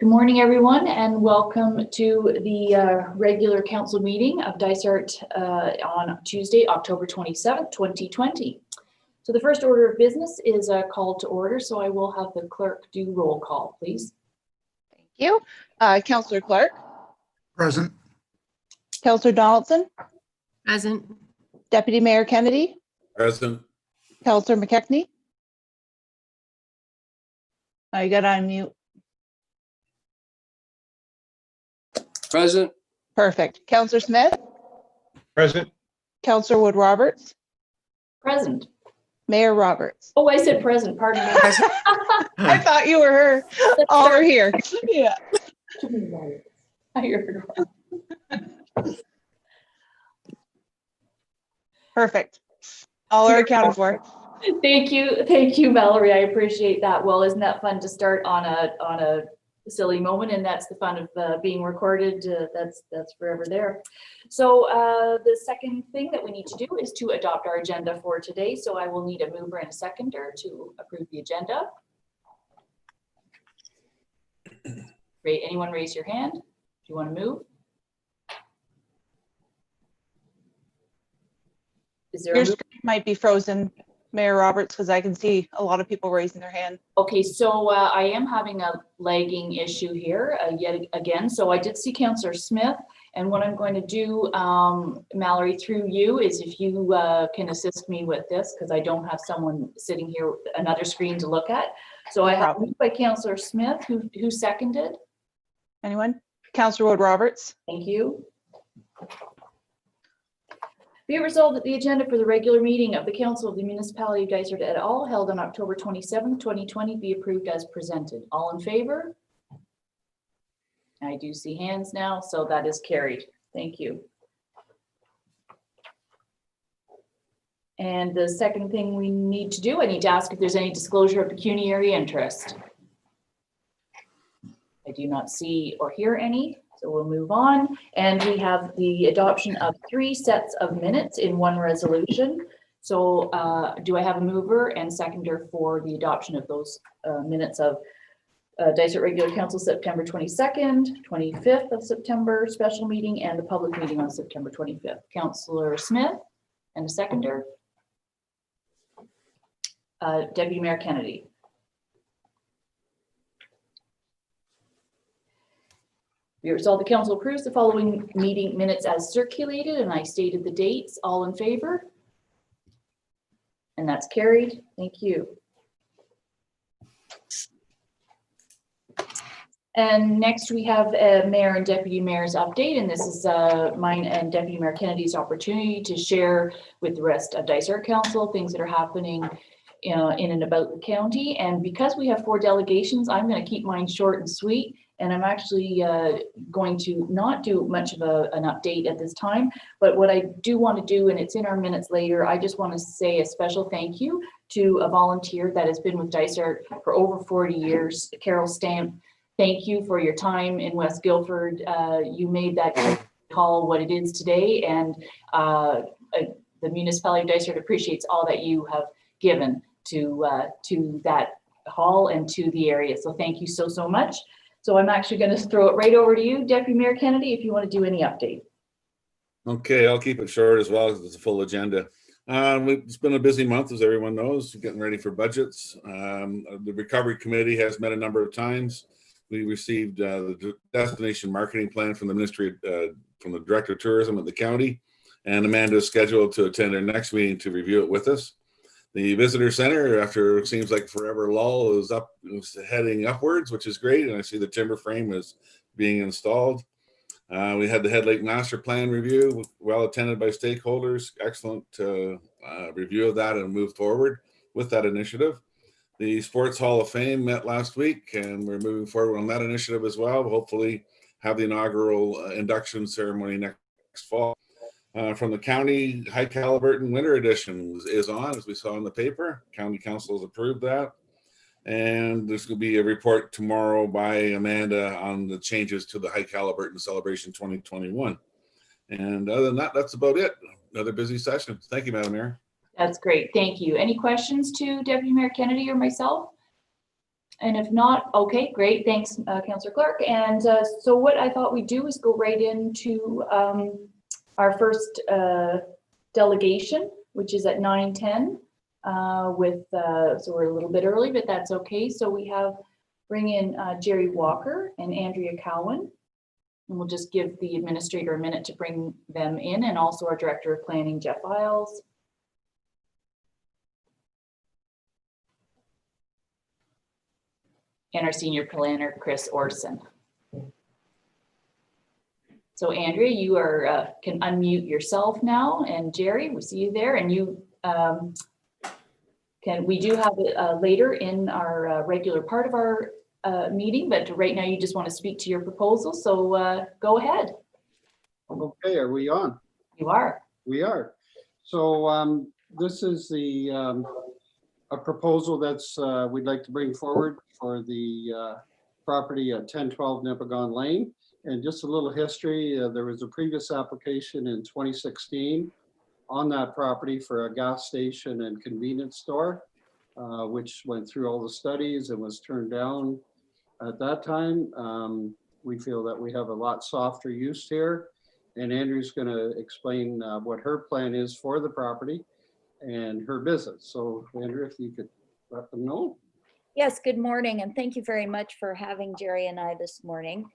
Good morning, everyone, and welcome to the regular council meeting of Dysart on Tuesday, October 27th, 2020. So the first order of business is a call to order, so I will have the clerk do roll call, please. Thank you. Councillor Clark. Present. Councillor Donaldson. Present. Deputy Mayor Kennedy. Present. Councillor McKechnie. You got to unmute. Present. Perfect. Councillor Smith. Present. Councillor Wood Roberts. Present. Mayor Roberts. Oh, I said present, pardon me. I thought you were her. All are here. Yeah. I heard wrong. Perfect. All are accounted for. Thank you, Mallory. I appreciate that. Well, isn't that fun to start on a silly moment? And that's the fun of being recorded. That's forever there. So the second thing that we need to do is to adopt our agenda for today. So I will need a mover and a seconder to approve the agenda. Great. Anyone raise your hand? Do you want to move? Is there Your screen might be frozen, Mayor Roberts, because I can see a lot of people raising their hand. Okay, so I am having a lagging issue here yet again. So I did see Councillor Smith, and what I'm going to do, Mallory, through you, is if you can assist me with this, because I don't have someone sitting here with another screen to look at. So I have moved by Councillor Smith, who seconded. Anyone? Councillor Wood Roberts. Thank you. Be it resolved that the agenda for the regular meeting of the Council of the Municipality of Dysart et al. Held on October 27th, 2020 be approved as presented. All in favor? I do see hands now, so that is carried. Thank you. And the second thing we need to do, I need to ask if there's any disclosure of pecuniary interest. I do not see or hear any. So we'll move on, and we have the adoption of 3 sets of minutes in one resolution. So do I have a mover and seconder for the adoption of those minutes of Dysart Regular Council September 22nd, 25th of September special meeting, and the public meeting on September 25th? Councillor Smith, and a seconder. Deputy Mayor Kennedy. Be it resolved, the council approves the following meeting minutes as circulated, and I stated the dates. All in favor? And that's carried. Thank you. And next we have a mayor and deputy mayor's update, and this is mine and Deputy Mayor Kennedy's opportunity to share with the rest of Dysart Council things that are happening in and about the county. And because we have 4 delegations, I'm going to keep mine short and sweet. And I'm actually going to not do much of an update at this time, but what I do want to do, and it's in our minutes later, I just want to say a special thank you to a volunteer that has been with Dysart for over 40 years, Carol Stamp. Thank you for your time in West Guildford. You made that call what it is today, and the municipality of Dysart appreciates all that you have given to that hall and to the area. So thank you so much. So I'm actually going to throw it right over to you, Deputy Mayor Kennedy, if you want to do any update. Okay, I'll keep it short as well because it's a full agenda. It's been a busy month, as everyone knows, getting ready for budgets. The recovery committee has met a number of times. We received the destination marketing plan from the ministry, from the director of tourism at the county, and Amanda is scheduled to attend our next meeting to review it with us. The visitor center, after it seems like forever lull, is heading upwards, which is great. And I see the timber frame is being installed. We had the Head Lake Master Plan review, well attended by stakeholders. Excellent review of that and move forward with that initiative. The Sports Hall of Fame met last week, and we're moving forward on that initiative as well. Hopefully have the inaugural induction ceremony next fall. From the county, High Caliburton Winter Edition is on, as we saw in the paper. County Council has approved that. And there's going to be a report tomorrow by Amanda on the changes to the High Caliburton Celebration 2021. And other than that, that's about it. Another busy session. Thank you, Madam Mayor. That's great. Thank you. Any questions to Deputy Mayor Kennedy or myself? And if not, okay, great. Thanks, Councillor Clark. And so what I thought we'd do is go right into our first delegation, which is at 9:10 so we're a little bit early, but that's okay. So we have bring in Jerry Walker and Andrea Cowan. And we'll just give the administrator a minute to bring them in, and also our Director of Planning, Jeff Isles. And our Senior Planner, Chris Orson. So Andrea, you are can unmute yourself now, and Jerry, we see you there, and you we do have it later in our regular part of our meeting, but right now you just want to speak to your proposal, so go ahead. Okay, are we on? You are. We are. So this is a proposal that's we'd like to bring forward for the property at 1012 Nipigon Lane. And just a little history, there was a previous application in 2016 on that property for a gas station and convenience store, which went through all the studies and was turned down at that time. We feel that we have a lot softer use here, and Andrew's going to explain what her plan is for the property and her business. So Andrew, if you could let them know. Yes, good morning, and thank you very much for having Jerry and I this morning.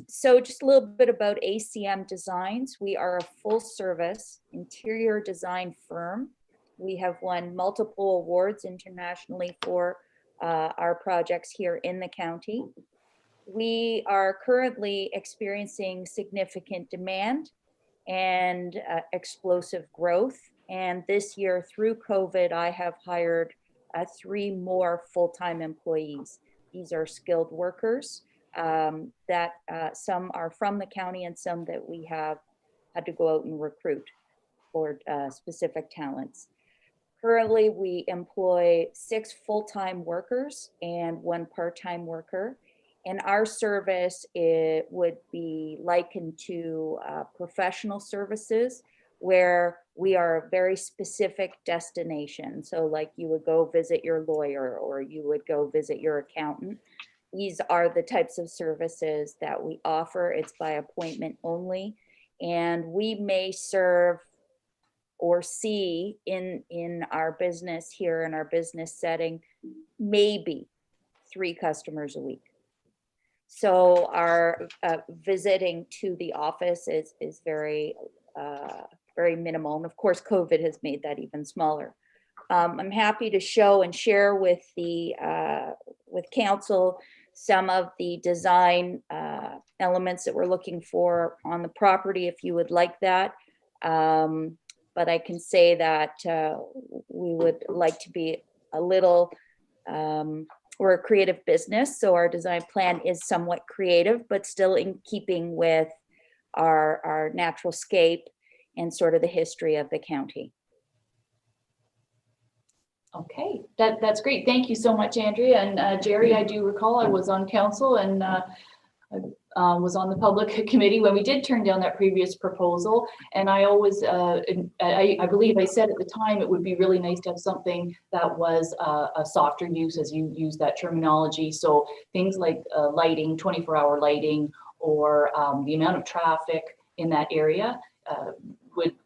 So just a little bit about ACM Designs. We are a full service interior design firm. We have won multiple awards internationally for our projects here in the county. We are currently experiencing significant demand and explosive growth. And this year through COVID, I have hired 3 more full-time employees. These are skilled workers that some are from the county and some that we have had to go out and recruit for specific talents. Currently, we employ 6 full-time workers and 1 part-time worker. And our service, it would be likened to professional services, where we are a very specific destination. So like you would go visit your lawyer or you would go visit your accountant. These are the types of services that we offer. It's by appointment only. And we may serve or see in our business here, in our business setting, maybe 3 customers a week. So our visiting to the office is very minimal. And of course, COVID has made that even smaller. I'm happy to show and share with with council some of the design elements that we're looking for on the property, if you would like that. But I can say that we would like to be a little, we're a creative business, so our design plan is somewhat creative, but still in keeping with our natural scape and sort of the history of the county. Okay, that's great. Thank you so much, Andrea. And Jerry, I do recall I was on council and I was on the public committee when we did turn down that previous proposal. And I always, I believe I said at the time, it would be really nice to have something that was a softer use, as you use that terminology. So things like lighting, 24-hour lighting, or the amount of traffic in that area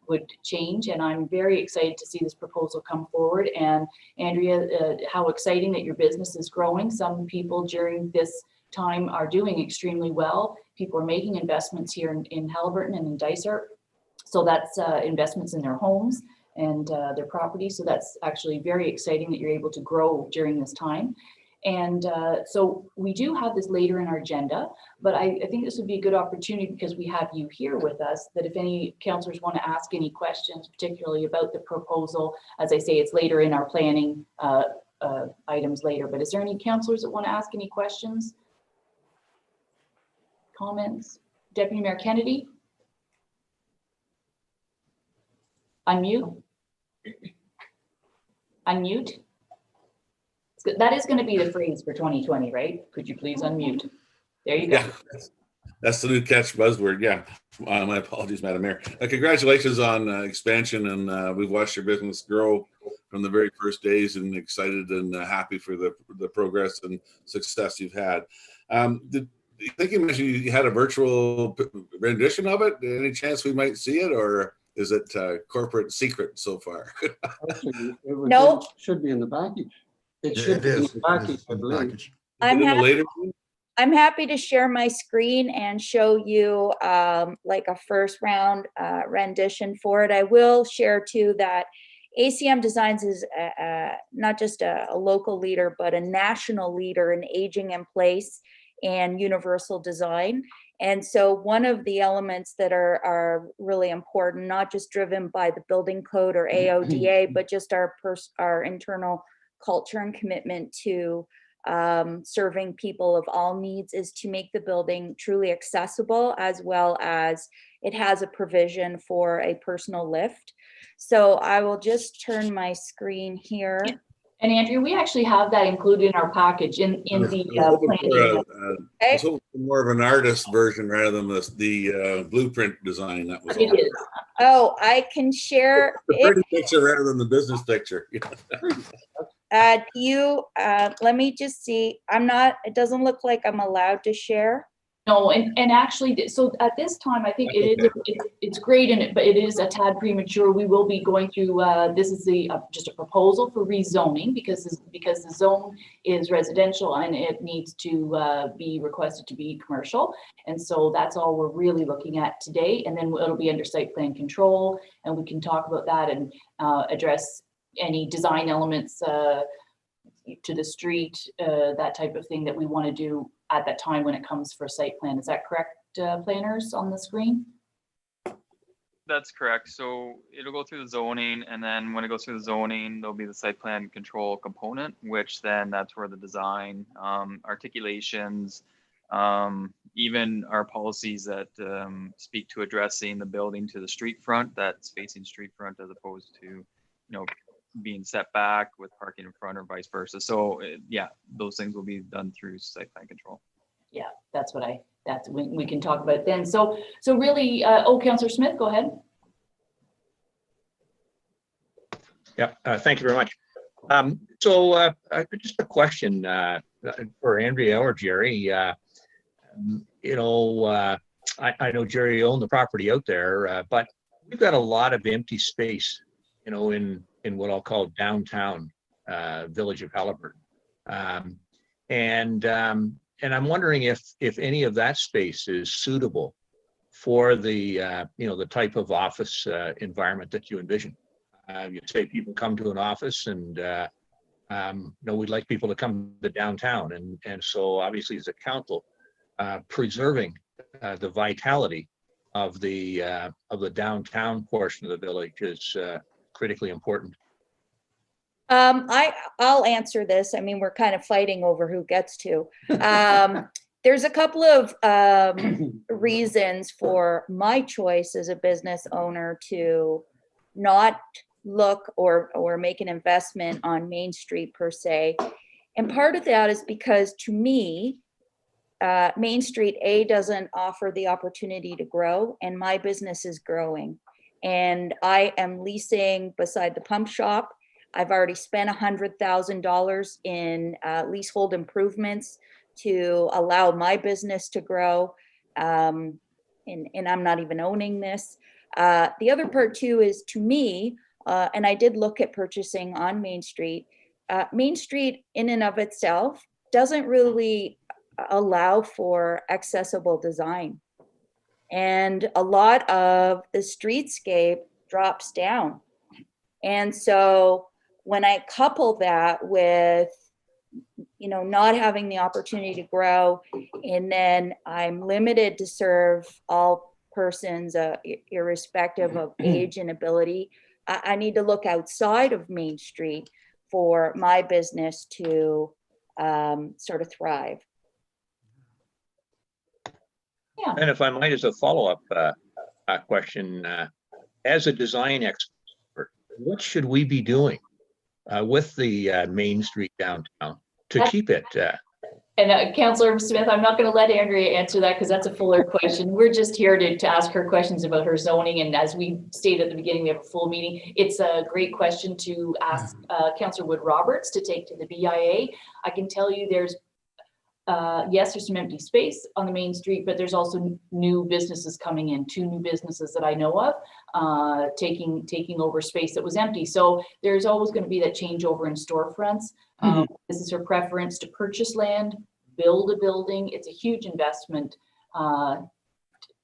would change. And I'm very excited to see this proposal come forward. And Andrea, how exciting that your business is growing. Some people during this time are doing extremely well. People are making investments here in Haliburton and in Dysart. So that's investments in their homes and their property. So that's actually very exciting that you're able to grow during this time. And so we do have this later in our agenda, but I think this would be a good opportunity because we have you here with us, that if any councillors want to ask any questions, particularly about the proposal, as I say, it's later in our planning items later, but is there any councillors that want to ask any questions? Comments? Deputy Mayor Kennedy? Unmute. Unmute. That is going to be the phrase for 2020, right? Could you please unmute? There you go. Yeah, That's the new catch buzzword. Yeah. My apologies, Madam Mayor. Congratulations on expansion, and we've watched your business grow from the very first days, and excited and happy for the progress and success you've had. I think you mentioned you had a virtual rendition of it. Any chance we might see it, or is it corporate secret so far? Actually, No. should be in the package. It It should be in is. the It package, is I in the believe. package. I'm In the happy, later I'm happy to share my screen and show you like a first round rendition for it. I will share too that ACM Designs is not just a local leader, but a national leader in aging in place and universal design. And so one of the elements that are really important, not just driven by the building code or AODA, but just our internal culture and commitment to serving people of all needs, is to make the building truly accessible, as well as it has a provision for a personal lift. So I will just turn my screen here. And Andrea, we actually have that included in our package in the plan. I was hoping for more of an artist version rather than the blueprint design. That was all. It is. Oh, I can share The it. pretty picture rather than the business picture. Let me just see. It doesn't look like I'm allowed to share. No, and actually, so at this time, I think it's great, but it is a tad premature. We will be going through, this is just a proposal for rezoning, because the zone is residential and it needs to be requested to be commercial. And so that's all we're really looking at today. And then it'll be under site plan control, and we can talk about that and address any design elements to the street, that type of thing that we want to do at that time when it comes for site plan. Is that correct, planners on the screen? That's correct. So it'll go through the zoning, and then when it goes through the zoning, there'll be the site plan control component, which then that's where the design, articulations, even our policies that speak to addressing the building to the street front, that's facing street front, as opposed to, being set back with parking in front or vice versa. So yeah, those things will be done through site plan control. Yeah, that's we can talk about it then. So really, Councillor Smith, go ahead. Yeah, thank you very much. So just a question for Andrea or Jerry. I know Jerry owned the property out there, but we've got a lot of empty space, in what I'll call downtown village of Halliburton. And I'm wondering if any of that space is suitable for the the type of office environment that you envision. You say people come to an office, and we'd like people to come to downtown, and so obviously as a council, preserving the vitality of the downtown portion of the village is critically important. I'll answer this. I mean, we're kind of fighting over who gets to. There's a couple of reasons for my choice as a business owner to not look or make an investment on Main Street per se. And part of that is because, to me, Main Street, doesn't offer the opportunity to grow, and my business is growing. And I am leasing beside the pump shop. I've already spent $100,000 in leasehold improvements to allow my business to grow. And I'm not even owning this. The other part too is, to me, and I did look at purchasing on Main Street. Main Street in and of itself doesn't really allow for accessible design. And a lot of the streetscape drops down. And so when I couple that with, not having the opportunity to grow, and then I'm limited to serve all persons, irrespective of age and ability, I need to look outside of Main Street for my business to sort of thrive. Yeah. And if I might, as a follow-up question, as a design expert, what should we be doing with the Main Street downtown to keep it And Councillor Smith, I'm not going to let Andrea answer that because that's a fuller question. We're just here to ask her questions about her zoning. And as we stated at the beginning, we have a full meeting. It's a great question to ask Councillor Wood Roberts to take to the BIA. I can tell you there's, yes, there's some empty space on the main street, but there's also new businesses coming in, 2 new businesses that I know of, taking over space that was empty. So there's always going to be that changeover in storefronts. This is her preference to purchase land, build a building. It's a huge investment,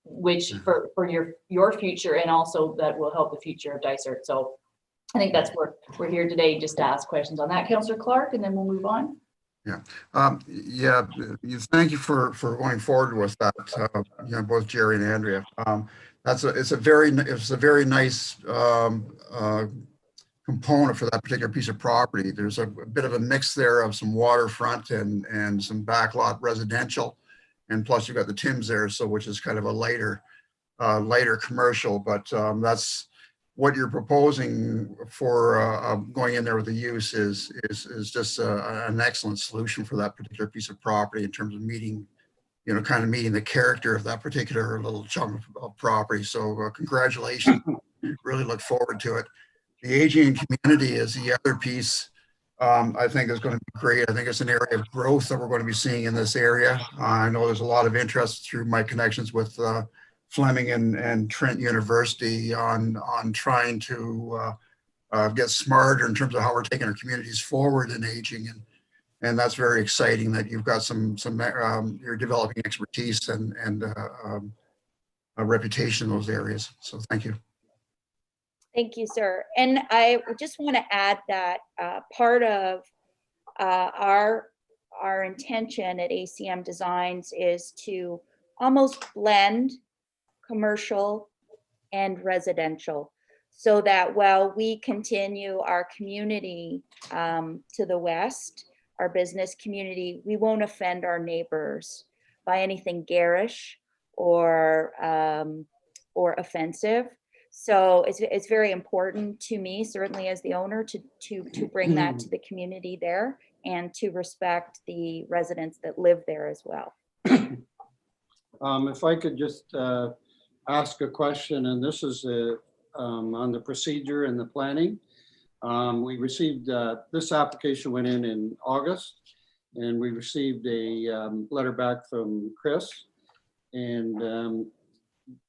which for your future, and also that will help the future of Dysart. So I think that's where we're here today, just to ask questions on that. Councillor Clark, and then we'll move on. Thank you for going forward with that, both Jerry and Andrea. It's a very nice component for that particular piece of property. There's a bit of a mix there of some waterfront and some backlot residential, and plus you've got the Tims there, so which is kind of a lighter commercial, but that's what you're proposing for going in there with the use is just an excellent solution for that particular piece of property in terms of meeting, kind of meeting the character of that particular little chunk of property. So congratulations. Really look forward to it. The aging community is the other piece I think is going to be great. I think it's an area of growth that we're going to be seeing in this area. I know there's a lot of interest through my connections with Fleming and Trent University on trying to get smarter in terms of how we're taking our communities forward in aging, and that's very exciting that you've got some you're developing expertise and a reputation in those areas. So thank you. Thank you, sir. And I just want to add that part of our intention at ACM Designs is to almost blend commercial and residential, so that while we continue our community to the west, our business community, we won't offend our neighbors by anything garish or offensive. So it's very important to me, certainly as the owner, to bring that to the community there and to respect the residents that live there as well. If I could just ask a question, and this is on the procedure and the planning. We received, this application went in August, and we received a letter back from Chris. And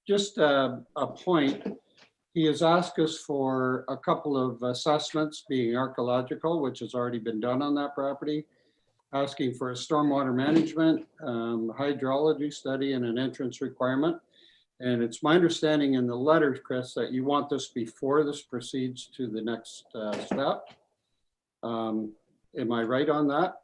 just a point, he has asked us for a couple of assessments, being archaeological, which has already been done on that property, asking for a stormwater management, hydrology study, and an entrance requirement. And it's my understanding in the letter, Chris, that you want this before this proceeds to the next step. Am I right on that?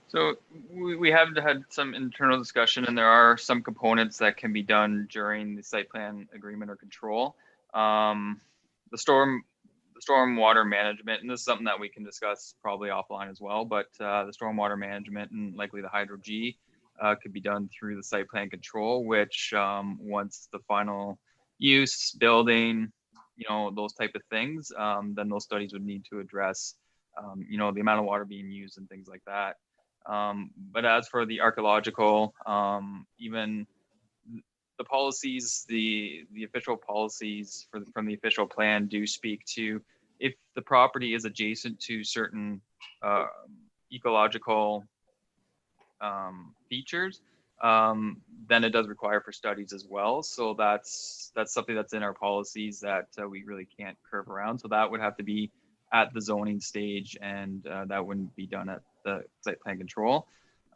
So we have had some internal discussion, and there are some components that can be done during the site plan agreement or control. The stormwater management, and this is something that we can discuss probably offline as well, but the stormwater management and likely the hydro G could be done through the site plan control, which once the final use, building, those type of things, then those studies would need to address, the amount of water being used and things like that. But as for the archaeological, even the policies, the official policies from the official plan do speak to if the property is adjacent to certain ecological features, then it does require for studies as well. So that's something that's in our policies that we really can't curve around. So that would have to be at the zoning stage, and that wouldn't be done at the site plan control.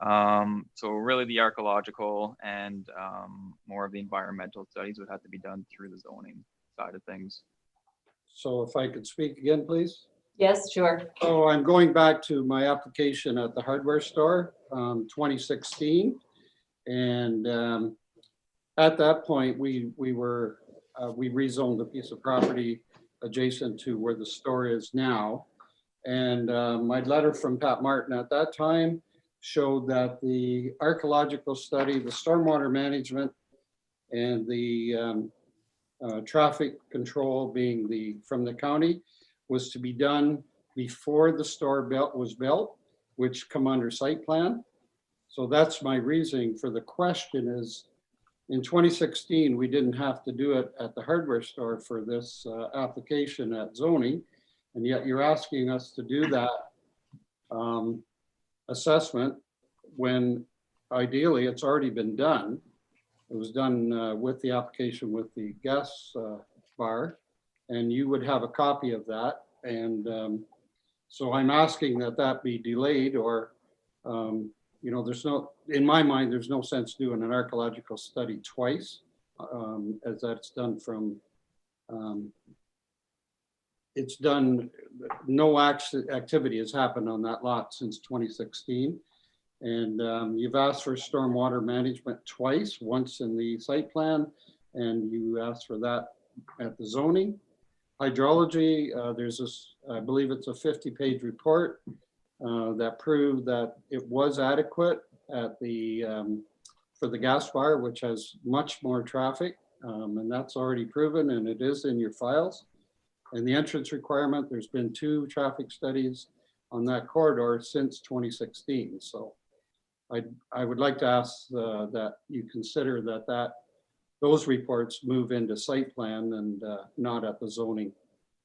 So really the archaeological and more of the environmental studies would have to be done through the zoning side of things. So if I could speak again, please. Yes, sure. So I'm going back to my application at the hardware store, 2016. And at that point, we rezoned a piece of property adjacent to where the store is now. And my letter from Pat Martin at that time showed that the archaeological study, the stormwater management, and the traffic control being from the county was to be done before the store was built. which come under site plan. So that's my reasoning for the question is, in 2016, we didn't have to do it at the hardware store for this application at zoning. And yet you're asking us to do that assessment when ideally it's already been done. It was done with the application with the gas bar, and you would have a copy of that. And so I'm asking that that be delayed, or there's no, in my mind, there's no sense doing an archaeological study twice, as that's done from, it's done, no activity has happened on that lot since 2016. And you've asked for stormwater management twice, once in the site plan, and you asked for that at the zoning. Hydrology, there's this, I believe it's a 50-page report that proved that it was adequate at the for the gas fire, which has much more traffic, and that's already proven, and it is in your files. And the entrance requirement, there's been 2 traffic studies on that corridor since 2016. So I would like to ask that you consider that those reports move into site plan and not at the zoning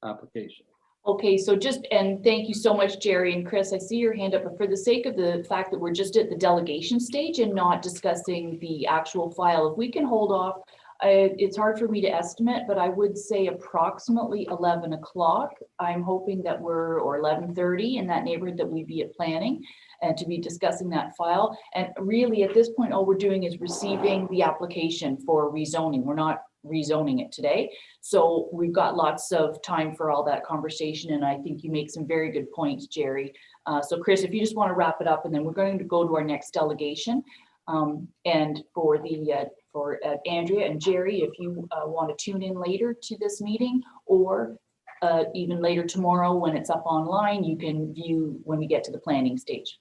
application. Okay, so and thank you so much, Jerry and Chris. I see your hand up, but for the sake of the fact that we're just at the delegation stage and not discussing the actual file, if we can hold off, it's hard for me to estimate, but I would say approximately 11 o'clock. I'm hoping that or 11:30 in that neighborhood, that we'd be at planning and to be discussing that file. And really at this point, all we're doing is receiving the application for rezoning. We're not rezoning it today. So we've got lots of time for all that conversation. And I think you make some very good points, Jerry. So Chris, if you just want to wrap it up, and then we're going to go to our next delegation. And for Andrea and Jerry, if you want to tune in later to this meeting, or even later tomorrow when it's up online, you can view when we get to the planning stage.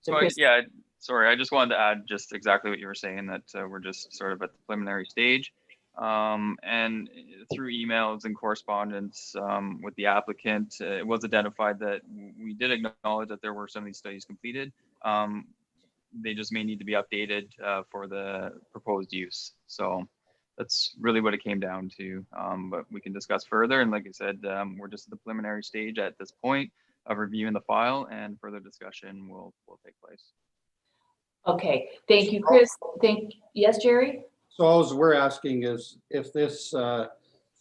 So Chris, yeah, sorry, I just wanted to add just exactly what you were saying, that we're just sort of at the preliminary stage. And through emails and correspondence with the applicant, it was identified that we did acknowledge that there were some of these studies completed. They just may need to be updated for the proposed use. So that's really what it came down to. But we can discuss further. And like I said, we're just at the preliminary stage at this point of reviewing the file, and further discussion will take place. okay, thank you, Chris. Yes, Jerry? So all we're asking is if this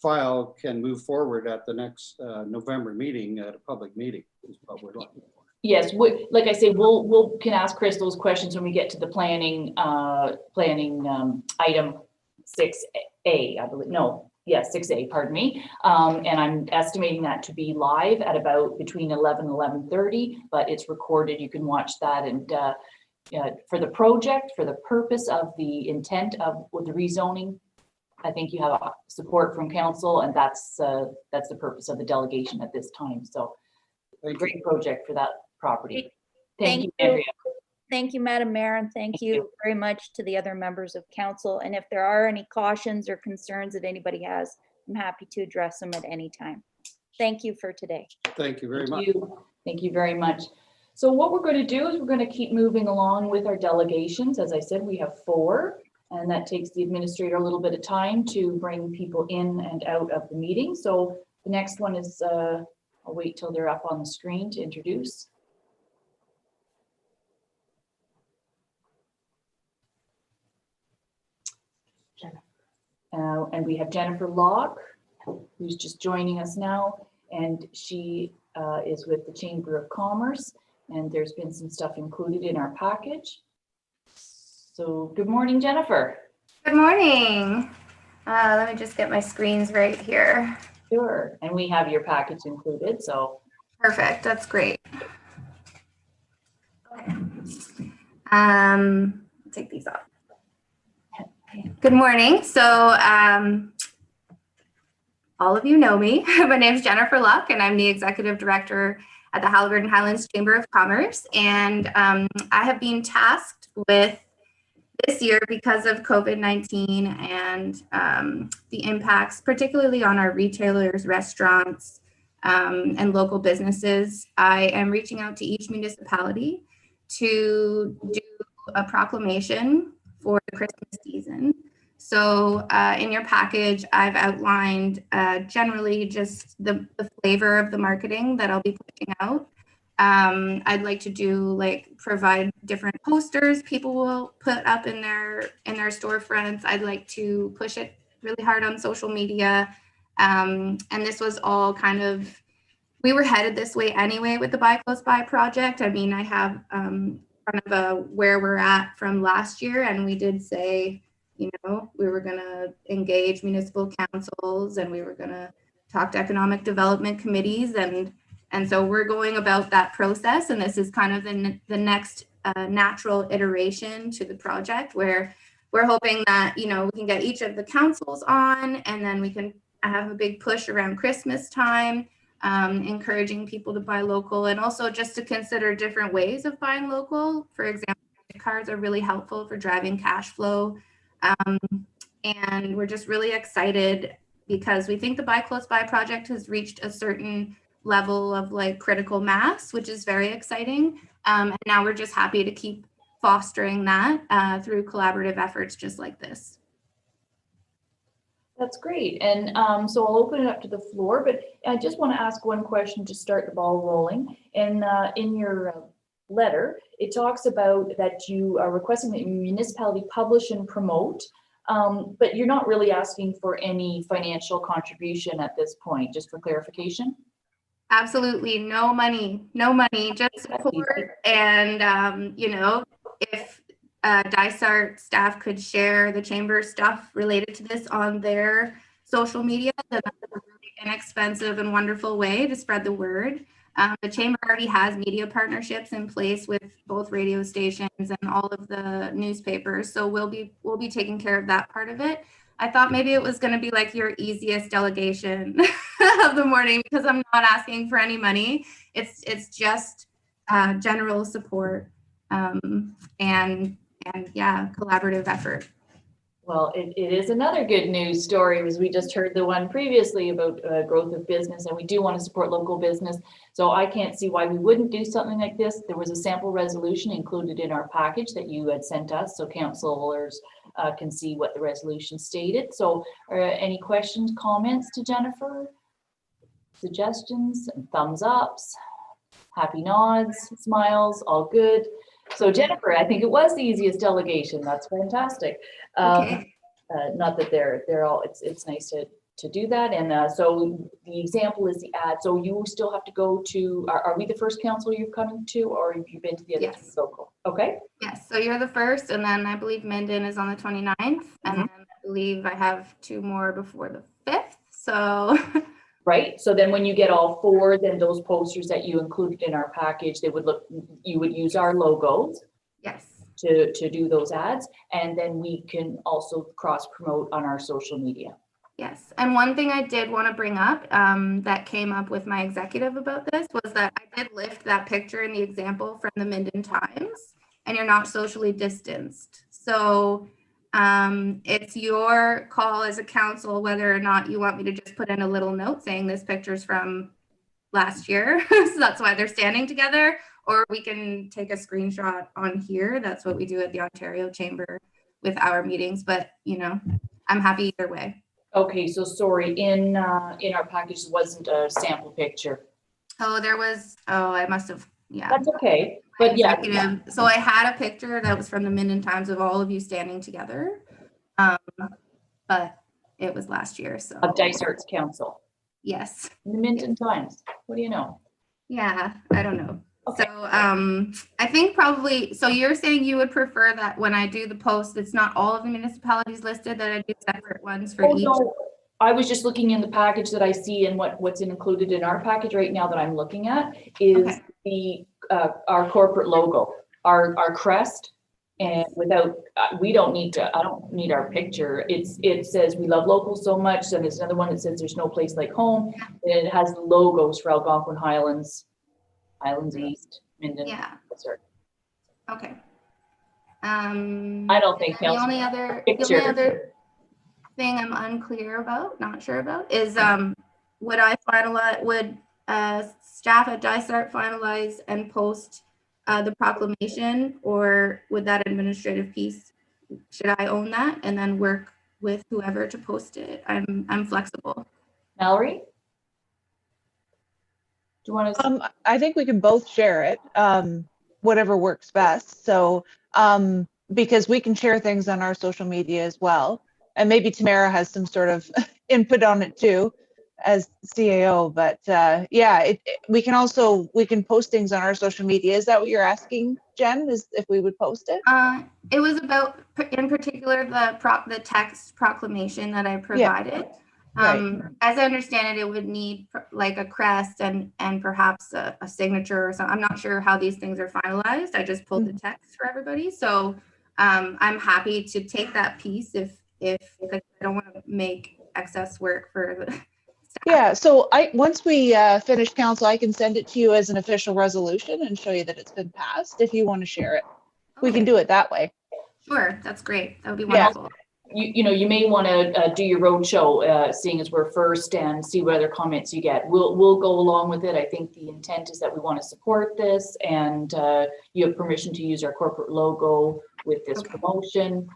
file can move forward at the next November meeting, at a public meeting, is what we're looking for. Yes, like I say, we'll can ask Chris those questions when we get to the planning item 6A, I believe. No, yes, 6A, pardon me. And I'm estimating that to be live at about between 11 and 11:30, but it's recorded. You can watch that. And for the project, for the purpose of the intent of the rezoning, I think you have support from council, and that's the purpose of the delegation at this time. So great project for that property. Thank you, Andrea. Thank you, Madam Mayor, and thank you very much to the other members of council. And if there are any cautions or concerns that anybody has, I'm happy to address them at any time. Thank you for today. Thank you very much. Thank you very much. So what we're going to do is we're going to keep moving along with our delegations. As I said, we have 4, and that takes the administrator a little bit of time to bring people in and out of the meeting. So the next one is, I'll wait till they're up on the screen to introduce. And we have Jennifer Locke, who's just joining us now, and she is with the Chamber of Commerce, and there's been some stuff included in our package. So good morning, Jennifer. Good morning. Let me just get my screens right here. Sure, and we have your package included, so. Perfect, that's great. Okay. Take these off. Good morning. So all of you know me. My name is Jennifer Luck, and I'm the Executive Director at the Haliburton Highlands Chamber of Commerce. And I have been tasked with this year, because of COVID-19 and the impacts, particularly on our retailers, restaurants, and local businesses. I am reaching out to each municipality to do a proclamation for the Christmas season. So in your package, I've outlined generally just the flavor of the marketing that I'll be pushing out. I'd like to do provide different posters people will put up in their storefronts. I'd like to push it really hard on social media. And this was all kind of, we were headed this way anyway with the Buy Close By project. I mean, I have kind of where we're at from last year, and we did say, you know, we were going to engage municipal councils and we were going to talk to economic development committees. And so we're going about that process. And this is kind of the next natural iteration to the project, where we're hoping that, you know, we can get each of the councils on, and then we can have a big push around Christmas time, encouraging people to buy local, and also just to consider different ways of buying local. For example, cards are really helpful for driving cash flow. And we're just really excited because we think the Buy Close By project has reached a certain level of critical mass, which is very exciting. And now we're just happy to keep fostering that through collaborative efforts just like this. That's great. And so I'll open it up to the floor, but I just want to ask one question to start the ball rolling. And in your letter, it talks about that you are requesting that your municipality publish and promote, but you're not really asking for any financial contribution at this point, just for clarification. Absolutely no money, just support. And you know, if Dysart staff could share the chamber stuff related to this on their social media, then that's a really inexpensive and wonderful way to spread the word. The chamber already has media partnerships in place with both radio stations and all of the newspapers, so we'll be taking care of that part of it. I thought maybe it was going to be like your easiest delegation of the morning, because I'm not asking for any money. It's just general support and yeah, collaborative effort. Well, it is another good news story, as we just heard the one previously about growth of business, and we do want to support local business. So I can't see why we wouldn't do something like this. There was a sample resolution included in our package that you had sent us, so councilors can see what the resolution stated. So any questions, comments to Jennifer? Suggestions, thumbs ups, happy nods, smiles, all good. So Jennifer, I think it was the easiest delegation. That's fantastic. Okay. Not that they're all, it's nice to do that. And so the example is the ad. So you still have to go to, are we the first council you've come to, or have you been to the other two local? Okay. Yes, so you're the first, and then I believe Minden is on the 29th, and then I believe I have 2 more before the 5th, so. Right, so then when you get all 4, then those posters that you included in our package, they would look, you would use our logos. Yes. To do those ads, and then we can also cross promote on our social media. Yes, and one thing I did want to bring up that came up with my executive about this was that I did lift that picture in the example from the Minden Times, and you're not socially distanced. So it's your call as a council whether or not you want me to just put in a little note saying this picture's from last year, so that's why they're standing together, or we can take a screenshot on here. That's what we do at the Ontario Chamber with our meetings, but you know, I'm happy either way. Okay, so sorry, in our package wasn't a sample picture. Oh, there was, I must have, yeah. That's okay, but yeah. So I had a picture that was from the Minden Times of all of you standing together, but it was last year, so. Of Dysart's council. Yes. In the Minden Times, what do you know? Yeah, I don't know. Okay. So I think probably, so you're saying you would prefer that when I do the post, it's not all of the municipalities listed, that I do separate ones for each? No, I was just looking in the package that I see, and what's included in our package right now that I'm looking at is our corporate logo, our crest, and without, we don't need to, I don't need our picture. It says we love local so much. And there's another one that says there's no place like home. And it has the logos for Algonquin Highlands, Highlands East, Minden. Yeah. Dysart. Okay. I don't think the only other thing I'm unclear about, not sure about, is would staff at Dysart finalize and post the proclamation, or would that administrative piece, should I own that and then work with whoever to post it? I'm flexible. Mallory? Do you want to? I think we can both share it, whatever works best. So, because we can share things on our social media as well. And maybe Tamara has some sort of input on it too as CAO, but yeah, we can post things on our social media. Is that what you're asking, Jen, is if we would post it? It was about, in particular, the text proclamation that I provided. Right. As I understand it, it would need like a crest and perhaps a signature or something. I'm not sure how these things are finalized. I just pulled the text for everybody. So I'm happy to take that piece if I don't want to make excess work for the staff. Yeah, so once we finish council, I can send it to you as an official resolution and show you that it's been passed if you want to share it. We can do it that way. Sure, that's great. That would be Yeah. wonderful. You may want to do your roadshow, seeing as we're first, and see what other comments you get. We'll go along with it. I think the intent is that we want to support this, and you have permission to use our corporate logo with this promotion.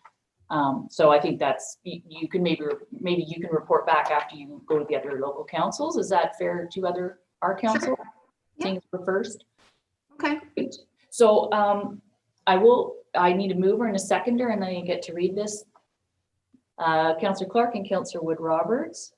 So I think that's, you can maybe you can report back after you go to the other local councils. Is that fair to our council? Sure. Seeing as we're first. Okay. Great. So I need a mover and a seconder, and then you get to read this. Councillor Clark and Councillor Wood Roberts.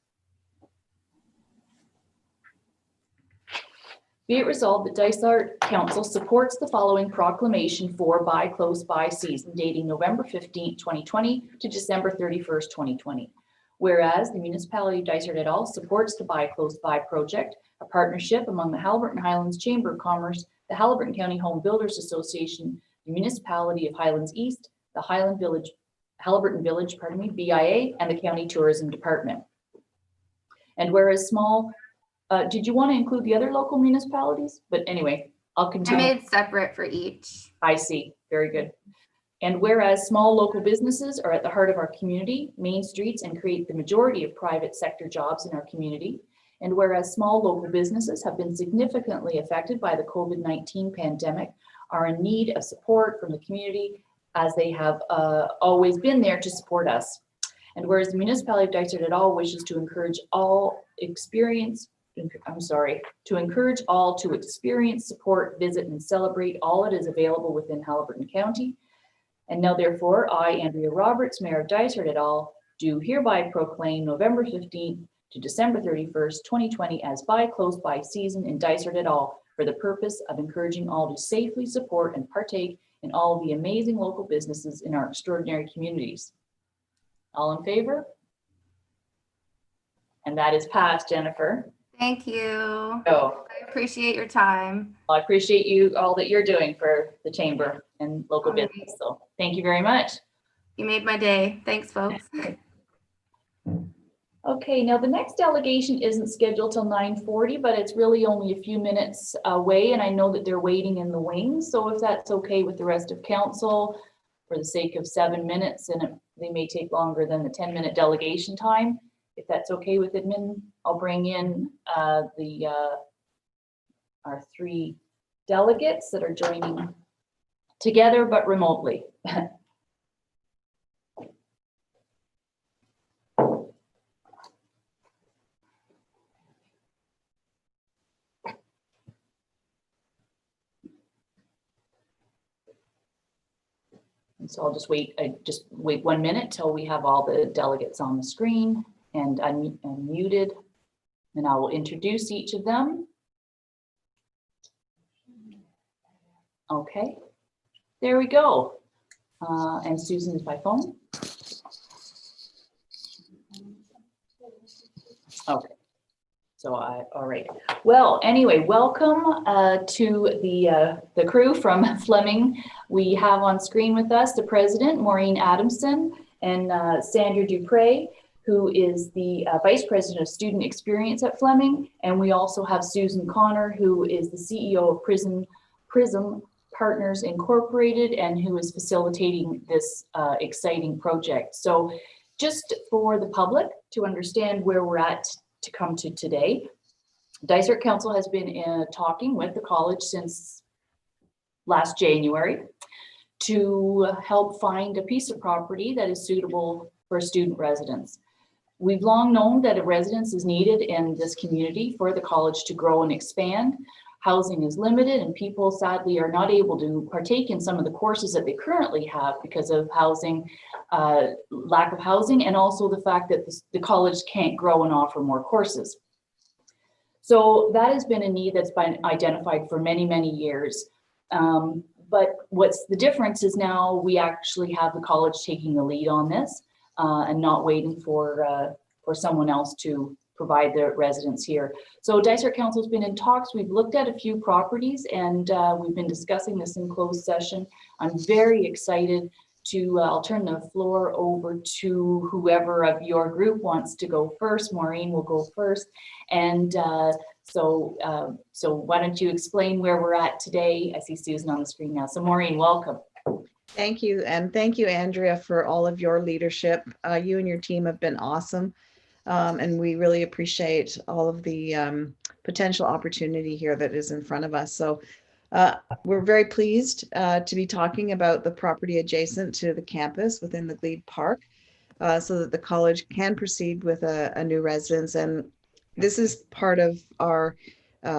Be it resolved that Dysart Council supports the following proclamation for Buy Close By season dating November 15th, 2020 to December 31st, 2020. Whereas the municipality of Dysart et al. Supports the Buy Close By project, a partnership among the Haliburton Highlands Chamber of Commerce, the Haliburton County Home Builders Association, the municipality of Highlands East, the Haliburton Village, BIA, and the County Tourism Department. And whereas small, did you want to include the other local municipalities? But anyway, I'll continue. I made separate for each. I see, very good. And whereas small local businesses are at the heart of our community, main streets, and create the majority of private sector jobs in our community. And whereas small local businesses have been significantly affected by the COVID-19 pandemic, are in need of support from the community, as they have always been there to support us. And whereas the municipality of Dysart et al. Wishes to encourage all to experience, support, visit, and celebrate all that is available within Haliburton County. And now therefore, I, Andrea Roberts, Mayor of Dysart et al., do hereby proclaim November 15th to December 31st, 2020 as Buy Close By season in Dysart et al. For the purpose of encouraging all to safely support and partake in all the amazing local businesses in our extraordinary communities. All in favor? And that is passed, Jennifer. Thank you. Oh, I appreciate your time. I appreciate you, all that you're doing for the chamber and local business. So thank you very much. You made my day. Thanks, folks. Okay, now the next delegation isn't scheduled till 9:40, but it's really only a few minutes away, and I know that they're waiting in the wings. So if that's okay with the rest of council, for the sake of 7 minutes, and they may take longer than the 10-minute delegation time. If that's okay with admin, I'll bring in our 3 delegates that are joining together but remotely. And so I'll just wait 1 minute till we have all the delegates on the screen and unmuted, and I will introduce each of them. Okay, there we go. And Susan is by phone. Okay. So all right. Well, anyway, welcome to the crew from Fleming. We have on screen with us the president, Maureen Adamson, and Sandra Dupre, who is the vice president of student experience at Fleming. And we also have Susan Connor, who is the CEO of Prism Partners Incorporated, and who is facilitating this exciting project. So just for the public to understand where we're at to come to today. Dysart Council has been talking with the college since last January to help find a piece of property that is suitable for student residence. We've long known that a residence is needed in this community for the college to grow and expand. Housing is limited and people sadly are not able to partake in some of the courses that they currently have because of housing, lack of housing, and also the fact that the college can't grow and offer more courses. So that has been a need that's been identified for many, many years. But what's the difference is now we actually have the college taking the lead on this and not waiting for someone else to provide the residence here. So Dysart Council's been in talks. We've looked at a few properties and we've been discussing this in closed session. I'm very excited to, I'll turn the floor over to whoever of your group wants to go first. Maureen will go first. And so why don't you explain where we're at today? I see Susan on the screen now. So Maureen, welcome. Thank you. And thank you, Andrea, for all of your leadership. You and your team have been awesome. And we really appreciate all of the potential opportunity here that is in front of us. So we're very pleased to be talking about the property adjacent to the campus within the Glebe Park so that the college can proceed with a new residence. And this is part of our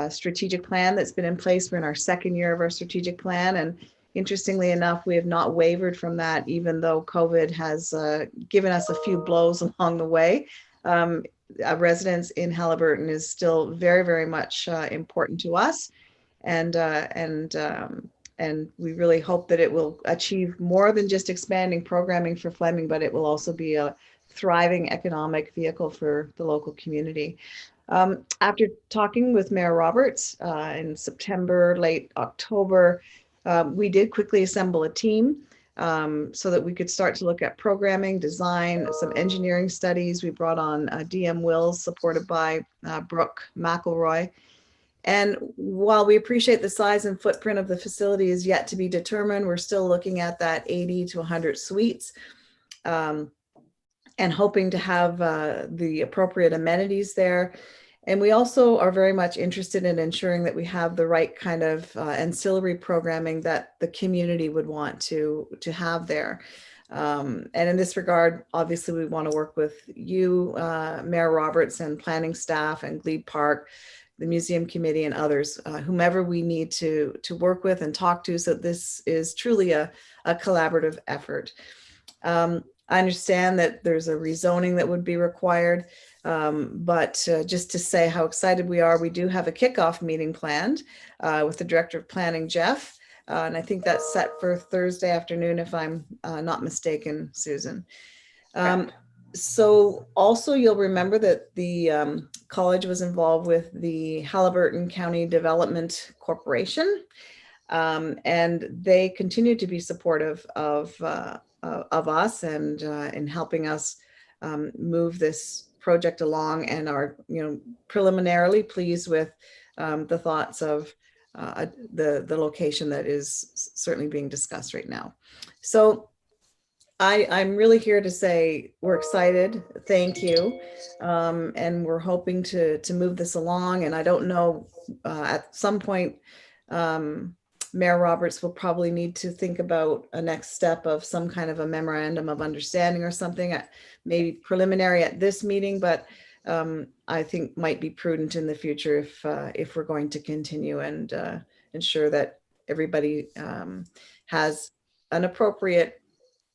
strategic plan that's been in place. We're in our second year of our strategic plan. And interestingly enough, we have not wavered from that, even though COVID has given us a few blows along the way. A residence in Haliburton is still very, very much important to us. And we really hope that it will achieve more than just expanding programming for Fleming, but it will also be a thriving economic vehicle for the local community. After talking with Mayor Roberts in September, late October, we did quickly assemble a team so that we could start to look at programming, design, some engineering studies. We brought on DM Wills, supported by Brooke McElroy. And while we appreciate the size and footprint of the facility is yet to be determined, we're still looking at that 80 to 100 suites and hoping to have the appropriate amenities there. And we also are very much interested in ensuring that we have the right kind of ancillary programming that the community would want to have there. And in this regard, obviously, we want to work with you, Mayor Roberts, and planning staff and Glebe Park, the museum committee, and others, whomever we need to work with and talk to. So this is truly a collaborative effort. I understand that there's a rezoning that would be required, but just to say how excited we are, we do have a kickoff meeting planned with the Director of Planning, Jeff, and I think that's set for Thursday afternoon, if I'm not mistaken, Susan. So also you'll remember that the college was involved with the Haliburton County Development Corporation, and they continue to be supportive of us and in helping us move this project along, and are preliminarily pleased with the thoughts of the location that is certainly being discussed right now. So I'm really here to say we're excited. Thank you. And we're hoping to move this along. And I don't know, at some point, Mayor Roberts will probably need to think about a next step of some kind of a memorandum of understanding or something, maybe preliminary at this meeting, but I think might be prudent in the future if we're going to continue and ensure that everybody has an appropriate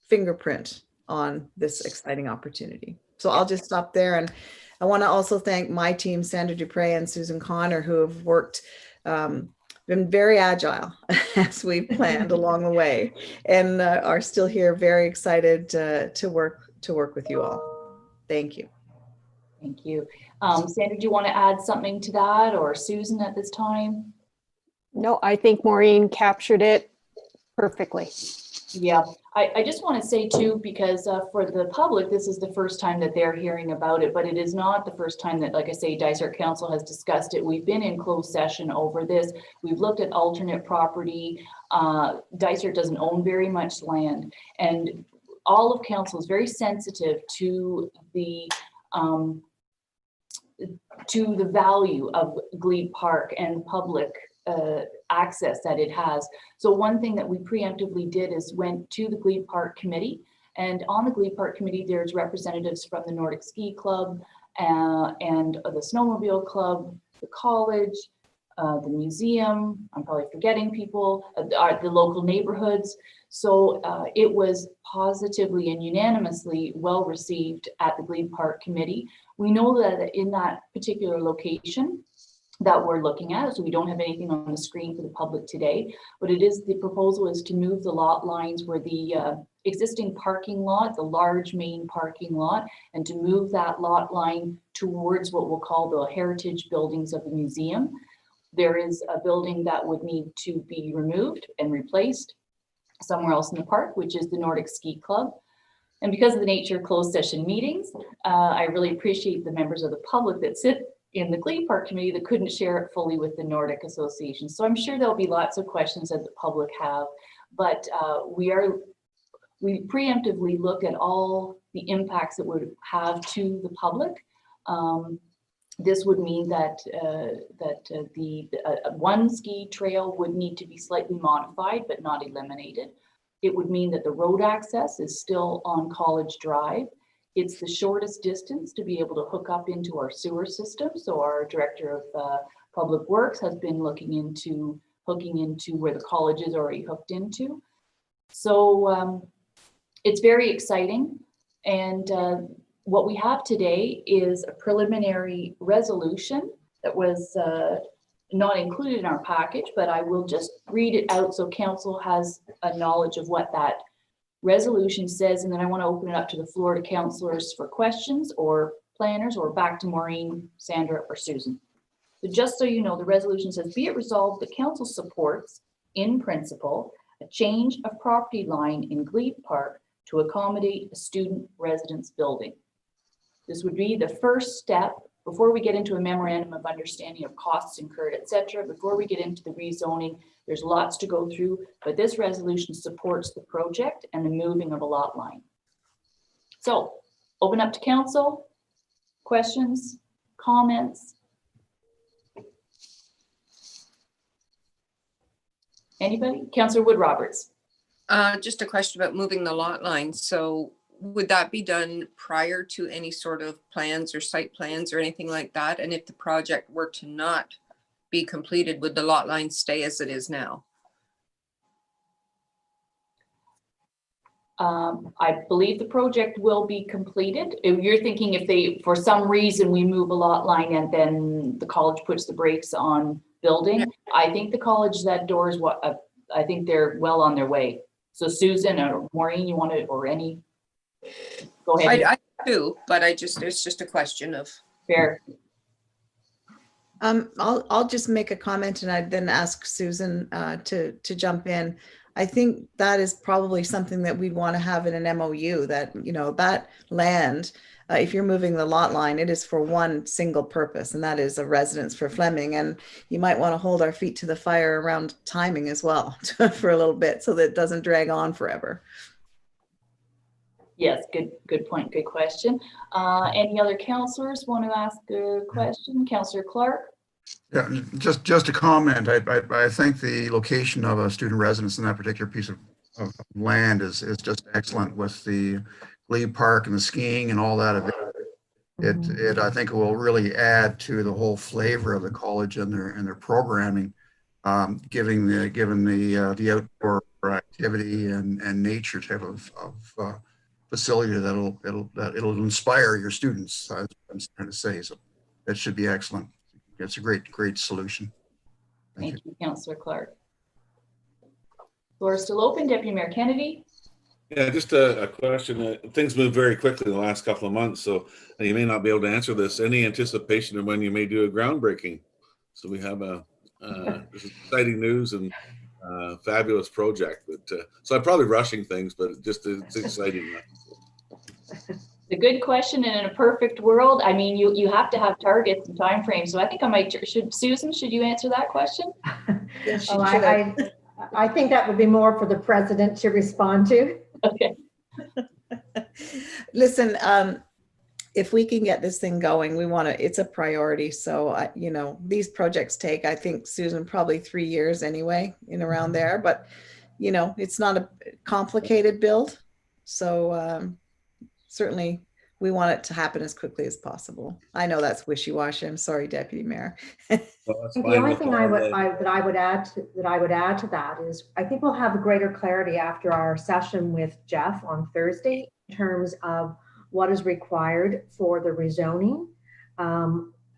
fingerprint on this exciting opportunity. So I'll just stop there. And I want to also thank my team, Sandra Dupre and Susan Connor, who have worked, been very agile as we planned along the way, and are still here, very excited to work with you all. Thank you. Thank you. Sandra, do you want to add something to that, or Susan at this time? No, I think Maureen captured it perfectly. Yeah, I just want to say too, because for the public, this is the first time that they're hearing about it, but it is not the first time that, like I say, Dysart Council has discussed it. We've been in closed session over this. We've looked at alternate property. Dysart doesn't own very much land, and all of council is very sensitive to the to the value of Glebe Park and public access that it has. So one thing that we preemptively did is went to the Glebe Park Committee, and on the Glebe Park Committee, there's representatives from the Nordic Ski Club and the Snowmobile Club, the college, the museum, I'm probably forgetting people, the local neighborhoods. So it was positively and unanimously well received at the Glebe Park Committee. We know that in that particular location that we're looking at, so we don't have anything on the screen for the public today, but it is, the proposal is to move the lot lines where the existing parking lot, the large main parking lot, and to move that lot line towards what we'll call the heritage buildings of the museum. There is a building that would need to be removed and replaced somewhere else in the park, which is the Nordic Ski Club. And because of the nature of closed session meetings, I really appreciate the members of the public that sit in the Glebe Park Committee that couldn't share it fully with the Nordic Association. So I'm sure there'll be lots of questions that the public have, but we preemptively looked at all the impacts it would have to the public. This would mean that one ski trail would need to be slightly modified, but not eliminated. It would mean that the road access is still on College Drive. It's the shortest distance to be able to hook up into our sewer system. So our Director of Public Works has been looking into hooking into where the college is already hooked into. So it's very exciting. And what we have today is a preliminary resolution that was not included in our package, but I will just read it out so council has a knowledge of what that resolution says, and then I want to open it up to the floor to councillors for questions or planners, or back to Maureen, Sandra, or Susan. So just so you know, the resolution says, be it resolved that council supports in principle a change of property line in Glebe Park to accommodate a student residence building. This would be the first step before we get into a memorandum of understanding of costs incurred, etc. Before we get into the rezoning, there's lots to go through, but this resolution supports the project and the moving of a lot line. So open up to council, questions, comments. Anybody? Councillor Wood Roberts. Just a question about moving the lot line. So would that be done prior to any sort of plans or site plans or anything like that? And if the project were to not be completed, would the lot line stay as it is now? I believe the project will be completed. If you're thinking if they, for some reason, we move a lot line and then the college puts the brakes on building, I think the college, that door is what, I think they're well on their way. So Susan or Maureen, you want to, or any? Go ahead. I do, but it's just a question of. Fair. I'll just make a comment and I'd then ask Susan to jump in. I think that is probably something that we'd want to have in an MOU, that, you know, that land, if you're moving the lot line, it is for one single purpose, and that is a residence for Fleming. And you might want to hold our feet to the fire around timing as well for a little bit so that it doesn't drag on forever. Yes, good point, good question. Any other councillors want to ask a question? Councillor Clark? Yeah, just a comment. I think the location of a student residence in that particular piece of land is just excellent, with the Glebe Park and the skiing and all that. It I think it will really add to the whole flavor of the college and their programming, given the outdoor activity and nature type of facility that'll inspire your students. That's what I'm trying to say. So that should be excellent. It's a great solution. Thank you, Councillor Clark. Floor is still open. Deputy Mayor Kennedy. Yeah, just a question. Things move very quickly in the last couple of months, so you may not be able to answer this. Any anticipation of when you may do a groundbreaking? So we have this is exciting news and fabulous project. But so I'm probably rushing things, but it's exciting. A good question, and in a perfect world, I mean, you have to have targets and timeframes. So I think I might, Susan, should you answer that question? Yes, Oh, I think that would be more for the president to respond to. Okay. Listen, if we can get this thing going, we want to, it's a priority. So, you know, these projects take, I think, Susan, probably 3 years anyway, in around there, but you know, it's not a complicated build. So certainly we want it to happen as quickly as possible. I know that's wishy-washy. I'm sorry, Deputy Mayor. Well, that's The fine only with thing all the- I would add to that is I think we'll have greater clarity after our session with Jeff on Thursday in terms of what is required for the rezoning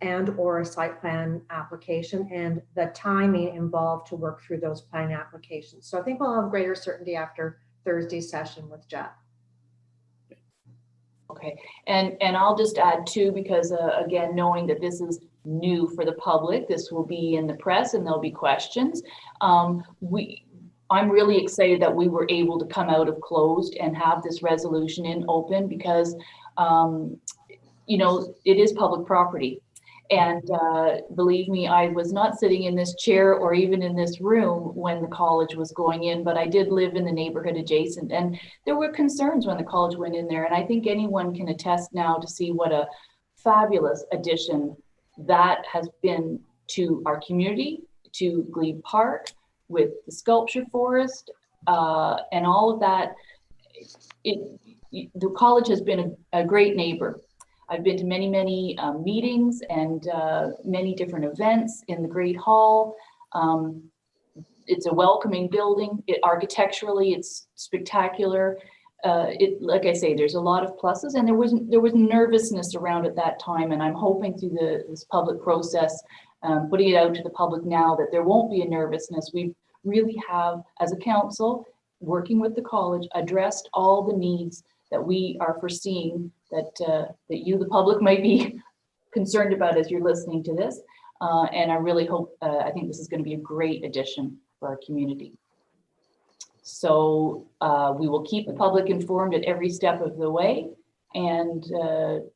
and or a site plan application and the timing involved to work through those plan applications. So I think we'll have greater certainty after Thursday's session with Jeff. Okay, and I'll just add too, because again, knowing that this is new for the public, this will be in the press and there'll be questions. I'm really excited that we were able to come out of closed and have this resolution in open because, you know, it is public property. And believe me, I was not sitting in this chair or even in this room when the college was going in, but I did live in the neighborhood adjacent. And there were concerns when the college went in there. And I think anyone can attest now to see what a fabulous addition that has been to our community, to Glebe Park, with the sculpture forest and all of that. The college has been a great neighbor. I've been to many, many meetings and many different events in the Great Hall. It's a welcoming building. Architecturally, it's spectacular. Like I say, there's a lot of pluses, and there was nervousness around at that time. And I'm hoping through this public process, putting it out to the public now, that there won't be a nervousness. We really have, as a council, working with the college, addressed all the needs that we are foreseeing that you, the public, might be concerned about as you're listening to this. And I really hope, I think this is going to be a great addition for our community. So we will keep the public informed at every step of the way. And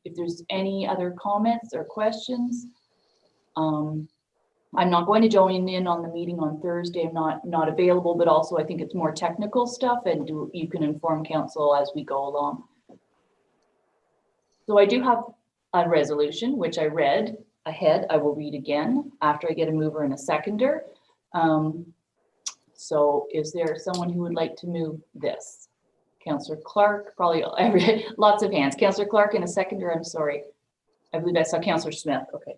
if there's any other comments or questions, I'm not going to join in on the meeting on Thursday. I'm not available, but also I think it's more technical stuff, and you can inform council as we go along. So I do have a resolution, which I read ahead. I will read again after I get a mover and a seconder. So is there someone who would like to move this? Councillor Clark, probably lots of hands. Councillor Clark and a seconder, I'm sorry. I believe I saw Councillor Smith, okay.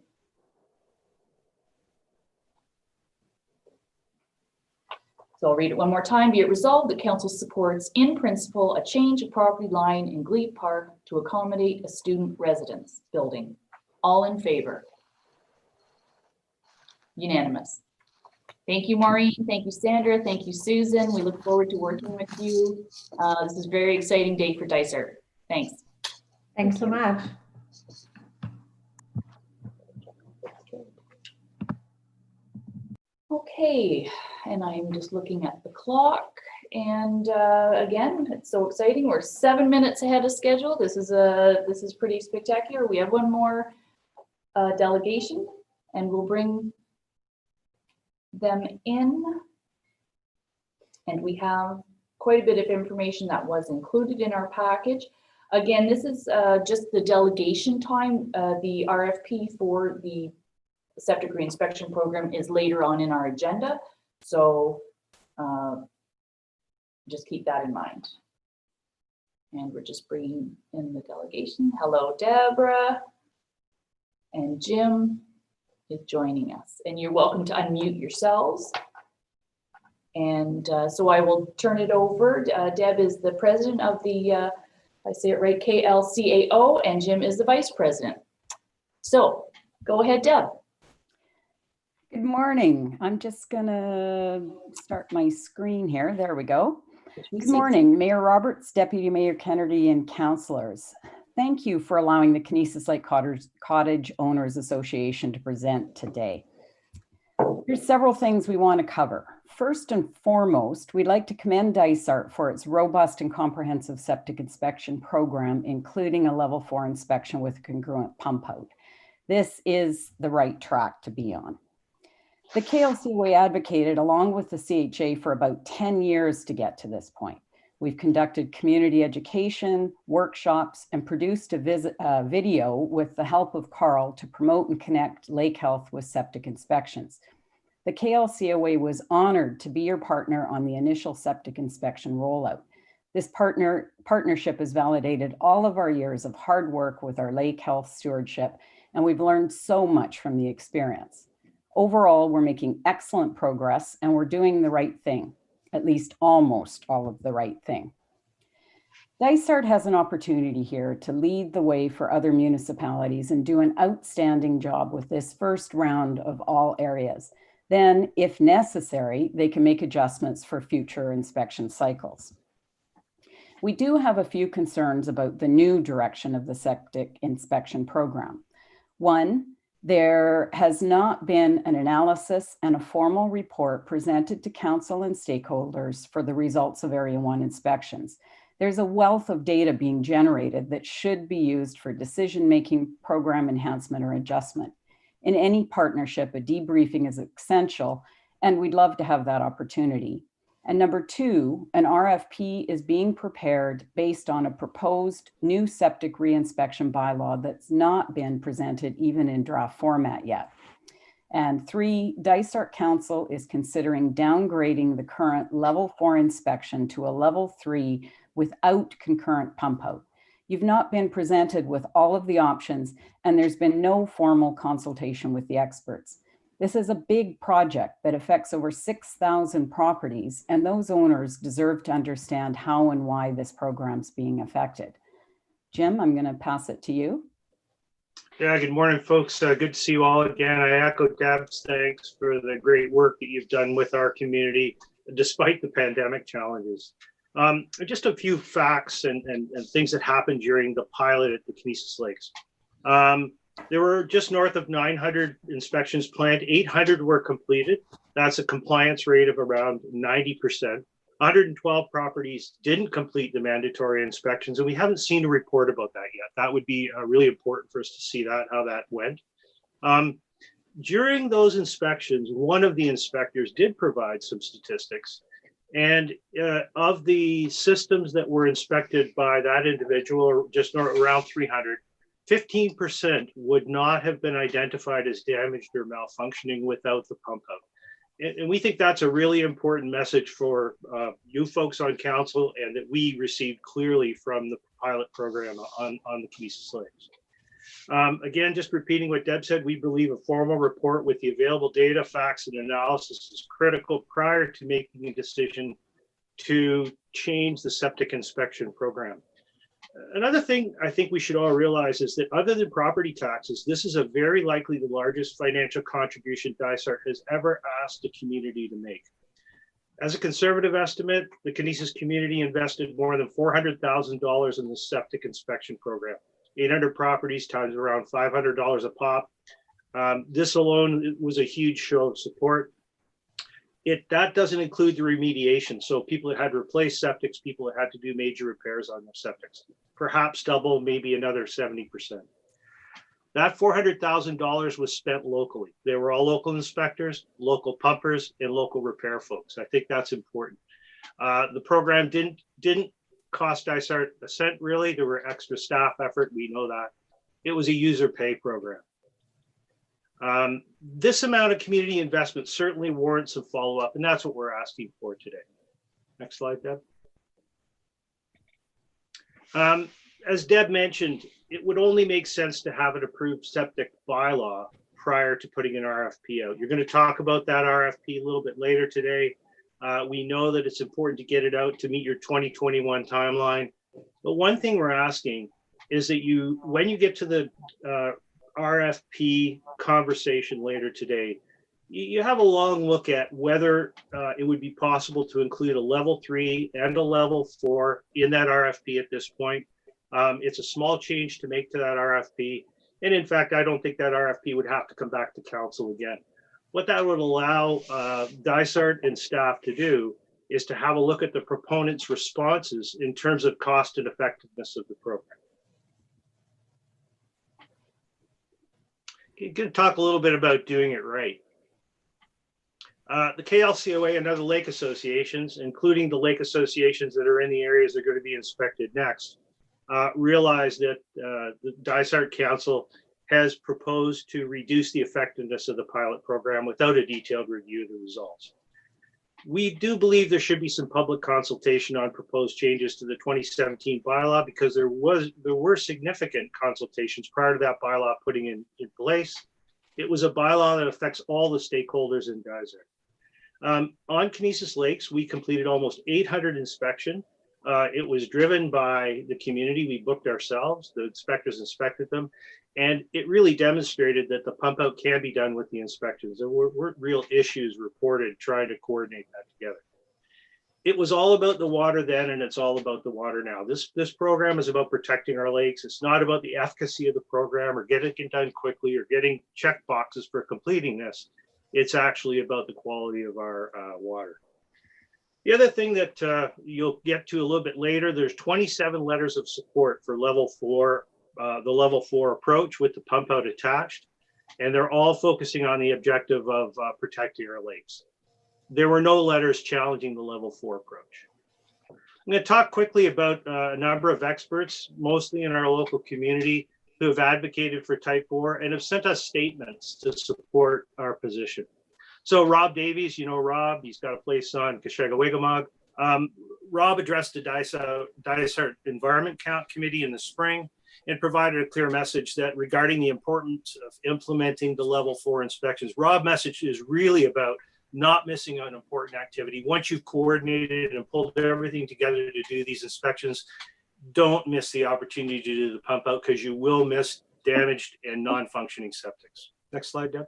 So I'll read it one more time. Be it resolved that council supports in principle a change of property line in Glebe Park to accommodate a student residence building. All in favor? Unanimous. Thank you, Maureen. Thank you, Sandra. Thank you, Susan. We look forward to working with you. This is a very exciting day for Dysart. Thanks. Thanks so much. Okay, and I'm just looking at the clock, and again, it's so exciting. We're 7 minutes ahead of schedule. This is pretty spectacular. We have one more delegation, and we'll bring them in. And we have quite a bit of information that was included in our package. Again, this is just the delegation time. The RFP for the septic reinspection program is later on in our agenda. So just keep that in mind. And we're just bringing in the delegation. Hello, Deborah. And Jim is joining us. And you're welcome to unmute yourselves. And so I will turn it over. Deb is the president of the, if I say it right, KLCAO, and Jim is the vice president. So go ahead, Deb. Good morning. I'm just gonna start my screen here. There we go. Good morning, Mayor Roberts, Deputy Mayor Kennedy, and councillors. Thank you for allowing the Kinesis Lake Cottage Owners Association to present today. There's several things we want to cover. First and foremost, we'd like to commend Dysart for its robust and comprehensive septic inspection program, including a level 4 inspection with a congruent pump out. This is the right track to be on. The KLCA advocated along with the CHA for about 10 years to get to this point. We've conducted community education, workshops, and produced a video with the help of Carl to promote and connect lake health with septic inspections. The KLCOA was honored to be your partner on the initial septic inspection rollout. This partnership has validated all of our years of hard work with our lake health stewardship, and we've learned so much from the experience. Overall, we're making excellent progress and we're doing the right thing, at least almost all of the right thing. Dysart has an opportunity here to lead the way for other municipalities and do an outstanding job with this first round of all areas. Then, if necessary, they can make adjustments for future inspection cycles. We do have a few concerns about the new direction of the septic inspection program. One, there has not been an analysis and a formal report presented to council and stakeholders for the results of Area 1 inspections. There's a wealth of data being generated that should be used for decision-making, program enhancement, or adjustment. In any partnership, a debriefing is essential, and we'd love to have that opportunity. And number two, an RFP is being prepared based on a proposed new septic reinspection bylaw that's not been presented even in draft format yet. And three, Dysart Council is considering downgrading the current level 4 inspection to a level 3 without concurrent pump out. You've not been presented with all of the options, and there's been no formal consultation with the experts. This is a big project that affects over 6,000 properties, and those owners deserve to understand how and why this program's being affected. Jim, I'm going to pass it to you. Yeah, good morning, folks. Good to see you all again. I echo Deb's thanks for the great work that you've done with our community, despite the pandemic challenges. Just a few facts and things that happened during the pilot at the Canisius Lakes. There were just north of 900 inspections planned. 800 were completed. That's a compliance rate of around 90%. 112 properties didn't complete the mandatory inspections, and we haven't seen a report about that yet. That would be really important for us to see that, how that went. During those inspections, one of the inspectors did provide some statistics. And of the systems that were inspected by that individual, just around 300, 15% would not have been identified as damaged or malfunctioning without the pump out. And we think that's a really important message for you folks on council, and that we received clearly from the pilot program on the Canisius Lakes. Again, just repeating what Deb said, we believe a formal report with the available data, facts, and analysis is critical prior to making a decision to change the septic inspection program. Another thing I think we should all realize is that other than property taxes, this is a very likely the largest financial contribution Dysart has ever asked the community to make. As a conservative estimate, the Canisius community invested more than $400,000 in the septic inspection program. 800 properties times around $500 a pop. This alone was a huge show of support. That doesn't include the remediation. So people that had to replace septics, people that had to do major repairs on their septics, perhaps double, maybe another 70%. That $400,000 was spent locally. They were all local inspectors, local pumpers, and local repair folks. I think that's important. The program didn't cost Dysart a cent, really. There were extra staff effort. We know that. It was a user pay program. This amount of community investment certainly warrants some follow-up, and that's what we're asking for today. Next slide, Deb. As Deb mentioned, it would only make sense to have an approved septic bylaw prior to putting an RFP out. You're going to talk about that RFP a little bit later today. We know that it's important to get it out to meet your 2021 timeline. But one thing we're asking is that when you get to the RFP conversation later today, you have a long look at whether it would be possible to include a level 3 and a level 4 in that RFP at this point. It's a small change to make to that RFP. And in fact, I don't think that RFP would have to come back to council again. What that would allow Dysart and staff to do is to have a look at the proponents' responses in terms of cost and effectiveness of the program. I'm going to talk a little bit about doing it right. The KLCOA and other lake associations, including the lake associations that are in the areas that are going to be inspected next, realize that the Dysart Council has proposed to reduce the effectiveness of the pilot program without a detailed review of the results. We do believe there should be some public consultation on proposed changes to the 2017 bylaw, because there were significant consultations prior to that bylaw putting in place. It was a bylaw that affects all the stakeholders in Dysart. On Canisius Lakes, we completed almost 800 inspections. It was driven by the community. We booked ourselves, the inspectors inspected them, and it really demonstrated that the pump out can be done with the inspections. There weren't real issues reported trying to coordinate that together. It was all about the water then, and it's all about the water now. This program is about protecting our lakes. It's not about the efficacy of the program or getting it done quickly or getting check boxes for completing this. It's actually about the quality of our water. The other thing that you'll get to a little bit later, there's 27 letters of support for level 4, the level 4 approach with the pump out attached, and they're all focusing on the objective of protecting our lakes. There were no letters challenging the level 4 approach. I'm going to talk quickly about a number of experts, mostly in our local community, who have advocated for type 4 and have sent us statements to support our position. So Rob Davies, you know Rob, he's got a place on Kashega-Wigamog. Rob addressed the Dysart Environment Count Committee in the spring and provided a clear message that regarding the importance of implementing the level 4 inspections. Rob's message is really about not missing an important activity. Once you've coordinated and pulled everything together to do these inspections, don't miss the opportunity to do the pump out, because you will miss damaged and non-functioning septics. Next slide, Deb.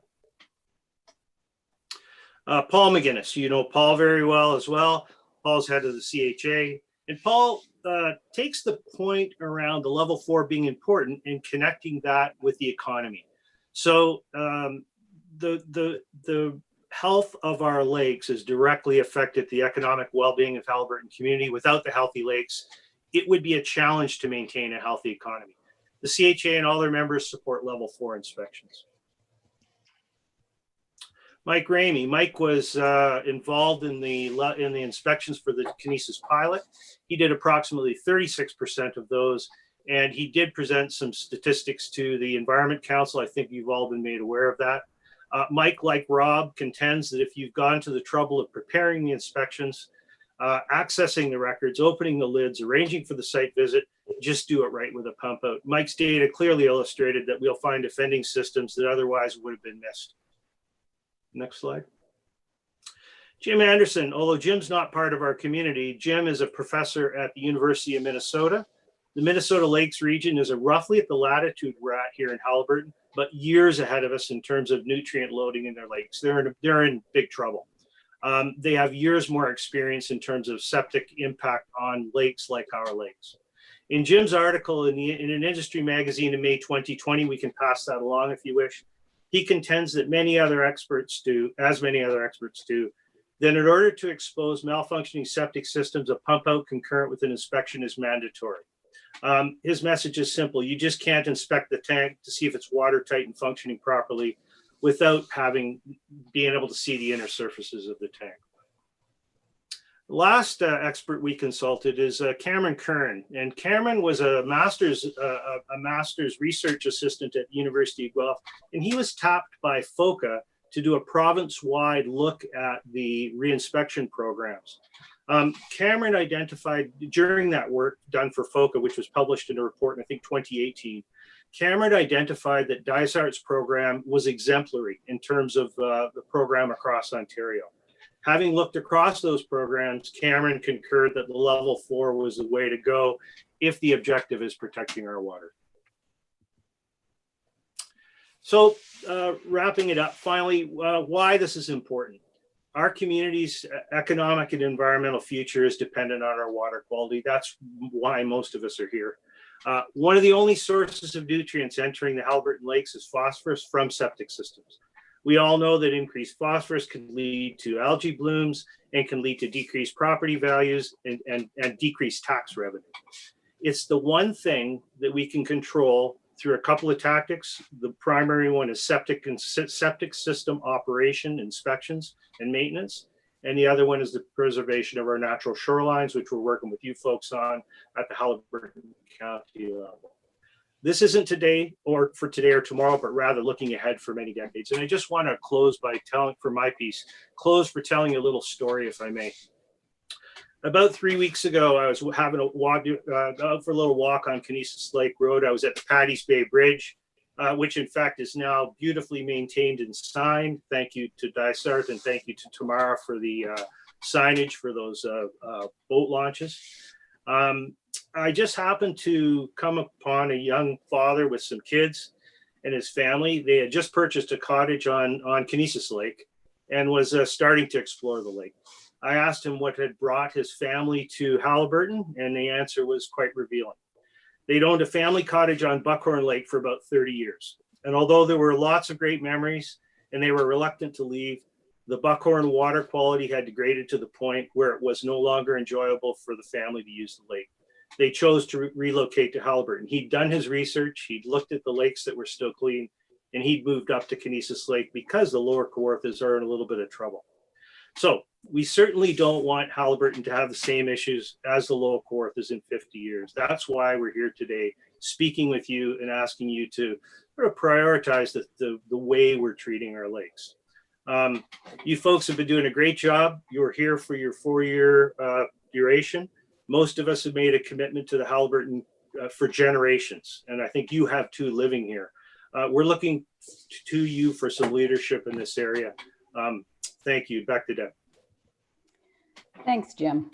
Paul McGinnis, you know Paul very well as well. Paul's head of the CHA, and Paul takes the point around the level 4 being important and connecting that with the economy. So the health of our lakes is directly affected the economic well-being of Haliburton community. Without the healthy lakes, it would be a challenge to maintain a healthy economy. The CHA and all their members support level 4 inspections. Mike Ramey. Mike was involved in the inspections for the Canisius pilot. He did approximately 36% of those, and he did present some statistics to the Environment Council. I think you've all been made aware of that. Mike, like Rob, contends that if you've gone to the trouble of preparing the inspections, accessing the records, opening the lids, arranging for the site visit, just do it right with a pump out. Mike's data clearly illustrated that we'll find offending systems that otherwise would have been missed. Next slide. Jim Anderson. Although Jim's not part of our community, Jim is a professor at the University of Minnesota. The Minnesota Lakes region is roughly at the latitude we're at here in Haliburton, but years ahead of us in terms of nutrient loading in their lakes. They're in big trouble. They have years more experience in terms of septic impact on lakes like our lakes. In Jim's article in an industry magazine in May 2020, we can pass that along if you wish. He contends that many other experts do, that in order to expose malfunctioning septic systems, a pump out concurrent with an inspection is mandatory. His message is simple. You just can't inspect the tank to see if it's watertight and functioning properly without being able to see the inner surfaces of the tank. The last expert we consulted is Cameron Kern, and Cameron was a master's research assistant at University of Guelph, and he was tapped by FOCA to do a province-wide look at the reinspection programs. Cameron identified during that work done for FOCA, which was published in a report in I think 2018, Cameron identified that Dysart's program was exemplary in terms of the program across Ontario. Having looked across those programs, Cameron concurred that the level 4 was the way to go if the objective is protecting our water. So wrapping it up, finally, why this is important. Our community's economic and environmental future is dependent on our water quality. That's why most of us are here. One of the only sources of nutrients entering the Haliburton Lakes is phosphorus from septic systems. We all know that increased phosphorus can lead to algae blooms and can lead to decreased property values and decreased tax revenue. It's the one thing that we can control through a couple of tactics. The primary one is septic system operation, inspections, and maintenance. And the other one is the preservation of our natural shorelines, which we're working with you folks on at the Haliburton County level. This isn't today or for today or tomorrow, but rather looking ahead for many decades. And I just want to close by telling, for my piece, telling a little story, if I may. About 3 weeks ago, I was having a walk, out for a little walk on Canisius Lake Road. I was at the Paddy's Bay Bridge, which in fact is now beautifully maintained and signed. Thank you to Dysart and thank you to Tamara for the signage for those boat launches. I just happened to come upon a young father with some kids and his family. They had just purchased a cottage on Canisius Lake and was starting to explore the lake. I asked him what had brought his family to Haliburton, and the answer was quite revealing. They'd owned a family cottage on Buckhorn Lake for about 30 years. And although there were lots of great memories and they were reluctant to leave, the Buckhorn water quality had degraded to the point where it was no longer enjoyable for the family to use the lake. They chose to relocate to Haliburton. He'd done his research, he'd looked at the lakes that were still clean, and he'd moved up to Canisius Lake because the lower Kawarthas are in a little bit of trouble. So we certainly don't want Haliburton to have the same issues as the lower Kawarthas in 50 years. That's why we're here today, speaking with you and asking you to sort of prioritize the way we're treating our lakes. You folks have been doing a great job. You're here for your 4-year duration. Most of us have made a commitment to the Haliburton for generations, and I think you have too living here. We're looking to you for some leadership in this area. Thank you. Back to Deb. Thanks, Jim.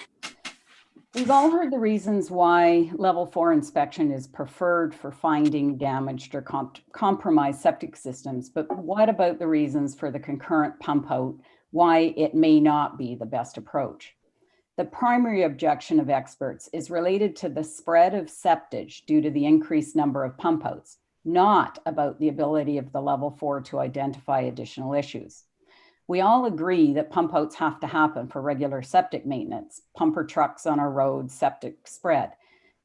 We've all heard the reasons why level 4 inspection is preferred for finding damaged or compromised septic systems, but what about the reasons for the concurrent pump out, why it may not be the best approach? The primary objection of experts is related to the spread of septage due to the increased number of pump outs, not about the ability of the level 4 to identify additional issues. We all agree that pump outs have to happen for regular septic maintenance, pumper trucks on our roads, septic spread,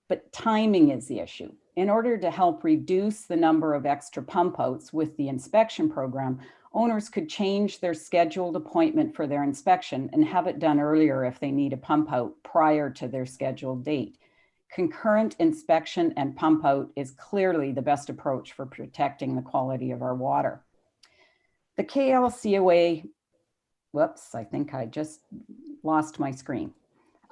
but timing is the issue. In order to help reduce the number of extra pump outs with the inspection program, owners could change their scheduled appointment for their inspection and have it done earlier if they need a pump out prior to their scheduled date. Concurrent inspection and pump out is clearly the best approach for protecting the quality of our water. The KLCOA, whoops, I think I just lost my screen.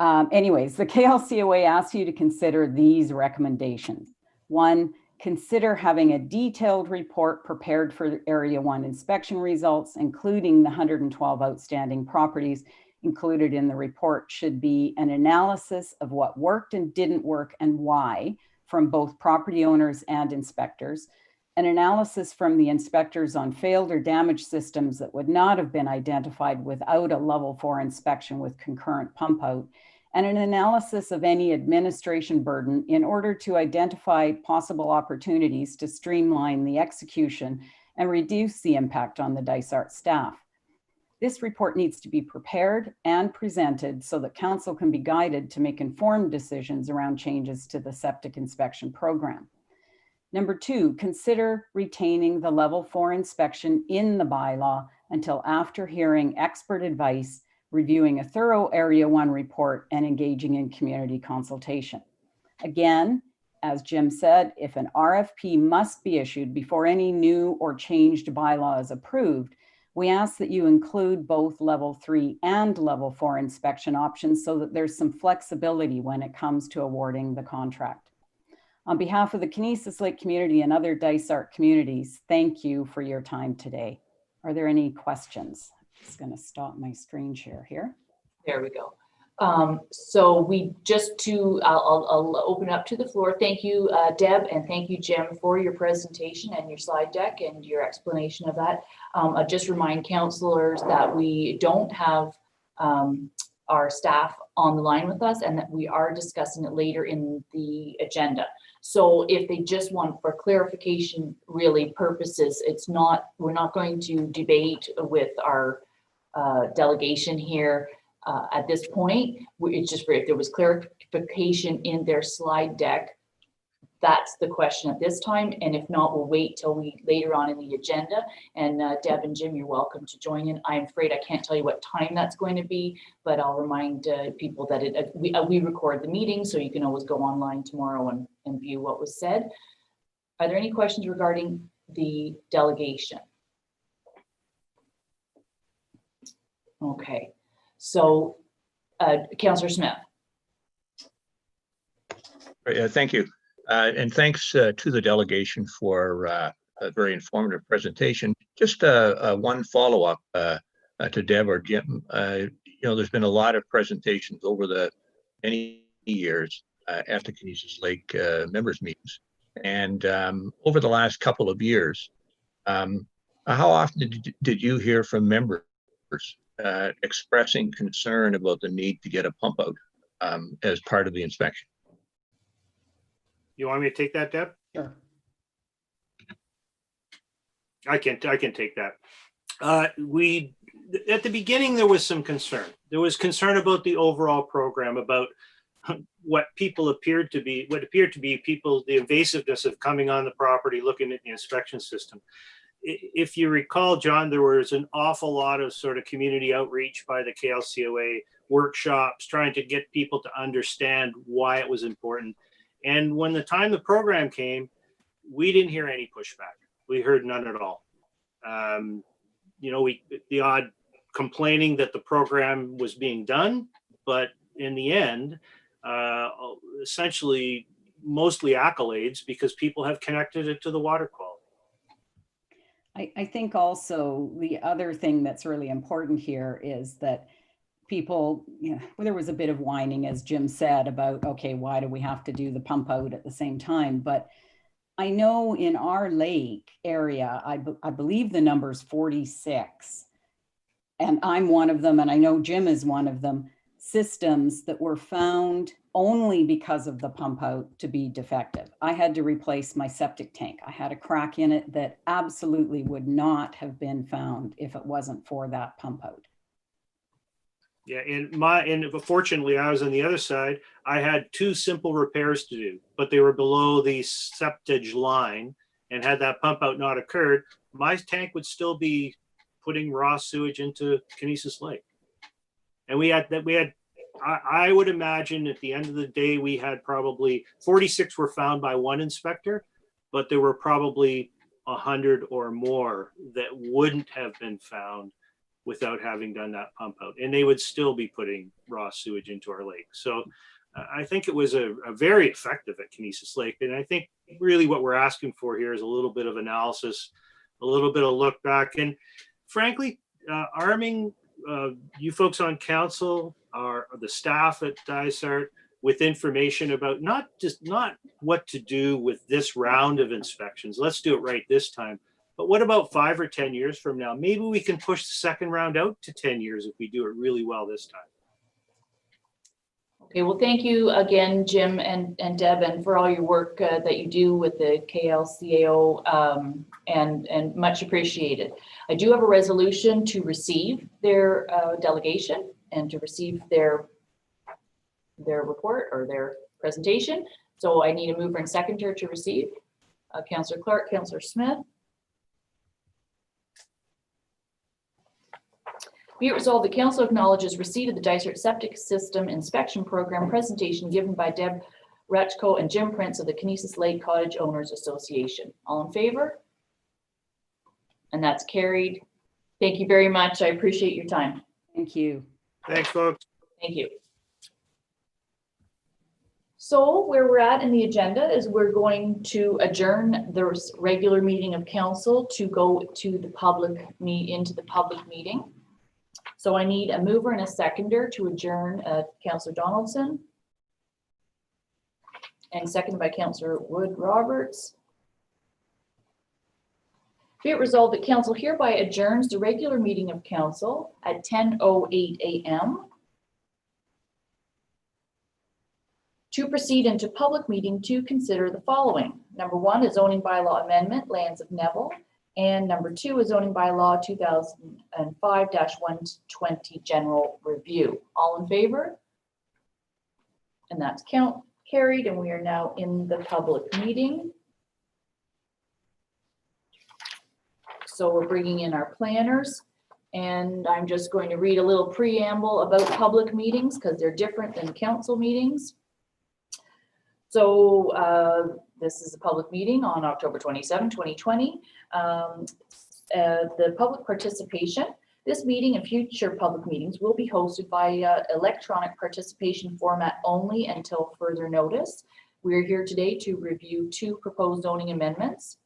Anyways, the KLCOA asks you to consider these recommendations. 1, consider having a detailed report prepared for Area 1 inspection results, including the 112 outstanding properties. Included in the report should be an analysis of what worked and didn't work and why from both property owners and inspectors, an analysis from the inspectors on failed or damaged systems that would not have been identified without a level 4 inspection with concurrent pump out, and an analysis of any administration burden in order to identify possible opportunities to streamline the execution and reduce the impact on the Dysart staff. This report needs to be prepared and presented so that council can be guided to make informed decisions around changes to the septic inspection program. Number 2, consider retaining the level 4 inspection in the bylaw until after hearing expert advice, reviewing a thorough Area 1 report, and engaging in community consultation. Again, as Jim said, if an RFP must be issued before any new or changed bylaw is approved, we ask that you include both level 3 and level 4 inspection options so that there's some flexibility when it comes to awarding the contract. On behalf of the Canisius Lake community and other Dysart communities, thank you for your time today. Are there any questions? I'm just going to stop my screen share here. There we go. So we I'll open up to the floor. Thank you, Deb, and thank you, Jim, for your presentation and your slide deck and your explanation of that. I'll just remind councillors that we don't have our staff on the line with us and that we are discussing it later in the agenda. So if they just want for clarification really purposes, we're not going to debate with our delegation here at this point. It's just for if there was clarification in their slide deck, that's the question at this time. And if not, we'll wait till later on in the agenda. And Deb and Jim, you're welcome to join in. I'm afraid I can't tell you what time that's going to be, but I'll remind people that we record the meeting, so you can always go online tomorrow and view what was said. Are there any questions regarding the delegation? Okay, so Councillor Smith. Thank you. And thanks to the delegation for a very informative presentation. Just one follow-up to Deb or Jim. There's been a lot of presentations over the many years at the Canisius Lake members meetings. And over the last couple of years, how often did you hear from members expressing concern about the need to get a pump out as part of the inspection? You want me to take that, Deb? Sure. I can take that. At the beginning, there was some concern. There was concern about the overall program, about what appeared to be people, the invasiveness of coming on the property, looking at the inspection system. If you recall, John, there was an awful lot of sort of community outreach by the KLCOA, workshops, trying to get people to understand why it was important. And when the time the program came, we didn't hear any pushback. We heard none at all. The odd complaining that the program was being done, but in the end, essentially mostly accolades because people have connected it to the water quality. I think also the other thing that's really important here is that people, there was a bit of whining, as Jim said, about, okay, why do we have to do the pump out at the same time? But I know in our lake area, I believe the number's 46, and I'm one of them, and I know Jim is one of them, systems that were found only because of the pump out to be defective. I had to replace my septic tank. I had a crack in it that absolutely would not have been found if it wasn't for that pump out. Yeah, and fortunately, I was on the other side. I had 2 simple repairs to do, but they were below the septage line, and had that pump out not occurred, my tank would still be putting raw sewage into Canisius Lake. And I would imagine at the end of the day, we had probably 46 were found by one inspector, but there were probably 100 or more that wouldn't have been found without having done that pump out, and they would still be putting raw sewage into our lake. So I think it was a very effective at Canisius Lake. And I think really what we're asking for here is a little bit of analysis, a little bit of look back, and frankly, arming you folks on council, the staff at Dysart with information about not what to do with this round of inspections. Let's do it right this time. But what about 5 or 10 years from now? Maybe we can push the second round out to 10 years if we do it really well this time. Okay, well, thank you again, Jim and Deb, and for all your work that you do with the KLCAO, and much appreciated. I do have a resolution to receive their delegation and to receive their report or their presentation. So I need a mover and seconder to receive. Councillor Clark, Councillor Smith. Be it resolved, the council acknowledges receipt of the Dysart Septic System Inspection Program presentation given by Deb Rechko and Jim Prince of the Canisius Lake Cottage Owners Association. All in favor? And that's carried. Thank you very much. I appreciate your time. Thank you. Thanks, folks. Thank you. So where we're at in the agenda is we're going to adjourn the regular meeting of council to go to the public into the public meeting. So I need a mover and a seconder to adjourn, Councillor Donaldson. And seconded by Councillor Wood Roberts. Be it resolved that council hereby adjourns the regular meeting of council at 10:08 a.m. to proceed into public meeting to consider the following. Number 1 is zoning bylaw amendment, Lands of Neville. And number 2 is zoning bylaw 2005-120 general review. All in favor? And that's carried, and we are now in the public meeting. So we're bringing in our planners, and I'm just going to read a little preamble about public meetings because they're different than council meetings. So this is a public meeting on October 27, 2020. The public participation. This meeting and future public meetings will be hosted by electronic participation format only until further notice. We're here today to review 2 proposed zoning amendments.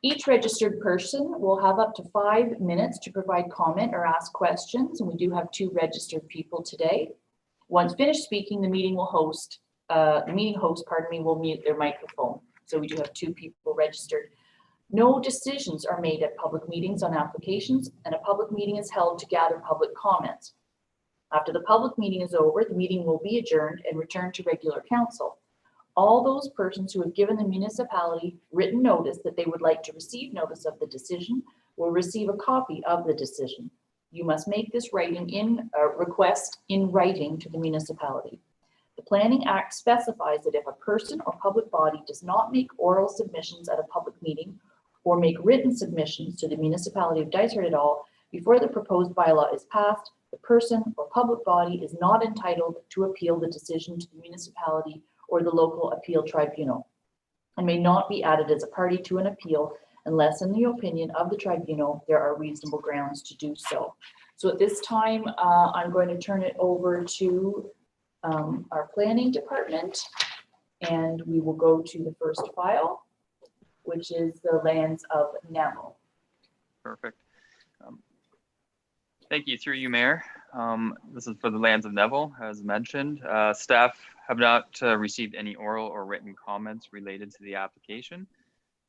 Each registered person will have up to 5 minutes to provide comment or ask questions, and we do have 2 registered people today. Once finished speaking, the meeting host, will mute their microphone. So we do have 2 people registered. No decisions are made at public meetings on applications, and a public meeting is held to gather public comments. After the public meeting is over, the meeting will be adjourned and returned to regular council. All those persons who have given the municipality written notice that they would like to receive notice of the decision will receive a copy of the decision. You must make this request in writing to the municipality. The Planning Act specifies that if a person or public body does not make oral submissions at a public meeting or make written submissions to the municipality of Dysart et al. Before the proposed bylaw is passed, the person or public body is not entitled to appeal the decision to the municipality or the local appeal tribunal, and may not be added as a party to an appeal unless, in the opinion of the tribunal, there are reasonable grounds to do so. So at this time, I'm going to turn it over to our planning department, and we will go to the first file, which is the lands of Neville. Perfect. Thank you, through you, Mayor. This is for the lands of Neville, as mentioned. Staff have not received any oral or written comments related to the application.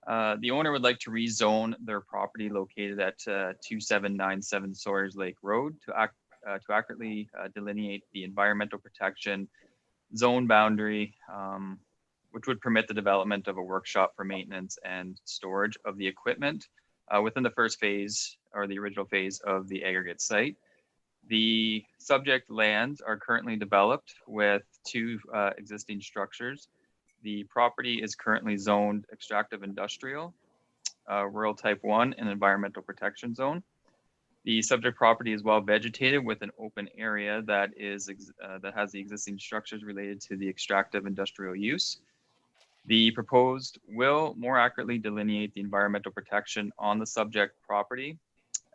The owner would like to rezone their property located at 2797 Sawyers Lake Road to accurately delineate the environmental protection zone boundary, which would permit the development of a workshop for maintenance and storage of the equipment within the first phase or the original phase of the aggregate site. The subject lands are currently developed with 2 existing structures. The property is currently zoned extractive industrial, rural type 1, and environmental protection zone. The subject property is well vegetated with an open area that has the existing structures related to the extractive industrial use. The proposed will more accurately delineate the environmental protection on the subject property,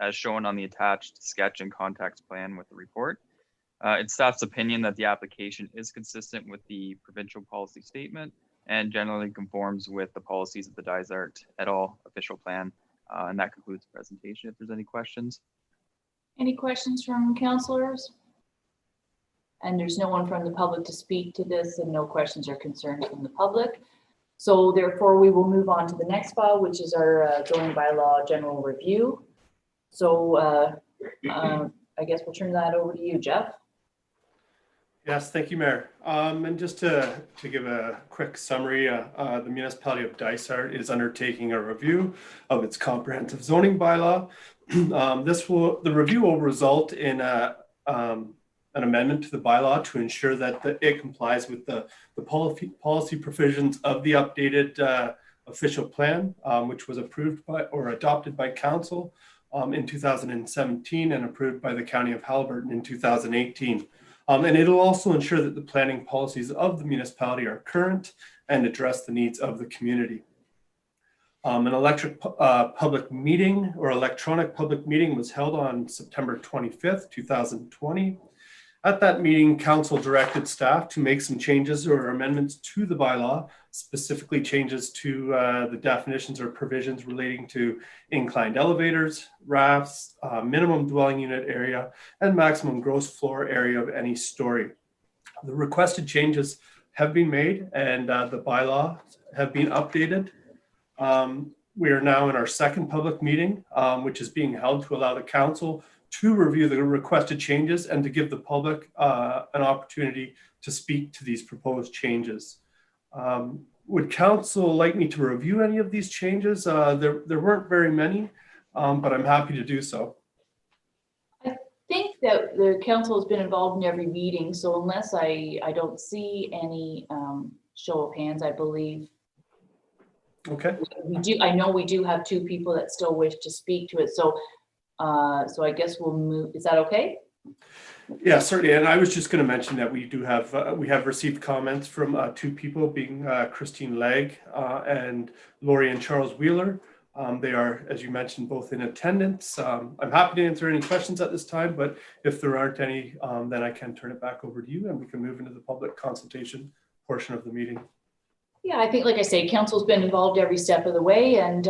as shown on the attached sketch and context plan with the report. It's staff's opinion that the application is consistent with the provincial policy statement and generally conforms with the policies of the Dysart et al. Official plan. And that concludes the presentation. If there's any questions. Any questions from councillors? And there's no one from the public to speak to this, and no questions or concerns from the public. So therefore, we will move on to the next file, which is our zoning bylaw general review. So I guess we'll turn that over to you, Jeff. Yes, thank you, Mayor. And just to give a quick summary, the municipality of Dysart is undertaking a review of its comprehensive zoning bylaw. The review will result in an amendment to the bylaw to ensure that it complies with the policy provisions of the updated official plan, which was approved by or adopted by council in 2017 and approved by the County of Haliburton in 2018. And it'll also ensure that the planning policies of the municipality are current and address the needs of the community. An electronic public meeting was held on September 25th, 2020. At that meeting, council directed staff to make some changes or amendments to the bylaw, specifically changes to the definitions or provisions relating to inclined elevators, rafts, minimum dwelling unit area, and maximum gross floor area of any story. The requested changes have been made and the bylaw have been updated. We are now in our second public meeting, which is being held to allow the council to review the requested changes and to give the public an opportunity to speak to these proposed changes. Would council like me to review any of these changes? There weren't very many, but I'm happy to do so. I think that the council has been involved in every meeting, so unless I don't see any show of hands, I believe Okay. we do. I know we do have two people that still wish to speak to it, so so I guess we'll move. Is that okay? Yeah, certainly. And I was just going to mention that we do have we have received comments from two people, being Christine Legg and Lori and Charles Wheeler. They are, as you mentioned, both in attendance. I'm happy to answer any questions at this time, but if there aren't any, then I can turn it back over to you and we can move into the public consultation portion of the meeting. Yeah, I think, like I say, council's been involved every step of the way, and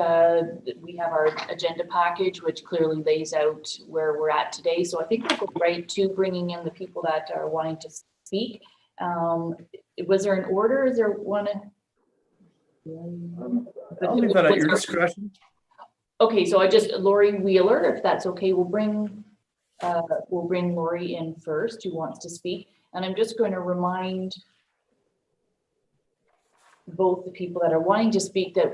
we have our agenda package, which clearly lays out where we're at today. So I think we'll go right to bringing in the people that are wanting to speak. Was there an order? Is there one? I'll leave that at your discretion. Okay, so Lori Wheeler, if that's okay, we'll bring Lori in first, who wants to speak. And I'm just going to remind both the people that are wanting to speak that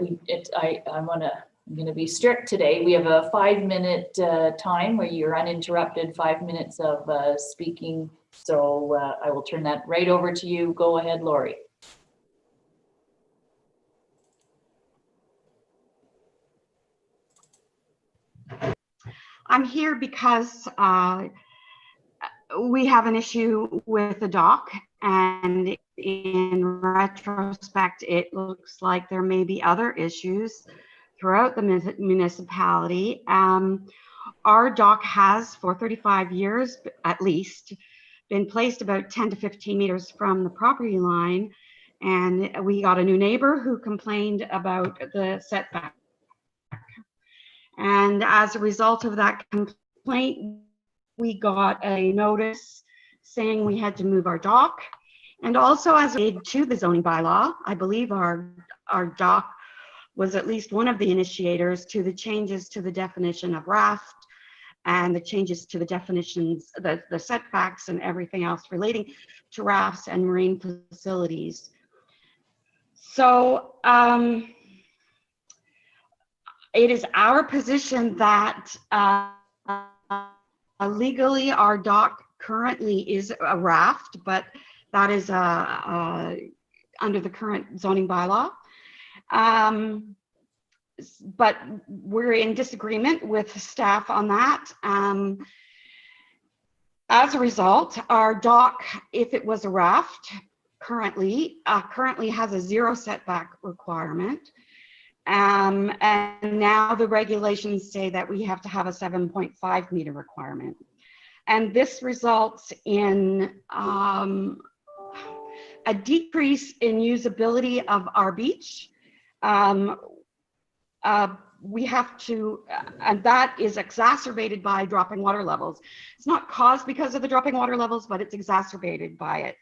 I'm going to be strict today. We have a 5-minute time where you're uninterrupted, 5 minutes of speaking. So I will turn that right over to you. Go ahead, Lori. I'm here because we have an issue with the dock, and in retrospect, it looks like there may be other issues throughout the municipality. Our dock has, for 35 years at least, been placed about 10 to 15 meters from the property line, and we got a new neighbor who complained about the setback. And as a result of that complaint, we got a notice saying we had to move our dock. And also, as aid to the zoning bylaw, I believe our dock was at least one of the initiators to the changes to the definition of raft and the changes to the definitions, the setbacks and everything else relating to rafts and marine facilities. So it is our position that legally our dock currently is a raft, but that is under the current zoning bylaw. But we're in disagreement with staff on that. As a result, our dock, if it was a raft, currently has a 0 setback requirement. And now the regulations say that we have to have a 7.5 meter requirement. And this results in a decrease in usability of our beach. We have to, and that is exacerbated by dropping water levels. It's not caused because of the dropping water levels, but it's exacerbated by it.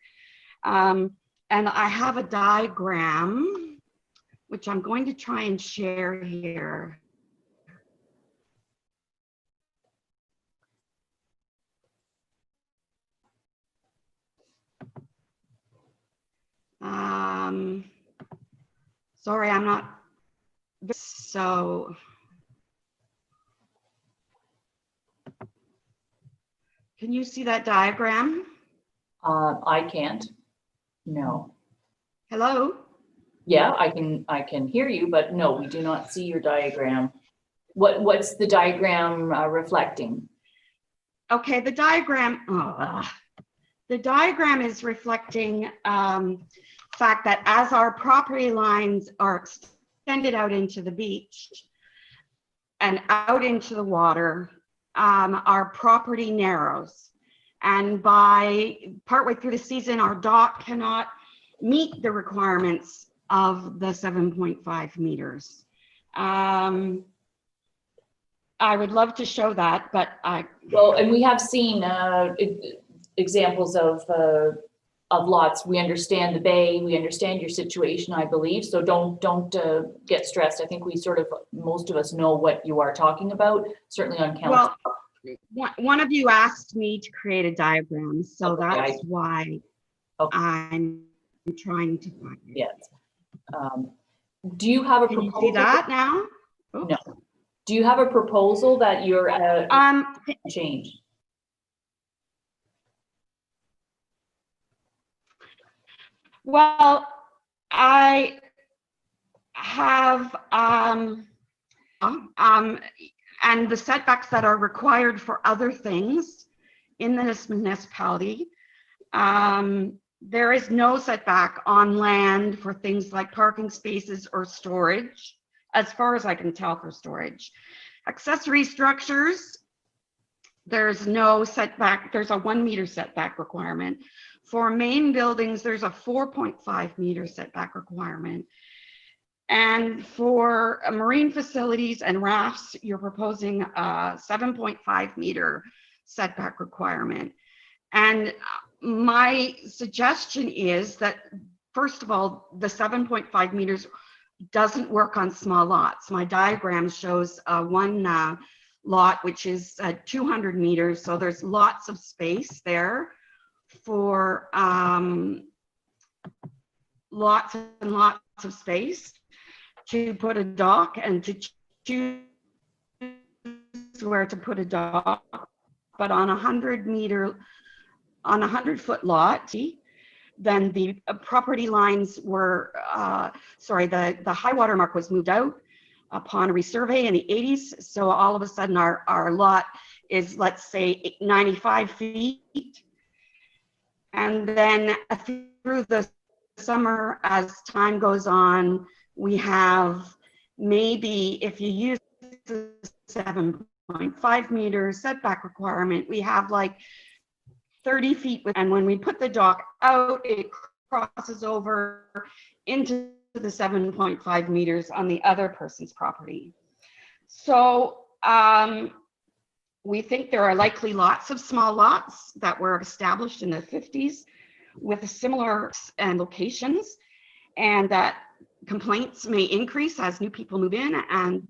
And I have a diagram, which I'm going to try and share here. Sorry, I'm not. So, can you see that diagram? I can't. No. Hello? Yeah, I can hear you, but no, we do not see your diagram. What's the diagram reflecting? Okay, the diagram is reflecting fact that as our property lines are extended out into the beach and out into the water, our property narrows. And by partway through the season, our dock cannot meet the requirements of the 7.5 meters. I would love to show that, but well, and we have seen examples of lots. We understand the bay, we understand your situation, I believe. So don't get stressed. I think we most of us know what you are talking about, certainly on council. Well, one of you asked me to create a diagram, so okay, that's why I'm trying to find it. Yes. Do you have a proposal? Can you see that now? Oops. No. Do you have a proposal that you're change? Well, I have, and the setbacks that are required for other things in this municipality. There is no setback on land for things like parking spaces or storage, as far as I can tell, for storage. Accessory structures, there's no setback. There's a 1 meter setback requirement. For main buildings, there's a 4.5 meter setback requirement. And for marine facilities and rafts, you're proposing a 7.5 meter setback requirement. And my suggestion is that, first of all, the 7.5 meters doesn't work on small lots. My diagram shows one lot, which is 200 meters. So there's lots of space there for lots and lots of space to put a dock and to choose where to put a dock. But on a 100-foot lot, then the property lines were, the high water mark was moved out upon a resurvey in the 80s. So all of a sudden our lot is, let's say, 95 feet. And then through the summer, as time goes on, we have maybe, if you use the 7.5 meter setback requirement, we have like 30 feet. And when we put the dock out, it crosses over into the 7.5 meters on the other person's property. So we think there are likely lots of small lots that were established in the 50s with similar and locations, and that complaints may increase as new people move in. And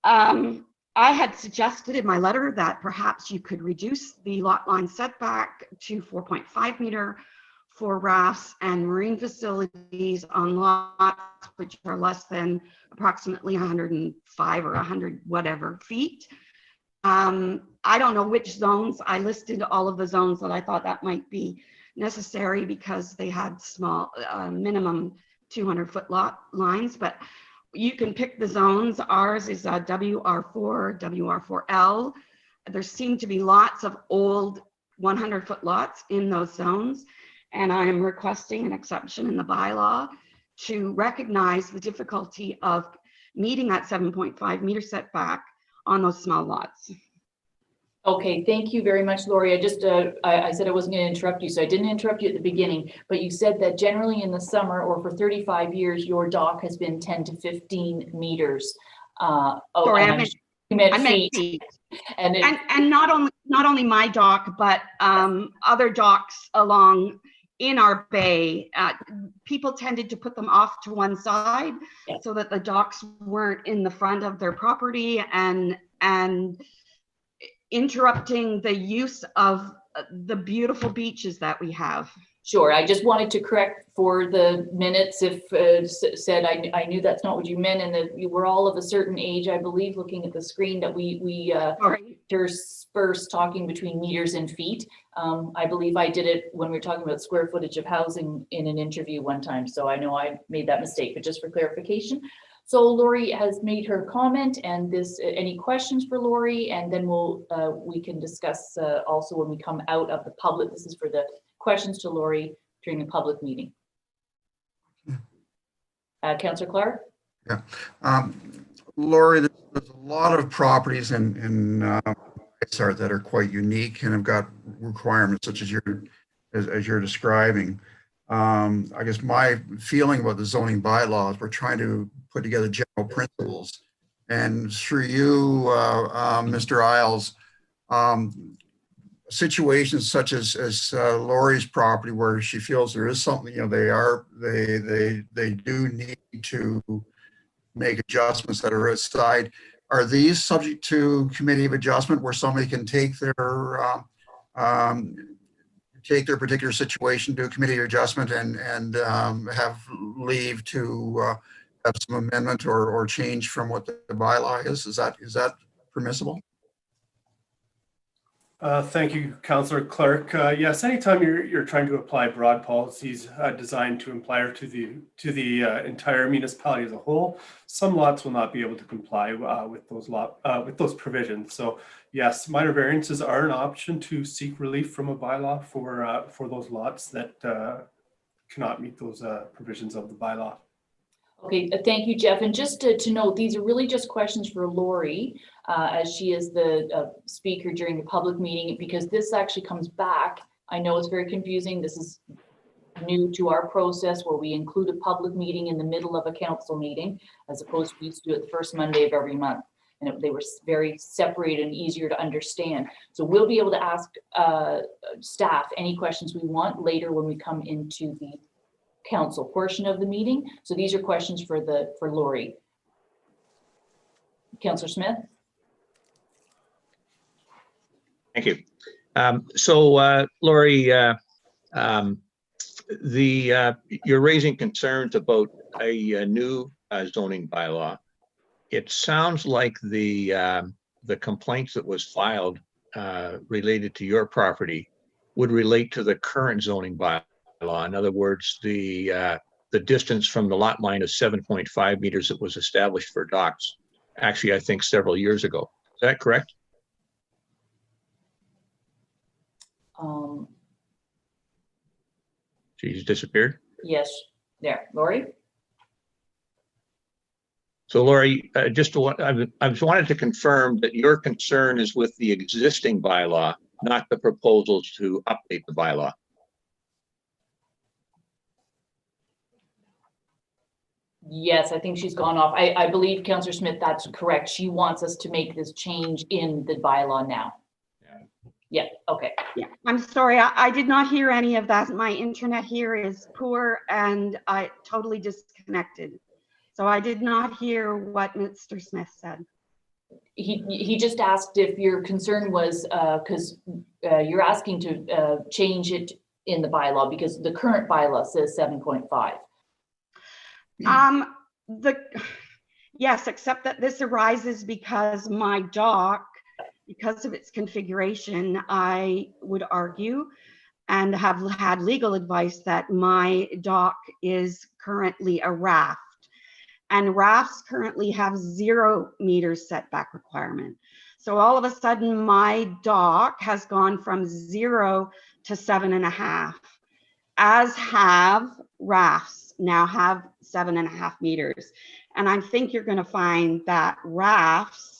I had suggested in my letter that perhaps you could reduce the lot line setback to 4.5 meter for rafts and marine facilities on lots which are less than approximately 105 or 100 whatever feet. I don't know which zones. I listed all of the zones that I thought that might be necessary because they had small minimum 200-foot lot lines, but you can pick the zones. Ours is WR4, WR4L. There seem to be lots of old 100-foot lots in those zones, and I am requesting an exception in the bylaw to recognize the difficulty of meeting that 7.5 meter setback on those small lots. Okay, thank you very much, Lori. I just, I said I wasn't going to interrupt you, so I didn't interrupt you at the beginning, but you said that generally in the summer or for 35 years, your dock has been 10 to 15 meters. Sorry, I meant feet. And not only my dock, but other docks along in our bay. People tended to put them off to one side so that the docks weren't in the front of their property and interrupting the use of the beautiful beaches that we have. Sure, I just wanted to correct for the minutes if said I knew that's not what you meant, and that you were all of a certain age, I believe, looking at the screen, that we intersperse talking between meters and feet. I believe I did it when we were talking about square footage of housing in an interview one time, so I know I made that mistake, but just for clarification. So Lori has made her comment, and any questions for Lori, and then we can discuss also when we come out of the public. This is for the questions to Lori during the public meeting. Councillor Clark? Yeah. Lori, there's a lot of properties in Dysart that are quite unique and have got requirements such as you're describing. I guess my feeling about the zoning bylaws, we're trying to put together general principles. And through you, Mr. Isles, situations such as Lori's property where she feels there is something, they do need to make adjustments that are outside. Are these subject to committee of adjustment where somebody can take their particular situation to a committee of adjustment and have leave to have some amendment or change from what the bylaw is? Is that permissible? Thank you, Councillor Clark. Yes, anytime you're trying to apply broad policies designed to apply to the entire municipality as a whole, some lots will not be able to comply with those provisions. So yes, minor variances are an option to seek relief from a bylaw for those lots that cannot meet those provisions of the bylaw. Okay, thank you, Jeff. And just to note, these are really just questions for Lori, as she is the speaker during the public meeting, because this actually comes back. I know it's very confusing. This is new to our process where we include a public meeting in the middle of a council meeting, as opposed to we used to do it the first Monday of every month. And they were very separated and easier to understand. So we'll be able to ask staff any questions we want later when we come into the council portion of the meeting. So these are questions for Lori. Councillor Smith. Thank you. So Lori, you're raising concerns about a new zoning bylaw. It sounds like the complaints that was filed related to your property would relate to the current zoning bylaw. In other words, the distance from the lot line of 7.5 meters that was established for docks, actually, I think several years ago. Is that correct? She's disappeared? Yes, there, Lori. So Lori, I just wanted to confirm that your concern is with the existing bylaw, not the proposals to update the bylaw. Yes, I think she's gone off. I believe, Councillor Smith, that's correct. She wants us to make this change in the bylaw now. Yeah, okay. Yeah, I'm sorry, I did not hear any of that. My internet here is poor and I totally disconnected. So I did not hear what Mr. Smith said. He just asked if your concern was, because you're asking to change it in the bylaw because the current bylaw says 7.5. Yes, except that this arises because my dock, because of its configuration, I would argue and have had legal advice that my dock is currently a raft. And rafts currently have 0 meters setback requirement. So all of a sudden my dock has gone from 0 to 7.5, as have rafts now have 7.5 meters. And I think you're going to find that rafts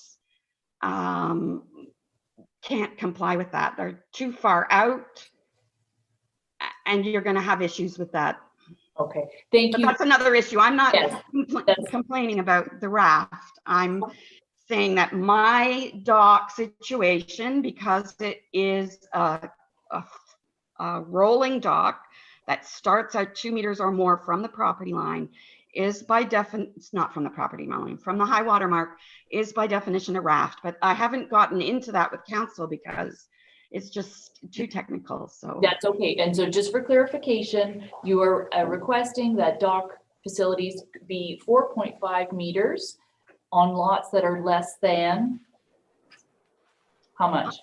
can't comply with that. They're too far out and you're going to have issues with that. Okay, thank you. But that's another issue. I'm not complaining about the raft. I'm saying that my dock situation, because it is a rolling dock that starts at 2 meters or more from the property line, is by definition, it's not from the property line, from the high water mark, is by definition a raft. But I haven't gotten into that with council because it's just too technical. So that's okay. And so just for clarification, you are requesting that dock facilities be 4.5 meters on lots that are less than how much?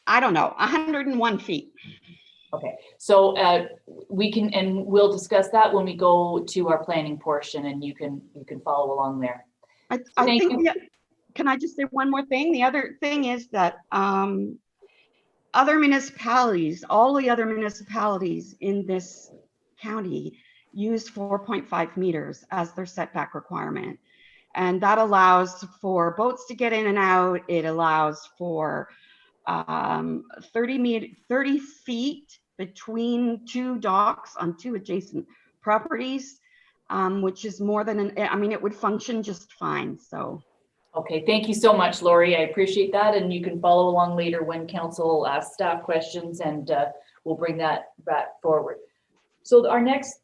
I don't know, 101 feet. Okay, so we can, and we'll discuss that when we go to our planning portion, and you can follow along there. I think, can I just say one more thing? The other thing is that other municipalities, all the other municipalities in this county use 4.5 meters as their setback requirement. And that allows for boats to get in and out. It allows for 30 feet between 2 docks on 2 adjacent properties, which is more than I mean, it would function just fine. So. Okay, thank you so much, Lori. I appreciate that. And you can follow along later when council asks staff questions, and we'll bring that back forward. So our next,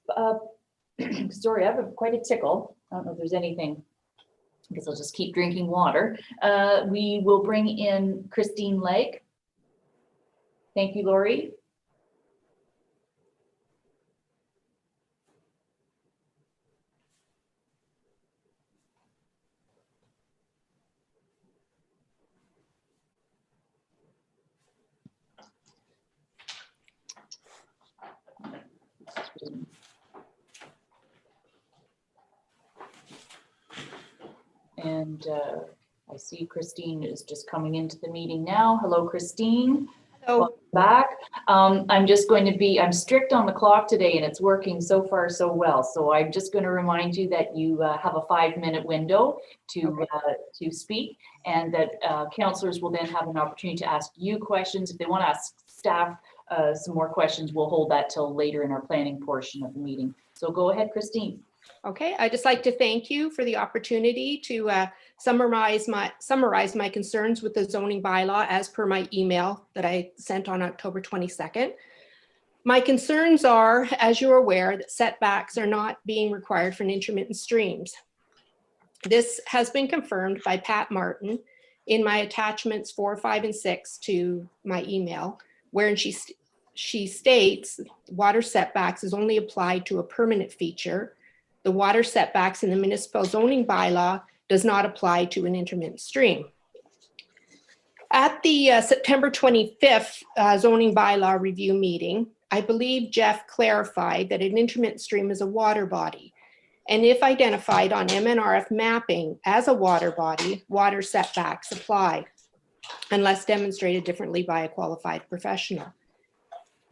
sorry, I have quite a tickle. I don't know if there's anything. I guess I'll just keep drinking water. We will bring in Christine Legg. Thank you, Lori. And I see Christine is just coming into the meeting now. Hello, Christine. Hello. Welcome back. I'm strict on the clock today and it's working so far so well. So I'm just going to remind you that you have a 5-minute window to speak, and that councillors will then have an opportunity to ask you questions. If they want to ask staff some more questions, we'll hold that till later in our planning portion of the meeting. So go ahead, Christine. Okay, I'd just like to thank you for the opportunity to summarize my concerns with the zoning bylaw as per my email that I sent on October 22nd. My concerns are, as you're aware, that setbacks are not being required for intermittent streams. This has been confirmed by Pat Martin in my attachments 4, 5, and 6 to my email, wherein she states water setbacks is only applied to a permanent feature. The water setbacks in the municipal zoning bylaw does not apply to an intermittent stream. At the September 25th zoning bylaw review meeting, I believe Jeff clarified that an intermittent stream is a water body, and if identified on MNRF mapping as a water body, water setbacks apply unless demonstrated differently by a qualified professional.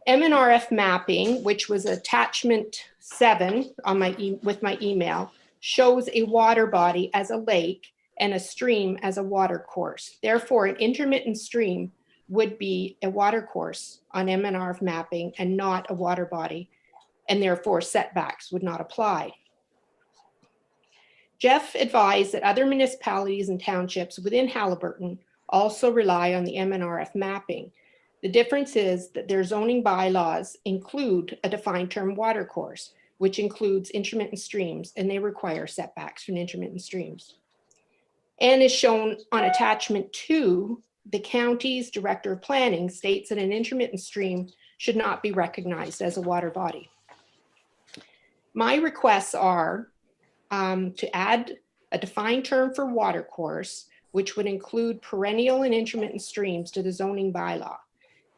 MNRF mapping, which was attachment 7 on with my email, shows a water body as a lake and a stream as a water course. Therefore, an intermittent stream would be a water course on MNRF mapping and not a water body, and therefore setbacks would not apply. Jeff advised that other municipalities and townships within Haliburton also rely on the MNRF mapping. The difference is that their zoning bylaws include a defined term water course, which includes intermittent streams, and they require setbacks from intermittent streams. And as shown on attachment 2, the county's director of planning states that an intermittent stream should not be recognized as a water body. My requests are to add a defined term for water course, which would include perennial and intermittent streams to the zoning bylaw.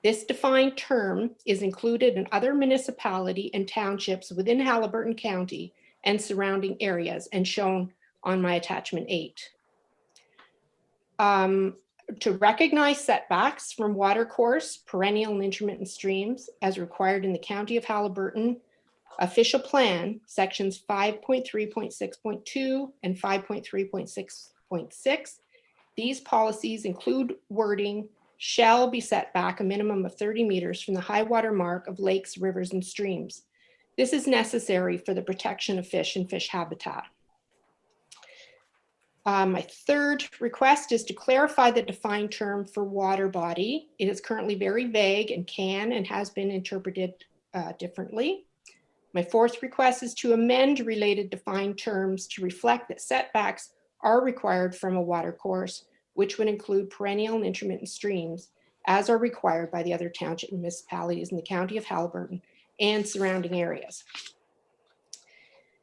This defined term is included in other municipality and townships within Haliburton County and surrounding areas, and shown on my attachment 8. To recognize setbacks from water course, perennial and intermittent streams as required in the County of Haliburton official plan, sections 5.3.6.2 and 5.3.6.6. These policies include wording shall be set back a minimum of 30 meters from the high water mark of lakes, rivers, and streams. This is necessary for the protection of fish and fish habitat. My third request is to clarify the defined term for water body. It is currently very vague and can and has been interpreted differently. My fourth request is to amend related defined terms to reflect that setbacks are required from a water course, which would include perennial and intermittent streams, as are required by the other township municipalities in the County of Haliburton and surrounding areas.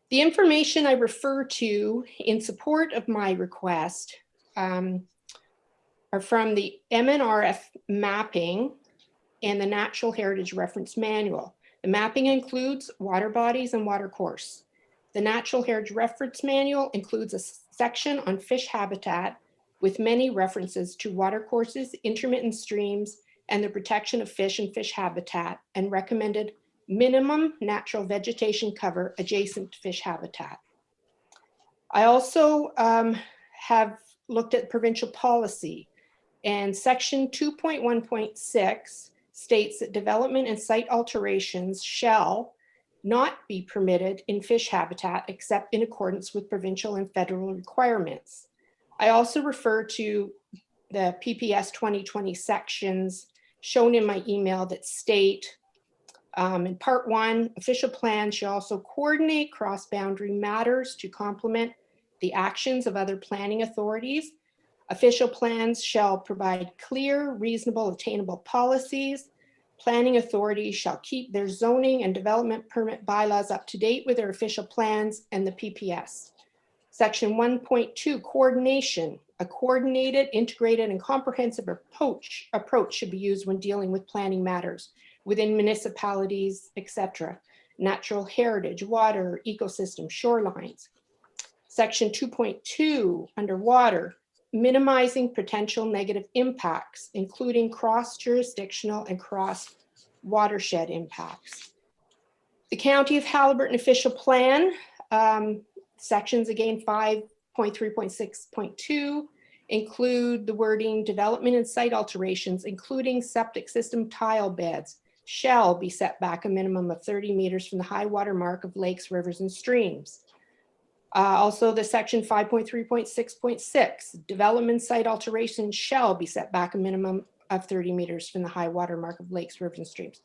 The information I refer to in support of my request are from the MNRF mapping and the Natural Heritage Reference Manual. The mapping includes water bodies and water course. The Natural Heritage Reference Manual includes a section on fish habitat with many references to water courses, intermittent streams, and the protection of fish and fish habitat, and recommended minimum natural vegetation cover adjacent to fish habitat. I also have looked at provincial policy, and section 2.1.6 states that development and site alterations shall not be permitted in fish habitat except in accordance with provincial and federal requirements. I also refer to the PPS 2020 sections shown in my email that state in part 1, official plans shall also coordinate cross-boundary matters to complement the actions of other planning authorities. Official plans shall provide clear, reasonable, attainable policies. Planning authorities shall keep their zoning and development permit bylaws up to date with their official plans and the PPS. Section 1.2, coordination. A coordinated, integrated, and comprehensive approach should be used when dealing with planning matters within municipalities, etc. Natural heritage, water, ecosystem, shorelines. Section 2.2 underwater, minimizing potential negative impacts, including cross-jurisdictional and cross-watershed impacts. The County of Haliburton official plan, sections again 5.3.6.2 include the wording development and site alterations, including septic system tile beds, shall be set back a minimum of 30 meters from the high water mark of lakes, rivers, and streams. Also, the section 5.3.6.6, development site alterations shall be set back a minimum of 30 meters from the high water mark of lakes, rivers, and streams.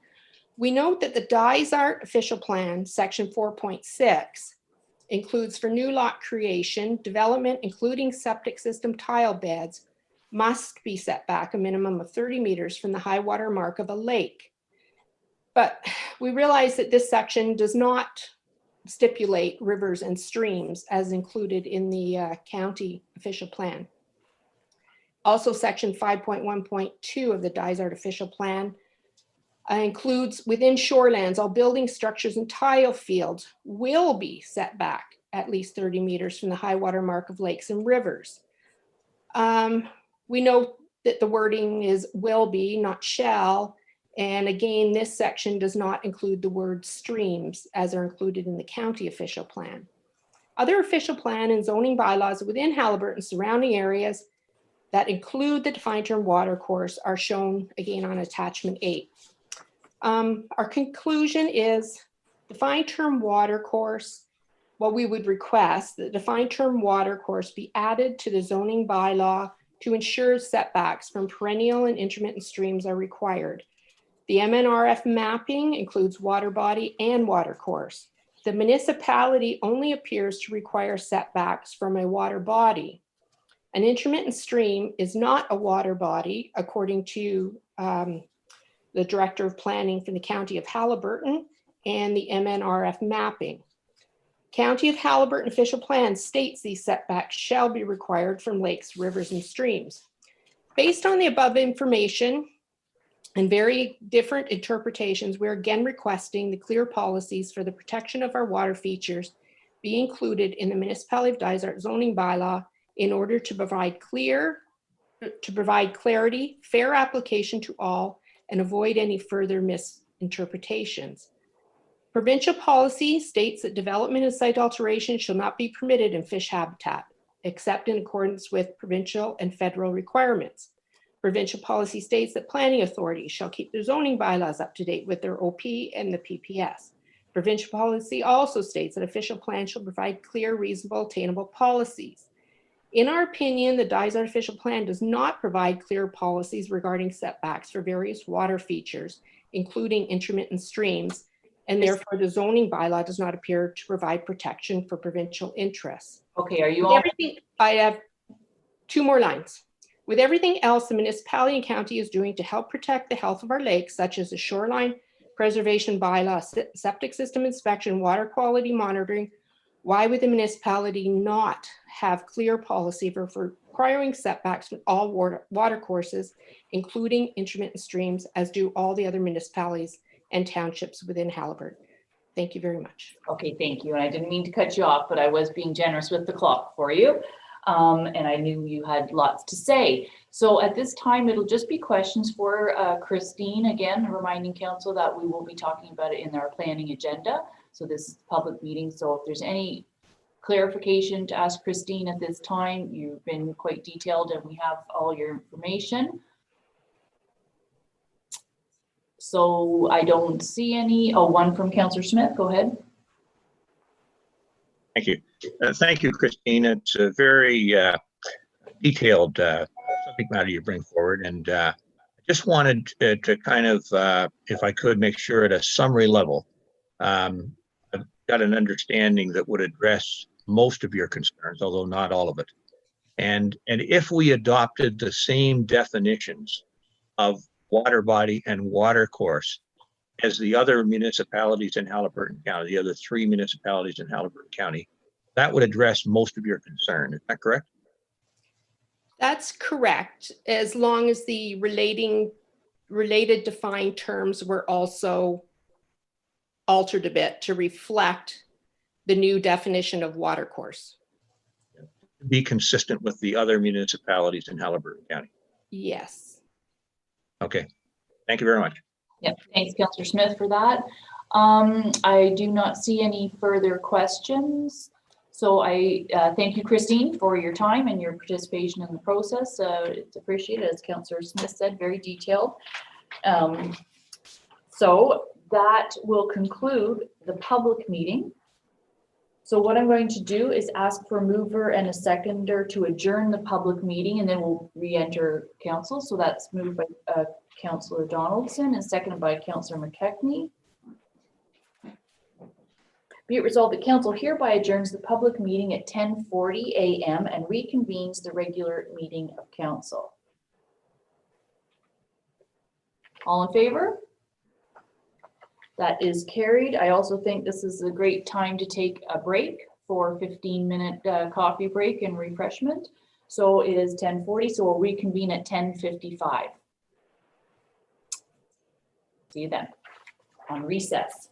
We note that the Dysart official plan, section 4.6, includes for new lot creation, development, including septic system tile beds, must be set back a minimum of 30 meters from the high water mark of a lake. But we realize that this section does not stipulate rivers and streams as included in the county official plan. Also, section 5.1.2 of the Dysart official plan includes within shorelands, all building structures and tile fields will be set back at least 30 meters from the high water mark of lakes and rivers. We know that the wording is will be, not shall. And again, this section does not include the word streams as are included in the county official plan. Other official plan and zoning bylaws within Haliburton surrounding areas that include the defined term water course are shown again on attachment 8. Our conclusion is defined term water course. What we would request that the defined term water course be added to the zoning bylaw to ensure setbacks from perennial and intermittent streams are required. The MNRF mapping includes water body and water course. The municipality only appears to require setbacks from a water body. An intermittent stream is not a water body, according to the Director of Planning for the County of Haliburton and the MNRF mapping. County of Haliburton official plan states these setbacks shall be required from lakes, rivers, and streams. Based on the above information, and very different interpretations, we're again requesting the clear policies for the protection of our water features be included in the Municipality of Dysart zoning bylaw in order to provide clarity, fair application to all, and avoid any further misinterpretations. Provincial policy states that development and site alteration shall not be permitted in fish habitat, except in accordance with provincial and federal requirements. Provincial policy states that planning authorities shall keep their zoning bylaws up to date with their OP and the PPS. Provincial policy also states that official plans shall provide clear, reasonable, attainable policies. In our opinion, the Dysart official plan does not provide clear policies regarding setbacks for various water features, including intermittent streams, and therefore the zoning bylaw does not appear to provide protection for provincial interests. Okay, are you all? I have 2 more lines. With everything else the municipality and county is doing to help protect the health of our lakes, such as the shoreline preservation bylaw, septic system inspection, water quality monitoring, why would the municipality not have clear policy for requiring setbacks with all water courses, including intermittent streams, as do all the other municipalities and townships within Haliburton? Thank you very much. Okay, thank you. And I didn't mean to cut you off, but I was being generous with the clock for you. And I knew you had lots to say. So at this time, it'll just be questions for Christine. Again, reminding council that we will be talking about it in our planning agenda. So this is a public meeting. So if there's any clarification to ask Christine at this time, you've been quite detailed and we have all your information. So I don't see any. Oh, one from Councillor Smith. Go ahead. Thank you. Thank you, Christine. It's a very detailed subject matter you bring forward. And I just wanted to kind of, if I could, make sure at a summary level, I've got an understanding that would address most of your concerns, although not all of it. And if we adopted the same definitions of water body and water course as the other municipalities in Haliburton County, the other 3 municipalities in Haliburton County, that would address most of your concern. Is that correct? That's correct, as long as the related defined terms were also altered a bit to reflect the new definition of water course. be consistent with the other municipalities in Haliburton County. Yes. Okay, thank you very much. Yep, thanks, Councillor Smith, for that. I do not see any further questions. So I thank you, Christine, for your time and your participation in the process. It's appreciated, as Councillor Smith said, very detailed. So that will conclude the public meeting. So what I'm going to do is ask for a mover and a seconder to adjourn the public meeting, and then we'll re-enter council. So that's moved by Councillor Donaldson and seconded by Councillor McKechnie. Be it resolved that council hereby adjourns the public meeting at 10:40 a.m. and reconvenes the regular meeting of council. All in favor? That is carried. I also think this is a great time to take a break for 15-minute coffee break and refreshment. So it is 10:40, so we'll reconvene at 10:55. See you then on recess.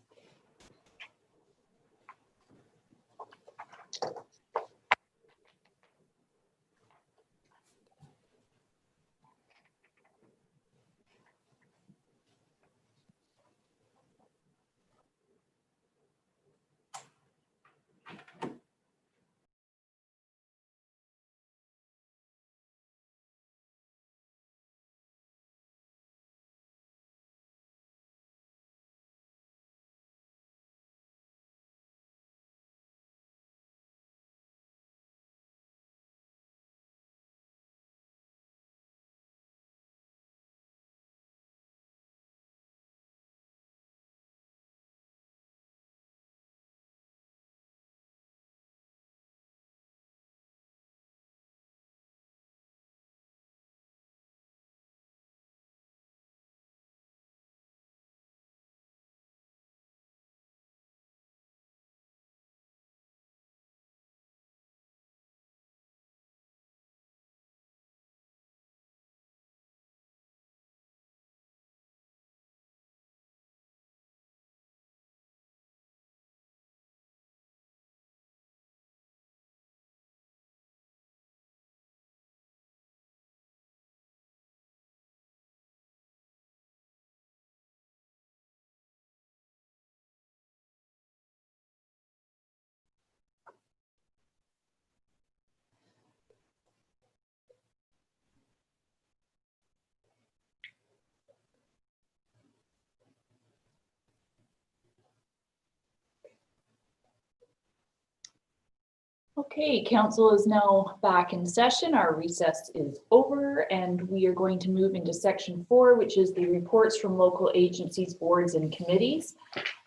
Okay, council is now back in session. Our recess is over and we are going to move into section 4, which is the reports from local agencies, boards and committees.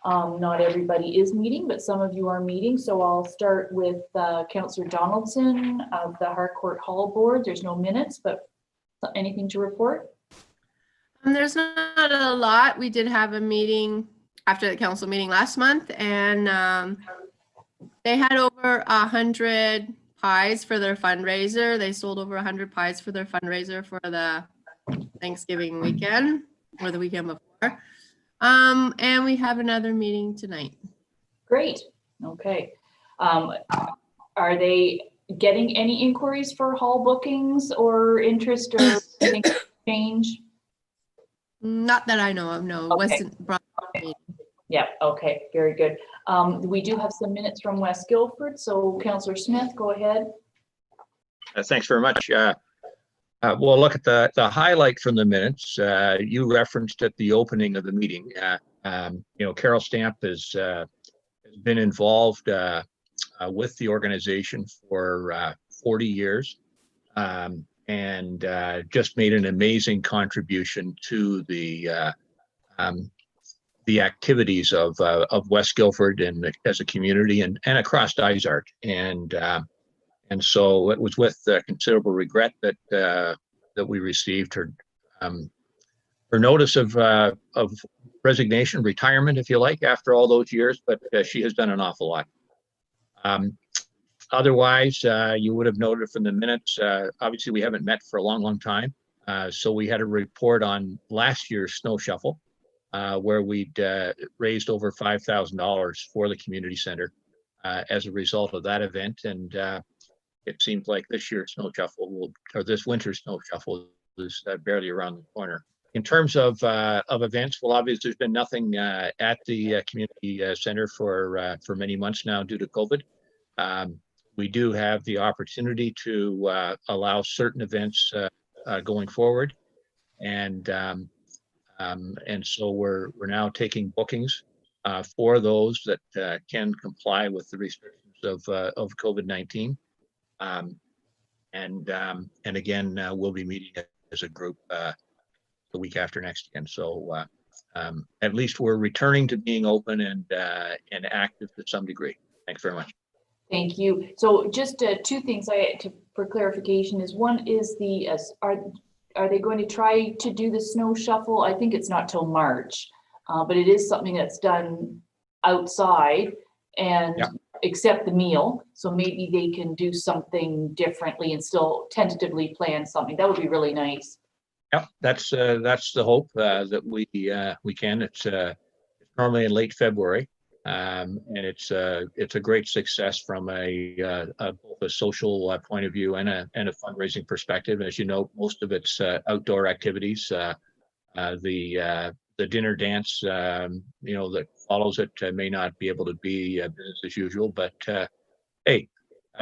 Not everybody is meeting, but some of you are meeting. So I'll start with Councillor Donaldson of the Harcourt Hall Board. There's no minutes, but anything to report? There's not a lot. We did have a meeting after the council meeting last month, and they had over 100 pies for their fundraiser. They sold over 100 pies for their fundraiser for the Thanksgiving weekend or the weekend before. And we have another meeting tonight. Great. Okay. Are they getting any inquiries for hall bookings or interest or anything change? Not that I know of, no. Okay. Wasn't brought up to me. Yeah, okay, very good. We do have some minutes from West Guildford, so Councillor Smith, go ahead. Thanks very much. We'll look at the highlight from the minutes. You referenced at the opening of the meeting. Carol Stamp has been involved with the organization for 40 years and just made an amazing contribution to the activities of West Guildford and as a community and across Dysart. And so it was with considerable regret that we received her notice of resignation, retirement, if you like, after all those years. But she has done an awful lot. Otherwise, you would have noted from the minutes. Obviously, we haven't met for a long, long time. So we had a report on last year's snow shuffle, where we'd raised over $5,000 for the community center as a result of that event. And it seems like this year's snow shuffle or this winter's snow shuffle is barely around the corner. In terms of events, well, obviously there's been nothing at the community center for many months now due to COVID. We do have the opportunity to allow certain events going forward, and so we're now taking bookings for those that can comply with the restrictions of COVID-19. And again, we'll be meeting as a group the week after next again. So at least we're returning to being open and active to some degree. Thanks very much. Thank you. So just two things for clarification is, one is are they going to try to do the snow shuffle? I think it's not till March, but it is something that's done outside and except the meal. So maybe they can do something differently and still tentatively plan something. That would be really nice. Yeah, that's the hope that we can. It's normally in late February, and it's a great success from both a social point of view and a fundraising perspective. As you know, most of it's outdoor activities. The dinner dance, that follows it may not be able to be business as usual, but hey,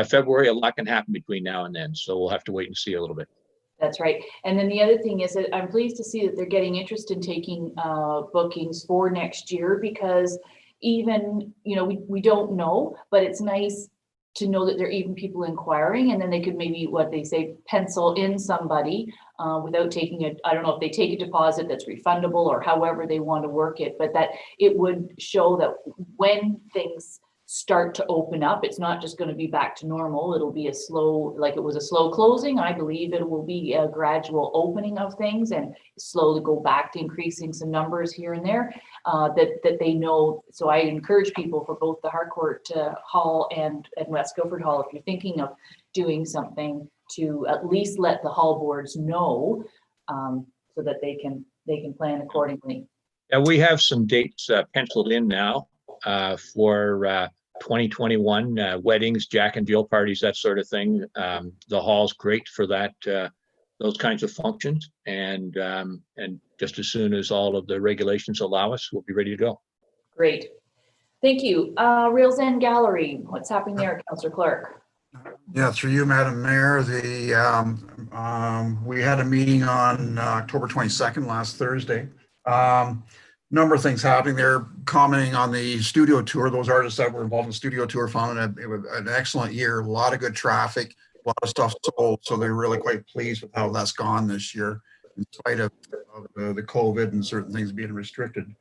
February, a lot can happen between now and then, so we'll have to wait and see a little bit. That's right. And then the other thing is that I'm pleased to see that they're getting interest in taking bookings for next year, because even, we don't know, but it's nice to know that there are even people inquiring, and then they could maybe, what they say, pencil in somebody without taking I don't know if they take a deposit that's refundable or however they want to work it, but that it would show that when things start to open up, it's not just going to be back to normal. It'll be like it was a slow closing. I believe it will be a gradual opening of things and slowly go back to increasing some numbers here and there, that they know. So I encourage people for both the Harcourt Hall and West Guildford Hall, if you're thinking of doing something, to at least let the hall boards know, so that they can plan accordingly. Yeah, we have some dates penciled in now for 2021 weddings, Jack and Jill parties, that sort of thing. The hall's great for that, those kinds of functions, and just as soon as all of the regulations allow us, we'll be ready to go. Great, thank you. Rails End Gallery, what's happening there, Councillor Clark? Yeah, through you, Madam Mayor, we had a meeting on October 22nd, last Thursday. Number of things happening there, commenting on the studio tour. Those artists that were involved in the studio tour found it was an excellent year, a lot of good traffic, a lot of stuff sold. So they're really quite pleased with how that's gone this year, in spite of the COVID and certain things being restricted.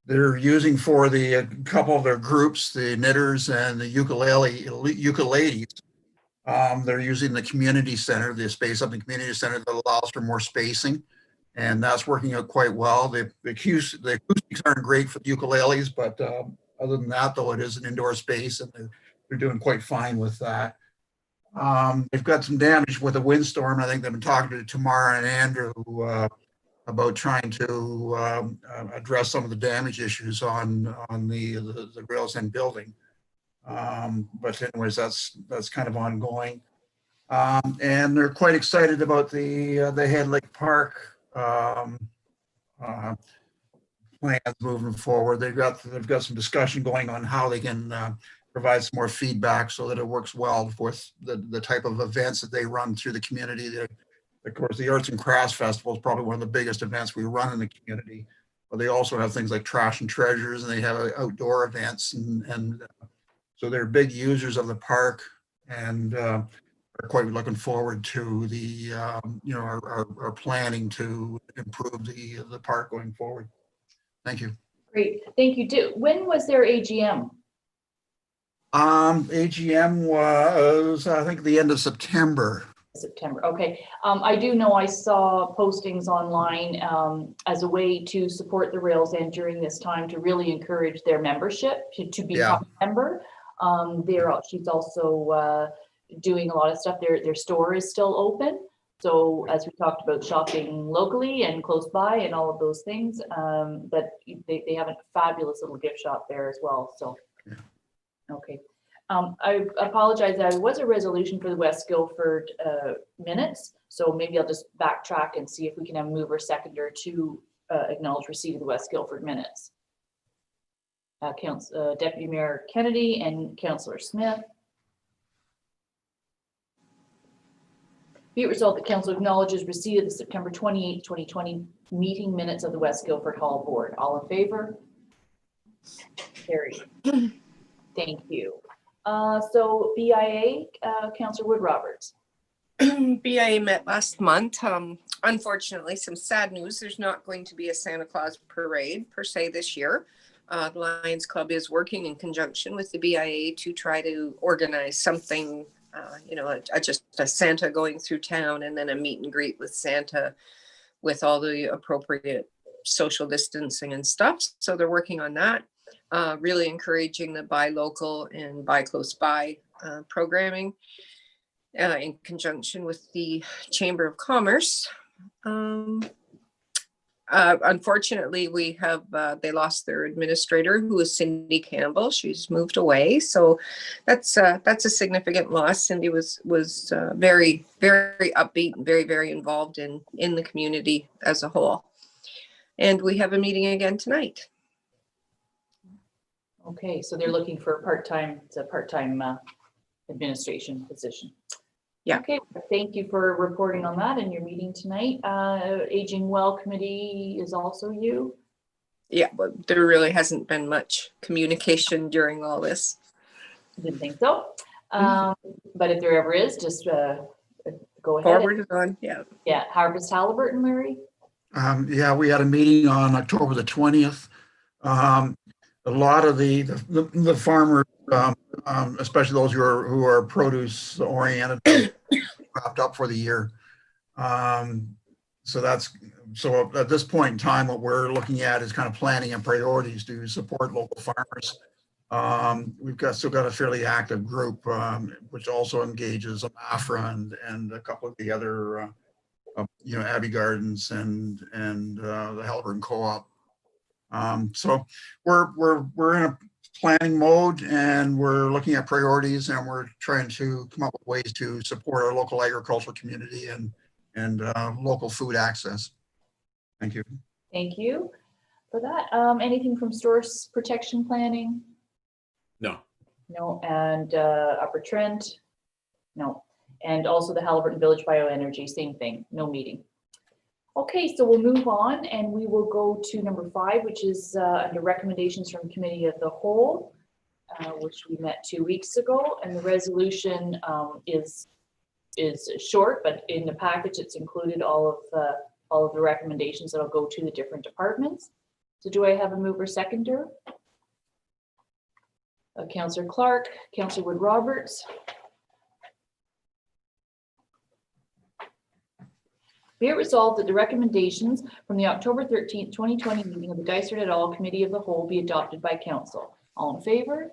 They're using for a couple of their groups, the knitters and the ukuleles. They're using the community center, the space up in the community center that allows for more spacing. And that's working out quite well. The acoustics aren't great for the ukuleles, but other than that, though, it is an indoor space, and they're doing quite fine with that. They've got some damage with a windstorm. I think they've been talking to Tamara and Andrew about trying to address some of the damage issues on the Rails End building. But anyways, that's kind of ongoing. And they're quite excited about the Head Lake Park plans moving forward. They've got some discussion going on how they can provide some more feedback so that it works well with the type of events that they run through the community. Of course, the Arts and Crafts Festival is probably one of the biggest events we run in the community, but they also have things like Trash and Treasures, and they have outdoor events, and so they're big users of the park, and are quite looking forward to the our planning to improve the park going forward. Thank you. Great, thank you. When was their AGM? AGM was, I think, the end of September. September, okay. I do know I saw postings online as a way to support the Rails End during this time, to really encourage their membership to become a member. She's also doing a lot of stuff. Their store is still open. So as we talked about shopping locally and close by and all of those things, but they have a fabulous little gift shop there as well. So, okay. I apologize, there was a resolution for the West Guildford minutes, so maybe I'll just backtrack and see if we can have a mover seconder to acknowledge receipt of the West Guildford minutes. Deputy Mayor Kennedy and Councillor Smith. Be it resolved that council acknowledges receipt of the September 28, 2020 meeting minutes of the West Guildford Hall Board. All in favor? Carried. Thank you. So BIA, Councillor Wood Roberts. BIA met last month. Unfortunately, some sad news. There's not going to be a Santa Claus parade per se this year. The Lions Club is working in conjunction with the BIA to try to organize something, just a Santa going through town and then a meet and greet with Santa with all the appropriate social distancing and stuff. So they're working on that. Really encouraging the buy local and buy close by programming in conjunction with the Chamber of Commerce. Unfortunately, we have they lost their administrator, who was Cindy Campbell. She's moved away, so that's a significant loss. Cindy was very, very upbeat and very, very involved in the community as a whole. And we have a meeting again tonight. Okay, so they're looking for a part-time. It's a part-time administration position. Yeah. Okay, thank you for reporting on that and your meeting tonight. Aging Well Committee is also you? Yeah, but there really hasn't been much communication during all this. Didn't think so. But if there ever is, just go ahead. Forward it on, yeah. Yeah, Harvest Halliburton, Larry? Yeah, we had a meeting on October the 20th. A lot of the farmers, especially those who are produce oriented, wrapped up for the year. So at this point in time, what we're looking at is kind of planning and priorities to support local farmers. We've still got a fairly active group, which also engages AFRA and a couple of the other, Abbey Gardens and the Halliburton Co-op. So we're in a planning mode, and we're looking at priorities, and we're trying to come up with ways to support our local agricultural community and local food access. Thank you. Thank you for that. Anything from source protection planning? No. No. And Upper Trent? No. And also the Halliburton Village Bioenergy, same thing, no meeting. Okay, so we'll move on and we will go to number 5, which is under recommendations from Committee of the Whole, which we met 2 weeks ago. And the resolution is short, but in the package it's included all of the recommendations that'll go to the different departments. So do I have a mover seconder? Councillor Clark, Councillor Wood Roberts. Be it resolved that the recommendations from the October 13th, 2020 meeting of the Dysart et al. Committee of the Whole be adopted by council. All in favor?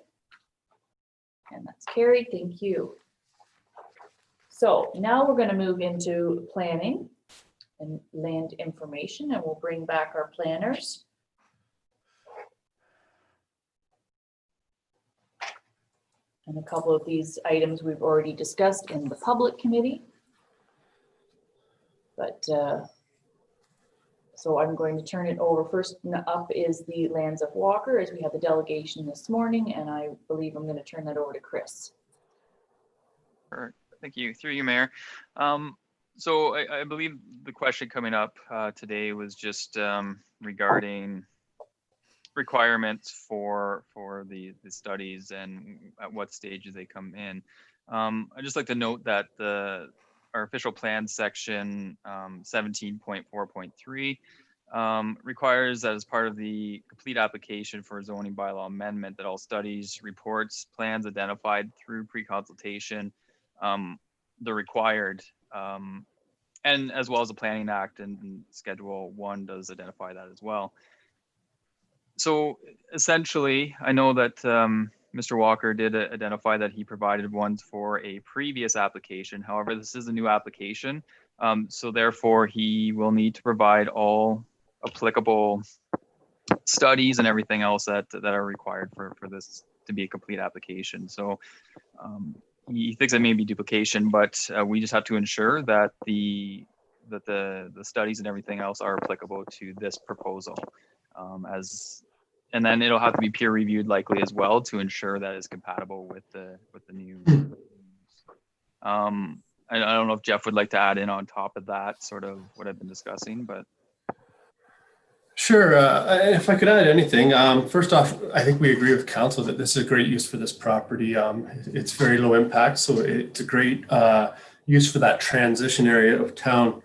And that's carried. Thank you. So now we're going to move into planning and land information, and we'll bring back our planners. And a couple of these items we've already discussed in the public committee. But so I'm going to turn it over. First up is the Lands of Walker, as we had the delegation this morning, and I believe I'm going to turn that over to Chris. Sure. Thank you. Through you, Mayor. So I believe the question coming up today was just regarding requirements for the studies and at what stages they come in. I'd just like to note that our official plan section 17.4.3 requires that as part of the complete application for a zoning bylaw amendment that all studies, reports, plans identified through pre-consultation, the required, and as well as the Planning Act and Schedule 1 does identify that as well. So essentially, I know that Mr. Walker did identify that he provided ones for a previous application. However, this is a new application. So therefore, he will need to provide all applicable studies and everything else that are required for this to be a complete application. So he thinks it may be duplication, but we just have to ensure that the studies and everything else are applicable to this proposal. And then it'll have to be peer reviewed likely as well to ensure that it's compatible with the new. I don't know if Jeff would like to add in on top of that, sort of what I've been discussing, but. Sure. If I could add anything, first off, I think we agree with council that this is a great use for this property. It's very low impact, so it's a great use for that transition area of town.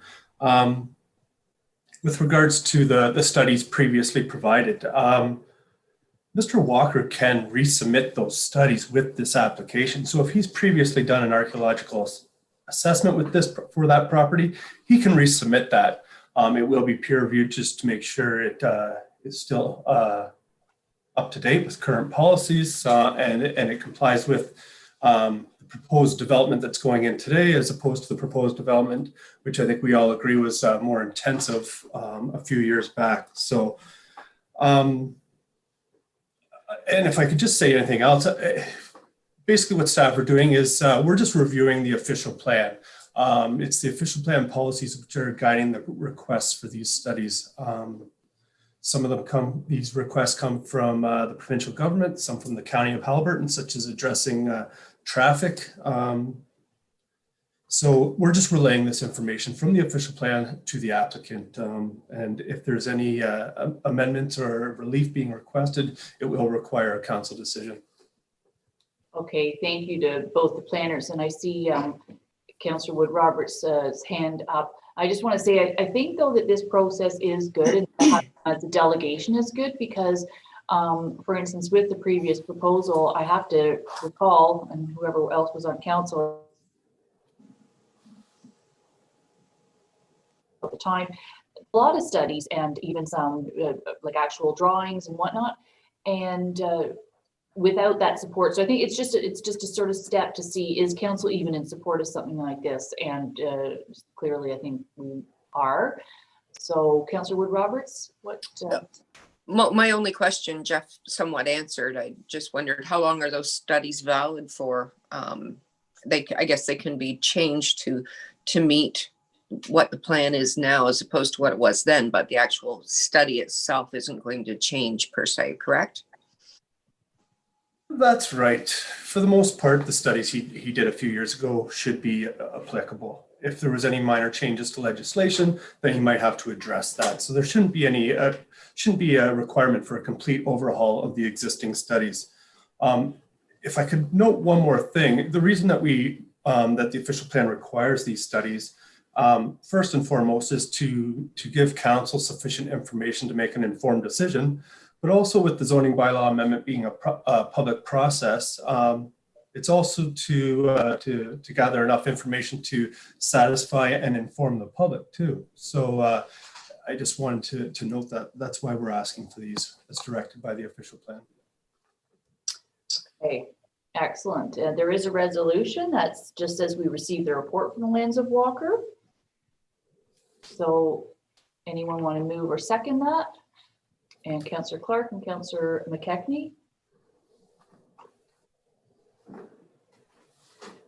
With regards to the studies previously provided, Mr. Walker can resubmit those studies with this application. So if he's previously done an archaeological assessment with this for that property, he can resubmit that. It will be peer reviewed just to make sure it is still up to date with current policies and it complies with the proposed development that's going in today, as opposed to the proposed development, which I think we all agree was more intensive a few years back. So, and if I could just say anything else, basically what staff are doing is we're just reviewing the official plan. It's the official plan policies which are guiding the requests for these studies. Some of them these requests come from the provincial government, some from the County of Haliburton, such as addressing traffic. So we're just relaying this information from the official plan to the applicant. And if there's any amendments or relief being requested, it will require a council decision. Okay, thank you to both the planners. And I see Councillor Wood Roberts' hand up. I just want to say, I think though that this process is good and the delegation is good because, for instance, with the previous proposal, I have to recall, and whoever else was on council at the time, a lot of studies and even some like actual drawings and whatnot, and without that support. So I think it's just a sort of step to see, is council even in support of something like this? And clearly I think we are. So Councillor Wood Roberts, what? My only question, Jeff somewhat answered. I just wondered, how long are those studies valid for? I guess they can be changed to meet what the plan is now as opposed to what it was then, but the actual study itself isn't going to change per se, correct? That's right. For the most part, the studies he did a few years ago should be applicable. If there was any minor changes to legislation, then he might have to address that. So there shouldn't be a requirement for a complete overhaul of the existing studies. If I could note one more thing, the reason that that the official plan requires these studies, first and foremost, is to give council sufficient information to make an informed decision. But also with the zoning bylaw amendment being a public process, it's also to gather enough information to satisfy and inform the public too. So I just wanted to note that that's why we're asking for these as directed by the official plan. Okay, excellent. There is a resolution that's just as we received the report from the Lands of Walker. So anyone want to move or second that? And Councillor Clark and Councillor McKechnie.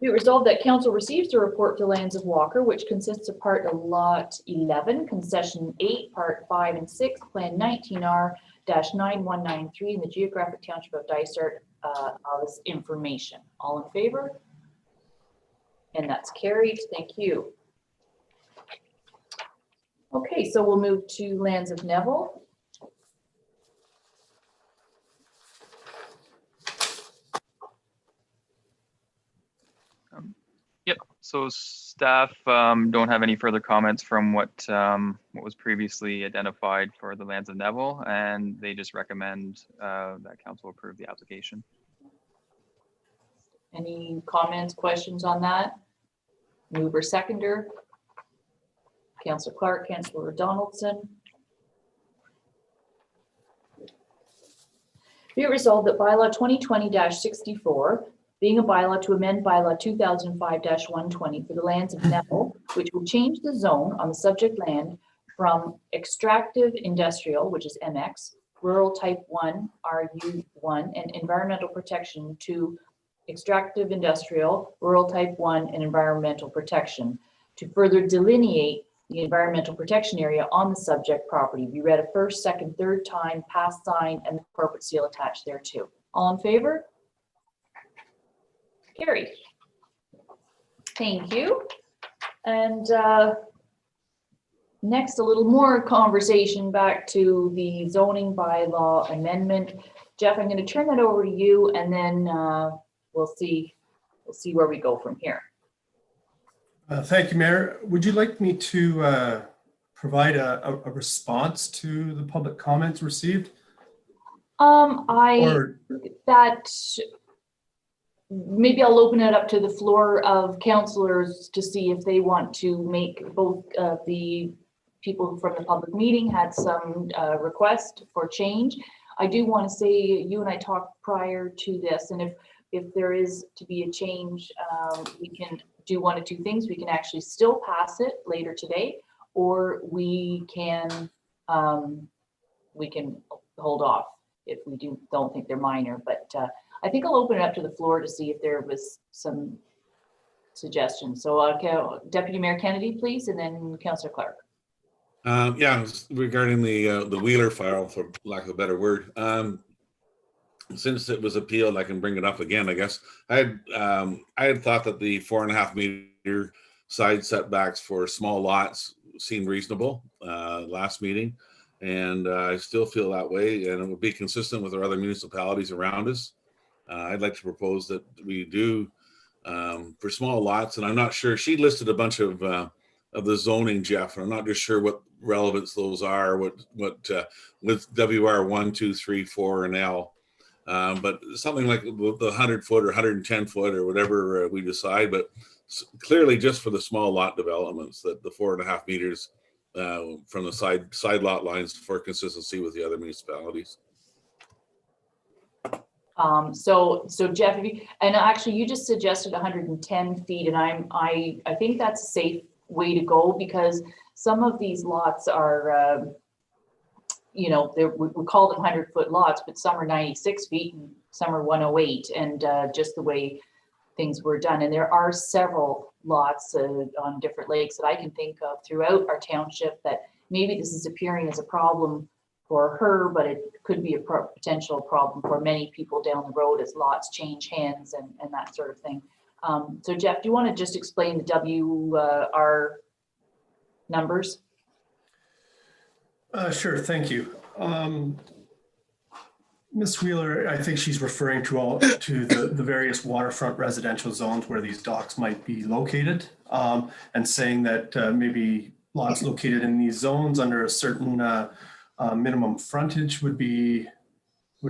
Be it resolved that council receives the report to Lands of Walker, which consists of part of lot 11, concession 8, part 5 and 6, plan 19R-9193 in the geographic township of Dysart, of this information. All in favor? And that's carried. Thank you. Okay, so we'll move to Lands of Neville. Yep. So staff don't have any further comments from what was previously identified for the Lands of Neville, and they just recommend that council approve the application. Any comments, questions on that? Mover, seconder. Councillor Clark, Councillor Donaldson. Be it resolved that bylaw 2020-64, being a bylaw to amend bylaw 2005-120 for the Lands of Neville, which will change the zone on the subject land from extractive industrial, which is MX, rural type 1, RU1, and environmental protection to extractive industrial, rural type 1, and environmental protection to further delineate the environmental protection area on the subject property. Be read a first, second, third time, pass sign, and the corporate seal attached there too. All in favor? Carried. Thank you. And next, a little more conversation back to the zoning bylaw amendment. Jeff, I'm going to turn that over to you, and then we'll see where we go from here. Thank you, Mayor. Would you like me to provide a response to the public comments received? Maybe I'll open it up to the floor of councillors to see if they want to make both the people from the public meeting had some request for change. I do want to say you and I talked prior to this, and if there is to be a change, we can do one of two things. We can actually still pass it later today, or we can hold off if we don't think they're minor. But I think I'll open it up to the floor to see if there was some suggestions. So Deputy Mayor Kennedy, please, and then Councillor Clark. Yeah, regarding the Wheeler file, for lack of a better word, since it was appealed, I can bring it up again, I guess. I had thought that the 4.5 meter side setbacks for small lots seemed reasonable last meeting, and I still feel that way, and it would be consistent with our other municipalities around us. I'd like to propose that we do for small lots, and I'm not sure, she listed a bunch of the zoning, Jeff, and I'm not just sure what relevance those are, what with WR 1, 2, 3, 4, and L. But something like the 100 foot or 110 foot or whatever we decide, but clearly just for the small lot developments, that the 4.5 meters from the side lot lines for consistency with the other municipalities. So Jeff, and actually you just suggested 110 feet, and I think that's a safe way to go, because some of these lots are, we call them 100-foot lots, but some are 96 feet and some are 108, and just the way things were done. And there are several lots on different lakes that I can think of throughout our township that maybe this is appearing as a problem for her, but it could be a potential problem for many people down the road as lots change hands and that sort of thing. So Jeff, do you want to just explain the WR numbers? Sure, thank you. Ms. Wheeler, I think she's referring to the various waterfront residential zones where these docks might be located, and saying that maybe lots located in these zones under a certain minimum frontage would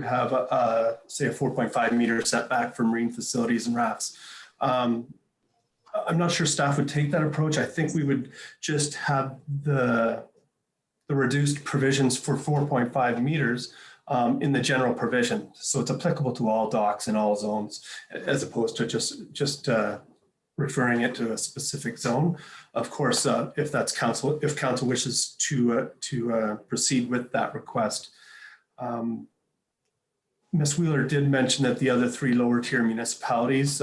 have say a 4.5 meter setback for marine facilities and rafts. I'm not sure staff would take that approach. I think we would just have the reduced provisions for 4.5 meters in the general provision. So it's applicable to all docks in all zones, as opposed to just referring it to a specific zone. Of course, if council wishes to proceed with that request. Ms. Wheeler did mention that the other 3 lower tier municipalities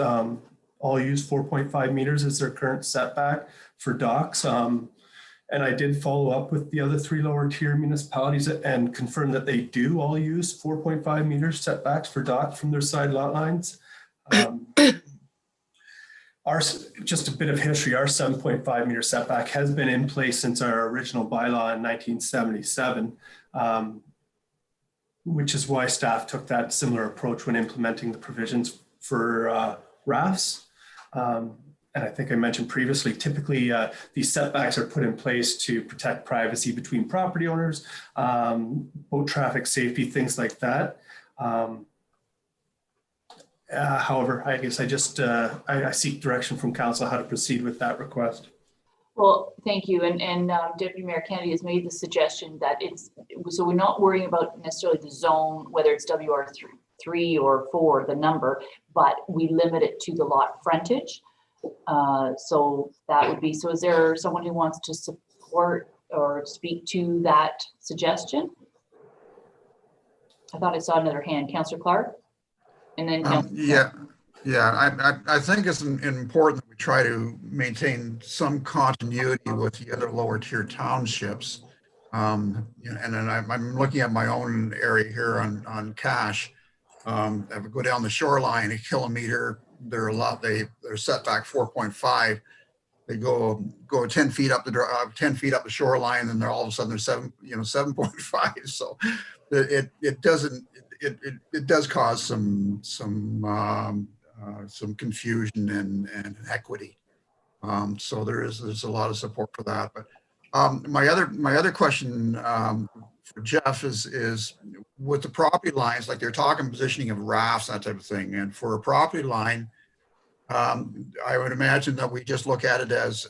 all use 4.5 meters as their current setback for docks. And I did follow up with the other 3 lower tier municipalities and confirm that they do all use 4.5 meters setbacks for docks from their side lot lines. Just a bit of history, our 7.5 meter setback has been in place since our original bylaw in 1977, which is why staff took that similar approach when implementing the provisions for rafts. And I think I mentioned previously, typically these setbacks are put in place to protect privacy between property owners, boat traffic safety, things like that. However, I guess I seek direction from council how to proceed with that request. Well, thank you. And Deputy Mayor Kennedy has made the suggestion that so we're not worrying about necessarily the zone, whether it's WR3 or 4, the number, but we limit it to the lot frontage. So that would be, so is there someone who wants to support or speak to that suggestion? I thought I saw another hand. Councillor Clark? And then I think it's important that we try to maintain some continuity with the other lower tier townships. And then I'm looking at my own area here on Cache. If we go down the shoreline a kilometer, they're setback 4.5. They go 10 feet up the shoreline, and they're all of a sudden they're 7.5. So it does cause some confusion and equity. So there's a lot of support for that. But my other question for Jeff is with the property lines, like they're talking positioning of rafts, that type of thing. And for a property line, I would imagine that we just look at it as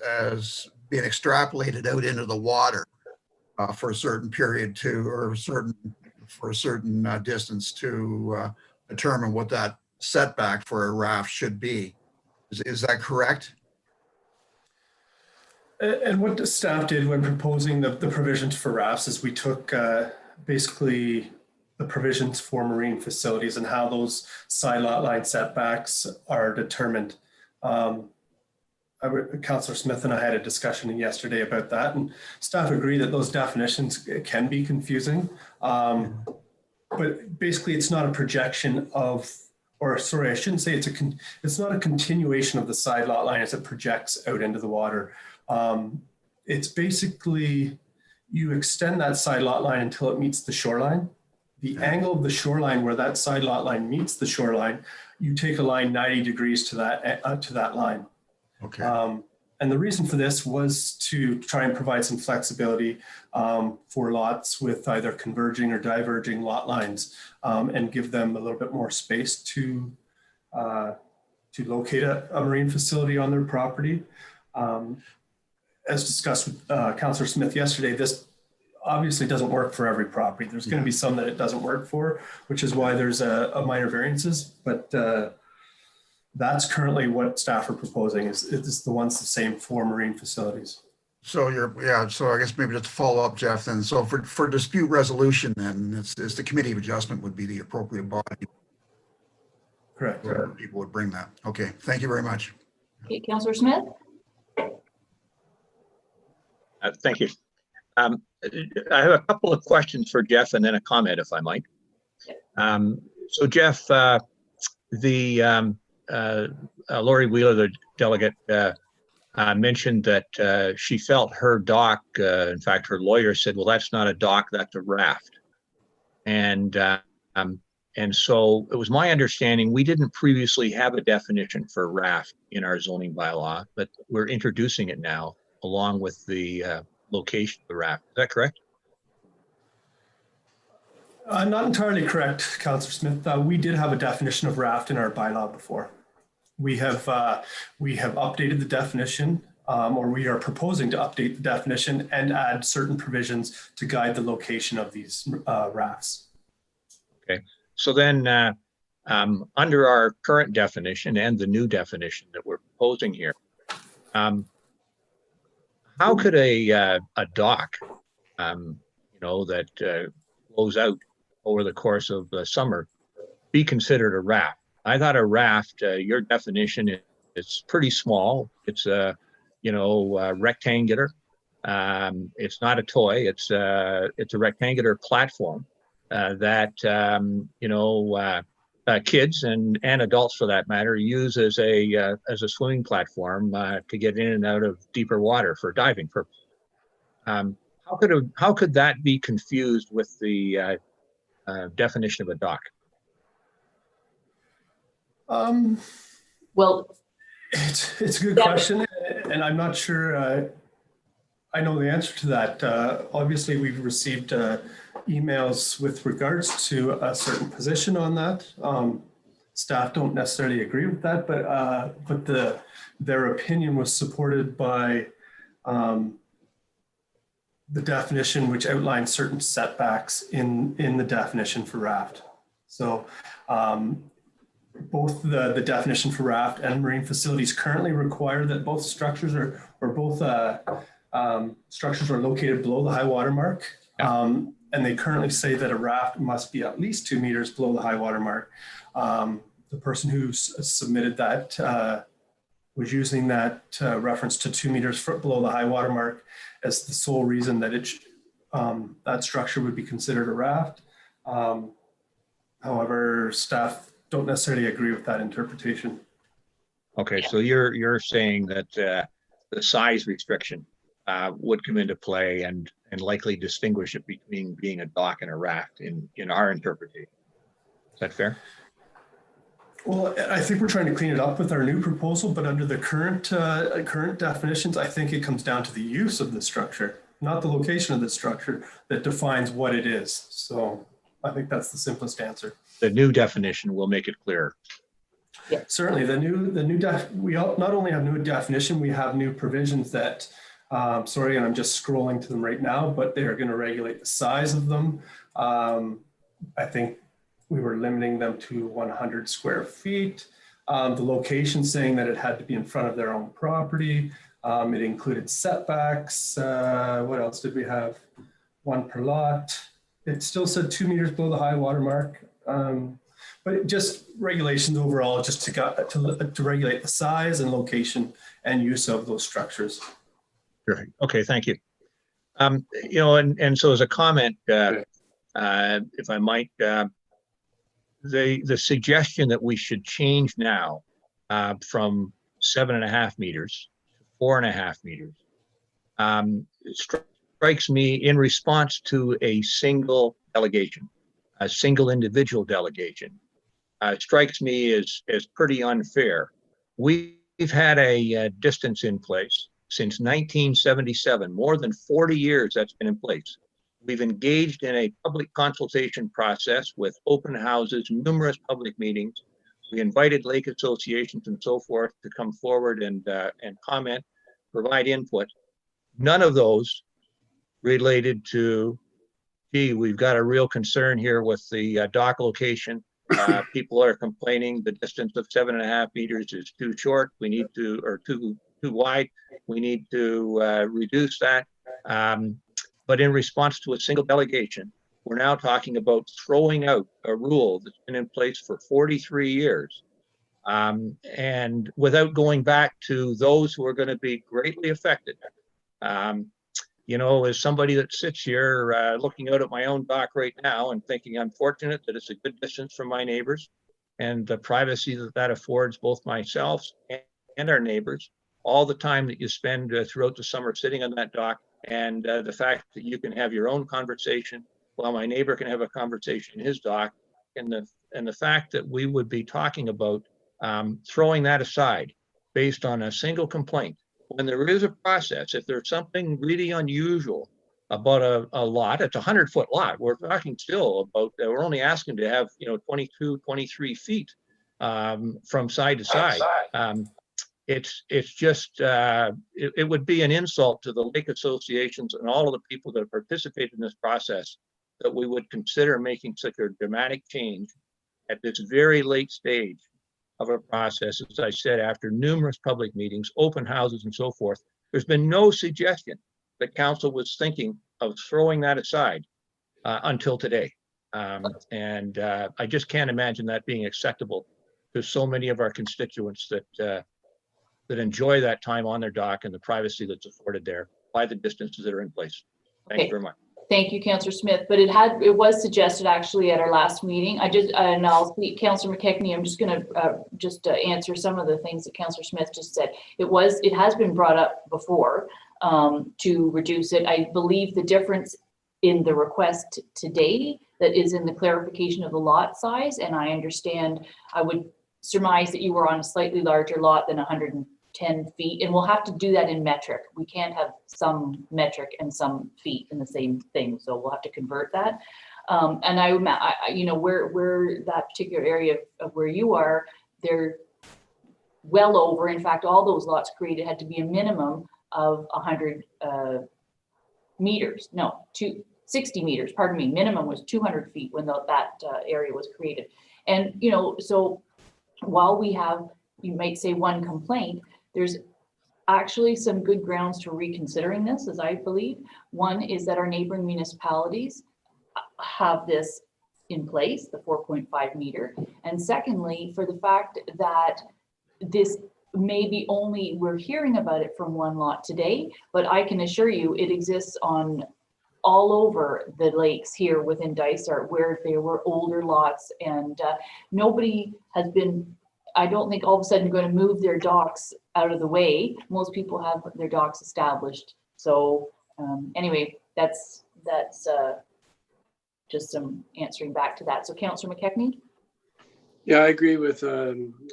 being extrapolated out into the water for a certain period for a certain distance to determine what that setback for a raft should be. Is that correct? And what the staff did when proposing the provisions for rafts is we took basically the provisions for marine facilities and how those side lot line setbacks are determined. Councillor Smith and I had a discussion yesterday about that, and staff agree that those definitions can be confusing. But basically it's not a projection of, or sorry, I shouldn't say it's not a continuation of the side lot line as it projects out into the water. It's basically, you extend that side lot line until it meets the shoreline. The angle of the shoreline where that side lot line meets the shoreline, you take a line 90 degrees to that line. Okay. And the reason for this was to try and provide some flexibility for lots with either converging or diverging lot lines, and give them a little bit more space to locate a marine facility on their property. As discussed with Councillor Smith yesterday, this obviously doesn't work for every property. There's going to be some that it doesn't work for, which is why there's a minor variances, but that's currently what staff are proposing is the ones the same for marine facilities. So so I guess maybe just to follow up, Jeff, then, so for dispute resolution, then it's the Committee of Adjustment would be the appropriate body. Correct. Where people would bring that. Okay, thank you very much. Okay, Councillor Smith? Thank you. I have a couple of questions for Jeff and then a comment, if I might. So Jeff, Lori Wheeler, the delegate, mentioned that she felt her dock, in fact, her lawyer said, well, that's not a dock, that's a raft. And so it was my understanding, we didn't previously have a definition for raft in our zoning bylaw, but we're introducing it now along with the location of the raft. Is that correct? Not entirely correct, Councillor Smith. We did have a definition of raft in our bylaw before. We have updated the definition, or we are proposing to update the definition and add certain provisions to guide the location of these rafts. Okay. So then under our current definition and the new definition that we're proposing here, how could a dock, that blows out over the course of the summer be considered a raft? I thought a raft, your definition is pretty small. It's rectangular. It's not a toy. It's a rectangular platform that kids and adults, for that matter, use as a swimming platform to get in and out of deeper water for diving purposes. How could that be confused with the definition of a dock? Well, it's a good question, and I'm not sure I know the answer to that. Obviously, we've received emails with regards to a certain position on that. Staff don't necessarily agree with that, but their opinion was supported by the definition, which outlines certain setbacks in the definition for raft. So both the definition for raft and marine facilities currently require that both structures structures are located below the high water mark. And they currently say that a raft must be at least 2 meters below the high water mark. The person who submitted that was using that reference to 2 meters below the high water mark as the sole reason that that structure would be considered a raft. However, staff don't necessarily agree with that interpretation. Okay, so you're saying that the size restriction would come into play and likely distinguish it between being a dock and a raft in our interpretation. Is that fair? Well, I think we're trying to clean it up with our new proposal, but under the current definitions, I think it comes down to the use of the structure, not the location of the structure, that defines what it is. So I think that's the simplest answer. The new definition will make it clearer. Yeah. Certainly, we not only have new definition, we have new provisions that, sorry, and I'm just scrolling to them right now, but they are going to regulate the size of them. I think we were limiting them to 100 square feet. The location saying that it had to be in front of their own property. It included setbacks. What else did we have? 1 per lot. It still said 2 meters below the high water mark. But just regulations overall, just to regulate the size and location and use of those structures. Perfect. Okay, thank you. You know, and so as a comment, if I might, the suggestion that we should change now from 7.5 meters to 4.5 meters strikes me in response to a single delegation, a single individual delegation. Strikes me as pretty unfair. We've had a distance in place since 1977, more than 40 years that's been in place. We've engaged in a public consultation process with open houses, numerous public meetings. We invited lake associations and so forth to come forward and comment, provide input. None of those related to, gee, we've got a real concern here with the dock location. People are complaining the distance of 7.5 meters is too short. We need to, or too wide. We need to reduce that. But in response to a single delegation, we're now talking about throwing out a rule that's been in place for 43 years. And without going back to those who are going to be greatly affected. You know, as somebody that sits here looking out at my own dock right now and thinking I'm fortunate that it's a good distance from my neighbors and the privacy that affords both myself and our neighbors, all the time that you spend throughout the summer sitting on that dock, and the fact that you can have your own conversation while my neighbor can have a conversation in his dock, and the fact that we would be talking about throwing that aside based on a single complaint. When there is a process, if there's something really unusual about a lot, it's a 100-foot lot. We're talking still about, we're only asking to have, 22, 23 feet from side to side. It's just, it would be an insult to the lake associations and all of the people that participate in this process that we would consider making such a dramatic change at this very late stage of a process. As I said, after numerous public meetings, open houses and so forth, there's been no suggestion that council was thinking of throwing that aside until today. And I just can't imagine that being acceptable to so many of our constituents that enjoy that time on their dock and the privacy that's afforded there by the distances that are in place. Thank you very much. Thank you, Councillor Smith. But it was suggested actually at our last meeting. And I'll speak, Councillor McKechnie, I'm just going to answer some of the things that Councillor Smith just said. It has been brought up before to reduce it. I believe the difference in the request today that is in the clarification of the lot size, and I understand, I would surmise that you were on a slightly larger lot than 110 feet, and we'll have to do that in metric. We can't have some metric and some feet in the same thing, so we'll have to convert that. And I where that particular area of where you are, they're well over. In fact, all those lots created had to be a minimum of 100 meters. No, 60 meters. Pardon me. Minimum was 200 feet when that area was created. And so while we have, you might say, one complaint, there's actually some good grounds for reconsidering this, as I believe. One is that our neighboring municipalities have this in place, the 4.5 meter. And secondly, for the fact that this maybe only we're hearing about it from one lot today, but I can assure you it exists on all over the lakes here within Dysart where there were older lots, and nobody has been, I don't think all of a sudden going to move their docks out of the way. Most people have their docks established. So anyway, that's just some answering back to that. So Councillor McKechnie? Yeah, I agree with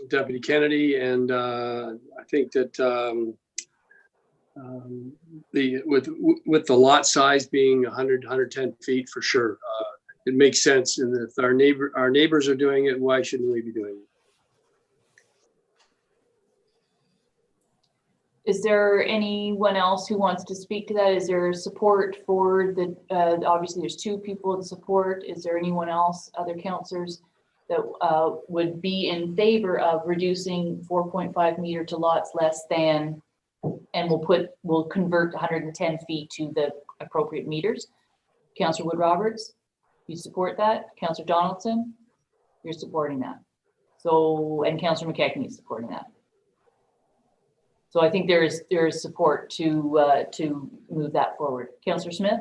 Deputy Kennedy, and I think that with the lot size being 100, 110 feet for sure, it makes sense. And if our neighbors are doing it, why shouldn't we be doing it? Is there anyone else who wants to speak to that? Is there support for the, obviously there's two people in support. Is there anyone else, other councillors that would be in favor of reducing 4.5 meter to lots less than, and we'll convert 110 feet to the appropriate meters? Councillor Wood Roberts, you support that? Councillor Donaldson, you're supporting that. So, and Councillor McKechnie is supporting that. So I think there is support to move that forward. Councillor Smith?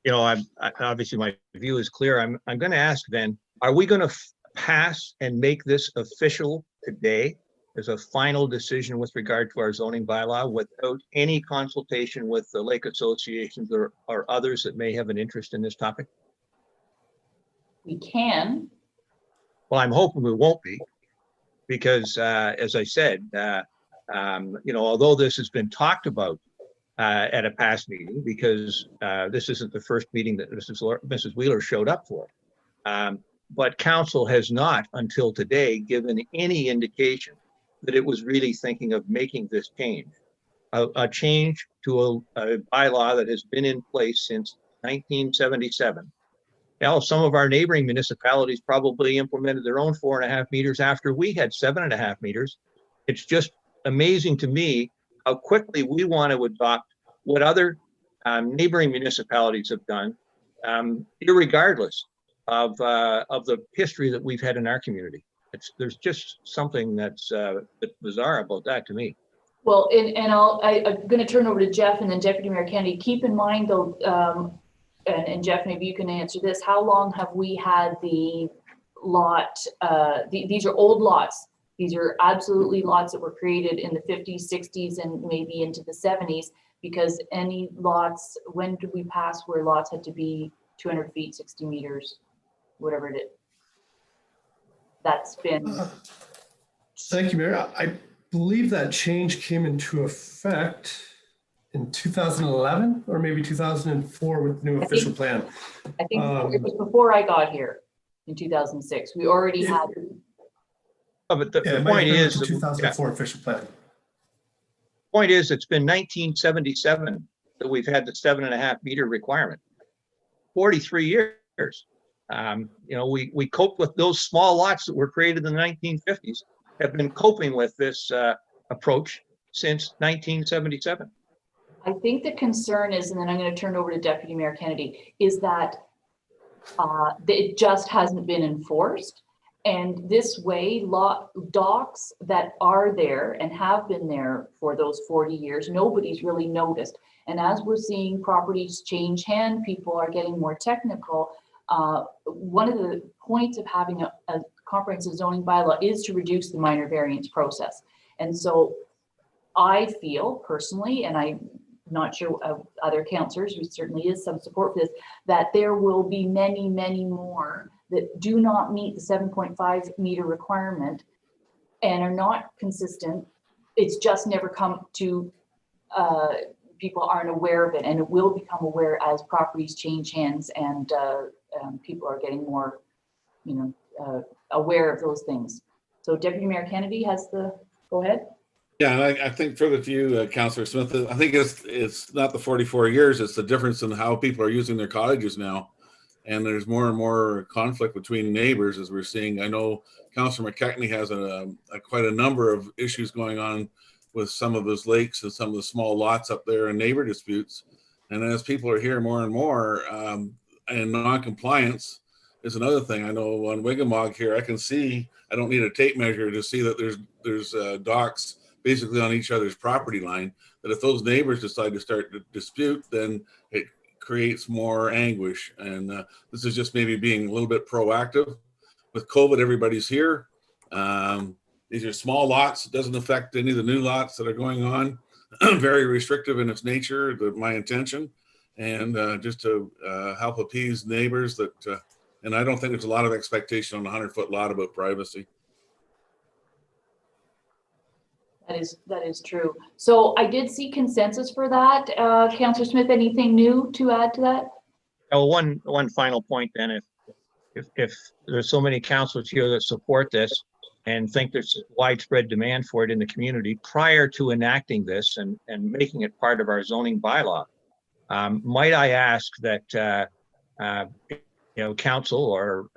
You know, obviously my view is clear. I'm going to ask then, are we going to pass and make this official today as a final decision with regard to our zoning bylaw without any consultation with the lake associations or others that may have an interest in this topic? We can. Well, I'm hoping we won't be, because as I said, you know, although this has been talked about at a past meeting, because this isn't the first meeting that Mrs. Wheeler showed up for, but council has not until today given any indication that it was really thinking of making this change, a change to a bylaw that has been in place since 1977. Now, some of our neighboring municipalities probably implemented their own 4.5 meters after we had 7.5 meters. It's just amazing to me how quickly we want to adopt what other neighboring municipalities have done, irregardless of the history that we've had in our community. There's just something that's bizarre about that to me. Well, and I'm going to turn over to Jeff and then Deputy Mayor Kennedy. Keep in mind though, and Jeff, maybe you can answer this. How long have we had the lot? These are old lots. These are absolutely lots that were created in the 50s, 60s, and maybe into the 70s, because any lots, when did we pass where lots had to be 200 feet, 60 meters, whatever it is? That's been. Thank you, Mayor. I believe that change came into effect in 2011 or maybe 2004 with the new official plan. I think it was before I got here in 2006. We already had. Oh, but the point is, the 2004 official plan. Point is, it's been 1977 that we've had the 7.5 meter requirement. 43 years. You know, we coped with those small lots that were created in the 1950s. Have been coping with this approach since 1977. I think the concern is, and then I'm going to turn it over to Deputy Mayor Kennedy, is that it just hasn't been enforced. And this way, docks that are there and have been there for those 40 years, nobody's really noticed. And as we're seeing properties change hand, people are getting more technical. One of the points of having a comprehensive zoning bylaw is to reduce the minor variance process. And so I feel personally, and I'm not sure of other councillors, there certainly is some support for this, that there will be many, many more that do not meet the 7.5 meter requirement and are not consistent. It's just never come to, people aren't aware of it, and it will become aware as properties change hands and people are getting more, you know, aware of those things. So Deputy Mayor Kennedy has the, go ahead. Yeah, and I think further to you, Councillor Smith, I think it's not the 44 years, it's the difference in how people are using their cottages now. And there's more and more conflict between neighbors, as we're seeing. I know Councillor McKechnie has quite a number of issues going on with some of those lakes and some of the small lots up there and neighbor disputes. And as people are here more and more, and non-compliance is another thing. I know on Wigamog here, I can see, I don't need a tape measure to see that there's docks basically on each other's property line, that if those neighbors decide to start to dispute, then it creates more anguish. And this is just maybe being a little bit proactive. With COVID, everybody's here. These are small lots. It doesn't affect any of the new lots that are going on. Very restrictive in its nature, my intention. And just to help appease neighbors that, and I don't think there's a lot of expectation on a 100-foot lot about privacy. That is true. So I did see consensus for that. Councillor Smith, anything new to add to that? Oh, one final point then, if there's so many councillors here that support this and think there's widespread demand for it in the community, prior to enacting this and making it part of our zoning bylaw, might I ask that council or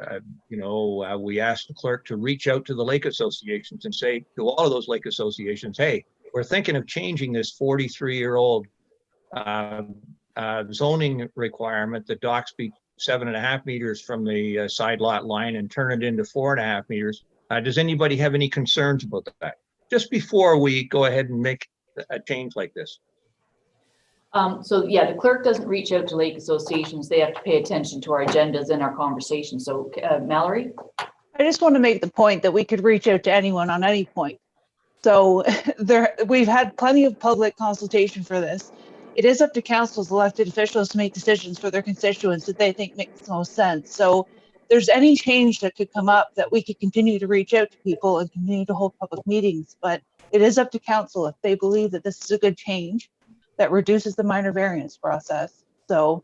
we ask the clerk to reach out to the lake associations and say to all of those lake associations, hey, we're thinking of changing this 43-year-old zoning requirement that docks be 7.5 meters from the side lot line and turn it into 4.5 meters. Does anybody have any concerns about that? Just before we go ahead and make a change like this. So yeah, the clerk doesn't reach out to lake associations. They have to pay attention to our agendas and our conversation. So Mallory? I just want to make the point that we could reach out to anyone on any point. So we've had plenty of public consultation for this. It is up to council's elected officials to make decisions for their constituents that they think makes most sense. So if there's any change that could come up, that we could continue to reach out to people and continue to hold public meetings. But it is up to council if they believe that this is a good change that reduces the minor variance process. So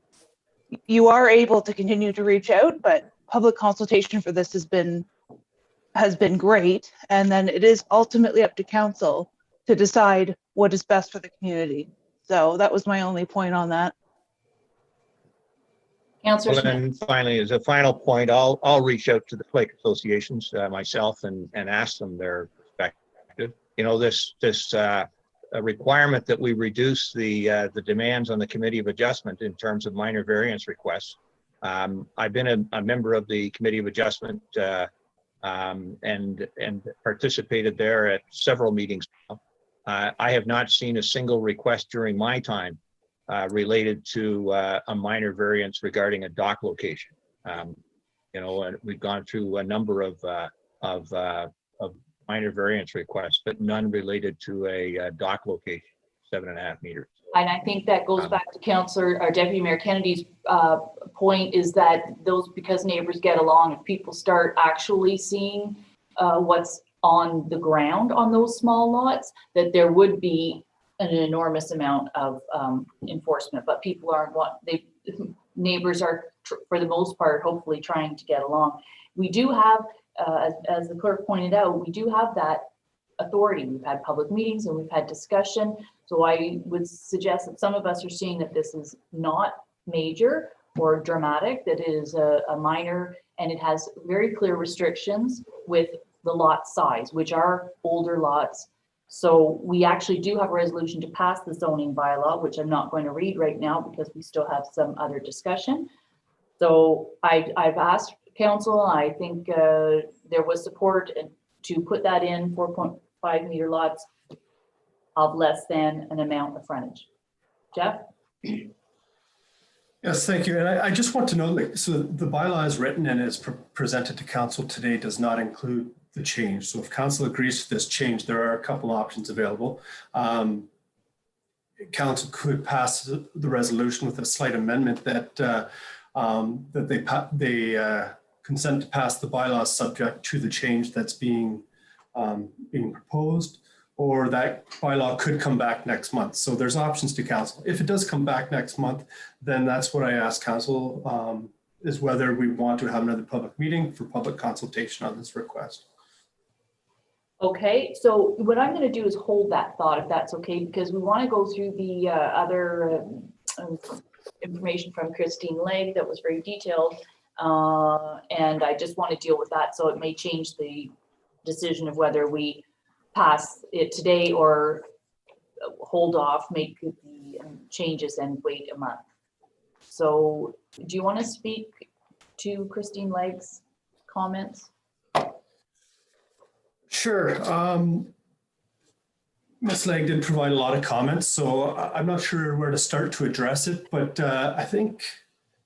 you are able to continue to reach out, but public consultation for this has been great. And then it is ultimately up to council to decide what is best for the community. So that was my only point on that. Councillor Well, and finally, as a final point, I'll reach out to the lake associations myself and ask them their perspective. This a requirement that we reduce the demands on the Committee of Adjustment in terms of minor variance requests. I've been a member of the Committee of Adjustment and participated there at several meetings now. I have not seen a single request during my time related to a minor variance regarding a dock location. And we've gone through a number of minor variance requests, but none related to a dock location, 7.5 meters. And I think that goes back to Councillor or Deputy Mayor Kennedy's point, is that because neighbors get along, if people start actually seeing what's on the ground on those small lots, that there would be an enormous amount of enforcement. But people aren't neighbors are for the most part hopefully trying to get along. We do have, as the clerk pointed out, we do have that authority. We've had public meetings and we've had discussion. So I would suggest that some of us are seeing that this is not major or dramatic, that it is a minor, and it has very clear restrictions with the lot size, which are older lots. So we actually do have a resolution to pass the zoning bylaw, which I'm not going to read right now because we still have some other discussion. So I've asked council, I think there was support to put that in 4.5 meter lots of less than an amount of frontage. Jeff? Yes, thank you. And I just want to know, so the bylaw is written and is presented to council today does not include the change. So if council agrees to this change, there are a couple options available. Council could pass the resolution with a slight amendment that they consent to pass the bylaw subject to the change that's being proposed, or that bylaw could come back next month. So there's options to council. If it does come back next month, then that's what I ask council, is whether we want to have another public meeting for public consultation on this request. Okay, so what I'm going to do is hold that thought, if that's okay, because we want to go through the other information from Christine Legg that was very detailed, and I just want to deal with that. So it may change the decision of whether we pass it today or hold off, make the changes and wait a month. So do you want to speak to Christine Legg's comments? Sure. Ms. Legg did provide a lot of comments, so I'm not sure where to start to address it, but I think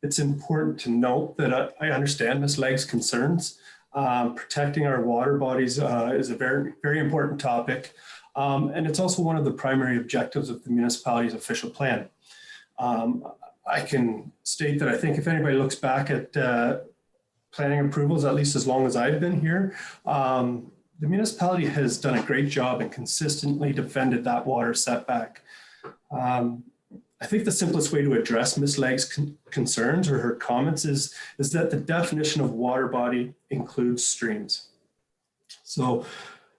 it's important to note that I understand Ms. Legg's concerns. Protecting our water bodies is a very, very important topic. And it's also one of the primary objectives of the municipality's official plan. I can state that I think if anybody looks back at planning approvals, at least as long as I've been here, the municipality has done a great job and consistently defended that water setback. I think the simplest way to address Ms. Legg's concerns or her comments is that the definition of water body includes streams. So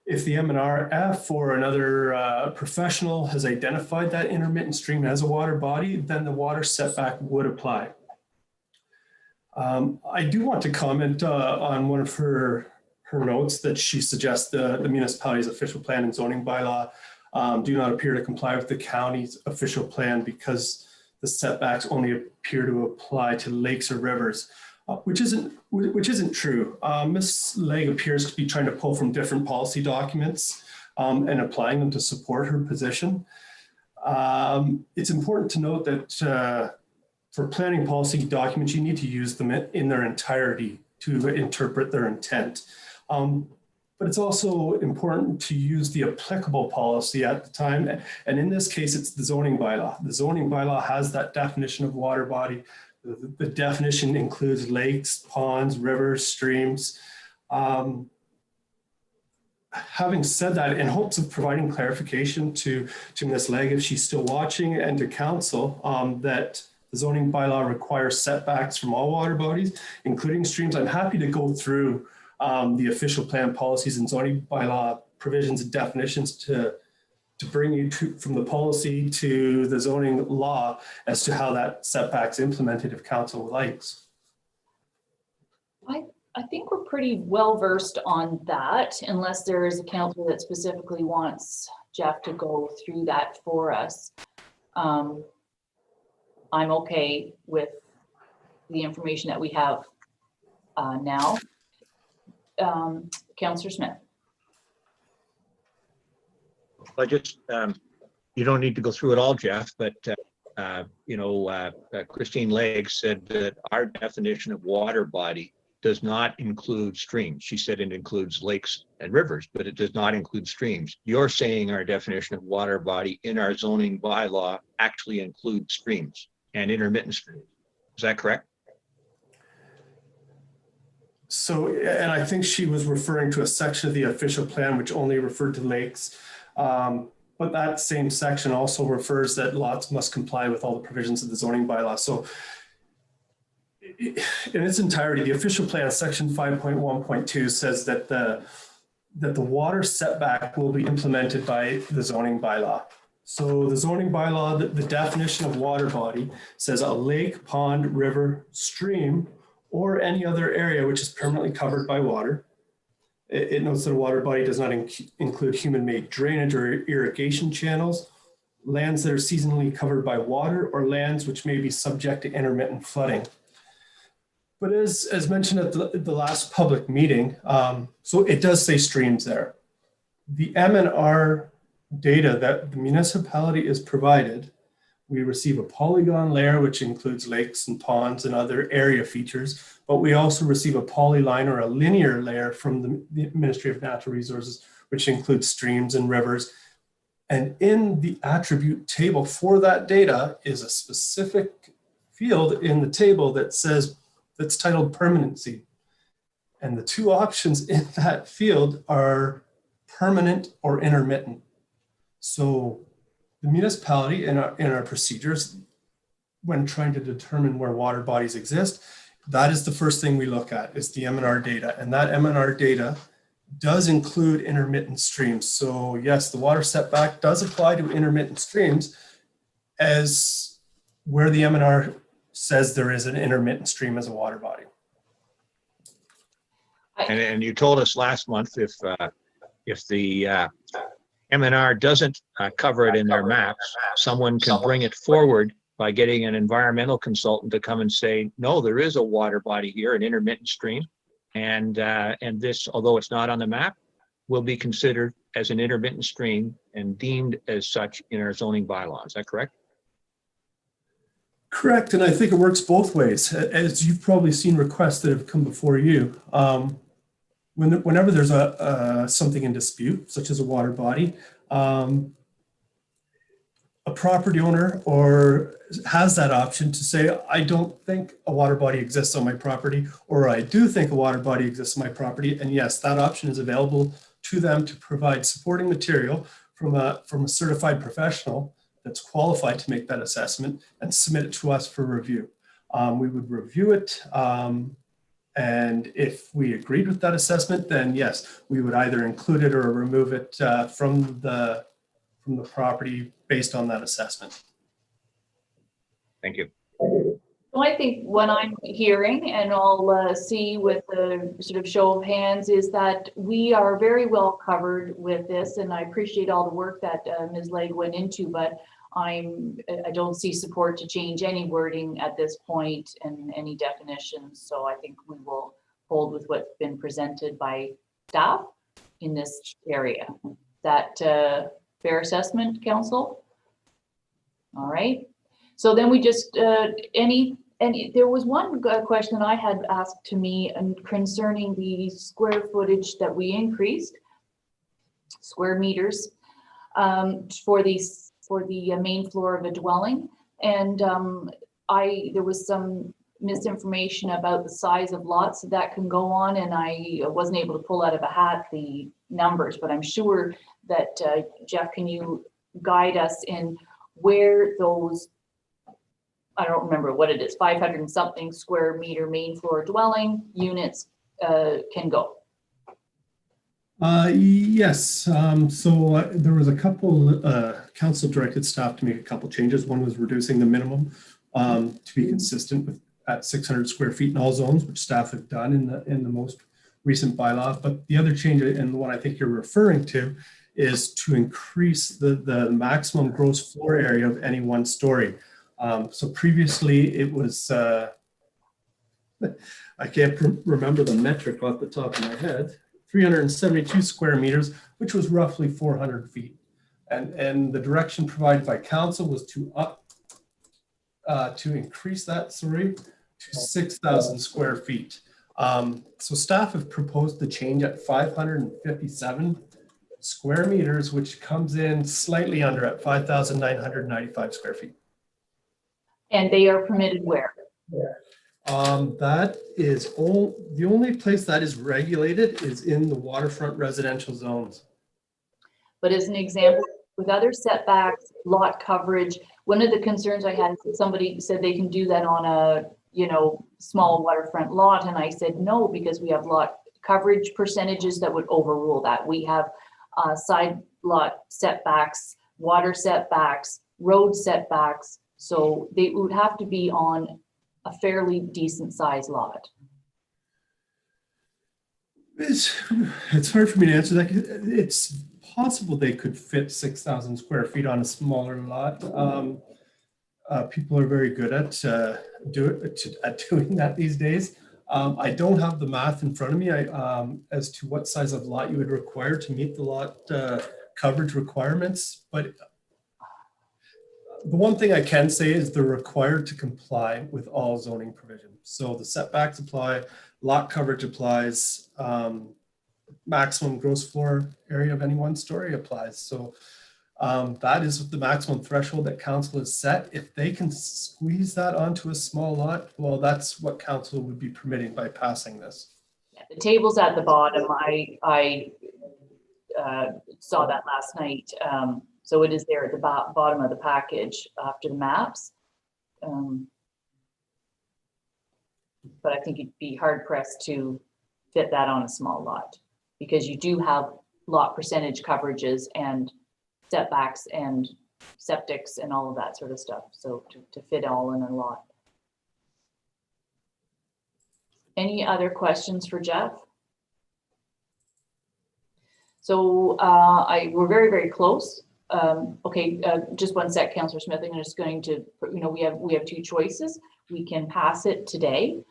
if the M&RF or another professional has identified that intermittent stream as a water body, then the water setback would apply. I do want to comment on one of her notes that she suggests the municipality's official plan and zoning bylaw do not appear to comply with the county's official plan because the setbacks only appear to apply to lakes or rivers, which isn't true. Ms. Legg appears to be trying to pull from different policy documents and applying them to support her position. It's important to note that for planning policy documents, you need to use them in their entirety to interpret their intent. But it's also important to use the applicable policy at the time. And in this case, it's the zoning bylaw. The zoning bylaw has that definition of water body. The definition includes lakes, ponds, rivers, streams. Having said that, in hopes of providing clarification to Ms. Legg, if she's still watching, and to council, that the zoning bylaw requires setbacks from all water bodies, including streams, I'm happy to go through the official plan policies and zoning bylaw provisions and definitions to bring you from the policy to the zoning law as to how that setback's implemented if council likes. I think we're pretty well versed on that, unless there is a council that specifically wants Jeff to go through that for us. I'm okay with the information that we have now. Councillor Smith. I just, you don't need to go through it all, Jeff, but Christine Legg said that our definition of water body does not include streams. She said it includes lakes and rivers, but it does not include streams. You're saying our definition of water body in our zoning bylaw actually includes streams and intermittent streams. Is that correct? So, and I think she was referring to a section of the official plan which only referred to lakes. But that same section also refers that lots must comply with all the provisions of the zoning bylaw. So in its entirety, the official plan, section 5.1.2 says that the water setback will be implemented by the zoning bylaw. So the zoning bylaw, the definition of water body says a lake, pond, river, stream, or any other area which is permanently covered by water. It notes that a water body does not include human-made drainage or irrigation channels, lands that are seasonally covered by water, or lands which may be subject to intermittent flooding. But as mentioned at the last public meeting, so it does say streams there. The M&R data that the municipality is provided, we receive a polygon layer, which includes lakes and ponds and other area features, but we also receive a polyline or a linear layer from the Ministry of Natural Resources, which includes streams and rivers. And in the attribute table for that data is a specific field in the table that says, that's titled permanency. And the two options in that field are permanent or intermittent. So the municipality in our procedures, when trying to determine where water bodies exist, that is the first thing we look at is the M&R data. And that M&R data does include intermittent streams. So yes, the water setback does apply to intermittent streams as where the M&R says there is an intermittent stream as a water body. And you told us last month if the M&R doesn't cover it in their maps, someone can bring it forward by getting an environmental consultant to come and say, no, there is a water body here, an intermittent stream. And this, although it's not on the map, will be considered as an intermittent stream and deemed as such in our zoning bylaw. Is that correct? Correct, and I think it works both ways. As you've probably seen requests that have come before you, whenever there's something in dispute, such as a water body, a property owner has that option to say, I don't think a water body exists on my property, or I do think a water body exists on my property. And yes, that option is available to them to provide supporting material from a certified professional that's qualified to make that assessment and submit it to us for review. We would review it. And if we agreed with that assessment, then yes, we would either include it or remove it from the property based on that assessment. Thank you. Well, I think what I'm hearing, and I'll see with the sort of show of hands, is that we are very well covered with this, and I appreciate all the work that Ms. Legg went into, but I don't see support to change any wording at this point and any definitions. So I think we will hold with what's been presented by staff in this area. That fair assessment, Council? All right. So then we just there was one question I had asked to me concerning the square footage that we increased, square meters, for the main floor of a dwelling. And there was some misinformation about the size of lots that can go on, and I wasn't able to pull out of a hat the numbers, but I'm sure that Jeff, can you guide us in where those, I don't remember what it is, 500 and something square meter main floor dwelling units can go? Yes, so there was a couple, council directed staff to make a couple changes. One was reducing the minimum to be consistent with at 600 square feet in all zones, which staff have done in the most recent bylaw. But the other change, and the one I think you're referring to, is to increase the maximum gross floor area of any one story. So previously it was, I can't remember the metric off the top of my head, 372 square meters, which was roughly 400 feet. And the direction provided by council was to increase that, to 6,000 square feet. So staff have proposed the change at 557 square meters, which comes in slightly under at 5,995 square feet. And they are permitted where? That is the only place that is regulated is in the waterfront residential zones. But as an example, with other setbacks, lot coverage, one of the concerns I had is that somebody said they can do that on a, small waterfront lot. And I said, no, because we have lot coverage percentages that would overrule that. We have side lot setbacks, water setbacks, road setbacks. So they would have to be on a fairly decent sized lot. It's hard for me to answer that. It's possible they could fit 6,000 square feet on a smaller lot. People are very good at doing that these days. I don't have the math in front of me as to what size of lot you would require to meet the lot coverage requirements. But the one thing I can say is they're required to comply with all zoning provisions. So the setbacks apply, lot coverage applies, maximum gross floor area of any one story applies. So that is the maximum threshold that council has set. If they can squeeze that onto a small lot, well, that's what council would be permitting by passing this. Yeah, the table's at the bottom. I saw that last night. So it is there at the bottom of the package after the maps. But I think you'd be hard pressed to fit that on a small lot because you do have lot percentage coverages and setbacks and septics and all of that sort of stuff. So to fit all in a lot. Any other questions for Jeff? So we're very, very close. Okay, just one sec, Councillor Smith. I'm just going to, we have two choices. We can pass it today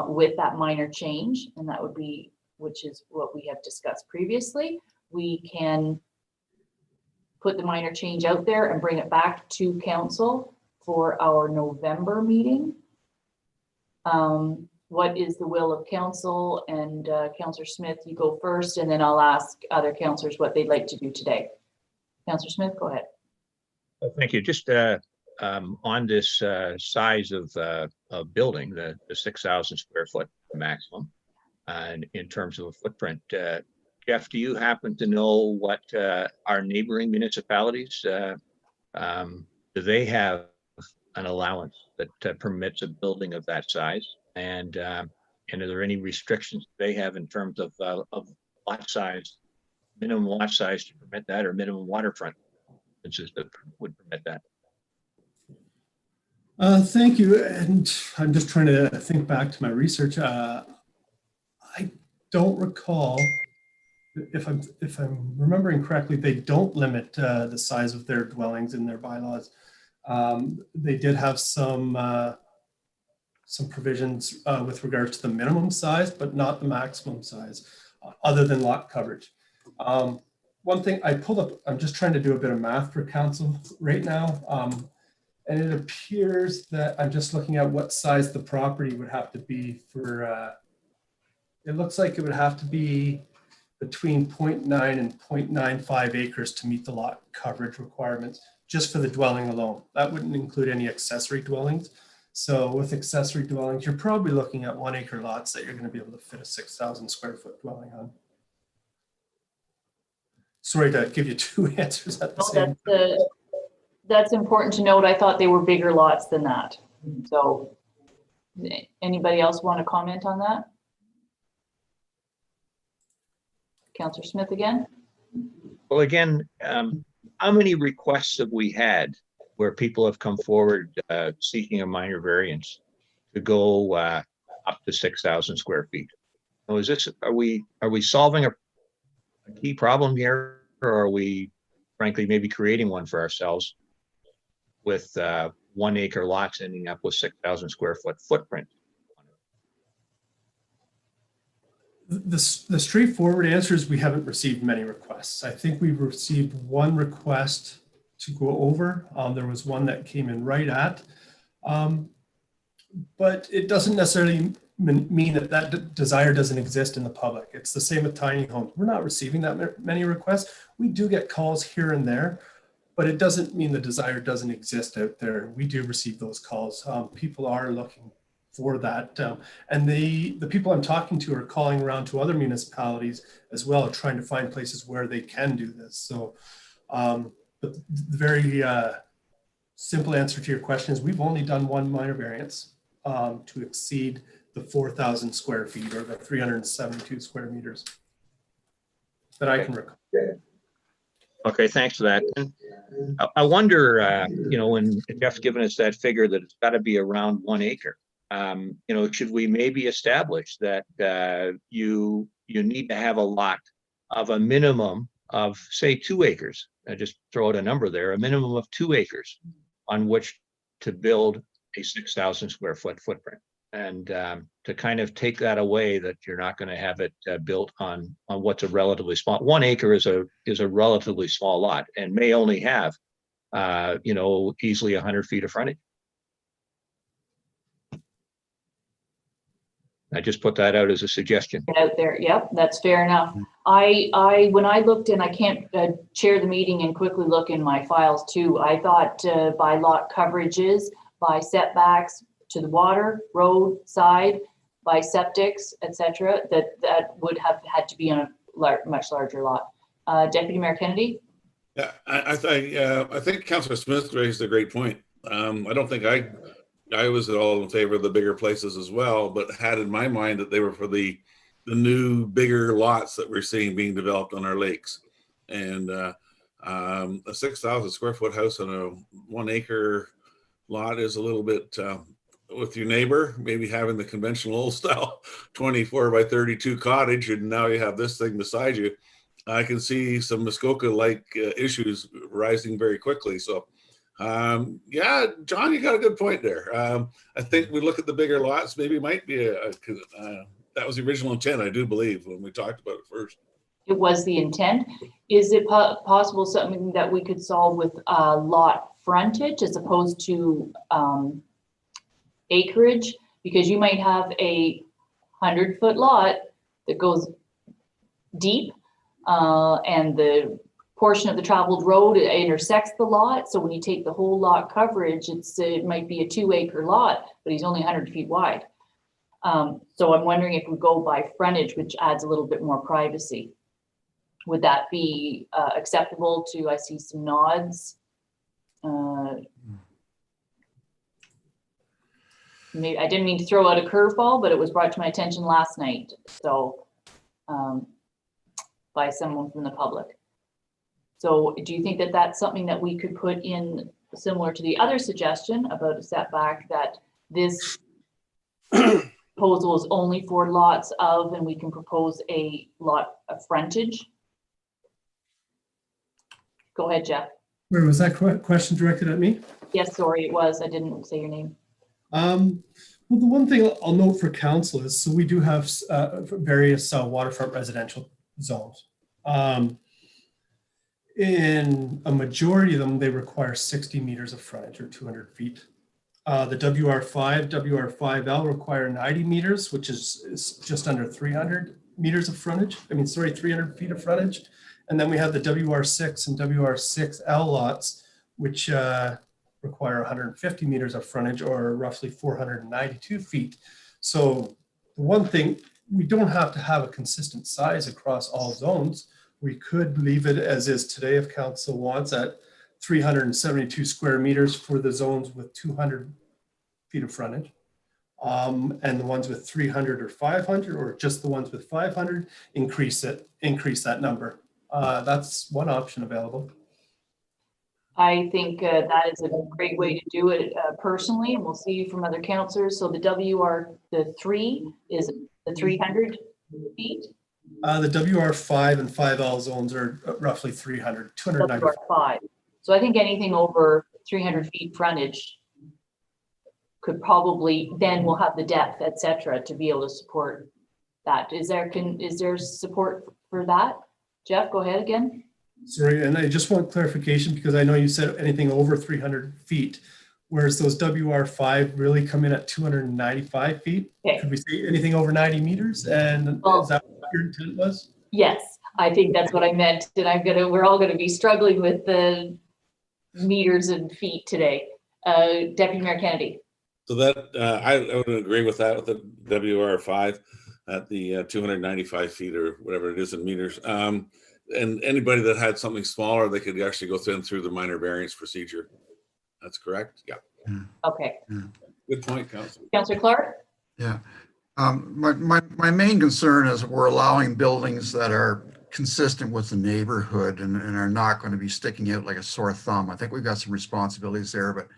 with that minor change, and that would be, which is what we have discussed previously. We can put the minor change out there and bring it back to council for our November meeting. What is the will of council? And Councillor Smith, you go first, and then I'll ask other councillors what they'd like to do today. Councillor Smith, go ahead. Thank you. Just on this size of building, the 6,000 square foot maximum, and in terms of a footprint, Jeff, do you happen to know what our neighboring municipalities, do they have an allowance that permits a building of that size? And are there any restrictions they have in terms of lot size, minimum lot size to permit that, or minimum waterfront that would permit that? Thank you. And I'm just trying to think back to my research. I don't recall, if I'm remembering correctly, they don't limit the size of their dwellings in their bylaws. They did have some provisions with regards to the minimum size, but not the maximum size, other than lot coverage. One thing I pulled up, I'm just trying to do a bit of math for council right now. And it appears that I'm just looking at what size the property would have to be for, it looks like it would have to be between 0.9 and 0.95 acres to meet the lot coverage requirements, just for the dwelling alone. That wouldn't include any accessory dwellings. So with accessory dwellings, you're probably looking at 1 acre lots that you're going to be able to fit a 6,000 square foot dwelling on. Sorry to give you two answers at the same time. That's important to note. I thought they were bigger lots than that. So anybody else want to comment on that? Councillor Smith again? Well, again, how many requests have we had where people have come forward seeking a minor variance to go up to 6,000 square feet? Now, are we solving a key problem here, or are we frankly maybe creating one for ourselves with 1 acre lots ending up with 6,000 square foot footprint? The straightforward answer is we haven't received many requests. I think we've received one request to go over. There was one that came in right at, but it doesn't necessarily mean that desire doesn't exist in the public. It's the same with tiny homes. We're not receiving that many requests. We do get calls here and there, but it doesn't mean the desire doesn't exist out there. We do receive those calls. People are looking for that. And the people I'm talking to are calling around to other municipalities as well, trying to find places where they can do this. So the very simple answer to your question is we've only done one minor variance to exceed the 4,000 square feet, or the 372 square meters that I can recall. Okay, thanks for that. And I wonder, when Jeff's given us that figure that it's got to be around 1 acre, should we maybe establish that you need to have a lot of a minimum of, say, 2 acres? I just throw out a number there, a minimum of 2 acres on which to build a 6,000 square foot footprint, and to kind of take that away, that you're not going to have it built on what's a relatively small. 1 acre is a relatively small lot and may only have easily 100 feet of frontage. I just put that out as a suggestion. Out there, yep, that's fair enough. When I looked, and I can't chair the meeting and quickly look in my files too, I thought by lot coverages, by setbacks to the water, road, side, by septics, etc., that would have had to be on a much larger lot. Deputy Mayor Kennedy? Yeah, I think Councillor Smith raised a great point. I don't think I was at all in favor of the bigger places as well, but had in my mind that they were for the new bigger lots that we're seeing being developed on our lakes. And a 6,000 square foot house on a 1 acre lot is a little bit with your neighbor, maybe having the conventional old style 24 by 32 cottage, and now you have this thing beside you. I can see some Muskoka-like issues rising very quickly. So, yeah, John, you got a good point there. I think we look at the bigger lots, maybe might be that was the original intent, I do believe, when we talked about it first. It was the intent. Is it possible something that we could solve with lot frontage as opposed to acreage? Because you might have a 100-foot lot that goes deep and the portion of the traveled road intersects the lot. So when you take the whole lot coverage, it might be a 2-acre lot, but he's only 100 feet wide. So I'm wondering if we go by frontage, which adds a little bit more privacy. Would that be acceptable to, I see some nods. Maybe I didn't mean to throw out a curveball, but it was brought to my attention last night. So by someone from the public. So do you think that that's something that we could put in similar to the other suggestion about a setback, that this proposal is only for lots of, and we can propose a lot of frontage? Go ahead, Jeff. Where was that question directed at me? Yes, sorry, it was. I didn't say your name. Well, the one thing I'll note for council is, so we do have various waterfront residential zones. In a majority of them, they require 60 meters of frontage or 200 feet. The WR5, WR5L require 90 meters, which is just under 300 meters of frontage. 300 feet of frontage. And then we have the WR6 and WR6L lots, which require 150 meters of frontage, or roughly 492 feet. So the one thing, we don't have to have a consistent size across all zones. We could leave it as is today if council wants, at 372 square meters for the zones with 200 feet of frontage. And the ones with 300 or 500, or just the ones with 500, increase that number. That's one option available. I think that is a great way to do it personally, and we'll see from other councillors. So the WR3 is the 300 feet. The WR5 and 5L zones are roughly 300, 290. WR5. So I think anything over 300 feet frontage could probably, then we'll have the depth, et cetera, to be able to support that. Is there support for that? Jeff, go ahead again. Sorry, and I just want clarification, because I know you said anything over 300 feet, whereas those WR5 really come in at 295 feet. Okay. Could we say anything over 90 meters? And well, is that what your intent was? Yes, I think that's what I meant. And we're all gonna be struggling with the meters and feet today. Deputy Mayor Kennedy. So that, I would agree with that, with the WR5 at the 295 feet or whatever it is in meters. And anybody that had something smaller, they could actually go through the minor variance procedure. That's correct. Yeah. Okay. Good point, Councilor. Councilor Clark. Yeah. My main concern is we're allowing buildings that are consistent with the neighborhood and are not going to be sticking out like a sore thumb. I think we've got some responsibilities there, but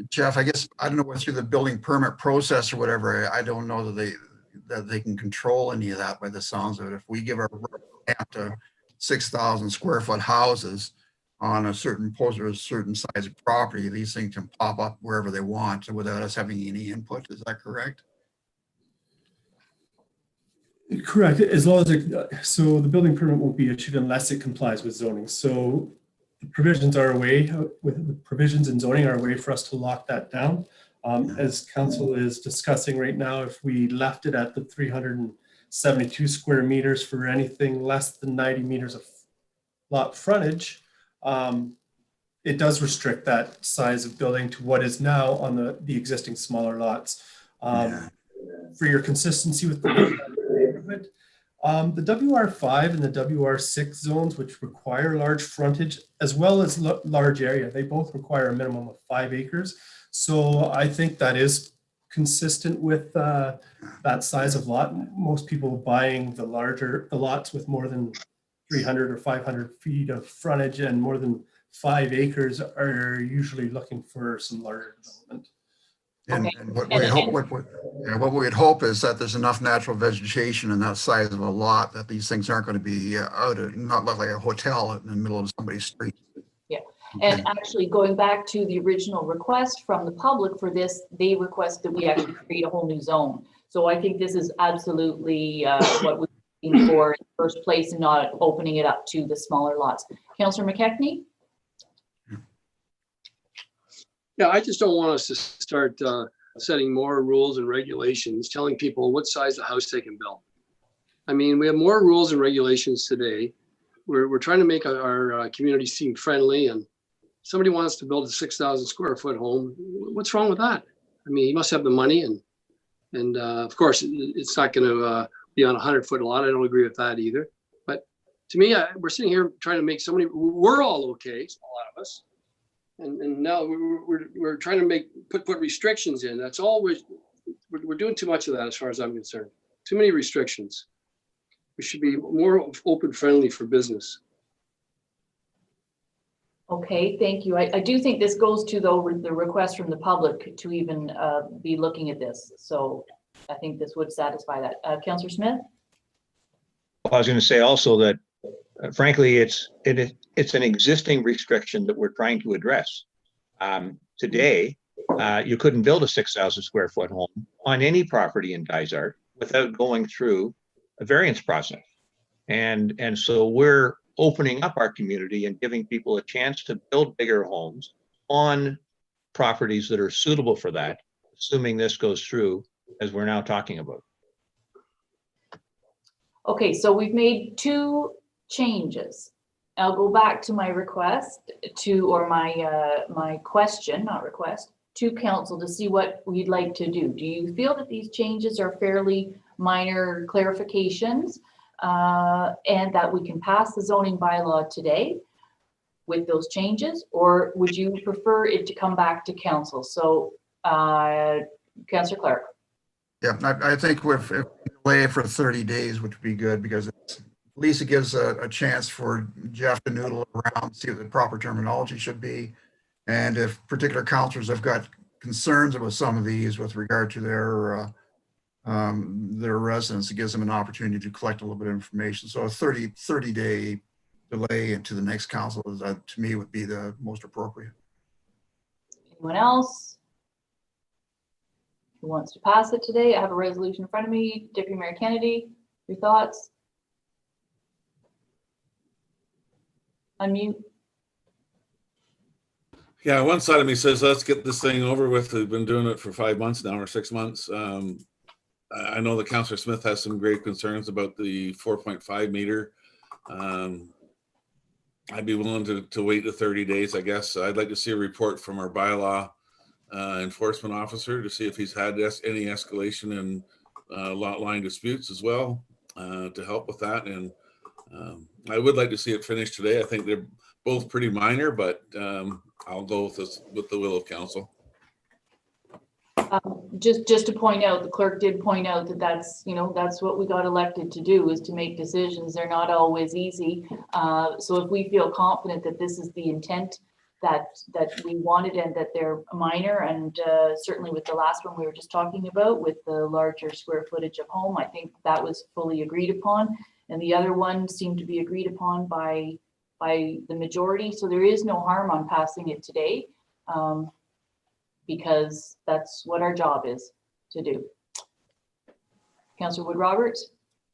Jeff, I guess, I don't know what's through the building permit process or whatever. I don't know that they can control any of that by the sounds of it. If we give our grant to 6,000 square foot houses on a certain post or a certain size of property, these things can pop up wherever they want without us having any input. Is that correct? Correct. As long as so the building permit won't be issued unless it complies with zoning. So the provisions are a way, with the provisions in zoning are a way for us to lock that down. As council is discussing right now, if we left it at the 372 square meters for anything less than 90 meters of lot frontage, it does restrict that size of building to what is now on the existing smaller lots. For your consistency with the neighborhood, the WR5 and the WR6 zones, which require large frontage as well as large area, they both require a minimum of 5 acres. So I think that is consistent with that size of lot. Most people buying the lots with more than 300 or 500 feet of frontage and more than 5 acres are usually looking for some larger development. And, Okay. and what we hope, what we'd hope is that there's enough natural vegetation in that size of a lot that these things aren't going to be not look like a hotel in the middle of somebody's street. Yeah, and actually going back to the original request from the public for this, they request that we actually create a whole new zone. So I think this is absolutely what we're looking for in the first place and not opening it up to the smaller lots. Councillor McKechnie? Yeah, I just don't want us to start setting more rules and regulations, telling people what size of house they can build. I mean, we have more rules and regulations today. We're trying to make our community seem friendly, and somebody wants to build a 6,000 square foot home. What's wrong with that? I mean, you must have the money, and of course, it's not going to be on a 100-foot lot. I don't agree with that either. But to me, we're sitting here trying to make somebody. We're all okay, a lot of us. And now we're trying to put restrictions in. That's all we're doing too much of that as far as I'm concerned. Too many restrictions. We should be more open friendly for business. Okay, thank you. I do think this goes to the request from the public to even be looking at this. So I think this would satisfy that. Councillor Smith? Well, I was going to say also that frankly, it's an existing restriction that we're trying to address. Today, you couldn't build a 6,000 square foot home on any property in Dysart without going through a variance process. And so we're opening up our community and giving people a chance to build bigger homes on properties that are suitable for that, assuming this goes through as we're now talking about. Okay, so we've made two changes. I'll go back to my request or my question, not request, to council to see what we'd like to do. Do you feel that these changes are fairly minor clarifications and that we can pass the zoning bylaw today with those changes, or would you prefer it to come back to council? So Councillor Clark. Yeah, I think if we delay it for 30 days, which would be good, because at least it gives a chance for Jeff to noodle around, see what the proper terminology should be. And if particular councillors have got concerns about some of these with regard to their residents, it gives them an opportunity to collect a little bit of information. So a 30-day delay into the next council is, to me, would be the most appropriate. Anyone else who wants to pass it today? I have a resolution in front of me. Deputy Mayor Kennedy, your thoughts? Unmute. Yeah, one side of me says, let's get this thing over with. We've been doing it for 5 months now, or 6 months. I know that Councillor Smith has some great concerns about the 4.5 meter. I'd be willing to wait the 30 days, I guess. I'd like to see a report from our bylaw enforcement officer to see if he's had any escalation in lot line disputes as well, to help with that. And I would like to see it finished today. I think they're both pretty minor, but I'll go with the will of council. Just to point out, the clerk did point out that that's what we got elected to do, is to make decisions. They're not always easy. So if we feel confident that this is the intent that we wanted and that they're minor, and certainly with the last one we were just talking about with the larger square footage of home, I think that was fully agreed upon. And the other one seemed to be agreed upon by the majority. So there is no harm on passing it today, because that's what our job is to do. Councillor Wood Roberts?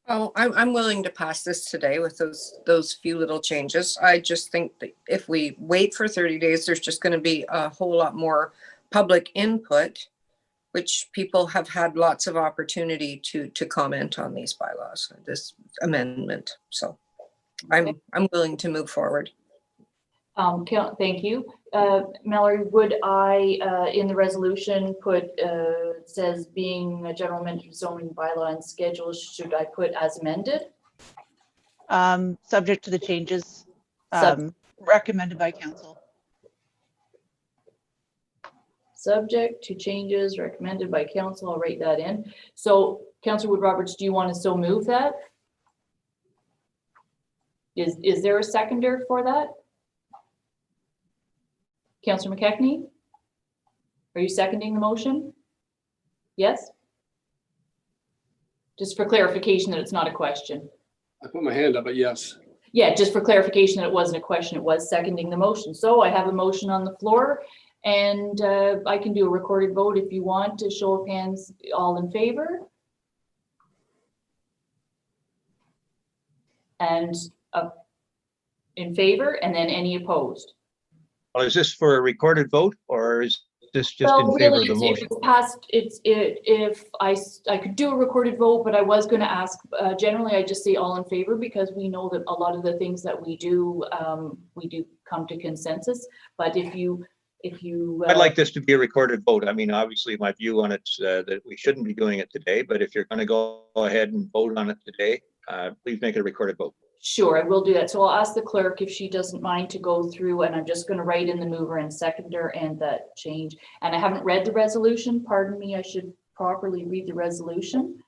Oh, I'm willing to pass this today with those few little changes. I just think that if we wait for 30 days, there's just going to be a whole lot more public input, which people have had lots of opportunity to comment on these bylaws, this amendment. So I'm willing to move forward. Thank you. Mallory, would I, in the resolution, put, it says being a general amendment zoning bylaw and schedule, should I put as amended? Subject to the changes recommended by council. Subject to changes recommended by council. I'll write that in. So Councillor Wood Roberts, do you want to so move that? Is there a seconder for that? Councillor McKechnie, are you seconding the motion? Yes? Just for clarification that it's not a question. I put my hand up, but yes. Yeah, just for clarification that it wasn't a question, it was seconding the motion. So I have a motion on the floor, and I can do a recorded vote if you want to show of hands, all in favor. And in favor, and then any opposed. Well, is this for a recorded vote or is this just Well, in favor really, of the motion? if I could do a recorded vote, but I was going to ask, generally I just say all in favor because we know that a lot of the things that we do come to consensus. But if you I'd like this to be a recorded vote. I mean, obviously my view on it's that we shouldn't be doing it today, but if you're going to go ahead and vote on it today, please make it a recorded vote. Sure, I will do that. So I'll ask the clerk if she doesn't mind to go through, and I'm just going to write in the mover and seconder and that change. And I haven't read the resolution. Pardon me, I should properly read the resolution.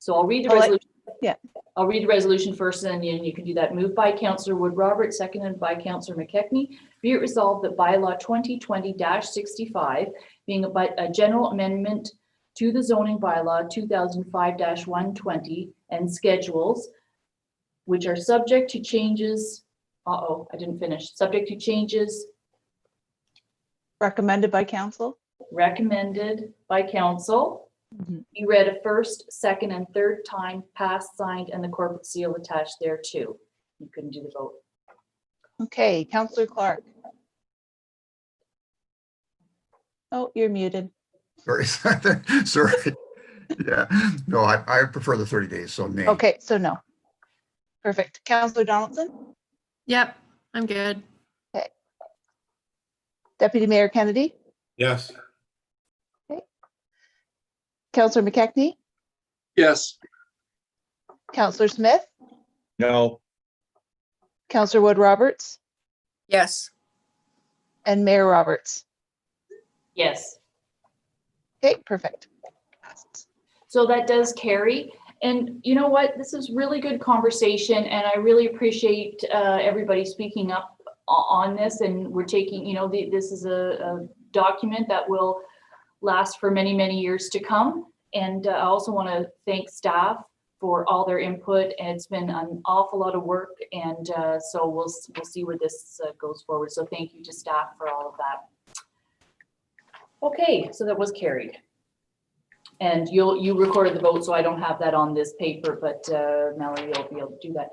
So I'll read the resolution. Yeah. I'll read the resolution first, and then you can do that. Moved by Councillor Wood Roberts, seconded by Councillor McKechnie. Be it resolved that bylaw 2020-65, being a general amendment to the zoning bylaw 2005-120 and schedules, which are subject to changes. I didn't finish. Subject to changes Recommended by council. recommended by council. Be read a first, second, and third time, passed, signed, and the corporate seal attached thereto. You couldn't do the vote. Okay, Councillor Clark. Oh, you're muted. Sorry, sorry. Yeah, no, I prefer the 30 days, so nay. Okay, so no. Perfect. Councillor Donaldson? Yep, I'm good. Okay. Deputy Mayor Kennedy? Yes. Okay. Councillor McKechnie? Yes. Councillor Smith? No. Councillor Wood Roberts? Yes. And Mayor Roberts? Yes. Okay, perfect. So that does carry. And you know what? This is really good conversation, and I really appreciate everybody speaking up on this. And we're taking, this is a document that will last for many, many years to come. And I also want to thank staff for all their input. And it's been an awful lot of work. And so we'll see where this goes forward. So thank you to staff for all of that. Okay, so that was carried. And you recorded the vote, so I don't have that on this paper, but Melanie will be able to do that.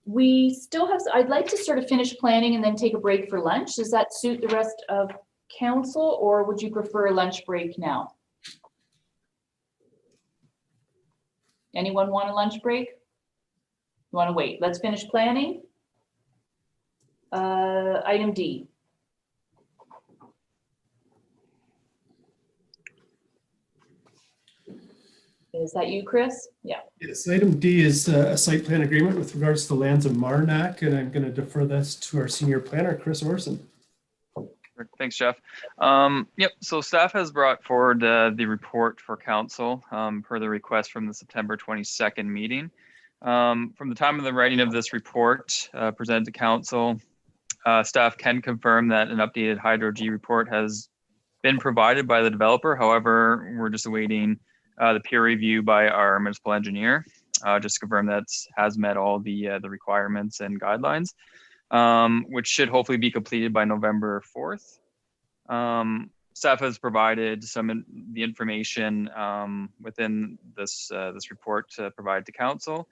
We still have, I'd like to sort of finish planning and then take a break for lunch. Does that suit the rest of council, or would you prefer a lunch break now? Anyone want a lunch break? You want to wait? Let's finish planning. Item D. Is that you, Chris? Yeah. Yes, item D is a site plan agreement with regards to the lands of Marnack, and I'm going to defer this to our senior planner, Chris Orson. Thanks, Jeff. Yep, so staff has brought forward the report for council per the request from the September 22nd meeting. From the time of the writing of this report presented to council, staff can confirm that an updated Hydro G report has been provided by the developer. However, we're just awaiting the peer review by our municipal engineer, just to confirm that has met all the requirements and guidelines, which should hopefully be completed by November 4th. Staff has provided the information within this report to provide to council.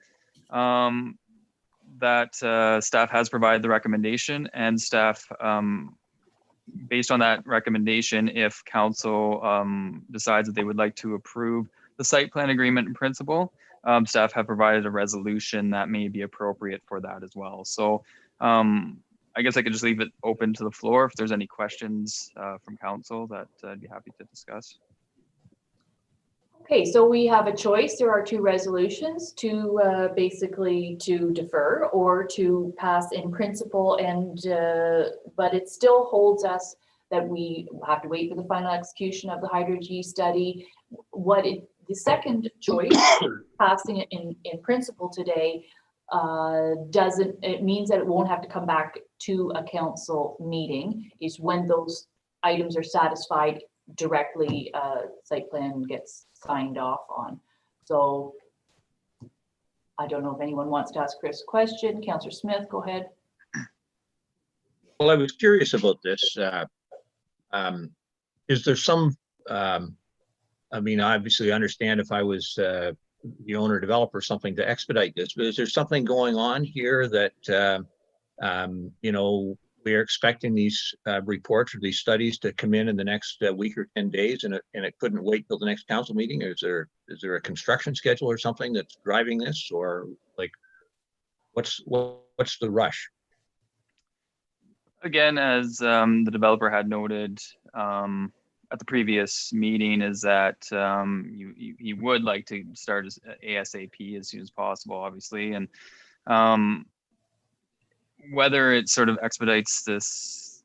That staff has provided the recommendation, and staff, based on that recommendation, if council decides that they would like to approve the site plan agreement in principle, staff have provided a resolution that may be appropriate for that as well. So I guess I could just leave it open to the floor if there's any questions from council that I'd be happy to discuss. Okay, so we have a choice. There are two resolutions to basically to defer or to pass in principle, and but it still holds us that we have to wait for the final execution of the Hydro G study. The second choice, passing it in principle today, it means that it won't have to come back to a council meeting. Is when those items are satisfied directly site plan gets signed off on. So I don't know if anyone wants to ask Chris a question. Councillor Smith, go ahead. Well, I was curious about this. Is there some, I mean, obviously I understand if I was the owner developer, something to expedite this, but is there something going on here that, you know, we are expecting these reports or these studies to come in the next week or 10 days and it couldn't wait till the next council meeting? Is there a construction schedule or something that's driving this, or like, what's the rush? Again, as the developer had noted at the previous meeting, is that he would like to start as ASAP as soon as possible, obviously, and whether it sort of expedites this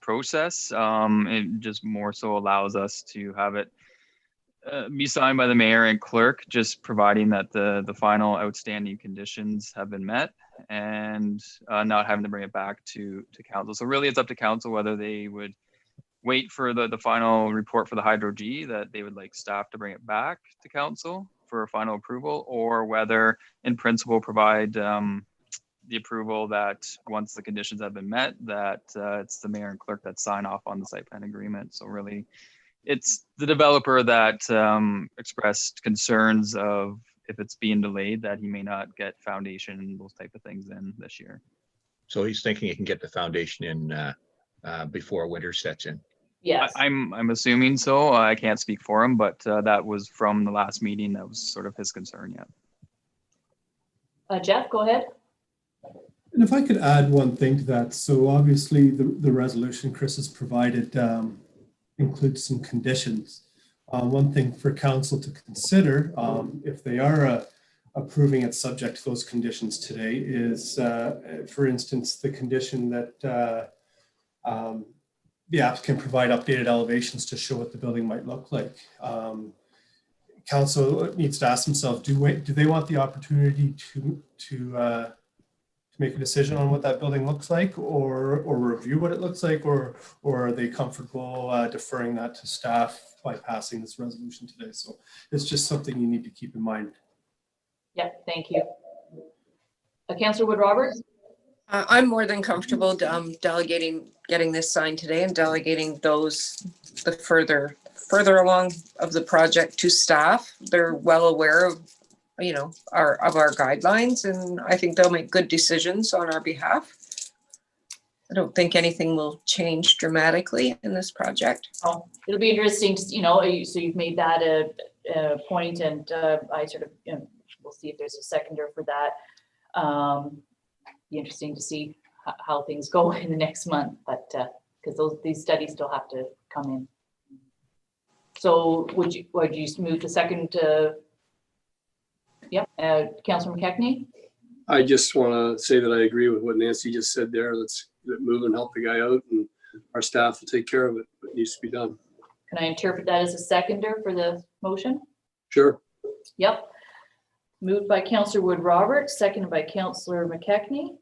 process, it just more so allows us to have it be signed by the mayor and clerk, just providing that the final outstanding conditions have been met, and not having to bring it back to council. So really it's up to council whether they would wait for the final report for the Hydro G, that they would like staff to bring it back to council for final approval, or whether in principle provide the approval that once the conditions have been met, that it's the mayor and clerk that sign off on the site plan agreement. So really it's the developer that expressed concerns of if it's being delayed, that he may not get foundation and those type of things in this year. So he's thinking he can get the foundation in before winter sets in. Yes. I'm assuming so. I can't speak for him, but that was from the last meeting. That was sort of his concern. Yeah. Jeff, go ahead. And if I could add one thing to that. So obviously the resolution Chris has provided includes some conditions. One thing for council to consider, if they are approving it subject to those conditions today, is for instance, the condition that the applicant provide updated elevations to show what the building might look like. Council needs to ask themselves, do they want the opportunity to make a decision on what that building looks like, or review what it looks like, or are they comfortable deferring that to staff by passing this resolution today? So it's just something you need to keep in mind. Yeah, thank you. Councillor Wood-Roberts? I'm more than comfortable delegating, getting this signed today and delegating the further along of the project to staff. They're well aware of, you know, our guidelines, and I think they'll make good decisions on our behalf. I don't think anything will change dramatically in this project. Oh, it'll be interesting to, you know, so you've made that a point, and I sort of, you know, we'll see if there's a seconder for that. Be interesting to see how things go in the next month, but because these studies still have to come in. So would you move to second? Yeah, Councillor McKechnie. I just want to say that I agree with what Nancy just said there. Let's move and help the guy out, and our staff will take care of it. What needs to be done. Can I interpret that as a seconder for the motion? Sure. Yep. Moved by Councillor Wood-Roberts, seconded by Councillor McKechnie.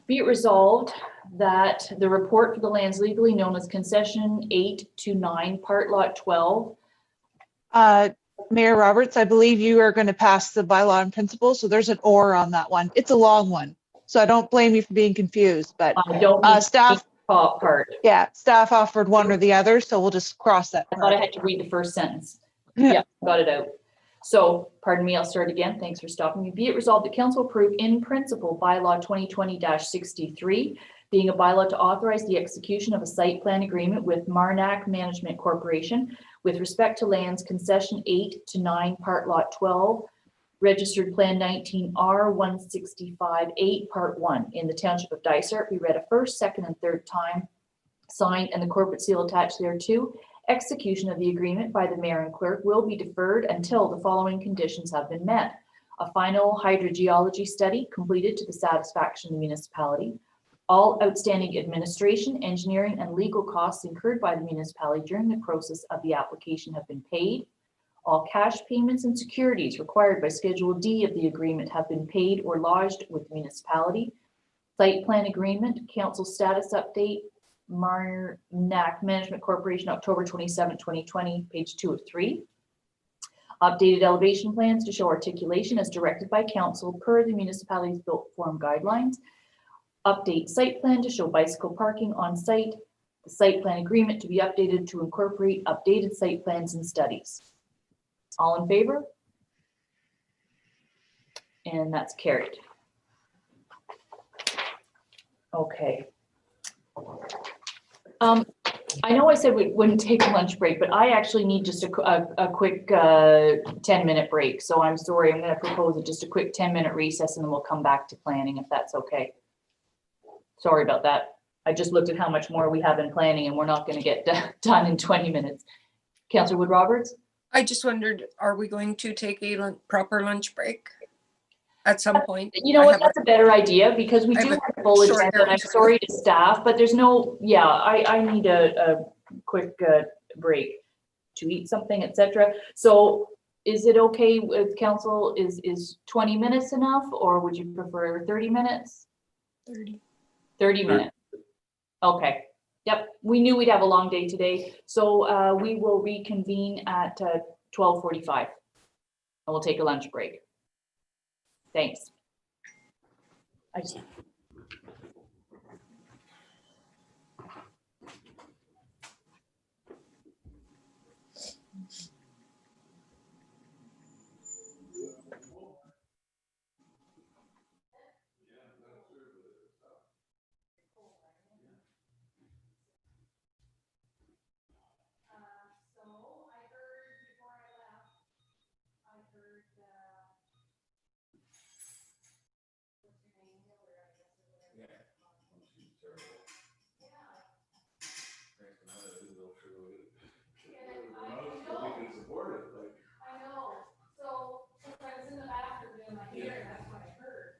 Be it resolved that the report for the lands legally known as concession 8 to 9, part lot 12. Mayor Roberts, I believe you are going to pass the bylaw in principle, so there's an or on that one. It's a long one, so I don't blame you for being confused, but staff part. Yeah, staff offered one or the other, so we'll just cross that part. I thought I had to read the first sentence. Yeah, got it out. So, pardon me, I'll start again. Thanks for stopping me. Be it resolved that council approve in principle bylaw 2020-63, being a bylaw to authorize the execution of a site plan agreement with Marnak Management Corporation with respect to lands concession 8 to 9, part lot 12, registered plan 19R 165-8, part 1 in the township of Dysart. Be read a first, second, and third time. Signed and the corporate seal attached thereto. Execution of the agreement by the mayor and clerk will be deferred until the following conditions have been met. A final hydrogeology study completed to the satisfaction of the municipality. All outstanding administration, engineering, and legal costs incurred by the municipality during the process of the application have been paid. All cash payments and securities required by Schedule D of the agreement have been paid or lodged with the municipality. Site plan agreement, council status update, Marnak Management Corporation, October 27, 2020, page 2 of 3. Updated elevation plans to show articulation as directed by council per the municipality's built form guidelines. Update site plan to show bicycle parking on site. The site plan agreement to be updated to incorporate updated site plans and studies. All in favor? And that's carried. Okay. I know I said we wouldn't take a lunch break, but I actually need just a quick 10-minute break. So I'm sorry, I'm going to propose just a quick 10-minute recess and then we'll come back to planning if that's okay. Sorry about that. I just looked at how much more we have in planning and we're not going to get done in 20 minutes. Councillor Wood Roberts? I just wondered, are we going to take a proper lunch break at some point? You know what, that's a better idea because we do have a full agenda and I'm sorry to staff, but there's no, yeah, I need a quick break to eat something, etc. So is it okay with council? Is 20 minutes enough or would you prefer 30 minutes? 30 minutes. Okay. Yep. We knew we'd have a long day today. So we will reconvene at 12:45 and we'll take a lunch break. Thanks. I know. So since I was in the bathroom doing my hair, that's what I heard.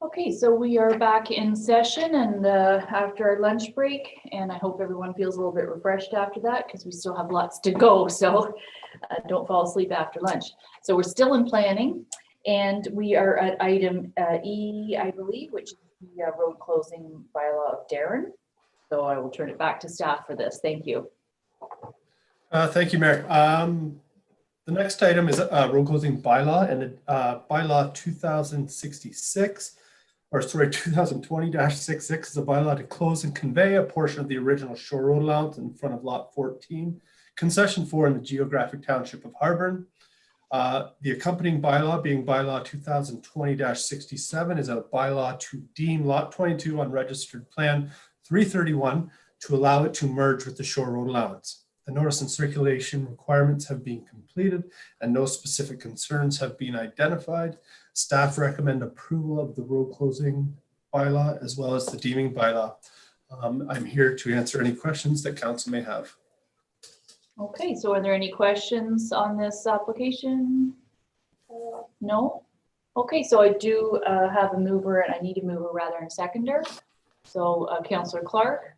Okay, so we are back in session and after our lunch break, and I hope everyone feels a little bit refreshed after that because we still have lots to go. So don't fall asleep after lunch. So we're still in planning and we are at item E, I believe, which is the road closing bylaw of Darren. So I will turn it back to staff for this. Thank you. Thank you, Mayor. The next item is road closing bylaw and bylaw 2066. Or sorry, 2020-66 is a bylaw to close and convey a portion of the original shore road allowance in front of lot 14, concession 4 in the geographic township of Harborne. The accompanying bylaw, being bylaw 2020-67, is a bylaw to deem lot 22 on registered plan 331 to allow it to merge with the shore road allowance. The notice and circulation requirements have been completed and no specific concerns have been identified. Staff recommend approval of the road closing bylaw as well as the deeming bylaw. I'm here to answer any questions that council may have. Okay, so are there any questions on this application? No? Okay, so I do have a mover and I need a mover rather than a seconder. So Councillor Clark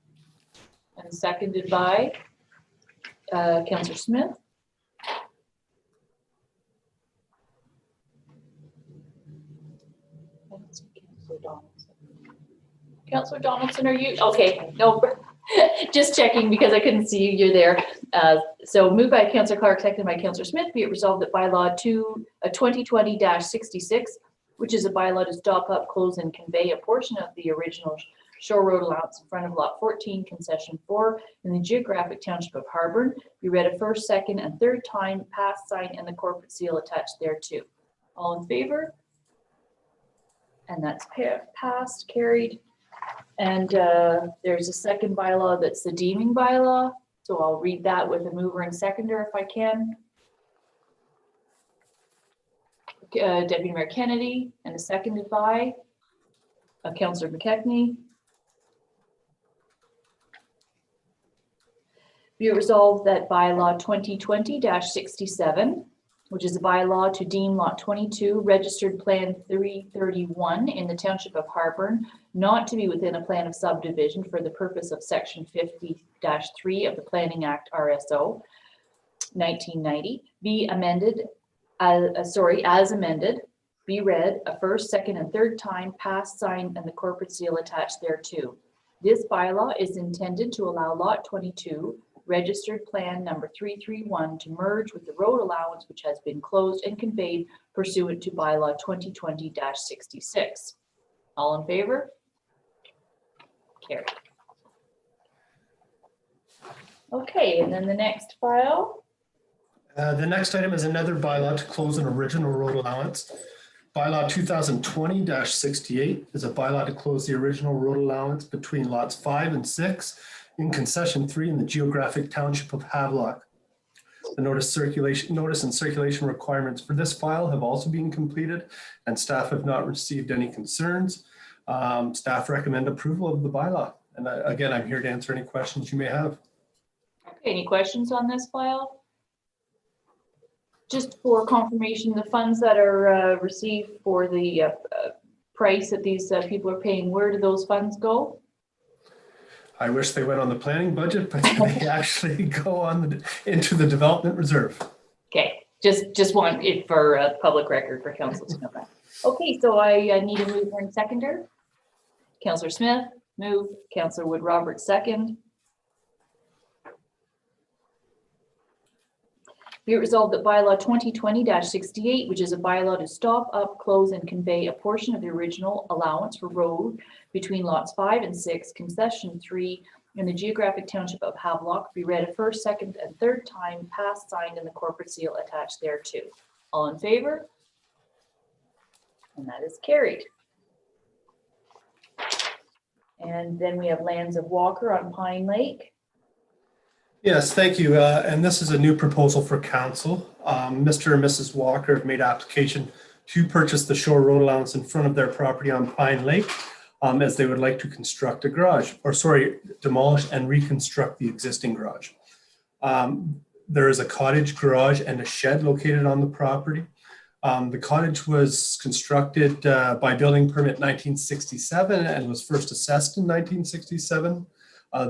and seconded by Councillor Smith. Councillor Donaldson, are you? Okay, no, just checking because I couldn't see you. You're there. So moved by Councillor Clark, seconded by Councillor Smith. Be it resolved that bylaw 2020-66, which is a bylaw to stop up, close, and convey a portion of the original shore road allowance in front of lot 14, concession 4 in the geographic township of Harborne, be read a first, second, and third time, passed, signed, and the corporate seal attached thereto. All in favor? And that's passed, carried. And there's a second bylaw that's the deeming bylaw. So I'll read that with a mover and seconder if I can. Deputy Mayor Kennedy, and a seconded by Councillor McKechnie. Be it resolved that bylaw 2020-67, which is a bylaw to deem lot 22 registered plan 331 in the township of Harborne not to be within a plan of subdivision for the purpose of section 50-3 of the Planning Act RSO 1990 be amended, as amended, be read a first, second, and third time, passed, signed, and the corporate seal attached thereto. This bylaw is intended to allow lot 22 registered plan number 331 to merge with the road allowance which has been closed and conveyed pursuant to bylaw 2020-66. All in favor? Carried. Okay, and then the next file. The next item is another bylaw to close an original road allowance. Bylaw 2020-68 is a bylaw to close the original road allowance between lots 5 and 6 in concession 3 in the geographic township of Havelock. The notice and circulation requirements for this file have also been completed, and staff have not received any concerns. Staff recommend approval of the bylaw. And again, I'm here to answer any questions you may have. Okay, any questions on this file? Just for confirmation, the funds that are received for the price that these people are paying, where do those funds go? I wish they went on the planning budget, but they actually go on into the development reserve. Okay, just want it for public record for council to know that. Okay, so I need a mover and seconder. Councillor Smith, move. Councillor Wood Roberts, second. Be it resolved that bylaw 2020-68, which is a bylaw to stop, up, close, and convey a portion of the original allowance for road between lots 5 and 6, concession 3, in the geographic township of Havelock, be read a first, second, and third time, passed, signed, and the corporate seal attached thereto. All in favor? And that is carried. And then we have Lands of Walker on Pine Lake. Yes, thank you. And this is a new proposal for council. Mr. and Mrs. Walker have made application to purchase the shore road allowance in front of their property on Pine Lake, as they would like to construct a garage, or sorry, demolish and reconstruct the existing garage. There is a cottage garage and a shed located on the property. The cottage was constructed by building permit 1967 and was first assessed in 1967.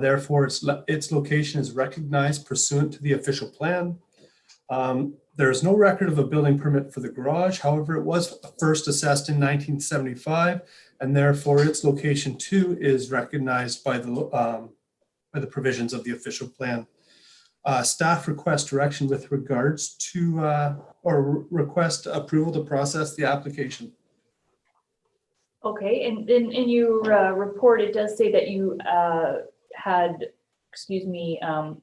Therefore, its location is recognized pursuant to the official plan. There is no record of a building permit for the garage. However, it was first assessed in 1975, and therefore its location too is recognized by the provisions of the official plan. Staff request direction with regards to, or request approval to process the application. Okay, and in your report, it does say that you had,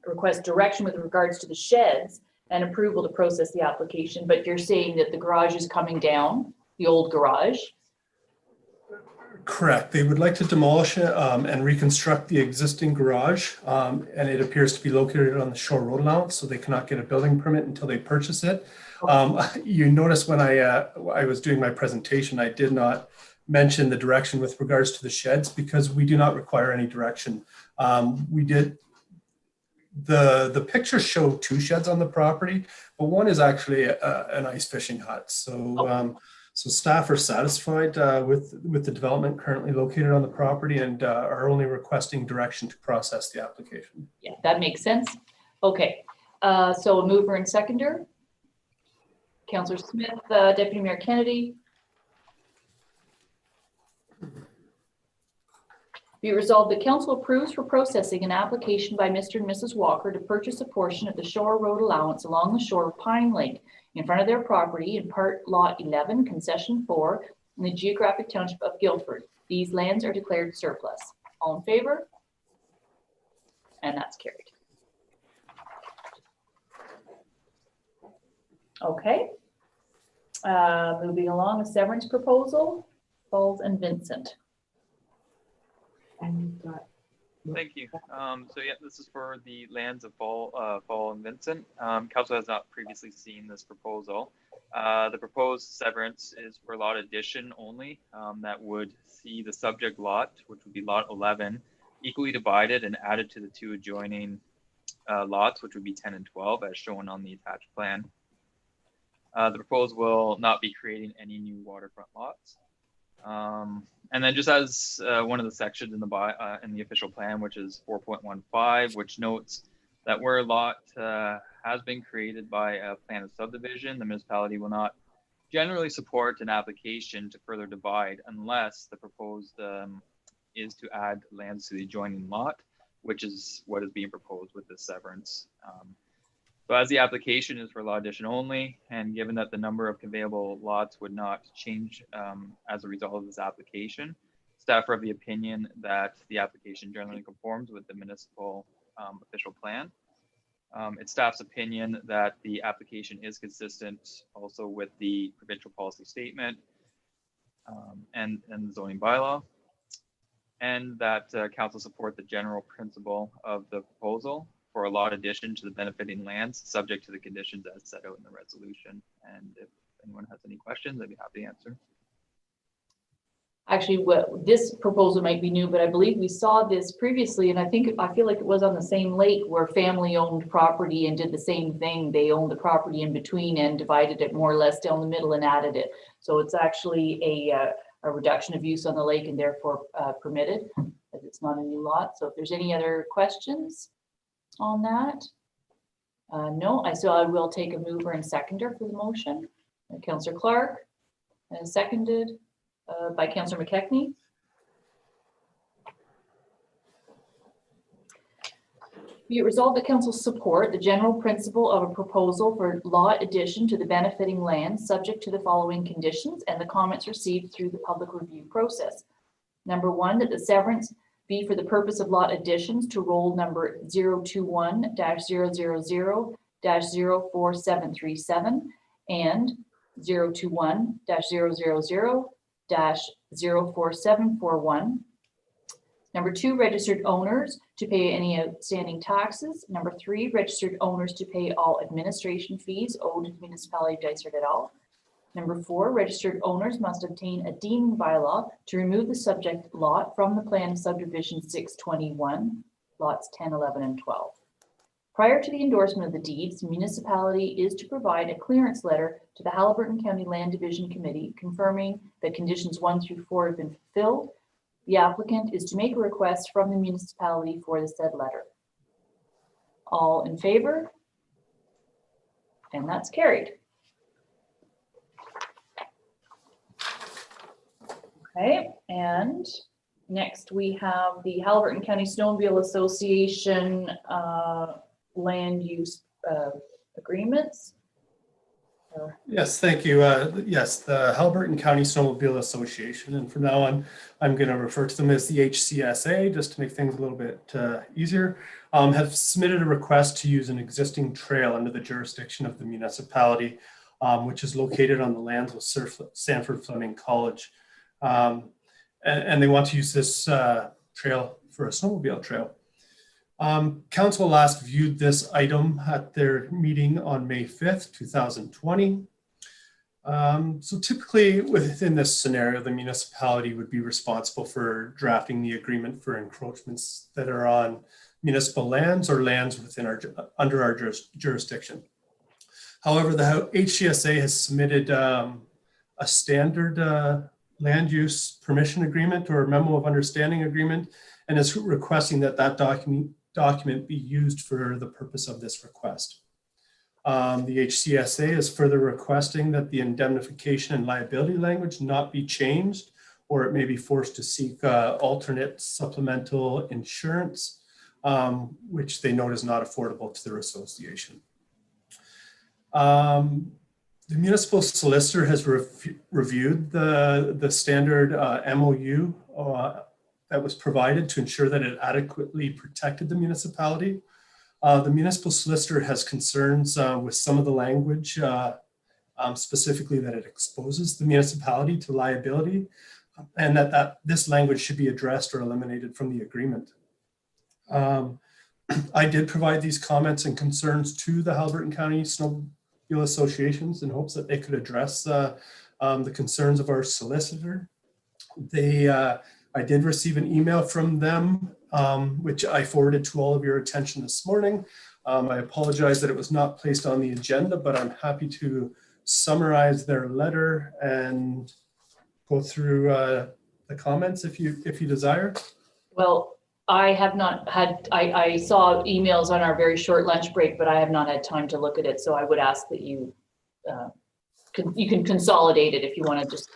request direction with regards to the sheds and approval to process the application, but you're saying that the garage is coming down, the old garage? Correct. They would like to demolish it and reconstruct the existing garage, and it appears to be located on the shore road allowance, so they cannot get a building permit until they purchase it. You notice when I was doing my presentation, I did not mention the direction with regards to the sheds because we do not require any direction. The pictures show 2 sheds on the property, but one is actually an ice fishing hut. So, so staff are satisfied with the development currently located on the property and are only requesting direction to process the application. Yeah, that makes sense. Okay, so a mover and seconder. Councillor Smith, Deputy Mayor Kennedy. Be it resolved that council approves for processing an application by Mr. and Mrs. Walker to purchase a portion of the shore road allowance along the shore of Pine Lake in front of their property in part lot 11, concession 4 in the geographic township of Guildford. These lands are declared surplus. All in favor? And that's carried. Okay. Moving along, a severance proposal. Falls and Vincent. And you've got. Thank you. So yeah, this is for the lands of Fall and Vincent. Council has not previously seen this proposal. The proposed severance is for lot addition only. That would see the subject lot, which would be lot 11, equally divided and added to the two adjoining lots, which would be 10 and 12, as shown on the attached plan. The proposal will not be creating any new waterfront lots. And then just as one of the sections in the official plan, which is 4.15, which notes that where a lot has been created by a plan of subdivision, the municipality will not generally support an application to further divide unless the proposed is to add lands to the adjoining lot, which is what is being proposed with this severance. So as the application is for lot addition only, and given that the number of conveyable lots would not change as a result of this application, staff are of the opinion that the application generally conforms with the municipal official plan. It's staff's opinion that the application is consistent also with the provincial policy statement and the zoning bylaw, and that council support the general principle of the proposal for a lot addition to the benefiting lands, subject to the conditions as set out in the resolution. And if anyone has any questions, I'd be happy to answer. Actually, this proposal might be new, but I believe we saw this previously, and I feel like it was on the same lake where family owned property and did the same thing. They owned the property in between and divided it more or less down the middle and added it. So it's actually a reduction of use on the lake and therefore permitted, as it's not a new lot. So if there's any other questions on that? No, I will take a mover and seconder for the motion. Councillor Clark, and seconded by Councillor McKechnie. Be it resolved that council support the general principle of a proposal for lot addition to the benefiting land, subject to the following conditions and the comments received through the public review process. Number one, that the severance be for the purpose of lot additions to roll number 021-000-04737 and 021-000-04741. Number two, registered owners to pay any outstanding taxes. Number three, registered owners to pay all administration fees owed to the municipality of Dysart et al. Number four, registered owners must obtain a deeming bylaw to remove the subject lot from the plan of subdivision 621, lots 10, 11, and 12. Prior to the endorsement of the deeds, the municipality is to provide a clearance letter to the Haliburton County Land Division Committee confirming that conditions 1 through 4 have been fulfilled. The applicant is to make a request from the municipality for the said letter. All in favor? And that's carried. Okay, and next we have the Haliburton County Snowmobile Association land use agreements. Yes, thank you. Yes, the Haliburton County Snowmobile Association, and from now on, I'm going to refer to them as the HCSA, just to make things a little bit easier, have submitted a request to use an existing trail under the jurisdiction of the municipality, which is located on the lands of Sanford Fleming College. And they want to use this trail for a snowmobile trail. Council last viewed this item at their meeting on May 5th, 2020. So typically within this scenario, the municipality would be responsible for drafting the agreement for encroachments that are on municipal lands or lands within under our jurisdiction. However, the HCSA has submitted a standard land use permission agreement or memo of understanding agreement, and is requesting that that document be used for the purpose of this request. The HCSA is further requesting that the indemnification and liability language not be changed, or it may be forced to seek alternate supplemental insurance, which they note is not affordable to their association. The municipal solicitor has reviewed the standard MOU that was provided to ensure that it adequately protected the municipality. The municipal solicitor has concerns with some of the language, specifically that it exposes the municipality to liability. and that this language should be addressed or eliminated from the agreement. I did provide these comments and concerns to the Haliburton County Snowmobile Associations in hopes that they could address the concerns of our solicitor. I did receive an email from them, which I forwarded to all of your attention this morning. I apologize that it was not placed on the agenda, but I'm happy to summarize their letter and go through the comments if you desire. Well, I have not had, I saw emails on our very short lunch break, but I have not had time to look at it. So I would ask that you can consolidate it if you want to just.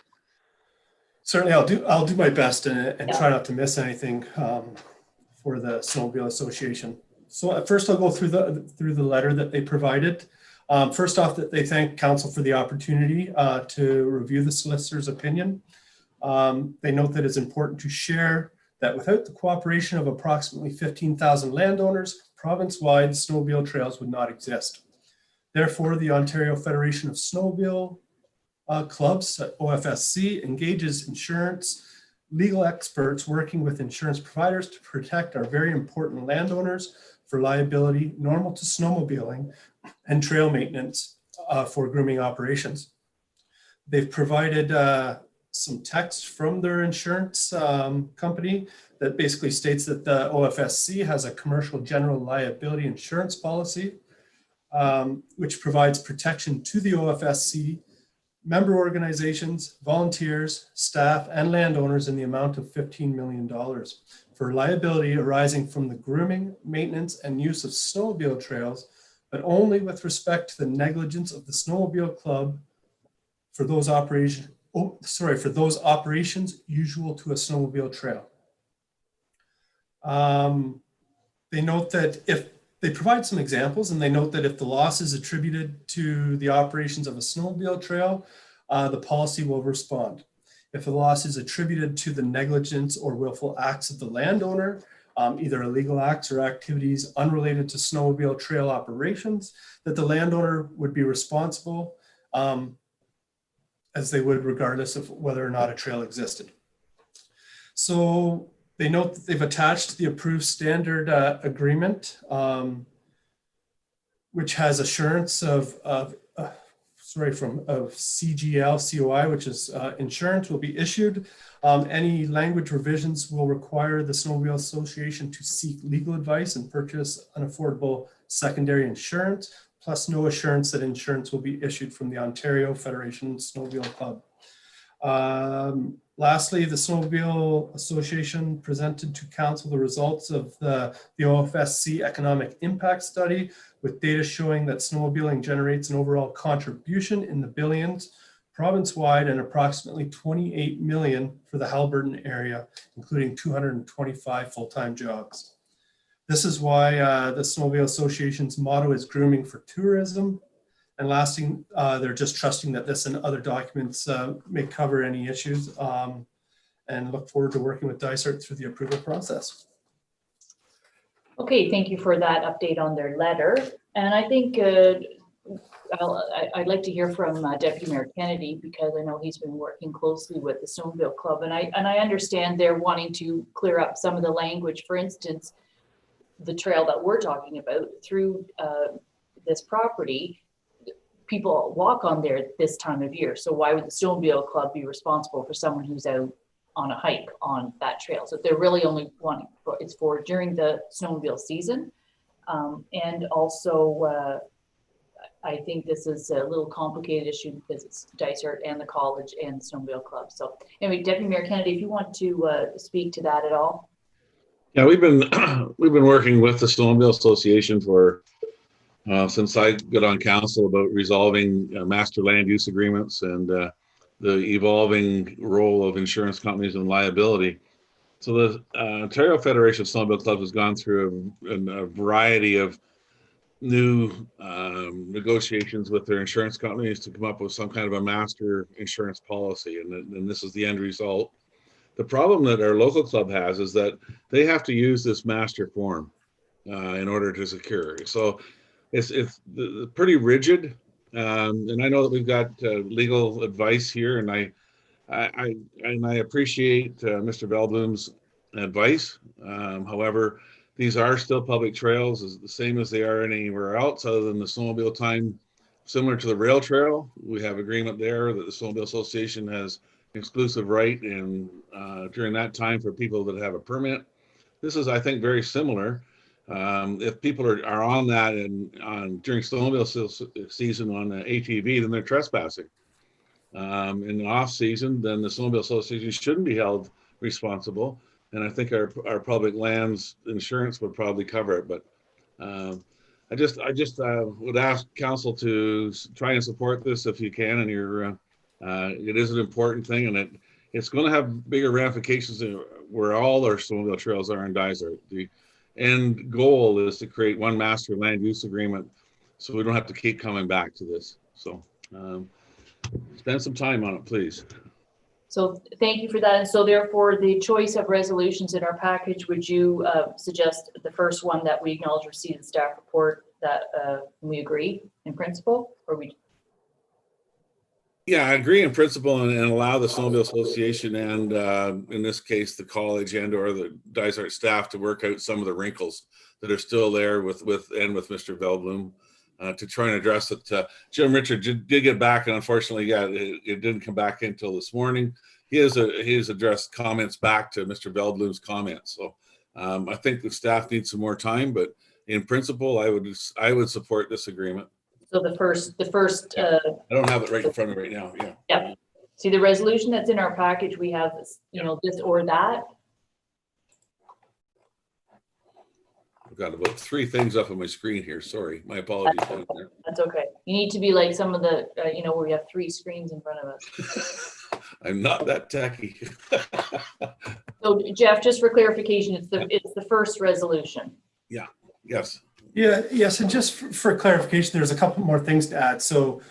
Certainly, I'll do my best and try not to miss anything for the Snowmobile Association. So at first, I'll go through the letter that they provided. First off, that they thank council for the opportunity to review the solicitor's opinion. They note that it's important to share that without the cooperation of approximately 15,000 landowners, province-wide snowmobile trails would not exist. Therefore, the Ontario Federation of Snowmobile Clubs, OFSC, engages insurance legal experts working with insurance providers to protect our very important landowners for liability normal to snowmobiling and trail maintenance for grooming operations. They've provided some text from their insurance company that basically states that the OFSC has a commercial general liability insurance policy, which provides protection to the OFSC, member organizations, volunteers, staff, and landowners in the amount of $15 million for liability arising from the grooming, maintenance, and use of snowmobile trails, but only with respect to the negligence of the snowmobile club for those operations usual to a snowmobile trail. They note that if they provide some examples, and they note that if the loss is attributed to the operations of a snowmobile trail, the policy will respond. If the loss is attributed to the negligence or willful acts of the landowner, either illegal acts or activities unrelated to snowmobile trail operations, that the landowner would be responsible as they would regardless of whether or not a trail existed. So they note that they've attached the approved standard agreement, which has assurance of CGL COI, which is insurance will be issued. Any language revisions will require the Snowmobile Association to seek legal advice and purchase unaffordable secondary insurance, plus no assurance that insurance will be issued from the Ontario Federation Snowmobile Club. Lastly, the Snowmobile Association presented to council the results of the OFSC economic impact study with data showing that snowmobiling generates an overall contribution in the billions province-wide and approximately 28 million for the Haliburton area, including 225 full-time jobs. This is why the Snowmobile Association's motto is grooming for tourism. And lasting, they're just trusting that this and other documents may cover any issues and look forward to working with Dysart through the approval process. Okay, thank you for that update on their letter. And I think I'd like to hear from Deputy Mayor Kennedy, because I know he's been working closely with the Snowmobile Club, and I understand they're wanting to clear up some of the language. For instance, the trail that we're talking about through this property, people walk on there this time of year. So why would the Snowmobile Club be responsible for someone who's out on a hike on that trail? So they're really only wanting it's for during the snowmobile season. And also, I think this is a little complicated issue because it's Dysart and the college and the Snowmobile Club. So anyway, Deputy Mayor Kennedy, if you want to speak to that at all. Yeah, we've been working with the Snowmobile Association for since I got on council about resolving master land use agreements and the evolving role of insurance companies and liability. So the Ontario Federation of Snowmobile Clubs has gone through a variety of new negotiations with their insurance companies to come up with some kind of a master insurance policy, and this is the end result. The problem that our local club has is that they have to use this master form in order to secure. So it's pretty rigid, and I know that we've got legal advice here, and I appreciate Mr. Veldblum's advice. However, these are still public trails, is the same as they are anywhere else other than the snowmobile time, similar to the rail trail. We have agreement there that the Snowmobile Association has exclusive right in during that time for people that have a permit. This is, I think, very similar. If people are on that and during snowmobile season on the ATV, then they're trespassing. In the off season, then the Snowmobile Association shouldn't be held responsible. And I think our public lands insurance would probably cover it. But I just would ask council to try and support this if you can. And it is an important thing, and it's going to have bigger ramifications where all our snowmobile trails are in Dysart. The end goal is to create one master land use agreement, so we don't have to keep coming back to this. So spend some time on it, please. So thank you for that. And so therefore, the choice of resolutions in our package, would you suggest the first one that we acknowledge receipt of the staff report, that we agree in principle, or we? Yeah, I agree in principle and allow the Snowmobile Association and in this case, the college and or the Dysart staff to work out some of the wrinkles that are still there with Mr. Veldblum to try and address it. Jim Richard did get back, and unfortunately, yeah, it didn't come back until this morning. He has addressed comments back to Mr. Veldblum's comments. So I think the staff needs some more time, but in principle, I would support this agreement. So the first. I don't have it right in front of me right now. Yeah. Yeah. See the resolution that's in our package. We have this, this or that. I've got about 3 things up on my screen here. Sorry, my apologies. That's okay. You need to be like some of the, where we have 3 screens in front of us. I'm not that tacky. So Jeff, just for clarification, it's the first resolution. Yeah. Yes. Yeah. Yes. And just for clarification, there's a couple more things to add. So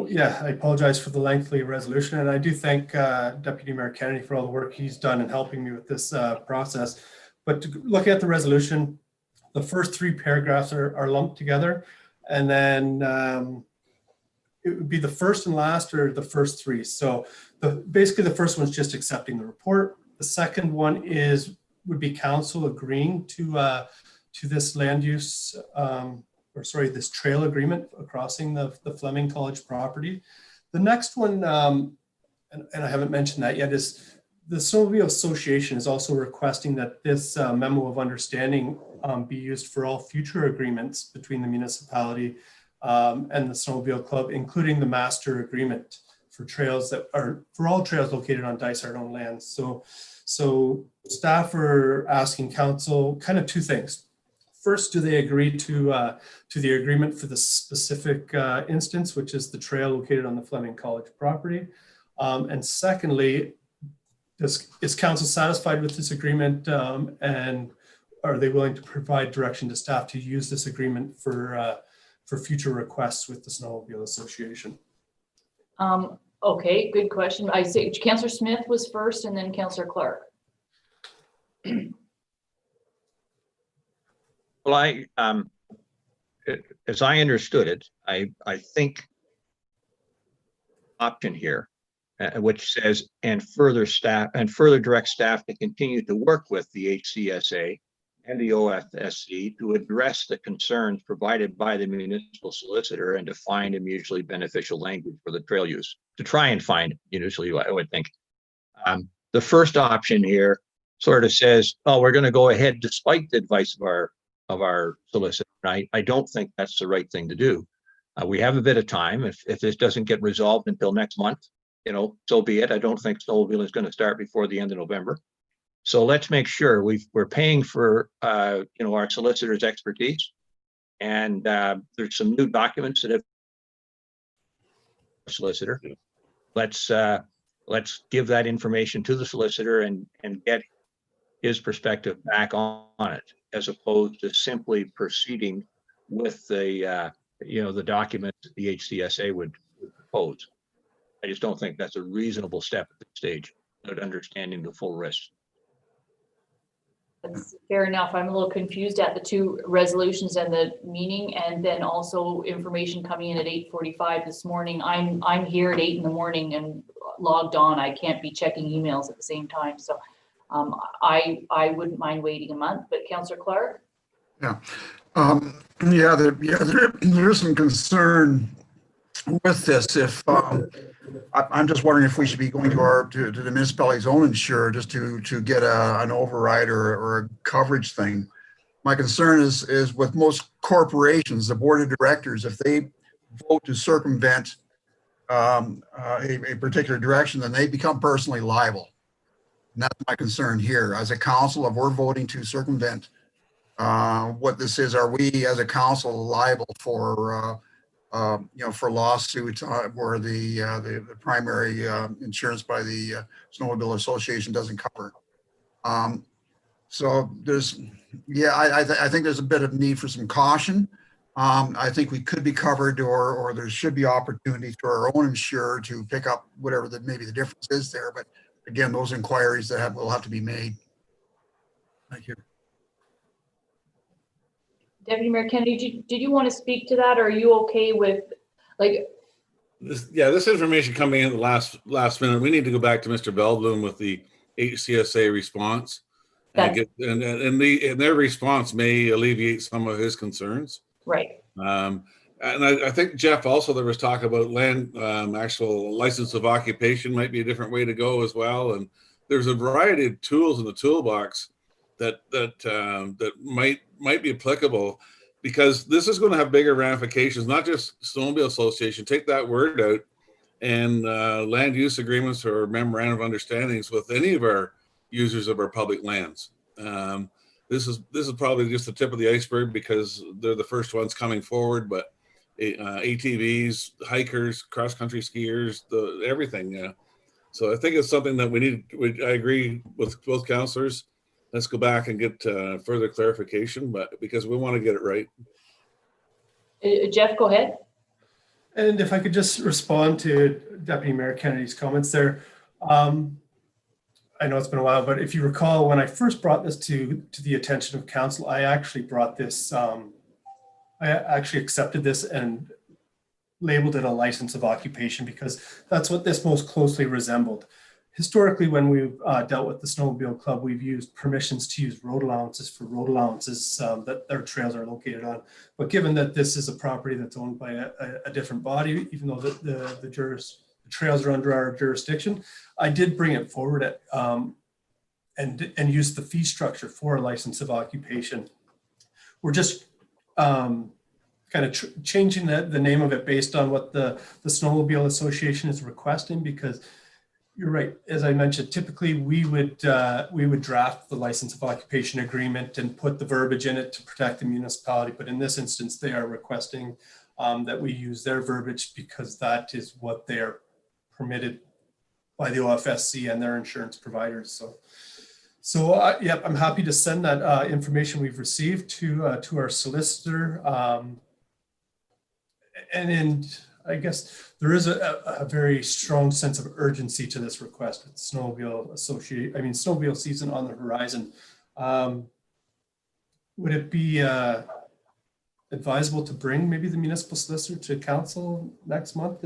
yeah, I apologize for the lengthy resolution, and I do thank Deputy Mayor Kennedy for all the work he's done in helping me with this process. But looking at the resolution, the first 3 paragraphs are lumped together, and then it would be the first and last or the first 3. So basically the first one's just accepting the report. The second one would be council agreeing to this land use, this trail agreement crossing the Fleming College property. The next one, and I haven't mentioned that yet, is the Snowmobile Association is also requesting that this memo of understanding be used for all future agreements between the municipality and the Snowmobile Club, including the master agreement for trails that are for all trails located on Dysart owned lands. So staff are asking council kind of 2 things. First, do they agree to the agreement for the specific instance, which is the trail located on the Fleming College property? And secondly, is council satisfied with this agreement, and are they willing to provide direction to staff to use this agreement for future requests with the Snowmobile Association? Okay, good question. I say Councillor Smith was first, and then Councillor Clark. Well, as I understood it, I think option here, which says and further direct staff to continue to work with the HCSA and the OFSC to address the concerns provided by the municipal solicitor and to find a mutually beneficial language for the trail use. To try and find mutually, I would think. The first option here sort of says, "Oh, we're going to go ahead despite the advice of our solicitor." I don't think that's the right thing to do. We have a bit of time. If this doesn't get resolved until next month, so be it. I don't think snowmobile is going to start before the end of November. So let's make sure we're paying for our solicitor's expertise, and there's some new documents that have solicitor. Let's give that information to the solicitor and get his perspective back on it, as opposed to simply proceeding with the document that the HCSA would propose. I just don't think that's a reasonable step at this stage, not understanding the full risk. That's fair enough. I'm a little confused at the 2 resolutions and the meaning, and then also information coming in at 8:45 this morning. I'm here at 8 in the morning, and logged on, I can't be checking emails at the same time. So I wouldn't mind waiting a month, but Councillor Clark? Yeah. Yeah, there is some concern with this. If I'm just wondering if we should be going to the municipality's own insurer just to get an override or a coverage thing. My concern is with most corporations, the board of directors, if they vote to circumvent a particular direction, then they become personally liable. And that's my concern here. As a council, if we're voting to circumvent what this is, are we as a council liable for for lawsuits where the primary insurance by the Snowmobile Association doesn't cover? So there's, yeah, I think there's a bit of need for some caution. I think we could be covered, or there should be opportunity for our own insurer to pick up whatever maybe the difference is there. But again, those inquiries that will have to be made. Thank you. Deputy Mayor Kennedy, did you want to speak to that? Or are you okay with, like, this information coming in at the last minute? We need to go back to Mr. Belbloom with the HCSA response, and their response may alleviate some of his concerns. Right. And I think, Jeff, also there was talk about land, actual license of occupation might be a different way to go as well. And there's a variety of tools in the toolbox that might be applicable, because this is going to have bigger ramifications, not just Snowmobile Association. Take that word out, and land use agreements or memorandum of understandings with any of our users of our public lands. This is probably just the tip of the iceberg, because they're the first ones coming forward, but ATVs, hikers, cross-country skiers, everything. So I think it's something that we need. I agree with both councillors. Let's go back and get further clarification, but because we want to get it right. Jeff, go ahead. And if I could just respond to Deputy Mayor Kennedy's comments there. I know it's been a while, but if you recall, when I first brought this to the attention of council, I actually brought this, I actually accepted this and labeled it a license of occupation, because that's what this most closely resembled. Historically, when we've dealt with the Snowmobile Club, we've used permissions to use road allowances for road allowances that their trails are located on. But given that this is a property that's owned by a different body, even though the trails are under our jurisdiction, I did bring it forward and use the fee structure for a license of occupation. We're just kind of changing the name of it based on what the Snowmobile Association is requesting, because you're right. As I mentioned, typically we would draft the license of occupation agreement and put the verbiage in it to protect the municipality. But in this instance, they are requesting that we use their verbiage, because that is what they are permitted by the OFSC and their insurance providers. So yeah, I'm happy to send that information we've received to our solicitor. And I guess there is a very strong sense of urgency to this request. It's Snowmobile season on the horizon. Would it be advisable to bring maybe the municipal solicitor to council next month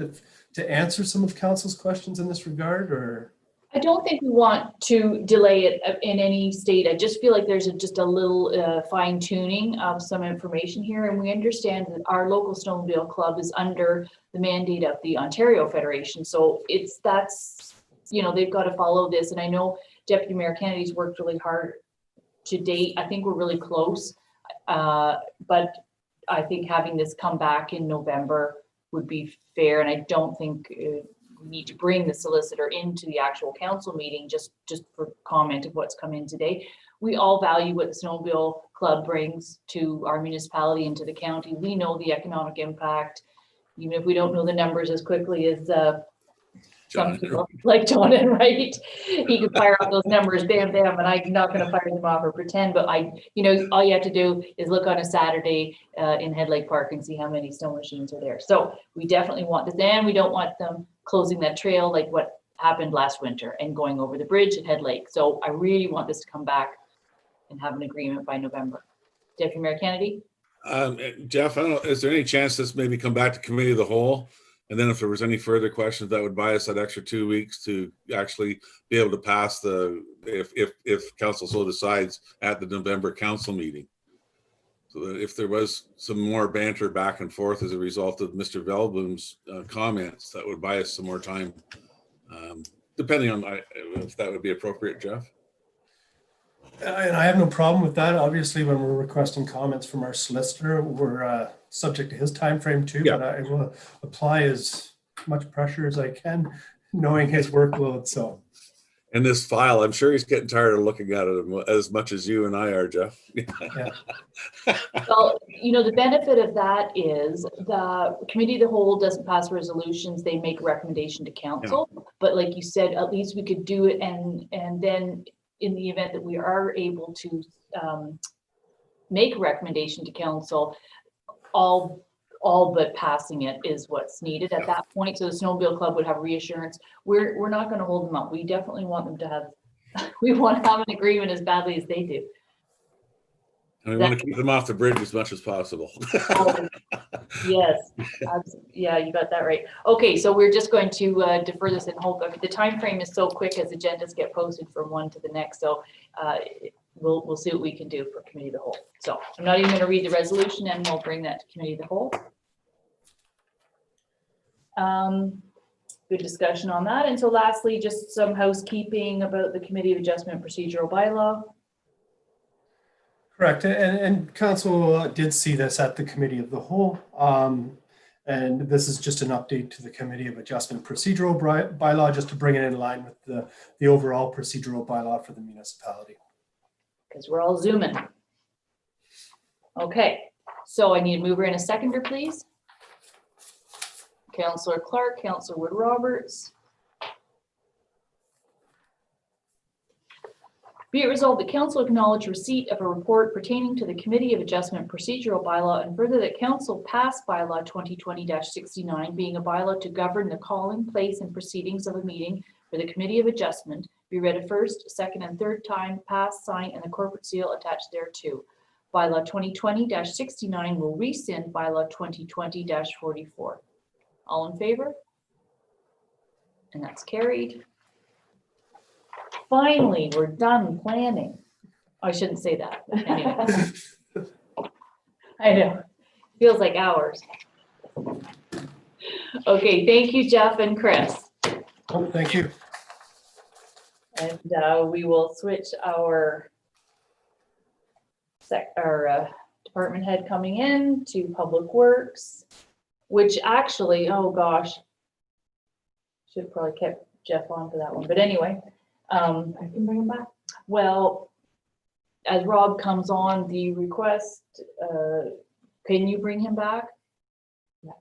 to answer some of council's questions in this regard? Or I don't think we want to delay it in any state. I just feel like there's just a little fine tuning of some information here. And we understand that our local Snowmobile Club is under the mandate of the Ontario Federation. So that's, they've got to follow this. And I know Deputy Mayor Kennedy's worked really hard to date. I think we're really close. But I think having this come back in November would be fair. And I don't think we need to bring the solicitor into the actual council meeting just for comment of what's come in today. We all value what the Snowmobile Club brings to our municipality and to the county. We know the economic impact, even if we don't know the numbers as quickly as some people like John, right? He could fire off those numbers, bam, bam, and I'm not going to fire them off or pretend, but all you have to do is look on a Saturday in Head Lake Park and see how many snow machines are there. So we definitely want this, and we don't want them closing that trail like what happened last winter and going over the bridge at Head Lake. So I really want this to come back and have an agreement by November. Deputy Mayor Kennedy? Jeff, I don't know, is there any chance this maybe come back to committee of the whole And then if there was any further questions, that would buy us that extra 2 weeks to actually be able to pass if council so decides at the November council meeting. So that if there was some more banter back and forth as a result of Mr. Velblum's comments, that would buy us some more time, depending on if that would be appropriate, Jeff. And I have no problem with that. Obviously, when we're requesting comments from our solicitor, we're subject to his time frame too. Yeah. But I will apply as much pressure as I can, knowing his workload. So. And this file, I'm sure he's getting tired of looking at it as much as you and I are, Jeff. Yeah. Well, you know, the benefit of that is the committee of the whole doesn't pass resolutions, they make a recommendation to council. Yeah. But like you said, at least we could do it, and then in the event that we are able to make a recommendation to council, all but passing it is what's needed at that point. So the Snowmobile Club would have reassurance. We're not going to hold them up. We definitely want them to have, we want to have an agreement as badly as they do. And we want to keep them off the bridge as much as possible. Yes, yeah, you got that right. Okay, so we're just going to defer this and hope. The time frame is so quick as agendas get posted from one to the next. So we'll see what we can do for committee of the whole. So I'm not even going to read the resolution, and we'll bring that to committee of the whole. Good discussion on that. And so lastly, just some housekeeping about the Committee of Adjustment procedural bylaw. Correct. And council did see this at the committee of the whole. And this is just an update to the Committee of Adjustment procedural bylaw, just to bring it in line with the overall procedural bylaw for the municipality. Because we're all zooming. Okay, so I need a mover and a seconder, please. Councillor Clark, Councillor Wood Roberts. Be it resolved that council acknowledge receipt of a report pertaining to the Committee of Adjustment procedural bylaw, and further that council pass bylaw 2020-69, being a bylaw to govern the calling, place, and proceedings of a meeting for the Committee of Adjustment, be read a first, second, and third time, passed, signed, and the corporate seal attached thereto. Bylaw 2020-69 will rescind bylaw 2020-44. All in favor? And that's carried. Finally, we're done planning. I shouldn't say that. Anyway. I know. Feels like hours. Okay, thank you, Jeff and Chris. Oh, thank you. And we will switch our department head coming in to Public Works, which actually, oh gosh, should have probably kept Jeff on for that one. But anyway, I can bring him back. well, as Rob comes on, the request, can you bring him back? Yeah.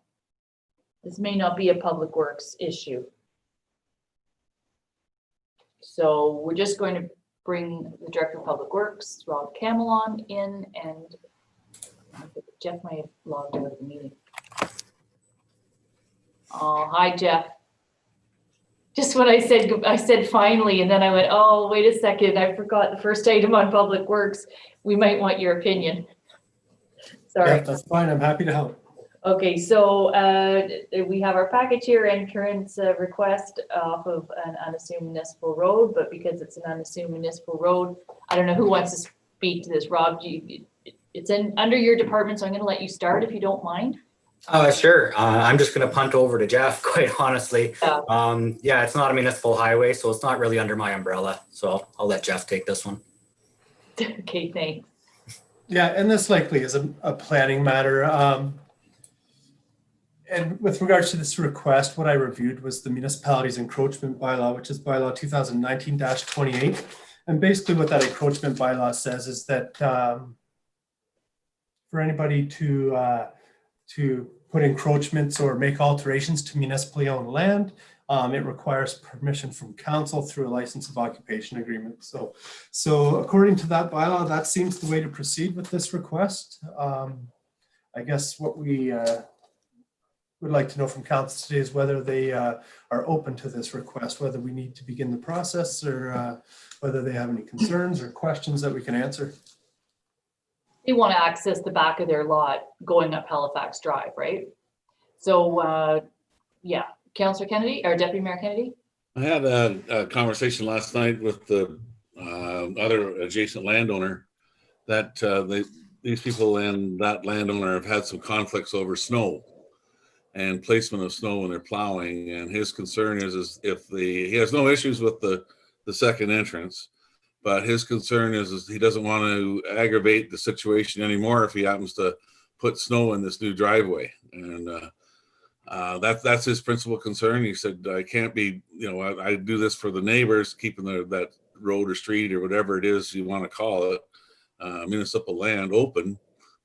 This may not be a Public Works issue. So we're just going to bring the Director of Public Works, Rob Camelon, in, and Jeff might have logged out of the meeting. Oh, hi, Jeff. Just when I said finally, and then I went, oh, wait a second, I forgot the first item on Public Works. We might want your opinion. Sorry. Yeah, that's fine. I'm happy to help. Okay, so we have our package here, entrance request off of an unassumed municipal road, but because it's an unassumed municipal road, I don't know who wants to speak to this. Rob, it's under your department, so I'm going to let you start if you don't mind. Sure. I'm just going to punt over to Jeff, quite honestly. Yeah, it's not a municipal highway, so it's not really under my umbrella. So I'll let Jeff take this one. Okay, thanks. Yeah, and this likely is a planning matter. And with regards to this request, what I reviewed was the municipality's encroachment bylaw, which is bylaw 2019-28. And basically what that encroachment bylaw says is that for anybody to put encroachments or make alterations to municipally owned land, it requires permission from council through a license of occupation agreement. So according to that bylaw, that seems the way to proceed with this request. I guess what we would like to know from council today is whether they are open to this request, whether we need to begin the process, or whether they have any concerns or questions that we can answer. They want to access the back of their lot going up Halifax Drive, right? So Yeah, Councillor Kennedy or Deputy Mayor Kennedy? I had a conversation last night with the other adjacent landowner that these people and that landowner have had some conflicts over snow and placement of snow when they're plowing. And his concern is if he has no issues with the second entrance, but his concern is he doesn't want to aggravate the situation anymore if he happens to put snow in this new driveway. And that's his principal concern. He said, I can't be, I do this for the neighbors, keeping that road or street or whatever it is you want to call it, municipal land open.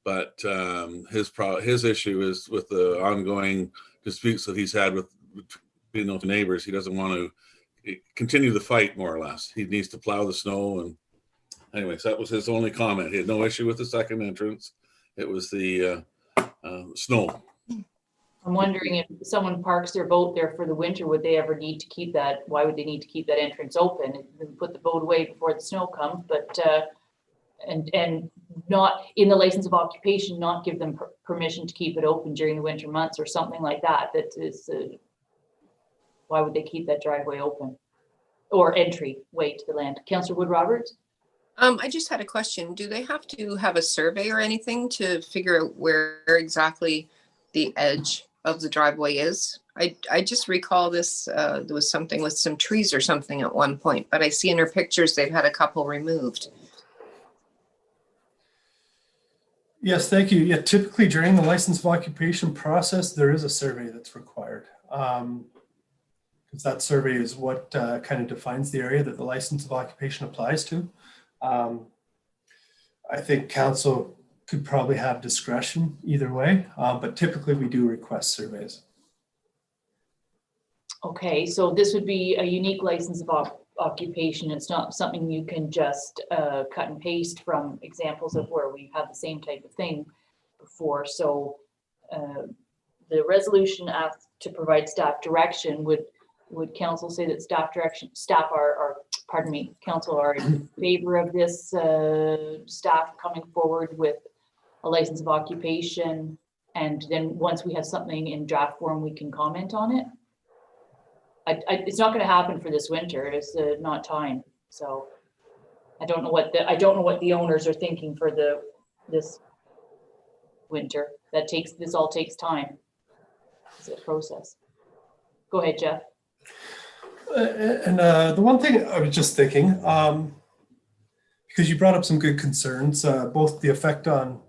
But his issue is with the ongoing disputes that he's had with neighbors. He doesn't want to continue the fight, more or less. He needs to plow the snow. And anyways, that was his only comment. He had no issue with the second entrance. It was the snow. I'm wondering if someone parks their boat there for the winter, would they ever need to keep that? Why would they need to keep that entrance open and put the boat away before the snow comes? But and not in the license of occupation, not give them permission to keep it open during the winter months or something like that. That is, why would they keep that driveway open or entryway to the land? Councillor Wood Roberts. I just had a question. Do they have to have a survey or anything to figure out where exactly the edge of the driveway is? I just recall this, there was something with some trees or something at one point, but I see in her pictures they've had a couple removed. Yes, thank you. Yeah, typically during the license of occupation process, there is a survey that's required. Because that survey is what kind of defines the area that the license of occupation applies to. I think council could probably have discretion either way, but typically we do request surveys. Okay, so this would be a unique license of occupation. It's not something you can just cut and paste from examples of where we've had the same type of thing before. So the resolution asks to provide staff direction. Would council say that council are in favor of this staff coming forward with a license of occupation, and then once we have something in draft form, we can comment on it? It's not going to happen for this winter. It's not time. So I don't know what the owners are thinking for this winter. This all takes time. It's a process. Go ahead, Jeff. The one thing I was just thinking, because you brought up some good concerns, both the effect on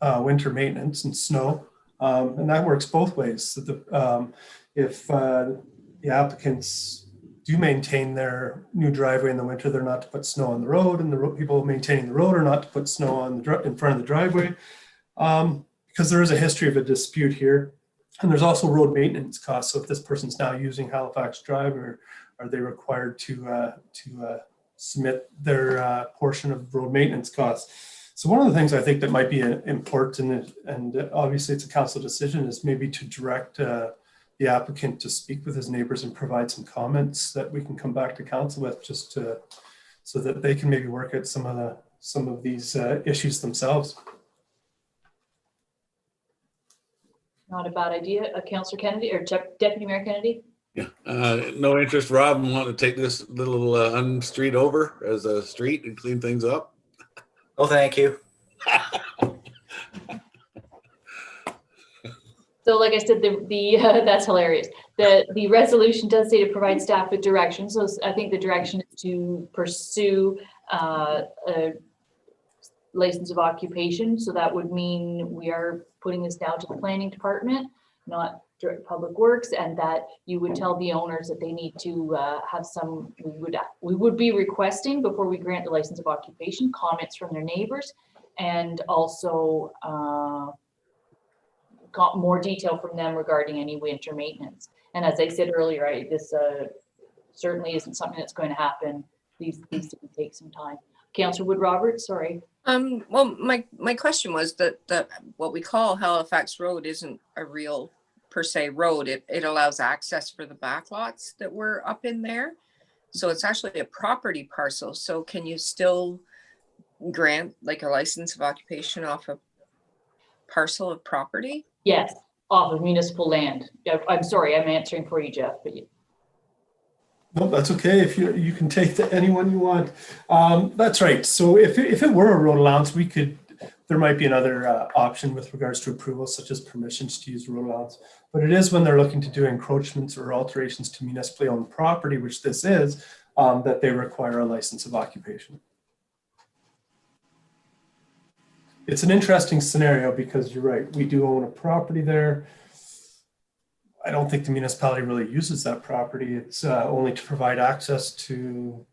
winter maintenance and snow, and that works both ways. So if the applicants do maintain their new driveway in the winter, they're not to put snow on the road, and the people maintaining the road are not to put snow on in front of the driveway, because there is a history of a dispute here. And there's also road maintenance costs. So if this person's now using Halifax Drive, are they required to submit their portion of road maintenance costs? So one of the things I think that might be important, and obviously it's a council decision, is maybe to direct the applicant to speak with his neighbors and provide some comments that we can come back to council with, just so that they can maybe work at some of these issues themselves. Not a bad idea. Councillor Kennedy or Deputy Mayor Kennedy? Yeah, no interest, Rob, in wanting to take this little street over as a street and clean things up? Oh, thank you. So like I said, that's hilarious. The resolution does say to provide staff with direction. So I think the direction is to pursue a license of occupation. So that would mean we are putting this down to the planning department, not public works, and that you would tell the owners that they need to have some, we would be requesting before we grant the license of occupation, comments from their neighbors, and also got more detail from them regarding any winter maintenance. And as I said earlier, this certainly isn't something that's going to happen. These take some time. Councillor Wood Roberts, sorry. Well, my question was that what we call Halifax Road isn't a real per se road. It allows access for the backlots that were up in there. So it's actually a property parcel. So can you still grant like a license of occupation off a parcel of property? Yes, off of municipal land. I'm sorry, I'm answering for you, Jeff, but No, that's okay. If you can take anyone you want. That's right. So if it were a road allowance, there might be another option with regards to approval, such as permissions to use road allowance. But it is when they're looking to do encroachments or alterations to municipally owned property, which this is, that they require a license of occupation. It's an interesting scenario because you're right. We do own a property there. I don't think the municipality really uses that property. It's only to provide access to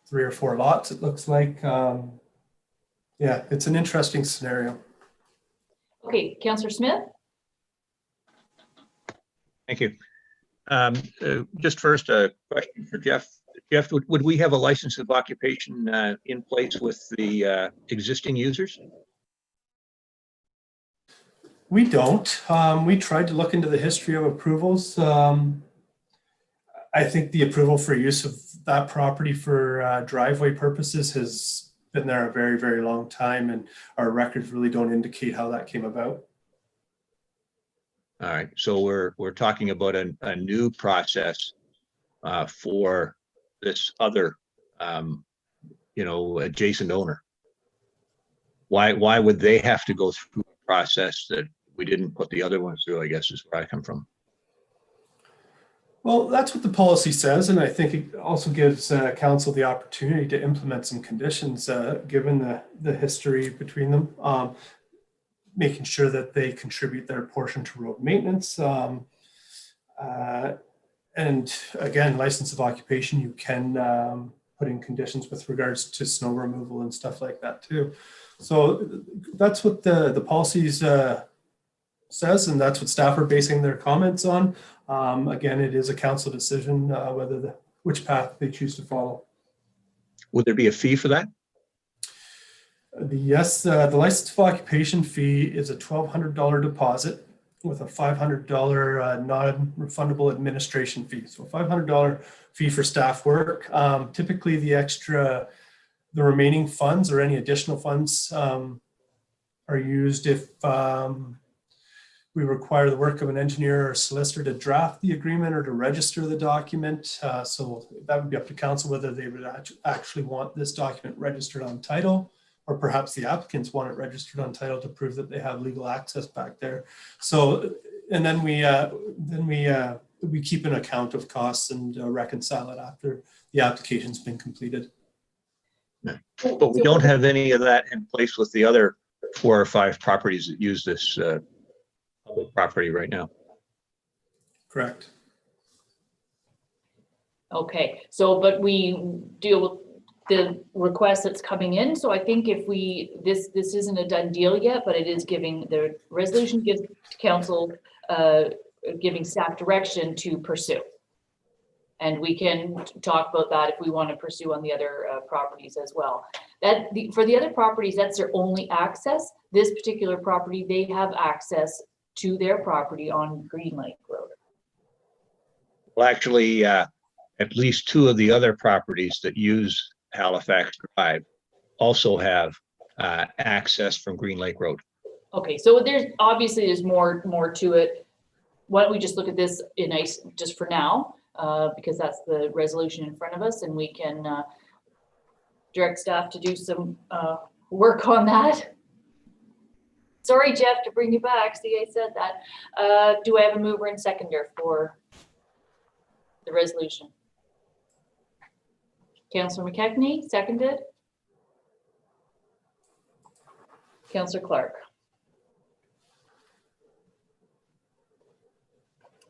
3 or 4 lots, it looks like. Yeah, it's an interesting scenario. okay, Councillor Smith? Thank you. Just first, a question for Jeff. Jeff, would we have a license of occupation in place with the existing users? We don't. We tried to look into the history of approvals. I think the approval for use of that property for driveway purposes has been there a very, very long time, and our records really don't indicate how that came about. All right, so we're talking about a new process for this other, adjacent owner. Why would they have to go through a process that we didn't put the other ones through, I guess is where I come from. Well, that's what the policy says, and I think it also gives council the opportunity to implement some conditions given the history between them, making sure that they contribute their portion to road maintenance. And again, license of occupation, you can put in conditions with regards to snow removal and stuff like that too. So that's what the policies says, and that's what staff are basing their comments on. Again, it is a council decision which path they choose to follow. Would there be a fee for that? Yes, the license of occupation fee is a $1,200 deposit with a $500 non-refundable administration fee. So a $500 fee for staff work. Typically the remaining funds or any additional funds are used if we require the work of an engineer or solicitor to draft the agreement or to register the document. So that would be up to council whether they would actually want this document registered on title, or perhaps the applicants want it registered on title to prove that they have legal access back there. So, and then we keep an account of costs and reconcile it after the application's been completed. But we don't have any of that in place with the other 4 or 5 properties that use this public property right now. Correct. Okay, so but we deal with the request that's coming in. So I think if this isn't a done deal yet, but it is giving, the resolution gives council giving staff direction to pursue. And we can talk about that if we want to pursue on the other properties as well. For the other properties, that's their only access. This particular property, they have access to their property on Green Lake Road. Well, actually, at least 2 of the other properties that use Halifax Drive also have access from Green Lake Road. Okay, so there's more to it. Why don't we just look at this just for now, because that's the resolution in front of us, and we can direct staff to do some work on that. Sorry, Jeff, to bring you back. See, I said that. Do I have a mover and seconder for the resolution? Councillor McKechnie, seconded. Councillor Clark.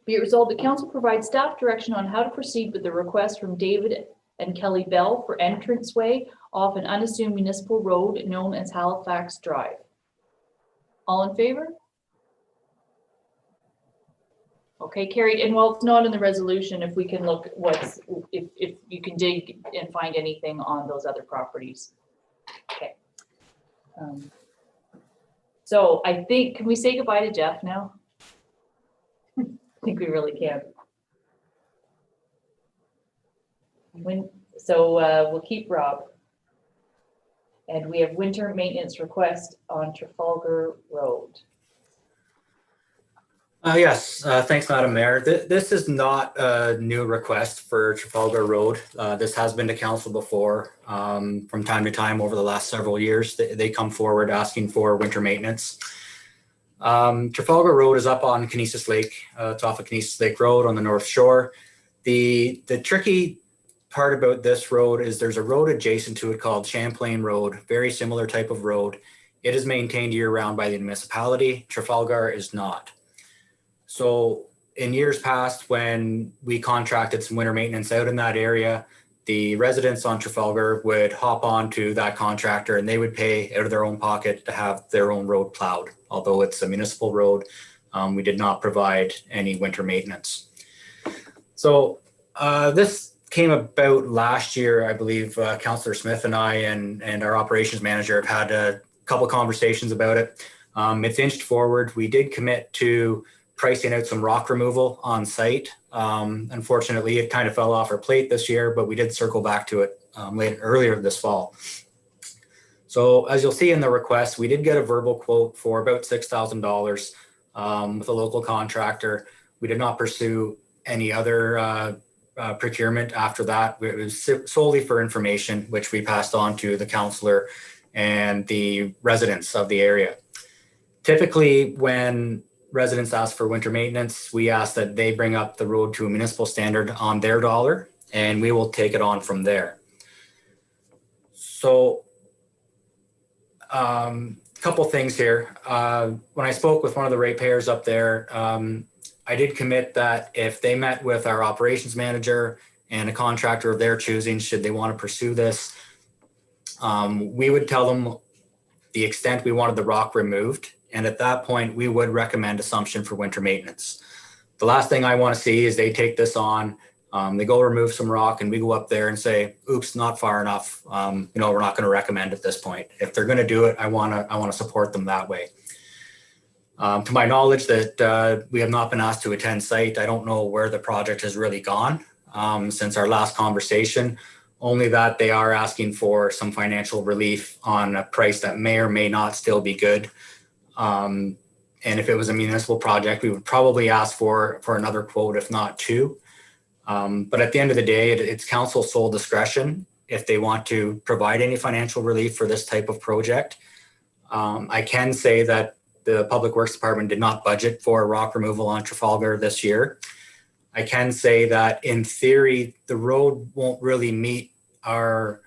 Be it resolved, the council provides staff direction on how to proceed with the request from David and Kelly Bell for entranceway off an unassumed municipal road known as Halifax Drive. All in favor? Okay, carried. And while it's not in the resolution, if we can look if you can dig and find anything on those other properties. Okay. So I think, can we say goodbye to Jeff now? I think we really can. We'll keep Rob. And we have winter maintenance request on Trafalgar Road. Yes, thanks, Madam Mayor. This is not a new request for Trafalgar Road. This has been to council before. From time to time over the last several years, they come forward asking for winter maintenance. Trafalgar Road is up on Kinesis Lake. It's off of Kinesis Lake Road on the North Shore. The tricky part about this road is there's a road adjacent to it called Champlain Road, very similar type of road. It is maintained year round by the municipality. Trafalgar is not. So in years past, when we contracted some winter maintenance out in that area, the residents on Trafalgar would hop on to that contractor and they would pay out of their own pocket to have their own road plowed. Although it's a municipal road, we did not provide any winter maintenance. So this came about last year, I believe. Councillor Smith and I and our operations manager have had a couple conversations about it. It's inched forward. We did commit to pricing out some rock removal on site. Unfortunately, it kind of fell off our plate this year, but we did circle back to it earlier this fall. So as you'll see in the request, we did get a verbal quote for about $6,000 with a local contractor. We did not pursue any other procurement after that. It was solely for information, which we passed on to the councillor and the residents of the area. Typically, when residents ask for winter maintenance, we ask that they bring up the road to a municipal standard on their dollar, and we will take it on from there. So a couple things here. When I spoke with one of the ratepayers up there, I did commit that if they met with our operations manager and a contractor of their choosing, should they want to pursue this, we would tell them the extent we wanted the rock removed. And at that point, we would recommend assumption for winter maintenance. The last thing I want to see is they take this on, they go remove some rock and we go up there and say, oops, not far enough. We're not going to recommend at this point. If they're going to do it, I want to support them that way. To my knowledge that we have not been asked to attend site. I don't know where the project has really gone since our last conversation, only that they are asking for some financial relief on a price that may or may not still be good. And if it was a municipal project, we would probably ask for another quote, if not two. But at the end of the day, it's council's sole discretion if they want to provide any financial relief for this type of project. I can say that the Public Works Department did not budget for rock removal on Trafalgar this year. I can say that in theory, the road won't really meet our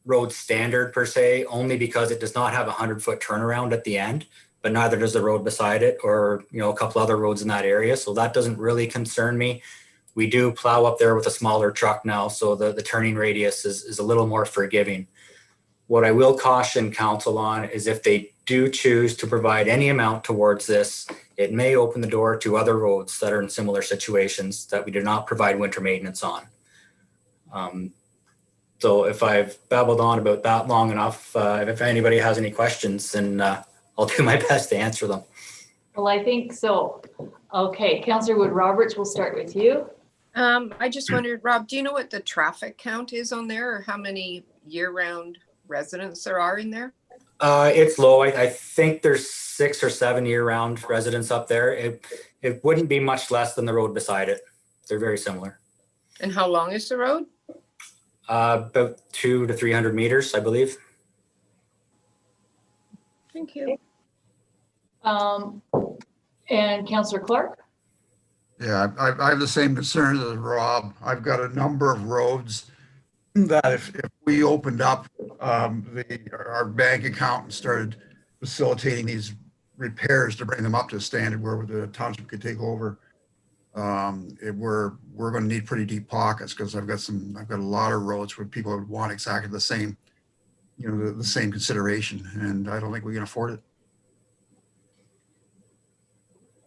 road standard per se, only because it does not have a 100-foot turnaround at the end, but neither does the road beside it or a couple other roads in that area. So that doesn't really concern me. We do plow up there with a smaller truck now, so the turning radius is a little more forgiving. What I will caution council on is if they do choose to provide any amount towards this, it may open the door to other roads that are in similar situations that we do not provide winter maintenance on. So if I've babbled on about that long enough, if anybody has any questions, then I'll do my best to answer them. Well, I think so. Okay, Councillor Wood Roberts, we'll start with you. I just wondered, Rob, do you know what the traffic count is on there, or how many year-round residents there are in there? It's low. I think there's 6 or 7 year-round residents up there. It wouldn't be much less than the road beside it. They're very similar. And how long is the road? About 200 to 300 meters, I believe. Thank you. And Councillor Clark? Yeah, I have the same concerns as Rob. I've got a number of roads that if we opened up our bank account and started facilitating these repairs to bring them up to a standard where the township could take over, we're going to need pretty deep pockets, because I've got a lot of roads where people would want exactly the same, the same consideration, and I don't think we can afford it.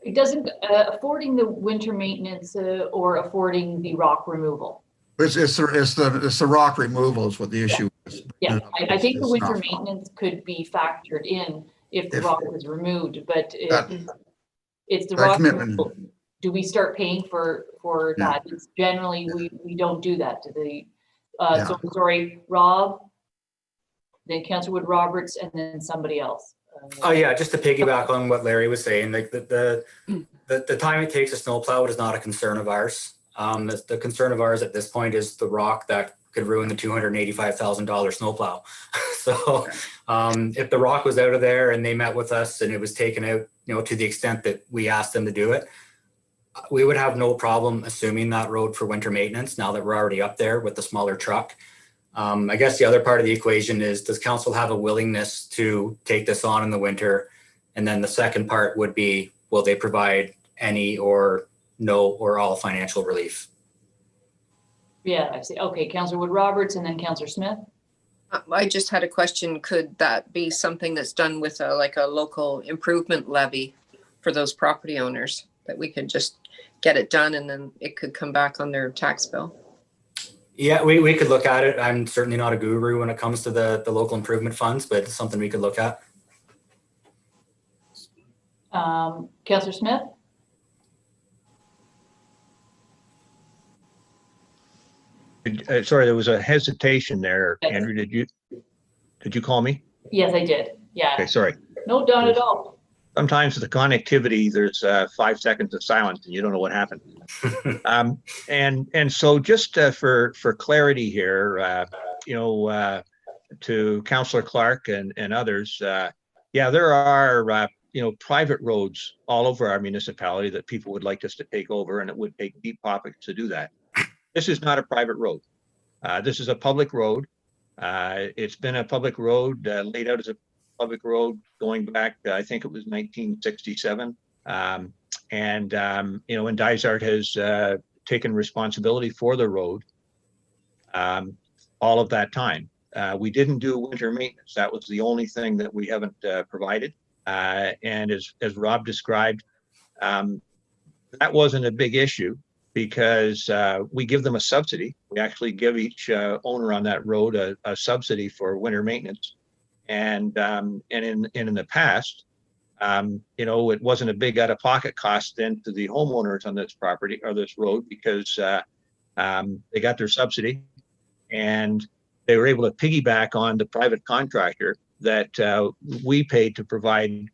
It doesn't affording the winter maintenance or affording the rock removal. It's the rock removal is what the issue is. Yeah, I think the winter maintenance could be factored in if the rock was removed, but it's the rock removal. Do we start paying for that? It's generally we don't do that to the so sorry, Rob, then Councillor Wood Roberts, and then somebody else. Oh yeah, just to piggyback on what Larry was saying, like the time it takes to snowplow is not a concern of ours. The concern of ours at this point is the rock that could ruin the $285,000 snowplow. So if the rock was out of there and they met with us and it was taken out, to the extent that we asked them to do it, we would have no problem assuming that road for winter maintenance now that we're already up there with the smaller truck. I guess the other part of the equation is, does council have a willingness to take this on in the winter? And then the second part would be, will they provide any or no or all financial relief? Yeah, I see. Okay, Councillor Wood Roberts and then Councillor Smith. I just had a question. Could that be something that's done with like a local improvement levy for those property owners, that we could just get it done and then it could come back on their tax bill? Yeah, we could look at it. I'm certainly not a guru when it comes to the local improvement funds, but it's something we could look at. Councillor Smith? Sorry, there was a hesitation there. Yes. Andrew, did you call me? Yes, I did. Yeah. Okay, sorry. No, not at all. Sometimes the connectivity, there's 5 seconds of silence and you don't know what happened. And so just for clarity here, to Councillor Clark and others, yeah, there are private roads all over our municipality that people would like us to take over, and it would take deep pockets to do that. This is not a private road. This is a public road. It's been a public road laid out as a public road going back, I think it was 1967. And Dysart has taken responsibility for the road all of that time. We didn't do winter maintenance. That was the only thing that we haven't provided. And as Rob described, that wasn't a big issue because we give them a subsidy. We actually give each owner on that road a subsidy for winter maintenance. And in the past, it wasn't a big out-of-pocket cost then to the homeowners on this property or this road because they got their subsidy and they were able to piggyback on the private contractor that we paid to provide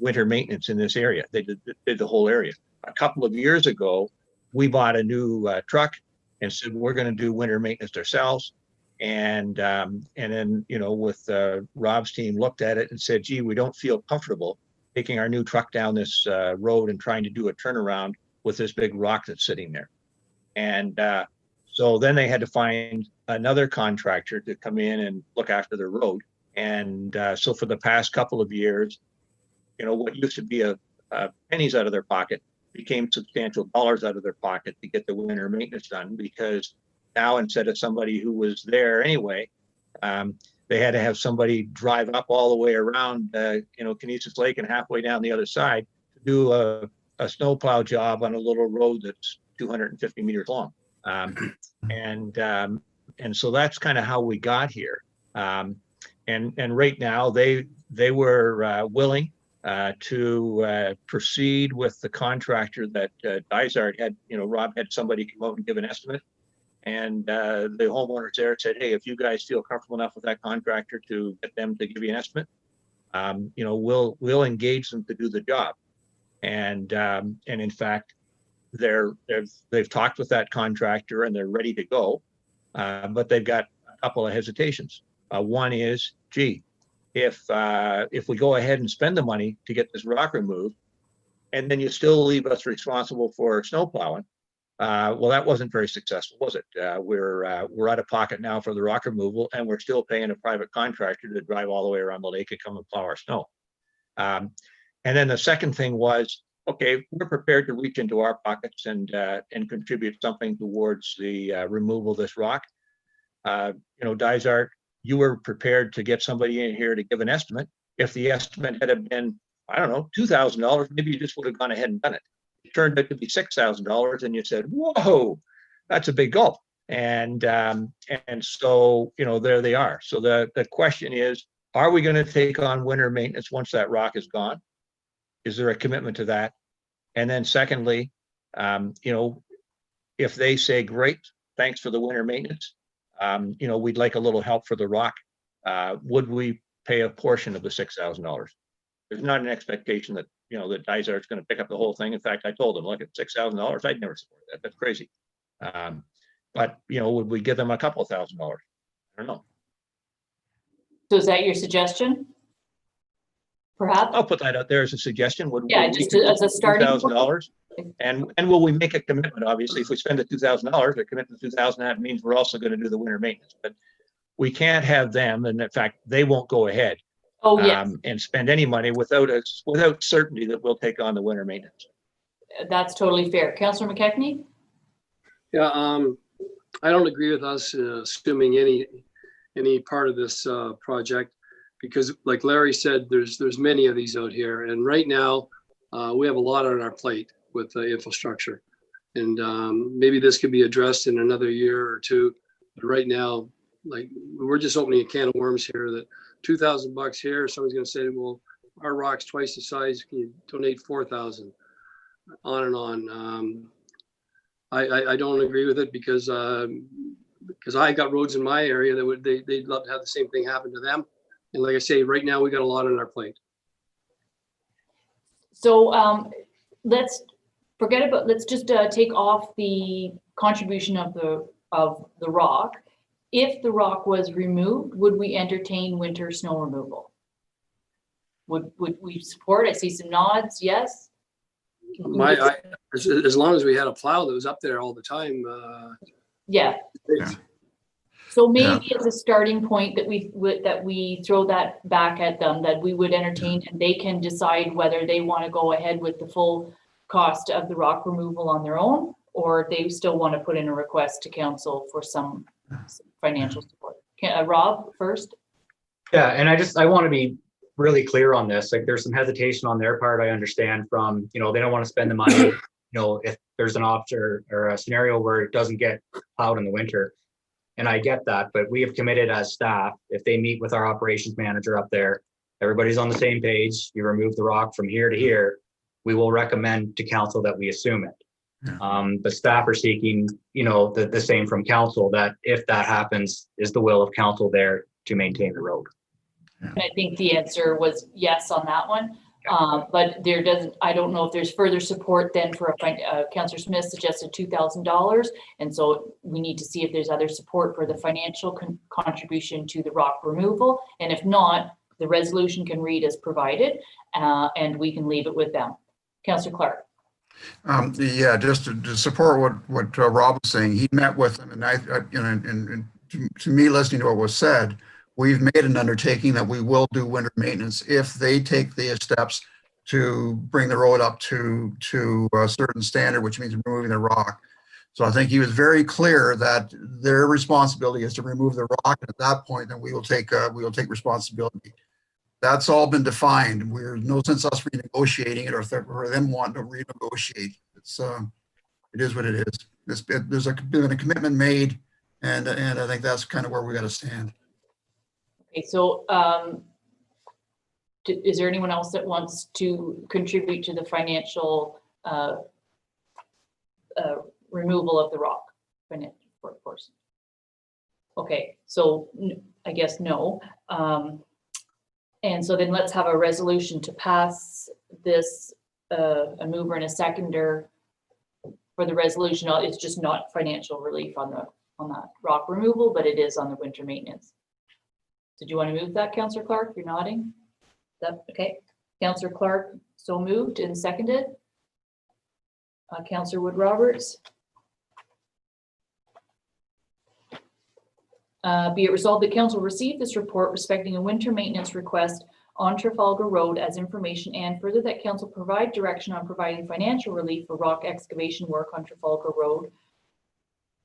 winter maintenance in this area. They did the whole area. A couple of years ago, we bought a new truck and said, we're going to do winter maintenance ourselves. And then, with Rob's team looked at it and said, gee, we don't feel comfortable taking our new truck down this road and trying to do a turnaround with this big rock that's sitting there. And so then they had to find another contractor to come in and look after the road. And so for the past couple of years, what used to be a pennies out of their pocket became substantial dollars out of their pocket to get the winter maintenance done, because now instead of somebody who was there anyway, they had to have somebody drive up all the way around, Canisius Lake and halfway down the other side to do a snowplow job on a little road that's 250 meters long. And so that's kind of how we got here. And right now they were willing to proceed with the contractor that Dysart had. Rob had somebody come out and give an estimate. And the homeowners there said, hey, if you guys feel comfortable enough with that contractor to get them to give you an estimate, we'll engage them to do the job. And in fact, they've talked with that contractor and they're ready to go, but they've got a couple of hesitations. One is, gee, if we go ahead and spend the money to get this rock removed, and then you still leave us responsible for snow plowing, well, that wasn't very successful, was it? We're out of pocket now for the rock removal, and we're still paying a private contractor to drive all the way around the lake and come and plow our snow. And then the second thing was, okay, we're prepared to reach into our pockets and contribute something towards the removal of this rock. Dysart, you were prepared to get somebody in here to give an estimate. If the estimate had been, I don't know, $2,000, maybe you just would have gone ahead and done it. It turned out to be $6,000, and you said, whoa, that's a big gulp. And so, there they are. So the question is, are we going to take on winter maintenance once that rock is gone? Is there a commitment to that? And then secondly, if they say, great, thanks for the winter maintenance, we'd like a little help for the rock, would we pay a portion of the $6,000? There's not an expectation that, that Dysart's going to pick up the whole thing. In fact, I told them, look, at $6,000, I'd never support that. That's crazy. But, would we give them a couple of $1,000? I don't know. So is that your suggestion? Perhaps? I'll put that out there as a suggestion. Would Yeah, we just commit as a starting point? $2,000? And will we make a commitment? Obviously, if we spend the $2,000, a commitment to $2,000, that means we're also going to do the winter maintenance. But we can't have them, and in fact, they won't go ahead. Oh, yes. And spend any money without certainty that we'll take on the winter maintenance. That's totally fair. Councillor McKechnie? Yeah, I don't agree with us assuming any part of this project, because like Larry said, there's many of these out here, and right now we have a lot on our plate with the infrastructure, and maybe this could be addressed in another year or two. But right now, like, we're just opening a can of worms here. That $2,000 here, somebody's going to say, well, our rock's twice the size. Can you donate 4,000? On and on. I don't agree with it because I got roads in my area that they'd love to have the same thing happen to them. And like I say, right now we got a lot on our plate. So let's just take off the contribution of the rock. If the rock was removed, would we entertain winter snow removal? Would we support? I see some nods. Yes. As long as we had a plow that was up there all the time. Yeah. So maybe as a starting point that we throw that back at them, that we would entertain, and they can decide whether they want to go ahead with the full cost of the rock removal on their own, or if they still want to put in a request to council for some financial support. Rob first. Yeah, and I want to be really clear on this. Like, there's some hesitation on their part. I understand from, they don't want to spend the money, if there's an option or a scenario where it doesn't get plowed in the winter. And I get that, but we have committed as staff, if they meet with our operations manager up there, everybody's on the same page. You remove the rock from here to here, we will recommend to council that we assume it. The staff are seeking, the same from council, that if that happens, is the will of council there to maintain the road. And I think the answer was yes on that one. But I don't know if there's further support then for Councillor Smith suggested $2,000. And so we need to see if there's other support for the financial contribution to the rock removal. And if not, the resolution can read as provided, and we can leave it with them. Councillor Clark. Yeah, just to support what Rob was saying, he met with them, and to me, listening to what was said, we've made an undertaking that we will do winter maintenance if they take the steps to bring the road up to a certain standard, which means removing the rock. So I think he was very clear that their responsibility is to remove the rock, and at that point, then we will take responsibility. That's all been defined. There's no sense us renegotiating it, or them wanting to renegotiate. It is what it is. There's been a commitment made, and I think that's kind of where we got to stand. Okay, so is there anyone else that wants to contribute to the financial removal of the rock? Of course. Okay, so I guess no. And so then let's have a resolution to pass this, a mover and a seconder for the resolution. It's just not financial relief on that rock removal, but it is on the winter maintenance. Did you want to move that, Councillor Clark? You're nodding. That okay? Councillor Clark, so moved and seconded. Councillor Wood Roberts. Be it resolved that council receive this report respecting a winter maintenance request on Trafalgar Road as information, and further that council provide direction on providing financial relief for rock excavation work on Trafalgar Road.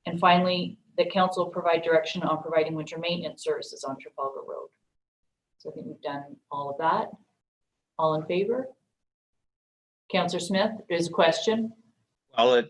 And finally, the council provide direction on providing winter maintenance services on Trafalgar Road. So I think we've done all of that. All in favor? Councillor Smith, there's a question. Well,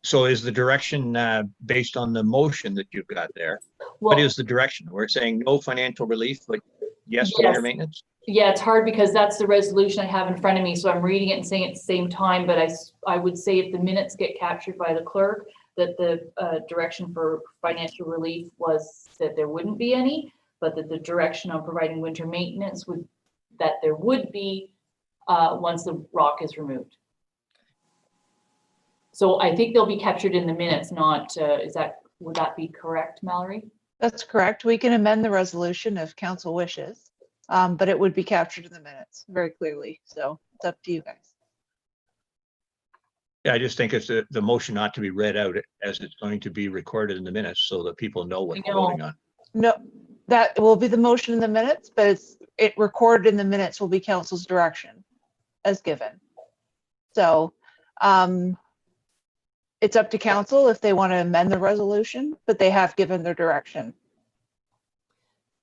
so is the direction based on the motion that you've got there? What is the direction? We're saying no financial relief, but yes to winter maintenance? Yeah, it's hard because that's the resolution I have in front of me. So I'm reading it and saying it at the same time, but I would say if the minutes get captured by the clerk, that the direction for financial relief was that there wouldn't be any. but that the direction on providing winter maintenance that there would be once the rock is removed. So I think they'll be captured in the minutes, not, would that be correct, Mallory? That's correct. We can amend the resolution if council wishes, but it would be captured in the minutes very clearly. So it's up to you guys. Yeah, I just think it's the motion not to be read out as it's going to be recorded in the minutes so that people know what we're voting on. No, that will be the motion in the minutes, but it recorded in the minutes will be council's direction as given. So it's up to council if they want to amend the resolution, but they have given their direction.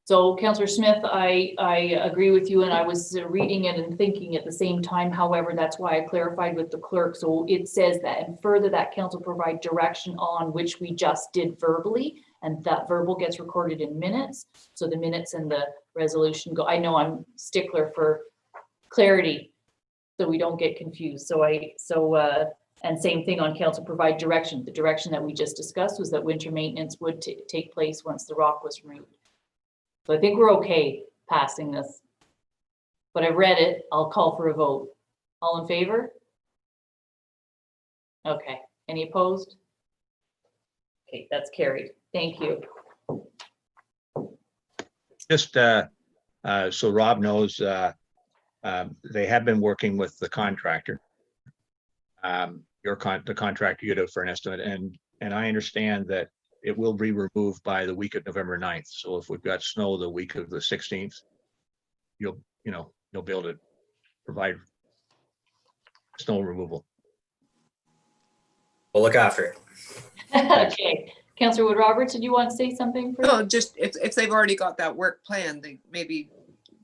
So Councillor Smith, I agree with you, and I was reading it and thinking at the same time. However, that's why I clarified with the clerk. So it says that, and further that council provide direction on which we just did verbally, and that verbal gets recorded in minutes. So the minutes and the resolution go. I know I'm stickler for clarity, so we don't get confused. And same thing on council provide direction. The direction that we just discussed was that winter maintenance would take place once the rock was removed. So I think we're okay passing this, but I read it. I'll call for a vote. All in favor? Okay. Any opposed? Okay, that's carried. Thank you. Just so Rob knows, they have been working with the contractor. The contractor you did for an estimate, and I understand that it will be removed by the week of November 9th. So if we've got snow the week of the 16th, you'll be able to provide snow removal. We'll look after it. Okay. Councillor Wood Roberts, did you want to say something? No, just if they've already got that work planned, they maybe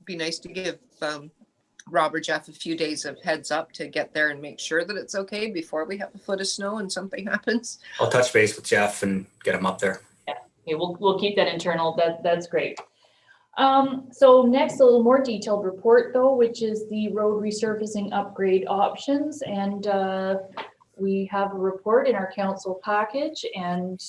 be nice to give Rob or Jeff a few days of heads up to get there and make sure that it's okay before we have a foot of snow and something happens. I'll touch base with Jeff and get him up there. Yeah, okay, we'll keep that internal. That's great. So next, a little more detailed report though, which is the road resurfacing upgrade options. And we have a report in our council package. And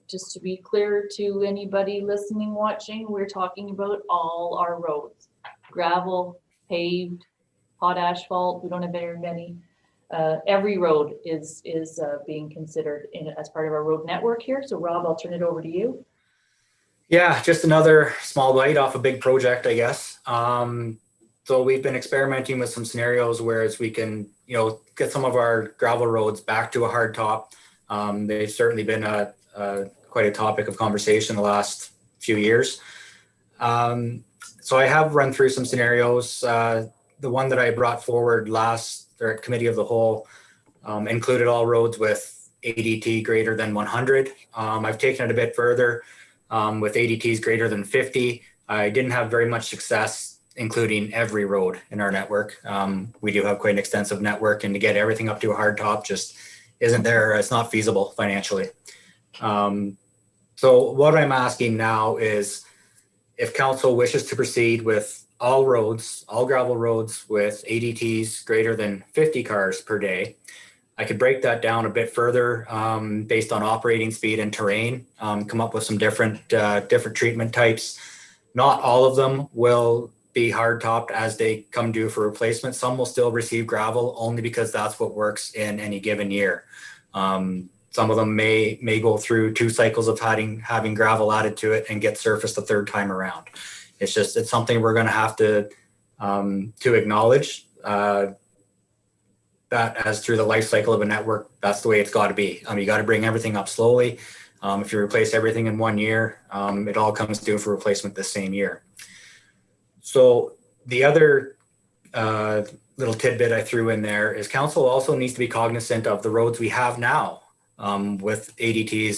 just to be clear to anybody listening, watching, we're talking about all our roads, gravel, paved, hot asphalt. We don't have very many. Every road is being considered as part of our road network here. So Rob, I'll turn it over to you. Yeah, just another small bite off a big project, I guess. So we've been experimenting with some scenarios whereas we can, get some of our gravel roads back to a hard top. They've certainly been quite a topic of conversation the last few years. So I have run through some scenarios. The one that I brought forward at Committee of the Whole included all roads with ADT greater than 100. I've taken it a bit further with ADTs greater than 50. I didn't have very much success including every road in our network. We do have quite an extensive network, and to get everything up to a hard top just isn't there. It's not feasible financially. So what I'm asking now is if council wishes to proceed with all roads, all gravel roads with ADTs greater than 50 cars per day, I could break that down a bit further based on operating speed and terrain, come up with some different treatment types. Not all of them will be hard topped as they come due for replacement. Some will still receive gravel only because that's what works in any given year. Some of them may go through 2 cycles of having gravel added to it and get surfaced the 3rd time around. It's something we're going to have to acknowledge that as through the life cycle of a network, that's the way it's got to be. You got to bring everything up slowly. If you replace everything in 1 year, it all comes due for replacement the same year. So the other little tidbit I threw in there is council also needs to be cognizant of the roads we have now with ADTs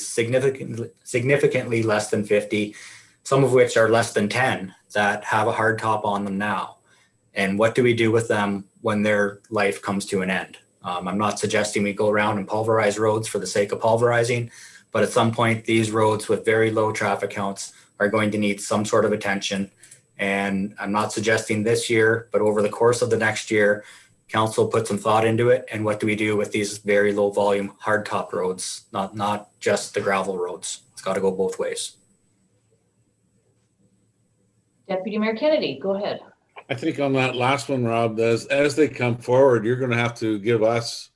significantly less than 50, some of which are less than 10 that have a hard top on them now. And what do we do with them when their life comes to an end? I'm not suggesting we go around and pulverize roads for the sake of pulverizing, but at some point these roads with very low traffic counts are going to need some sort of attention. And I'm not suggesting this year, but over the course of the next year, council put some thought into it. And what do we do with these very low volume hard top roads, not just the gravel roads? It's got to go both ways. Deputy Mayor Kennedy, go ahead. I think on that last one, Rob, as they come forward, you're going to have to give us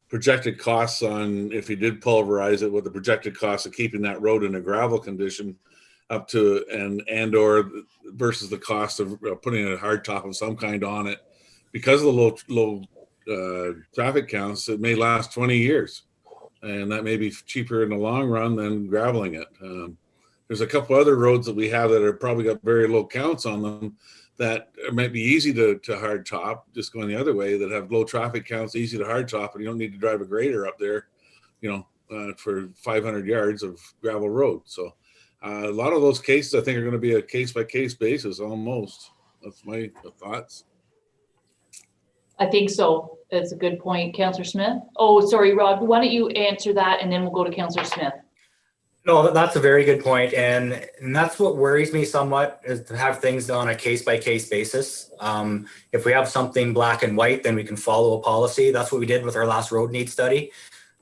projected costs on if you did pulverize it, what the projected cost of keeping that road in a gravel condition up to and or versus the cost of putting a hard top of some kind on it. Because of the low traffic counts, it may last 20 years. And that may be cheaper in the long run than graveling it. There's a couple other roads that we have that are probably got very low counts on them that might be easy to hard top, just going the other way, that have low traffic counts, easy to hard top, and you don't need to drive a grader up there, for 500 yards of gravel road. So a lot of those cases, I think, are going to be a case by case basis almost. That's my thoughts. I think so. That's a good point. Councillor Smith. Oh, sorry, Rob, why don't you answer that and then we'll go to Councillor Smith. No, that's a very good point. And that's what worries me somewhat, is to have things on a case by case basis. If we have something black and white, then we can follow a policy. That's what we did with our last road need study.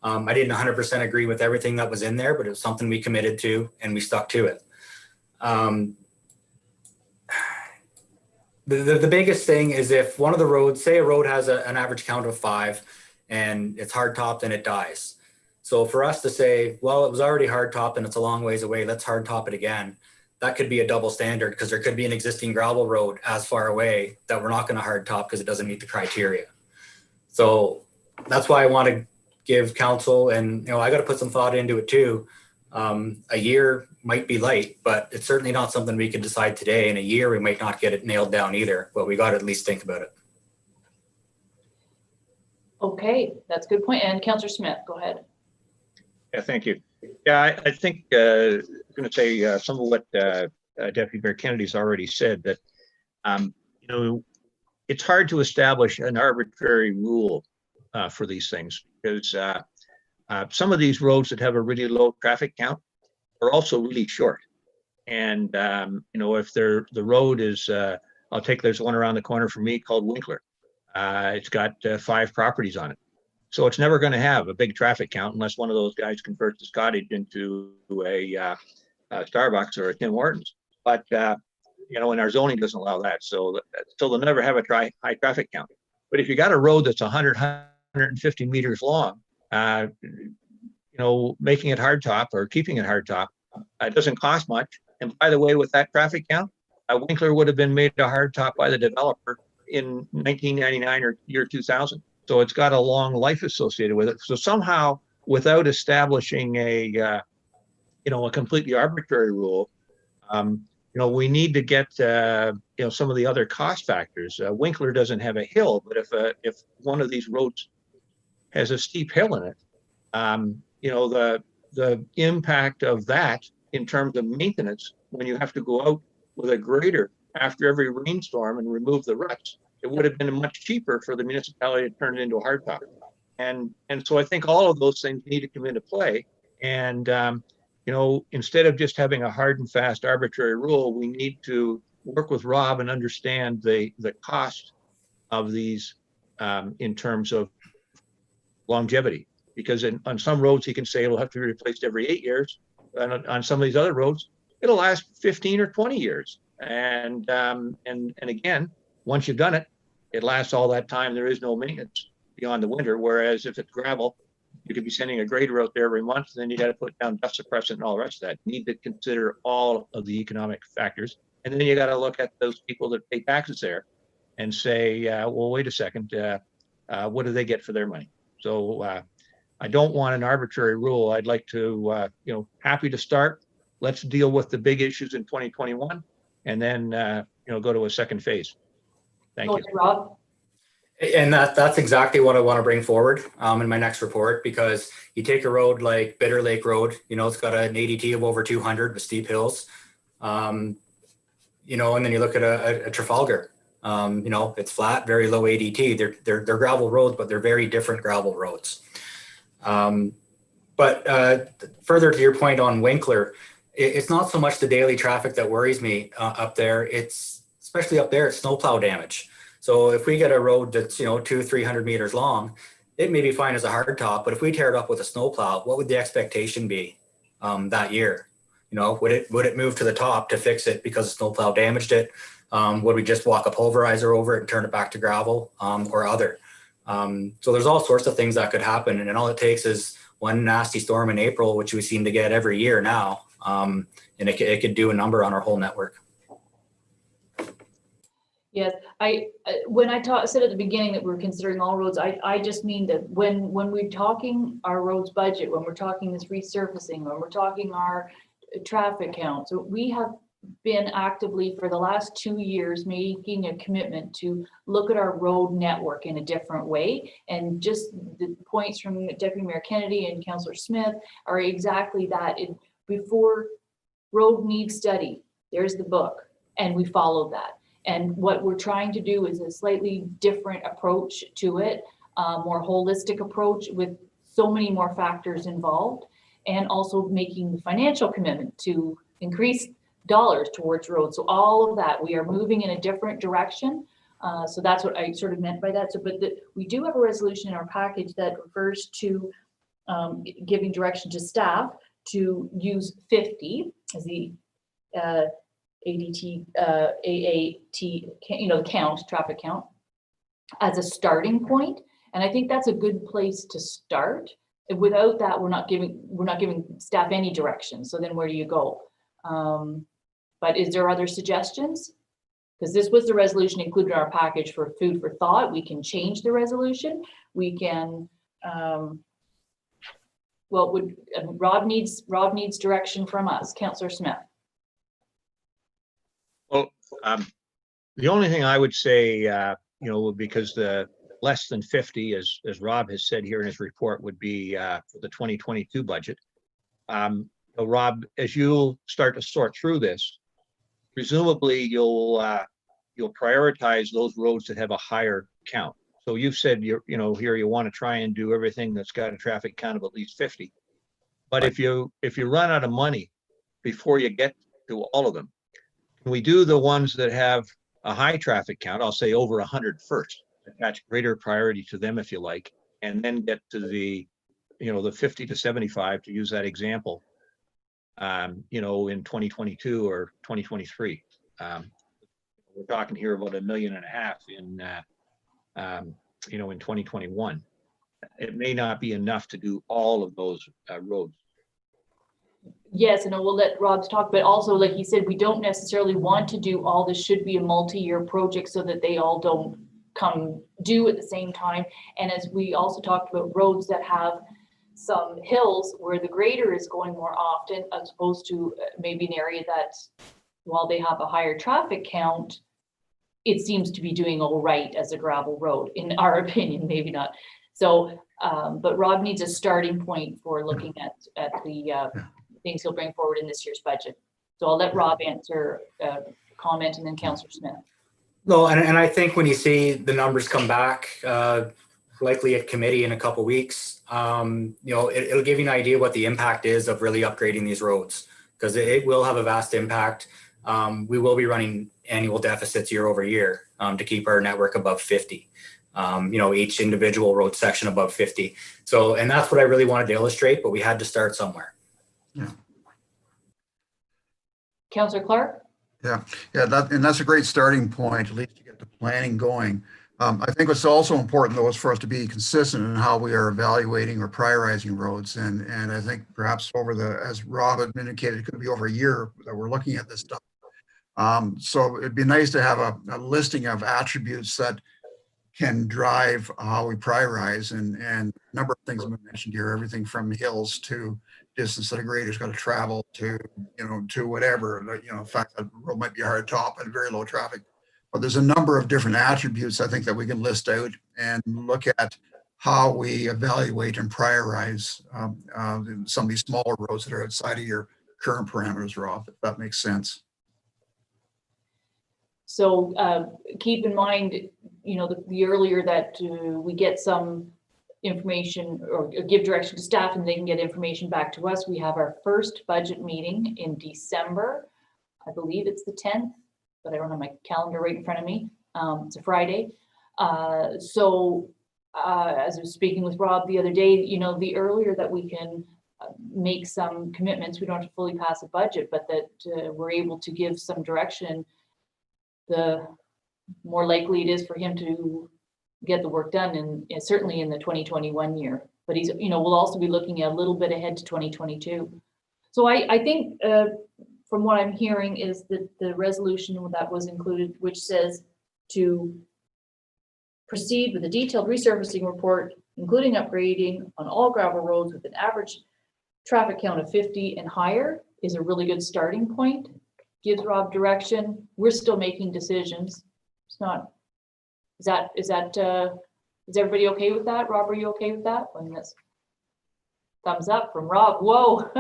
I didn't 100% agree with everything that was in there, but it was something we committed to and we stuck to it. The biggest thing is if one of the roads, say a road has an average count of 5 and it's hard topped and it dies. So for us to say, well, it was already hard topped and it's a long ways away, let's hard top it again. That could be a double standard because there could be an existing gravel road as far away that we're not going to hard top because it doesn't meet the criteria. So that's why I want to give council, and I got to put some thought into it too. A year might be light, but it's certainly not something we can decide today. In a year, we might not get it nailed down either, but we got to at least think about it. Okay, that's a good point. And Councillor Smith, go ahead. Yeah, thank you. Yeah, I think I'm going to say some of what Deputy Mayor Kennedy's already said, that it's hard to establish an arbitrary rule for these things, because some of these roads that have a really low traffic count are also really short. And if the road is, there's one around the corner from me called Winkler. It's got 5 properties on it. So it's never going to have a big traffic count unless one of those guys converts his cottage into a Starbucks or a Tim Hortons. But and our zoning doesn't allow that. So they'll never have a high traffic count. But if you got a road that's 150 meters long, making it hard top or keeping it hard top, it doesn't cost much. And by the way, with that traffic count, Winkler would have been made a hard top by the developer in 1999 or year 2000. So it's got a long life associated with it. So somehow, without establishing a completely arbitrary rule, we need to get some of the other cost factors. Winkler doesn't have a hill, but if one of these roads has a steep hill in it, the impact of that in terms of maintenance, when you have to go out with a grader after every rainstorm and remove the ruts, it would have been much cheaper for the municipality to turn it into a hard top. And so I think all of those things need to come into play. And, instead of just having a hard and fast arbitrary rule, we need to work with Rob and understand the cost of these in terms of longevity. Because on some roads, he can say it'll have to be replaced every 8 years. And on some of these other roads, it'll last 15 or 20 years. And again, once you've done it, it lasts all that time. There is no maintenance beyond the winter. Whereas if it's gravel, you could be sending a grader out there every month, and then you got to put down dust suppressant and all the rest of that. You need to consider all of the economic factors. And then you got to look at those people that pay taxes there and say, well, wait a second, what do they get for their money? So I don't want an arbitrary rule. I'd like to, happy to start. Let's deal with the big issues in 2021 and then, go to a second phase. Thank you. Rob. And that's exactly what I want to bring forward in my next report, because you take a road like Bitter Lake Road, it's got an ADT of over 200 with steep hills, and then you look at a Trafalgar, it's flat, very low ADT. They're gravel roads, but they're very different gravel roads. But further to your point on Winkler, it's not so much the daily traffic that worries me up there. It's especially up there, it's snowplow damage. So if we get a road that's 200-300 meters long, it may be fine as a hard top, but if we tear it up with a snowplow, what would the expectation be that year? You know, would it move to the top to fix it because the snowplow damaged it? Would we just walk a pulverizer over it and turn it back to gravel, or other? So there's all sorts of things that could happen, and all it takes is one nasty storm in April, which we seem to get every year now, and it could do a number on our whole network. Yes, when I said at the beginning that we're considering all roads, I just mean that when we're talking our roads budget, when we're talking this resurfacing, when we're talking our traffic count, so we have been actively for the last 2 years making a commitment to look at our road network in a different way. And just the points from Deputy Mayor Kennedy and Councillor Smith are exactly that. Before road needs study, there's the book, and we follow that. And what we're trying to do is a slightly different approach to it, more holistic approach with so many more factors involved, and also making the financial commitment to increase dollars towards roads. So all of that, we are moving in a different direction. So that's what I sort of meant by that. So, but we do have a resolution in our package that refers to giving direction to staff to use 50 as the ADT, AAT, the count, traffic count, as a starting point. And I think that's a good place to start. Without that, we're not giving staff any direction. So then where do you go? But is there other suggestions? Because this was the resolution included in our package for food for thought. We can change the resolution. We can, Rob needs direction from us. Councillor Smith. Well, the only thing I would say, because the less than 50, as Rob has said here in his report, would be for the 2022 budget. Rob, as you'll start to sort through this, presumably you'll prioritize those roads that have a higher count. So you've said here you want to try and do everything that's got a traffic count of at least 50. But if you run out of money before you get to all of them, can we do the ones that have a high traffic count? I'll say over 100 first, attach greater priority to them if you like, and then get to the 50 to 75, to use that example, in 2022 or 2023. We're talking here about $1.5 million in 2021. It may not be enough to do all of those roads. Yes, and we'll let Rob talk, but also, like he said, we don't necessarily want to do all this. Should be a multi-year project so that they all don't come due at the same time. And as we also talked about, roads that have some hills where the grader is going more often, as opposed to maybe an area that, while they have a higher traffic count, it seems to be doing all right as a gravel road, in our opinion, maybe not. So, but Rob needs a starting point for looking at the things he'll bring forward in this year's budget. So I'll let Rob answer comment, and then Councillor Smith. No, and I think when you see the numbers come back, likely at committee in a couple of weeks, it'll give you an idea what the impact is of really upgrading these roads, because it will have a vast impact. We will be running annual deficits year over year to keep our network above 50. Each individual road section above 50. So, and that's what I really wanted to illustrate, but we had to start somewhere. Yeah. Councillor Clark? Yeah, that's a great starting point, at least to get the planning going. I think what's also important, though, is for us to be consistent in how we are evaluating or prioritizing roads. And I think perhaps as Rob had indicated, it could be over a year that we're looking at this stuff. So it'd be nice to have a listing of attributes that can drive how we prioritize, and a number of things have been mentioned here, everything from hills to distance that a grader's got to travel to, to whatever, in fact, the road might be a hard top and very low traffic. But there's a number of different attributes I think that we can list out and look at how we evaluate and prioritize some of these smaller roads that are outside of your current parameters, Rob, if that makes sense. So keep in mind, the earlier that we get some information or give direction to staff and they can get information back to us. We have our first budget meeting in December. I believe it's the 10th, but I don't have my calendar right in front of me. It's a Friday. So as I was speaking with Rob the other day, the earlier that we can make some commitments. We don't have to fully pass a budget, but that we're able to give some direction, the more likely it is for him to get the work done, and certainly in the 2021 year. But he's, we'll also be looking a little bit ahead to 2022. So I think from what I'm hearing is that the resolution that was included, which says to proceed with a detailed resurfacing report, including upgrading on all gravel roads with an average traffic count of 50 and higher, is a really good starting point. Gives Rob direction. We're still making decisions. It's not, is everybody okay with that? Rob, are you okay with that? Thumbs up from Rob. Whoa.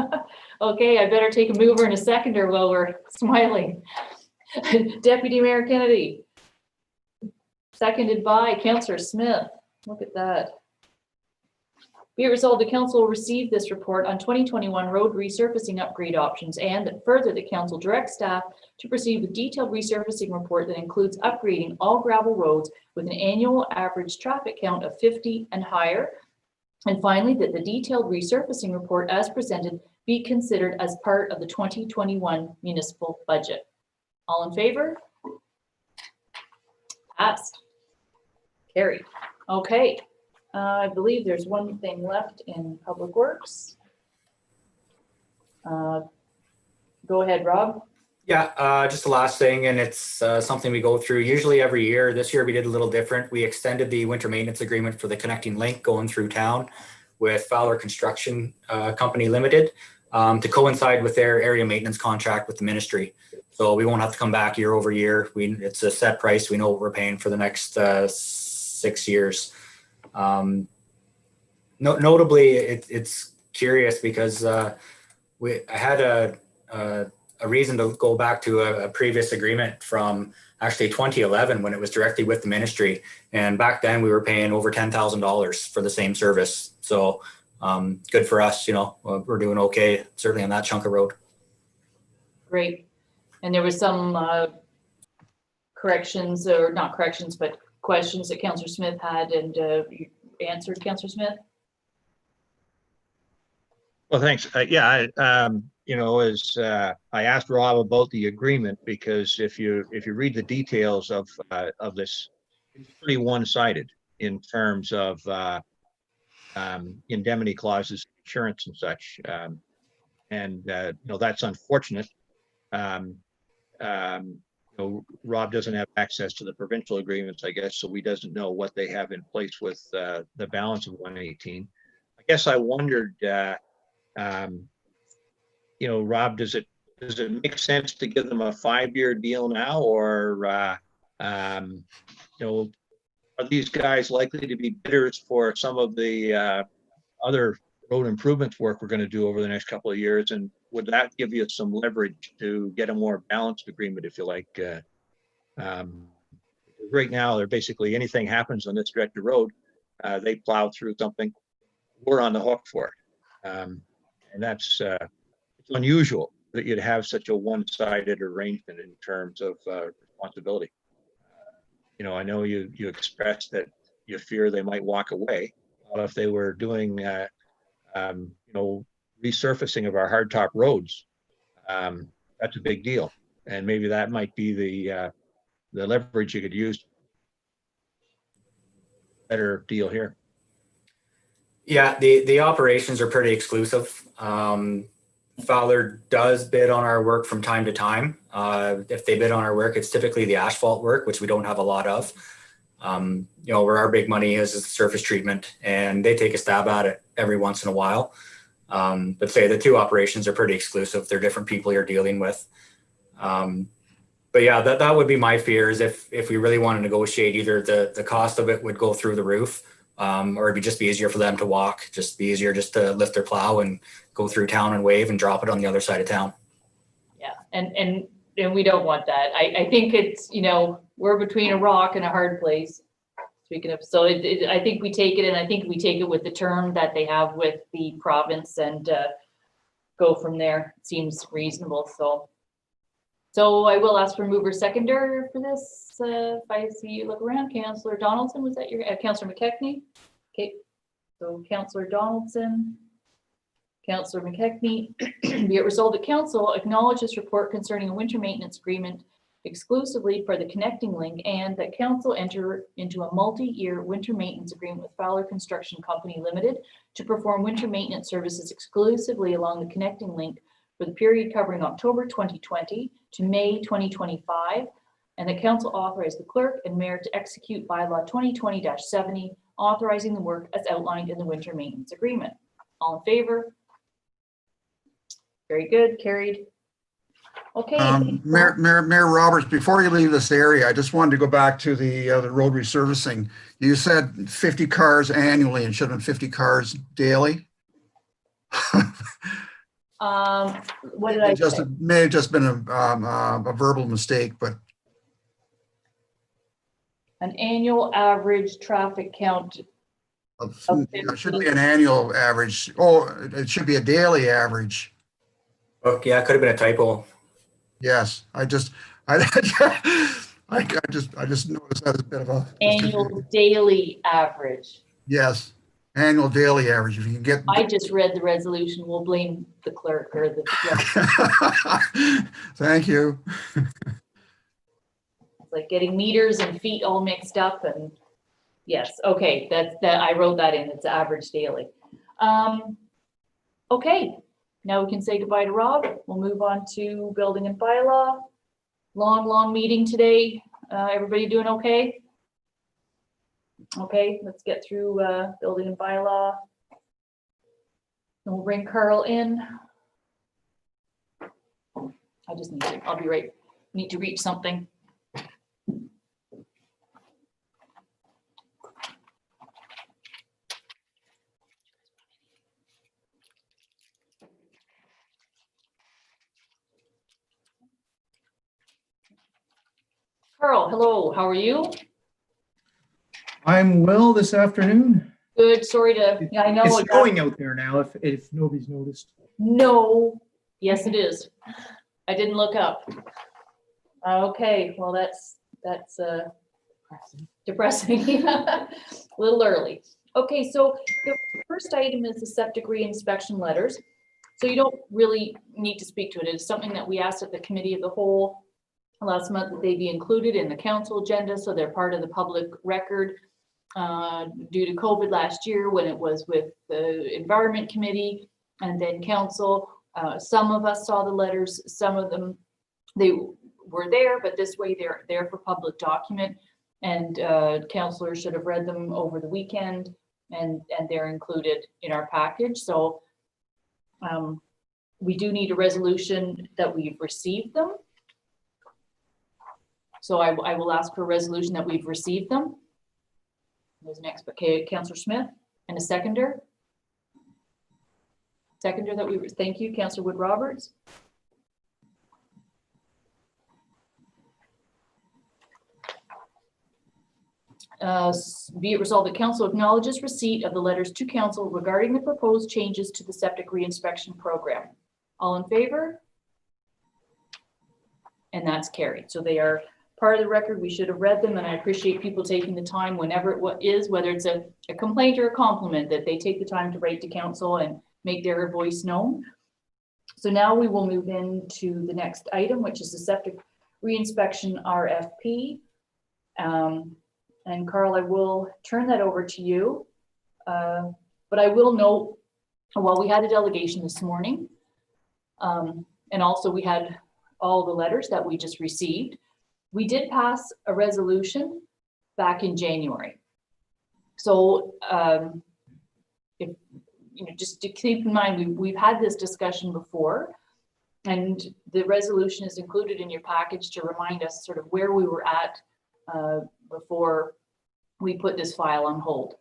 Okay, I better take a mover and a seconder while we're smiling. Deputy Mayor Kennedy. Seconded by Councillor Smith. Look at that. Be it resolved, the council will receive this report on 2021 road resurfacing upgrade options, and that further the council directs staff to proceed with detailed resurfacing report that includes upgrading all gravel roads with an annual average traffic count of 50 and higher. And finally, that the detailed resurfacing report as presented be considered as part of the 2021 municipal budget. All in favor? Passed. Carried. Okay. I believe there's one thing left in Public Works. Go ahead, Rob. Yeah, just the last thing, and it's something we go through usually every year. This year we did a little different. We extended the winter maintenance agreement for the connecting link going through town with Fowler Construction Company Limited to coincide with their area maintenance contract with the ministry. So we won't have to come back year over year. It's a set price. We know what we're paying for the next 6 years. Notably, it's curious because I had a reason to go back to a previous agreement from actually 2011 when it was directly with the ministry, and back then we were paying over $10,000 for the same service. So good for us, we're doing okay, certainly on that chunk of road. Great. And there was some corrections, or not corrections, but questions that Councillor Smith had, and you answered, Councillor Smith? Well, thanks. Yeah, as I asked Rob about the agreement, because if you read the details of this, it's pretty one-sided in terms of indemnity clauses, insurance, and such, that's unfortunate. Rob doesn't have access to the provincial agreements, I guess, so he doesn't know what they have in place with the balance of 118. I guess I wondered, Rob, does it make sense to give them a 5-year deal now, or are these guys likely to be bidders for some of the other road improvements work we're going to do over the next couple of years, and would that give you some leverage to get a more balanced agreement, if you like? Right now, they're basically, anything happens on this stretch of road, they plow through something, we're on the hook for it. And that's it's unusual that you'd have such a one-sided arrangement in terms of responsibility. I know you expressed that you fear they might walk away. Well, if they were doing resurfacing of our hardtop roads, that's a big deal, and maybe that might be the leverage you could use. Better deal here. Yeah, the operations are pretty exclusive. Fowler does bid on our work from time to time. If they bid on our work, it's typically the asphalt work, which we don't have a lot of. Where our big money is the surface treatment, and they take a stab at it every once in a while. But say the two operations are pretty exclusive. They're different people you're dealing with. But yeah, that would be my fear, is if we really want to negotiate, either the cost of it would go through the roof, or it'd just be easier for them to walk, just be easier just to lift their plow and go through town and wave and drop it on the other side of town. Yeah, and we don't want that. I think it's, we're between a rock and a hard place. Speaking of, so I think we take it, and I think we take it with the term that they have with the province, and go from there. It seems reasonable. So I will ask for mover seconder for this. If I see you look around, Councillor Donaldson, was that your Councillor McKechnie? Okay, so Councillor Donaldson, Councillor McKechnie. Be it resolved that council acknowledge this report concerning a winter maintenance agreement exclusively for the connecting link, and that council enter into a multi-year winter maintenance agreement with Fowler Construction Company Limited to perform winter maintenance services exclusively along the connecting link for the period covering October 2020 to May 2025, and the council authorize the clerk and mayor to execute bylaw 2020-70, authorizing the work as outlined in the winter maintenance agreement. All in favor? Very good, carried. Okay. Mayor Roberts, before you leave this area, I just wanted to go back to the road resurfacing. You said 50 cars annually and should have been 50 cars daily. What did I say? It may have just been a verbal mistake, but An annual average traffic count. it should be an annual average. Oh, it should be a daily average. Okay, yeah, it could have been a typo. Yes, I just noticed that as a bit of a Annual daily average. yes, annual daily average. If you can get. I just read the resolution. We'll blame the clerk or the. Thank you. It's like getting meters and feet all mixed up, and yes, okay, that I wrote that in. It's average daily. Okay, now we can say goodbye to Rob. We'll move on to building and bylaw. Long meeting today. Everybody doing okay? Okay, let's get through building and bylaw. And we'll bring Carl in. I just need to, I'll be right, need to reach something. Carl, hello, how are you? I'm well this afternoon. Good, sorry to, yeah, I know. It's snowing out there now, if nobody's noticed. No, yes, it is. I didn't look up. Okay, well, that's depressing. A little early. Okay, so the first item is the septic re-inspection letters. So you don't really need to speak to it. It's something that we asked at the committee of the whole last month that they be included in the council agenda, so they're part of the public record. Due to COVID last year when it was with the environment committee and then council, some of us saw the letters, some of them, they were there, but this way they're there for public document, and councilors should have read them over the weekend, and they're included in our package. So we do need a resolution that we've received them. So I will ask for a resolution that we've received them. There's an Councillor Smith, and a seconder. Seconder that we, thank you, Councillor Wood Roberts. Be it resolved that council acknowledges receipt of the letters to council regarding the proposed changes to the septic re-inspection program. All in favor? And that's carried. So they are part of the record. We should have read them, and I appreciate people taking the time whenever it is, whether it's a complaint or a compliment, that they take the time to write to council and make their voice known. So now we will move into the next item, which is the septic re-inspection RFP. And Carl, I will turn that over to you. But I will note, well, we had a delegation this morning, and also we had all the letters that we just received. We did pass a resolution back in January. So if you know, just to keep in mind, we've had this discussion before, and the resolution is included in your package to remind us sort of where we were at before we put this file on hold.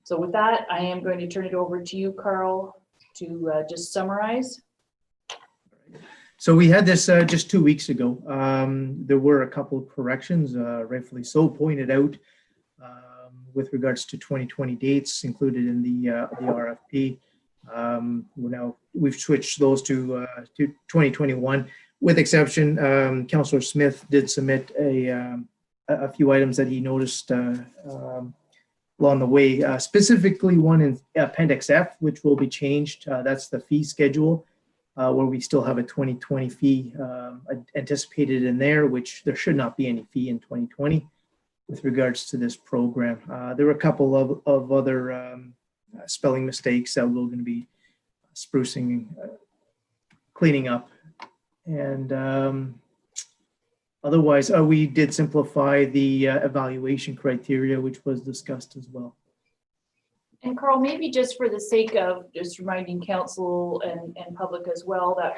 So with that, I am going to turn it over to you, Carl, to just summarize. So we had this just 2 weeks ago. There were a couple of corrections, rightfully so, pointed out with regards to 2020 dates included in the RFP. We've switched those to 2021, with exception. Councillor Smith did submit a few items that he noticed along the way, specifically one in Appendix F, which will be changed. That's the fee schedule, where we still have a 2020 fee anticipated in there, which there should not be any fee in 2020 with regards to this program. There were a couple of other spelling mistakes that we're going to be sprucing, cleaning up. And otherwise, we did simplify the evaluation criteria, which was discussed as well. And Carl, maybe just for the sake of just reminding council and public as well, that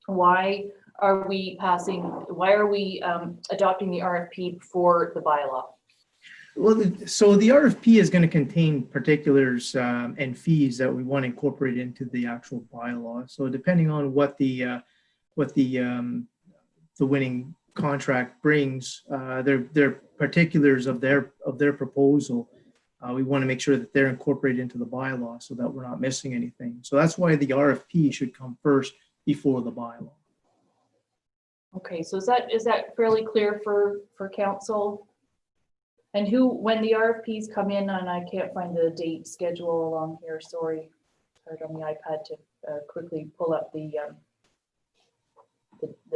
why are we adopting the RFP for the bylaw? Well, so the RFP is going to contain particulars and fees that we want to incorporate into the actual bylaw. So depending on what the winning contract brings, their particulars of their proposal, we want to make sure that they're incorporated into the bylaw so that we're not missing anything. So that's why the RFP should come first before the bylaw. Okay, so is that fairly clear for council? And when the RFPs come in, and I can't find the date schedule along here, sorry, I on the iPad to quickly pull up the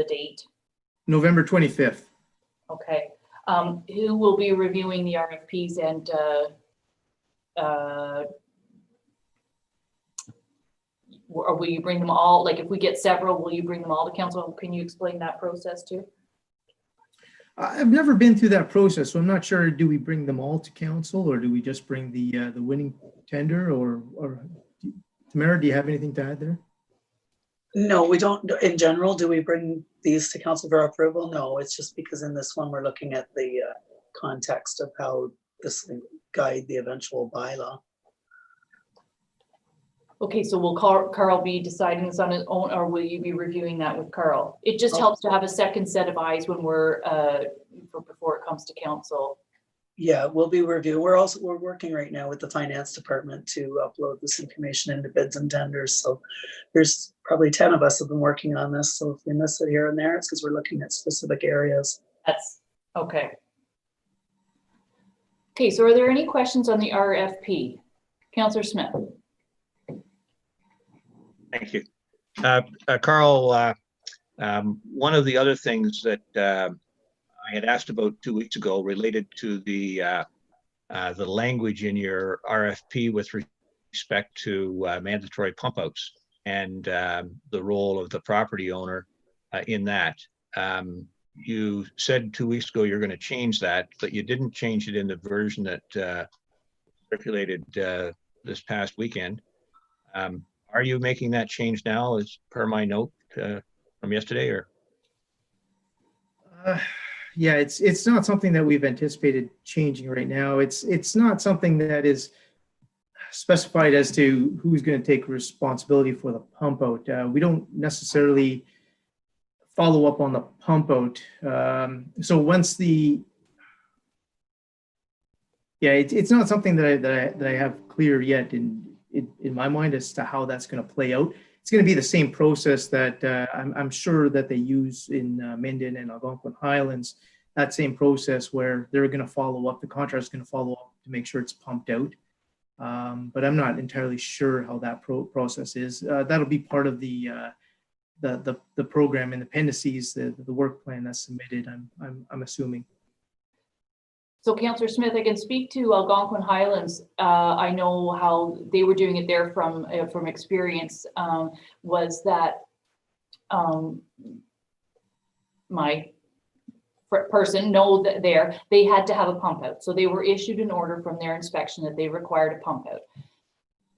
date. November 25th. Okay, who will be reviewing the RFPs and or will you bring them all, like if we get several, will you bring them all to council? Can you explain that process too? I've never been through that process, so I'm not sure. Do we bring them all to council, or do we just bring the winning tender? Or Tamara, do you have anything to add there? No, we don't. In general, do we bring these to council for approval? No, it's just because in this one we're looking at the context of how this will guide the eventual bylaw. Okay, so will Carl be deciding this on his own, or will you be reviewing that with Carl? It just helps to have a second set of eyes when we're before it comes to council. Yeah, we'll be reviewing. We're working right now with the finance department to upload this information into bids and tenders. So there's probably 10 of us have been working on this. So if we miss it here and there, it's because we're looking at specific areas. That's okay. Okay, so are there any questions on the RFP? Councillor Smith. Thank you. Carl, one of the other things that I had asked about 2 weeks ago related to the language in your RFP with respect to mandatory pump outs and the role of the property owner in that. You said 2 weeks ago you're going to change that, but you didn't change it in the version that circulated this past weekend. Are you making that change now as per my note from yesterday, or? Yeah, it's not something that we've anticipated changing right now. It's not something that is specified as to who's going to take responsibility for the pump out. We don't necessarily follow up on the pump out. So once it's not something that I have clear yet in my mind as to how that's going to play out. It's going to be the same process that I'm sure that they use in Minden and Algonquin Highlands, that same process where they're going to follow up, the contractor is going to follow up to make sure it's pumped out. But I'm not entirely sure how that process is. That'll be part of the program in appendices, the work plan that's submitted, I'm assuming. So Councillor Smith, I can speak to Algonquin Highlands. I know how they were doing it there from experience, was that my person know that they had to have a pump out. So they were issued an order from their inspection that they required a pump out.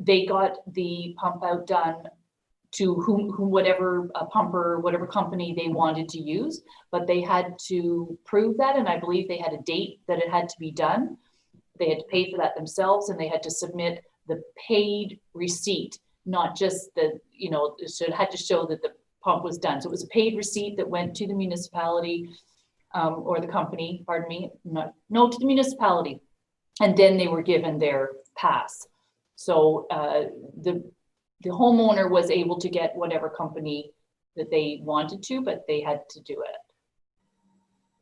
They got the pump out done to whatever pumper, whatever company they wanted to use, but they had to prove that, and I believe they had a date that it had to be done. They had to pay for that themselves, and they had to submit the paid receipt, not just the, so it had to show that the pump was done. So it was a paid receipt that went to the municipality or the company, pardon me, to the municipality, and then they were given their pass. So the homeowner was able to get whatever company that they wanted to, but they had to do it.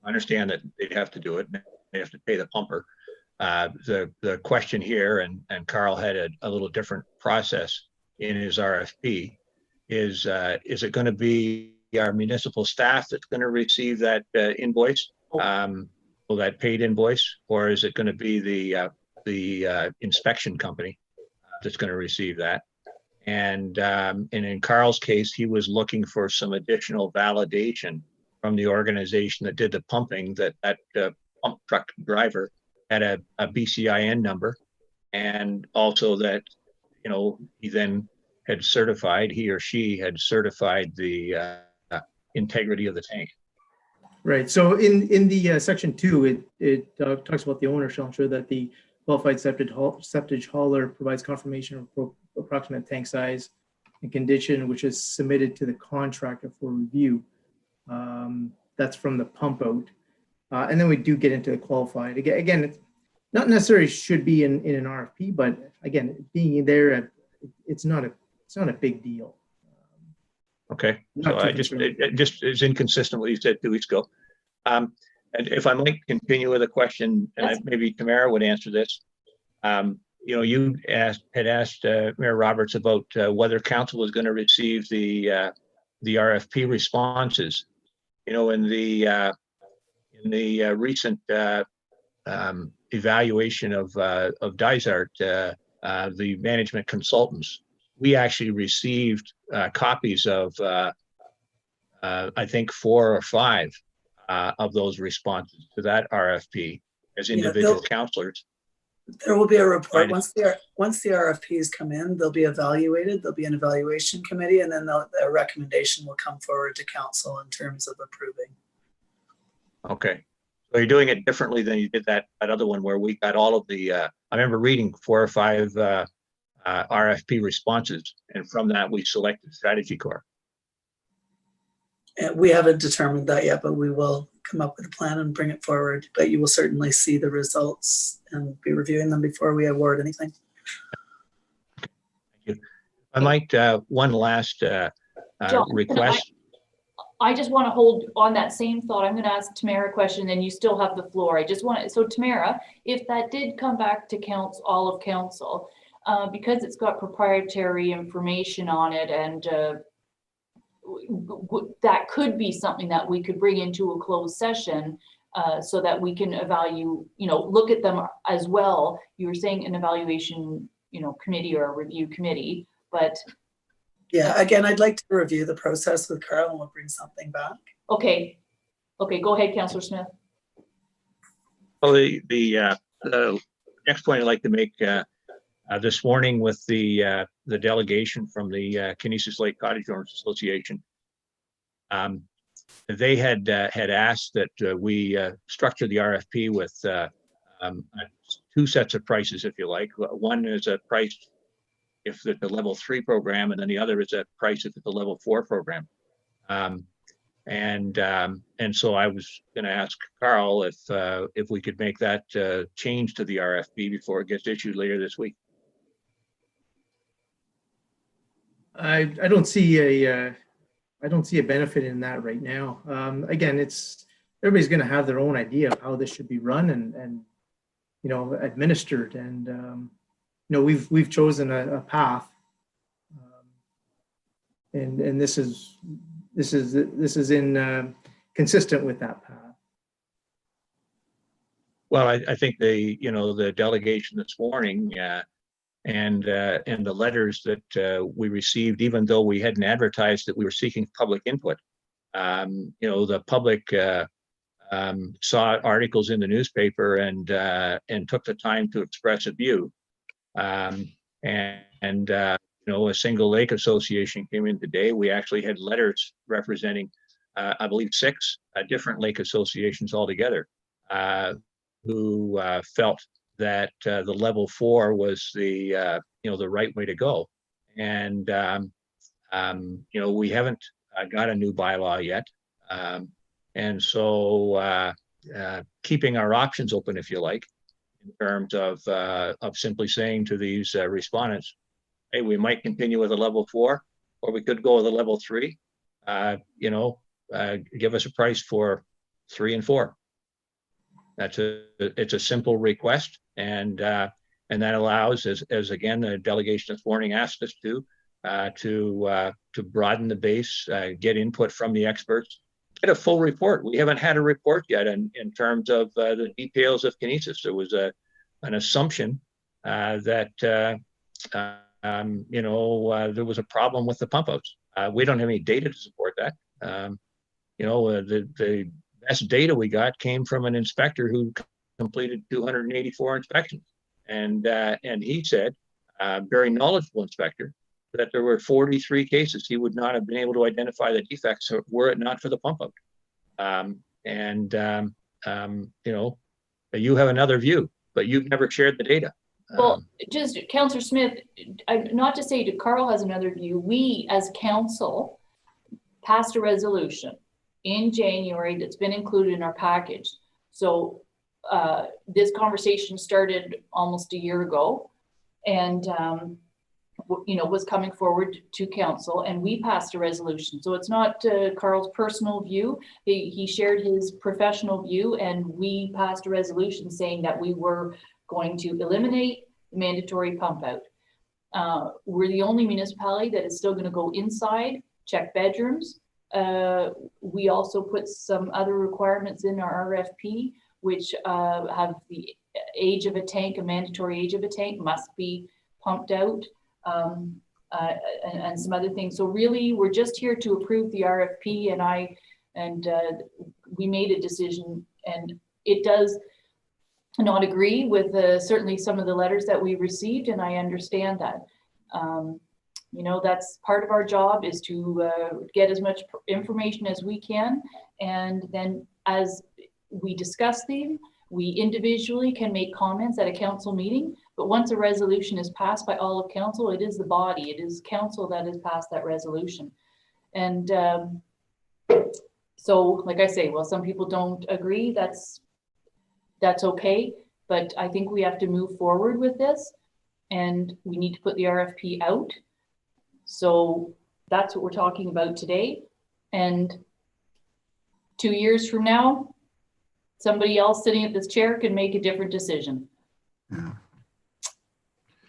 I understand that they'd have to do it. They have to pay the pumper. the question here, and Carl had a little different process in his RFP, is it going to be our municipal staff that's going to receive that invoice, or that paid invoice, or is it going to be the inspection company that's going to receive that? And in Carl's case, he was looking for some additional validation from the organization that did the pumping, that pump truck driver had a BCIN number, and also that, he then had certified, he or she had certified the integrity of the tank. Right. So in the section 2, it talks about the owner shall ensure that the qualified septage hauler provides confirmation of approximate tank size and condition, which is submitted to the contractor for review. That's from the pump out. And then we do get into the qualified. Again, it's not necessarily should be in an RFP, but again, being there, it's not a big deal. Okay, so it just is inconsistent with what you said 2 weeks ago. And if I might continue with a question, and maybe Tamara would answer this. You had asked Mayor Roberts about whether council was going to receive the RFP responses. In the recent evaluation of Dysart, the management consultants, we actually received copies of I think 4 or 5 of those responses to that RFP as individual councillors. There will be a report once the RFPs come in. They'll be evaluated. There'll be an evaluation committee, and then a recommendation will come forward to council in terms of approving. Okay, so you're doing it differently than you did that other one where we got all of the. I remember reading 4 or 5 RFP responses, and from that we selected Strategy Corps. And we haven't determined that yet, but we will come up with a plan and bring it forward. But you will certainly see the results and be reviewing them before we award anything. Thank you. I might one last John, request. I just want to hold on that same thought. I'm going to ask Tamara a question, and you still have the floor. I just want to, so Tamara, if that did come back to council, all of council, because it's got proprietary information on it, and that could be something that we could bring into a closed session so that we can evaluate, look at them as well. You were saying an evaluation, committee or a review committee, but. Yeah, again, I'd like to review the process with Carl and we'll bring something back. Okay. Okay, go ahead, Councillor Smith. Well, the next point I'd like to make this morning with the delegation from the Kinesis Lake Cottage Owners Association, they had asked that we structure the RFP with 2 sets of prices, if you like. One is a price if it's a level 3 program, and then the other is a price if it's a level 4 program. And so I was going to ask Carl if we could make that change to the RFP before it gets issued later this week. I don't see a benefit in that right now. Again, everybody's going to have their own idea of how this should be run and administered, and we've chosen a path, and this is in consistent with that path. Well, I think the delegation this morning and the letters that we received, even though we hadn't advertised that we were seeking public input, the public saw articles in the newspaper and took the time to express a view. A single lake association came in today. We actually had letters representing, I believe, 6 different lake associations altogether, who felt that the level 4 was the right way to go. And we haven't got a new bylaw yet, and so keeping our options open, if you like, in terms of simply saying to these respondents, hey, we might continue with a level 4, or we could go with a level 3. Give us a price for 3 and 4. It's a simple request, and that allows, as again the delegation this morning asked us to broaden the base, get input from the experts, get a full report. We haven't had a report yet in terms of the details of Kinesis. There was an assumption that there was a problem with the pump outs. We don't have any data to support that. The best data we got came from an inspector who completed 284 inspections, and he said, very knowledgeable inspector, that there were 43 cases he would not have been able to identify the defects were it not for the pump out. You have another view, but you've never shared the data. Well, just Councillor Smith, not to say that Carl has another view, we as council passed a resolution in January that's been included in our package. So this conversation started almost a year ago, and was coming forward to council, and we passed a resolution. So it's not Carl's personal view. He shared his professional view, and we passed a resolution saying that we were going to eliminate mandatory pump out. We're the only municipality that is still going to go inside, check bedrooms. We also put some other requirements in our RFP, which have the age of a tank, a mandatory age of a tank must be pumped out, and some other things. So really, we're just here to approve the RFP, and we made a decision, and it does not agree with certainly some of the letters that we received, and I understand that. That's part of our job, is to get as much information as we can, and then as we discuss them, we individually can make comments at a council meeting. But once a resolution is passed by all of council, it is the body, it is council that has passed that resolution. And so, like I say, well, some people don't agree, that's okay, but I think we have to move forward with this, and we need to put the RFP out. So that's what we're talking about today. And 2 years from now, somebody else sitting at this chair can make a different decision. Yeah.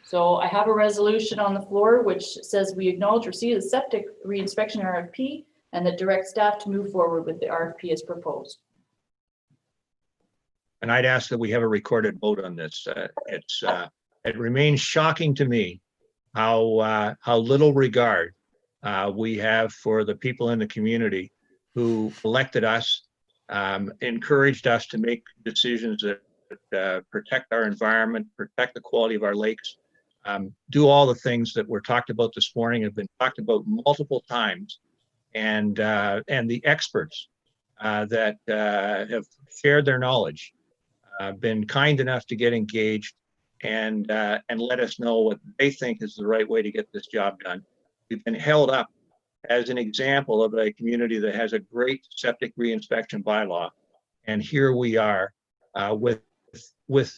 So I have a resolution on the floor which says we acknowledge receipt of the septic reinspection RFP and that direct staff to move forward with the RFP as proposed. And I'd ask that we have a recorded vote on this. It remains shocking to me how little regard we have for the people in the community who elected us, encouraged us to make decisions that protect our environment, protect the quality of our lakes, do all the things that were talked about this morning, have been talked about multiple times, and the experts that have shared their knowledge, been kind enough to get engaged and let us know what they think is the right way to get this job done. We've been held up as an example of a community that has a great septic reinspection bylaw, and here we are with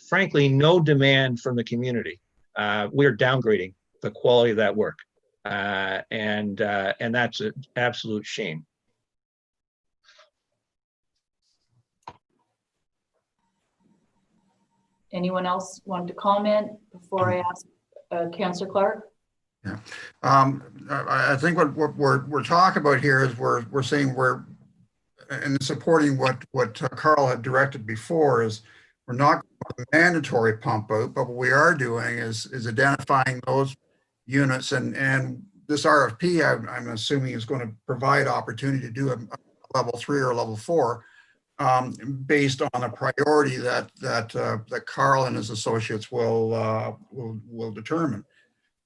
frankly no demand from the community. We're downgrading the quality of that work, and that's an absolute shame. Anyone else want to comment before I ask Councillor Clark? Yeah, I think what we're talking about here is we're saying we're and supporting what Carl had directed before, is we're not going to mandatory pump out, but what we are doing is identifying those units, and this RFP I'm assuming is going to provide opportunity to do a level 3 or level 4 based on a priority that Carl and his associates will determine.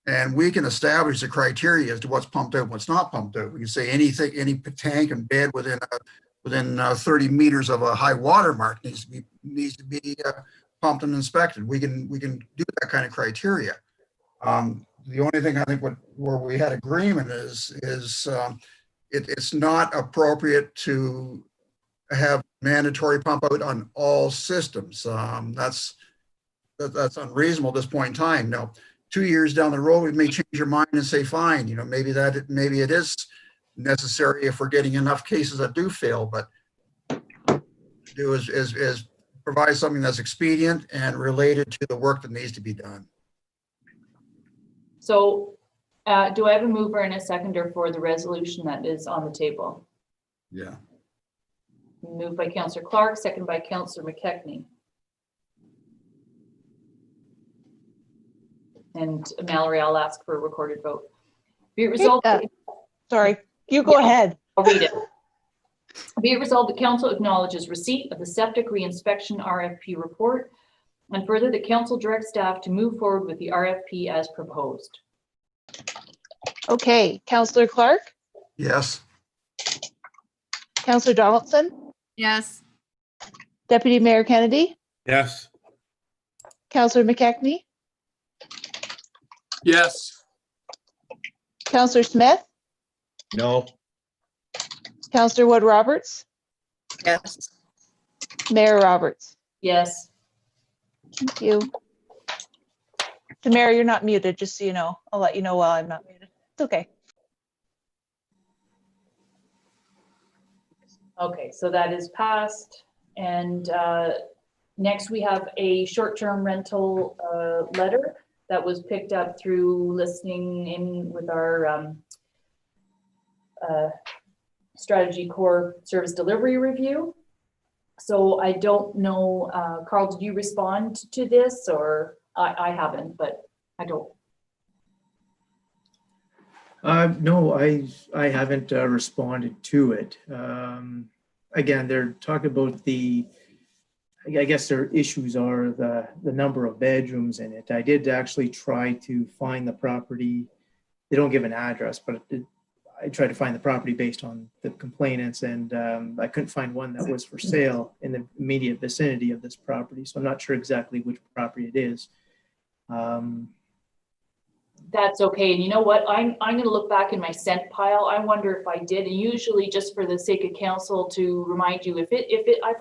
And we can establish the criteria as to what's pumped out and what's not pumped out. We can say any tank and bed within 30 meters of a high water mark needs to be pumped and inspected. We can do that kind of criteria. The only thing I think where we had agreement is it's not appropriate to have mandatory pump out on all systems. That's unreasonable at this point in time. Now, 2 years down the road, we may change your mind and say, fine, maybe it is necessary if we're getting enough cases that do fail, but do is provide something that's expedient and related to the work that needs to be done. So do I have a mover and a seconder for the resolution that is on the table? Yeah. Moved by Councillor Clark, seconded by Councillor McKechnie. And Mallory, I'll ask for a recorded vote. Be it resolved. Sorry, you go ahead. I'll read it. Be it resolved, the council acknowledges receipt of the septic reinspection RFP report, and further, the council directs staff to move forward with the RFP as proposed. Okay, Councillor Clark, Yes. Councillor Donaldson, Yes. Deputy Mayor Kennedy, Yes. Councillor McKechnie, Yes. Councillor Smith, No. Councillor Wood Roberts, Yes. Mayor Roberts. Yes. Thank you. Tamara, you're not muted, just so you know. I'll let you know while I'm not muted. It's okay. Okay, so that is passed. And next we have a short-term rental letter that was picked up through listening in with our strategy core service delivery review. So I don't know, Carl, did you respond to this, or I haven't, but I don't. No, I haven't responded to it. Again, they're talking about I guess their issues are the number of bedrooms in it. I did actually try to find the property. They don't give an address, but I tried to find the property based on the complainants, and I couldn't find one that was for sale in the immediate vicinity of this property. So I'm not sure exactly which property it is. That's okay. And you know what? I'm going to look back in my sent pile. I wonder if I did. And usually, just for the sake of council, to remind you, if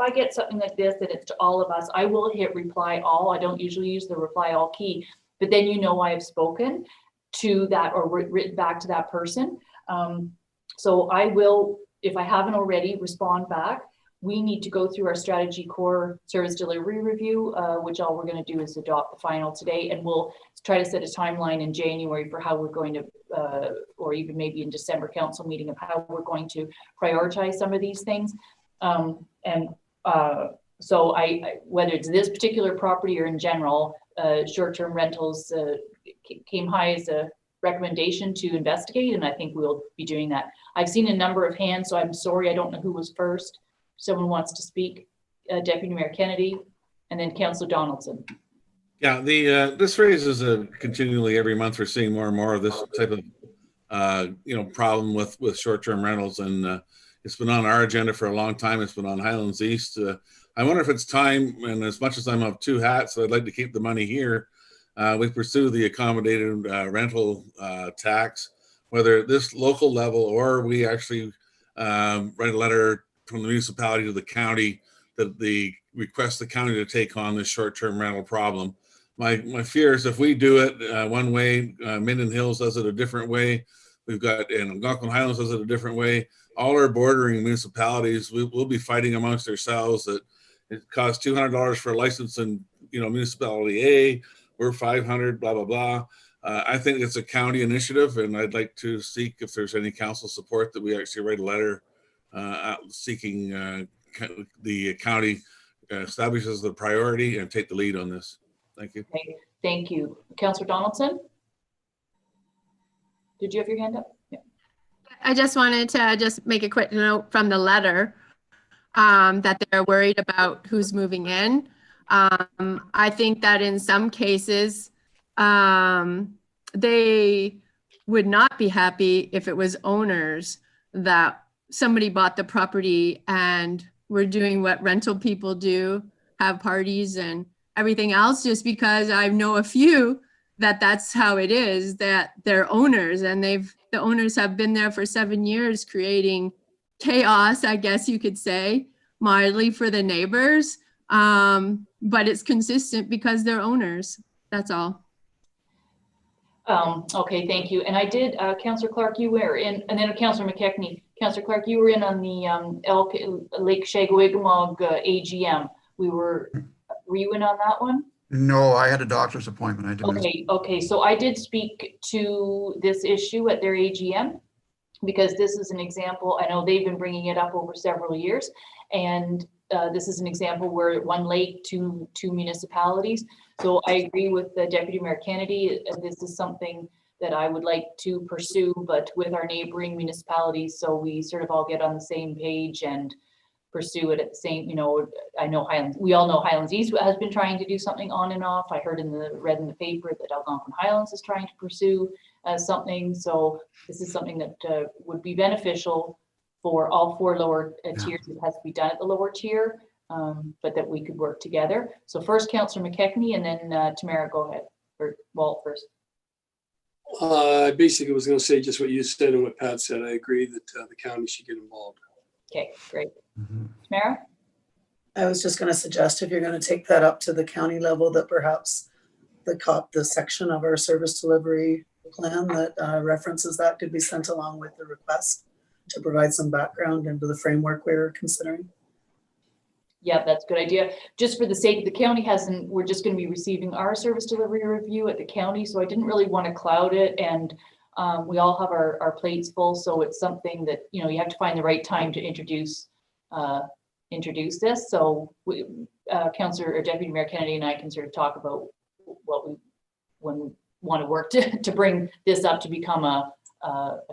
I get something like this that it's to all of us, I will hit reply all. I don't usually use the reply all key, but then you know I have spoken to that or written back to that person. So I will, if I haven't already, respond back. We need to go through our strategy core service delivery review, which all we're going to do is adopt the final today, and we'll try to set a timeline in January for how we're going to, or even maybe in December council meeting, of how we're going to prioritize some of these things. So whether it's this particular property or in general, short-term rentals came high as a recommendation to investigate, and I think we'll be doing that. I've seen a number of hands, so I'm sorry, I don't know who was first. Someone wants to speak, Deputy Mayor Kennedy, and then Councillor Donaldson. Yeah, this raises continually every month. We're seeing more and more of this type of problem with short-term rentals, and it's been on our agenda for a long time. It's been on Highlands East. I wonder if it's time, and as much as I'm of two hats, so I'd like to keep the money here. We pursue the accommodated rental tax, whether at this local level or we actually write a letter from the municipality to the county that request the county to take on this short-term rental problem. My fear is if we do it one way, Minden Hills does it a different way. We've got, and Algonquin Highlands does it a different way. All our bordering municipalities, we'll be fighting amongst ourselves that it costs $200 for a license in municipality A, we're 500, blah, blah, blah. I think it's a county initiative, and I'd like to seek if there's any council support that we actually write a letter seeking the county establishes the priority and take the lead on this. Thank you. Okay, thank you. Councillor Donaldson? Did you have your hand up? Yeah. I just wanted to just make a quick note from the letter that they're worried about who's moving in. I think that in some cases, they would not be happy if it was owners that somebody bought the property and were doing what rental people do, have parties and everything else, just because I know a few that's how it is, that they're owners and the owners have been there for 7 years creating chaos, I guess you could say, mildly for the neighbors. But it's consistent because they're owners. That's all. Okay, thank you. And I did, Councillor Clark, you were in, and then Councillor McKechnie. Councillor Clark, you were in on the Lake Shagawigmog AGM. were you in on that one? No, I had a doctor's appointment. I didn't. Okay, so I did speak to this issue at their AGM because this is an example. I know they've been bringing it up over several years, and this is an example where one lake, two municipalities. So I agree with the Deputy Mayor Kennedy. This is something that I would like to pursue, but with our neighboring municipalities, so we sort of all get on the same page and pursue it at the same, I know Highlands, we all know Highlands East has been trying to do something on and off. I read in the paper that Algonquin Highlands is trying to pursue something. So this is something that would be beneficial for all 4 lower tiers. It has to be done at the lower tier, but that we could work together. So first, Councillor McKechnie, and then Tamara, go ahead. Or Walt first. I basically was going to say just what you said and what Pat said. I agree that the county should get involved. Okay, great. Tamara? I was just going to suggest if you're going to take that up to the county level, that perhaps the section of our service delivery plan that references that could be sent along with the request to provide some background into the framework we're considering. Yeah, that's a good idea. Just for the sake, the county we're just going to be receiving our service delivery review at the county. So I didn't really want to cloud it, and we all have our plates full. So it's something that, you have to find the right time to introduce this. So Councillor or Deputy Mayor Kennedy and I can sort of talk about when we want to work to bring this up to become a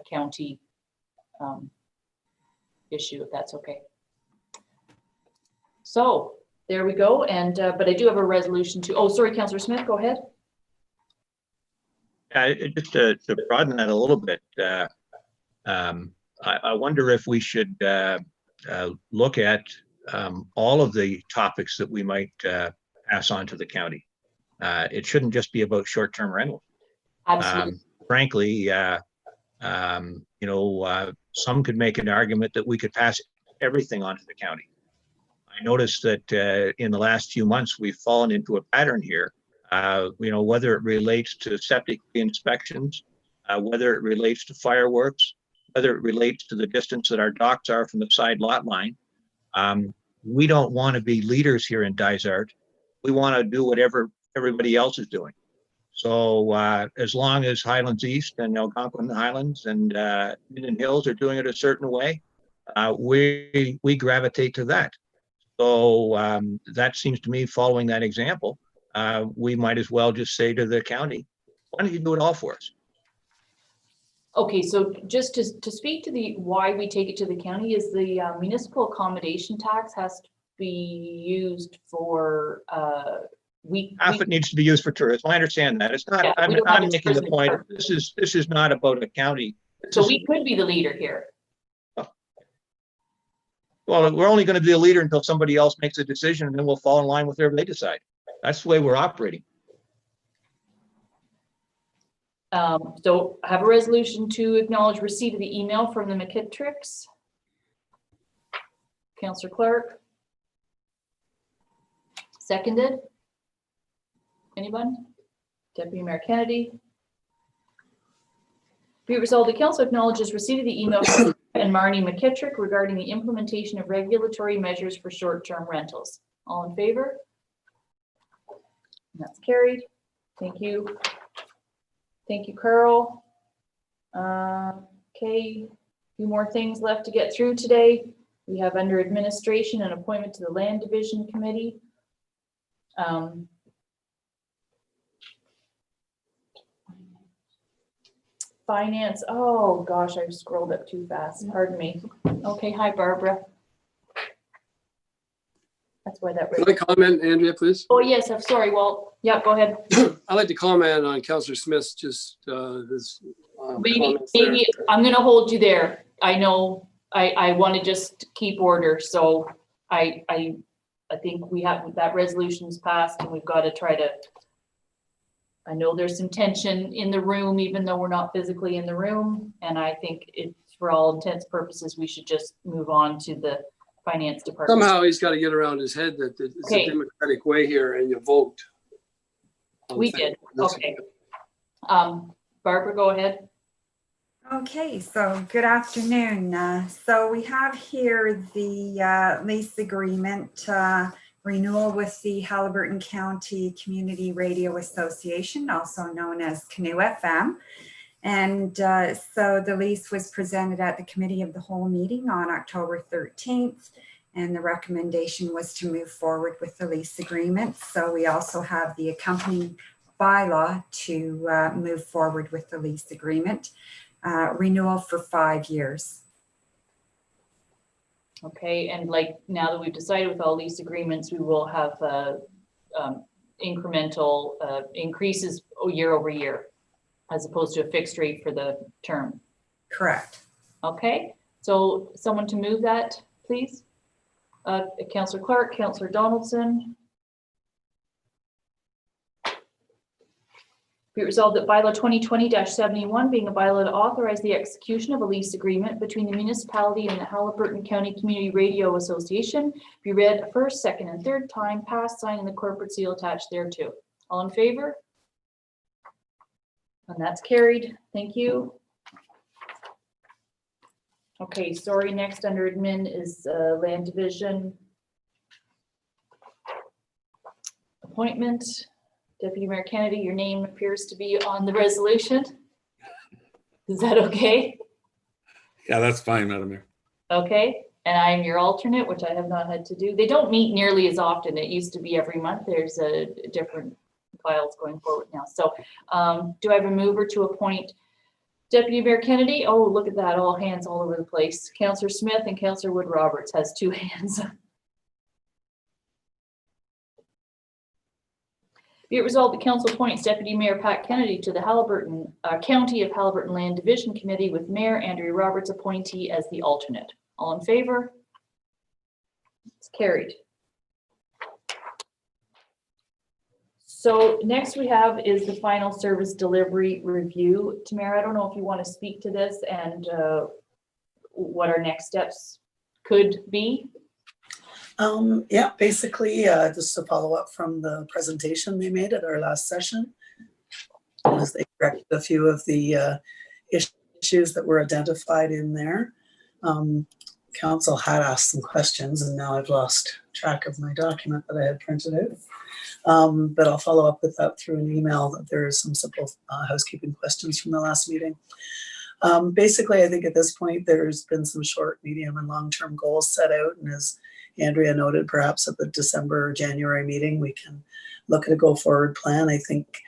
county issue, if that's okay. So there we go. And but I do have a resolution to. Oh, sorry, Councillor Smith, go ahead. Just to broaden that a little bit, I wonder if we should look at all of the topics that we might pass on to the county. It shouldn't just be about short-term rentals. Absolutely. Frankly, some could make an argument that we could pass everything on to the county. I noticed that in the last few months, we've fallen into a pattern here. Whether it relates to septic inspections, whether it relates to fireworks, whether it relates to the distance that our docks are from the side lot line. We don't want to be leaders here in Dysart. We want to do whatever everybody else is doing. So as long as Highlands East and Algonquin Highlands and Minden Hills are doing it a certain way, we gravitate to that. So that seems to me, following that example, we might as well just say to the county, why don't you do it all for us? Okay, so just to speak to why we take it to the county is the municipal accommodation tax has to be used for half it needs to be used for tourism. I understand that. It's not. Yeah, I'm making the point. This is not about a county. So we could be the leader here. Well, we're only going to be a leader until somebody else makes a decision, and then we'll fall in line with whatever they decide. That's the way we're operating. So I have a resolution to acknowledge receipt of the email from the McKittricks. Councillor Clark. Seconded. Anyone? Deputy Mayor Kennedy. Be it resolved, the council acknowledges receipt of the email from and Marnie McKittrick regarding the implementation of regulatory measures for short-term rentals. All in favor? That's carried. Thank you. Thank you, Carl. Okay, a few more things left to get through today. We have under administration an appointment to the Land Division Committee. Finance, oh gosh, I scrolled up too fast, pardon me. Okay, hi Barbara. That's why that. Can I comment, Andrea, please? Oh yes, I'm sorry, Walt. Yeah, go ahead. I'd like to comment on Councillor Smith's just this. Maybe I'm gonna hold you there. I know I want to just keep order, so I think we have that resolution's passed and we've got to try to. I know there's some tension in the room, even though we're not physically in the room. And I think it's for all intents purposes, we should just move on to the finance department. Somehow he's got to get around his head that it's a democratic way here and you vote. We did. Okay. Barbara, go ahead. Okay, so good afternoon. So we have here the lease agreement renewal with the Halliburton County Community Radio Association, also known as Canoe FM. And so the lease was presented at the Committee of the Whole meeting on October 13th, and the recommendation was to move forward with the lease agreement. So we also have the accompanying bylaw to move forward with the lease agreement, renewal for 5 years. Okay, and like now that we've decided with all lease agreements, we will have incremental increases year over year, as opposed to a fixed rate for the term. Correct. Okay, so someone to move that, please. Councillor Clark, Councillor Donaldson. Be it resolved that bylaw 2020-71 being a bylaw to authorize the execution of a lease agreement between the municipality and the Halliburton County Community Radio Association be read a first, second, and third time, passed, signed, and the corporate seal attached thereto. All in favor? And that's carried. Thank you. Okay, sorry, next under admin is land division appointment. Deputy Mayor Kennedy, your name appears to be on the resolution. Is that okay? Yeah, that's fine, Madam Mayor. Okay, and I'm your alternate, which I have not had to do. They don't meet nearly as often. It used to be every month. There's a different files going forward now. So do I have a mover to appoint Deputy Mayor Kennedy? Oh, look at that, all hands all over the place. Councillor Smith and Councillor Wood Roberts has 2 hands. Be it resolved, the council appoints Deputy Mayor Pat Kennedy to the Halliburton County of Halliburton Land Division Committee with Mayor Andrew Roberts appointee as the alternate. All in favor? It's carried. So next we have is the final service delivery review. Tamara, I don't know if you want to speak to this and what our next steps could be. Yeah, basically, just to follow up from the presentation they made at our last session, as they corrected a few of the issues that were identified in there. Council had asked some questions, and now I've lost track of my document that I had printed out. But I'll follow up with that through an email. That there are some simple housekeeping questions from the last meeting. Basically, I think at this point, there's been some short, medium, and long-term goals set out, and as Andrea noted, perhaps at the December or January meeting, we can look at a go-forward plan. I think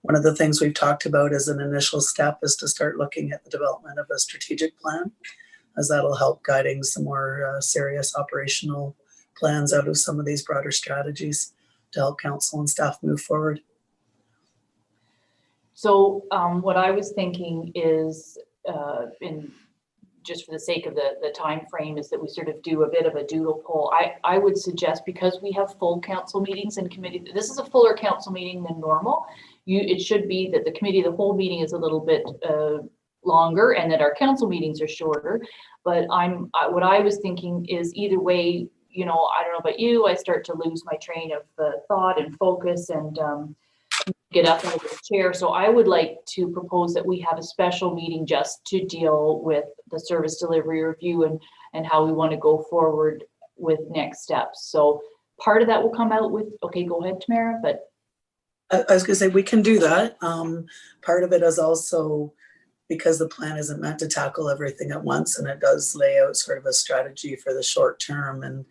one of the things we've talked about as an initial step is to start looking at the development of a strategic plan, as that'll help guiding some more serious operational plans out of some of these broader strategies to help council and staff move forward. So what I was thinking is, just for the sake of the time frame, is that we sort of do a bit of a doodle poll. I would suggest, because we have full council meetings and committee, this is a fuller council meeting than normal. It should be that the committee of the whole meeting is a little bit longer and that our council meetings are shorter. But what I was thinking is either way, you know, I don't know about you, I start to lose my train of thought and focus and get up out of the chair. So I would like to propose that we have a special meeting just to deal with the service delivery review and how we want to go forward with next steps. So part of that will come out with, okay, go ahead, Tamara, but. I was gonna say, we can do that. Part of it is also because the plan isn't meant to tackle everything at once, and it does lay out sort of a strategy for the short term. And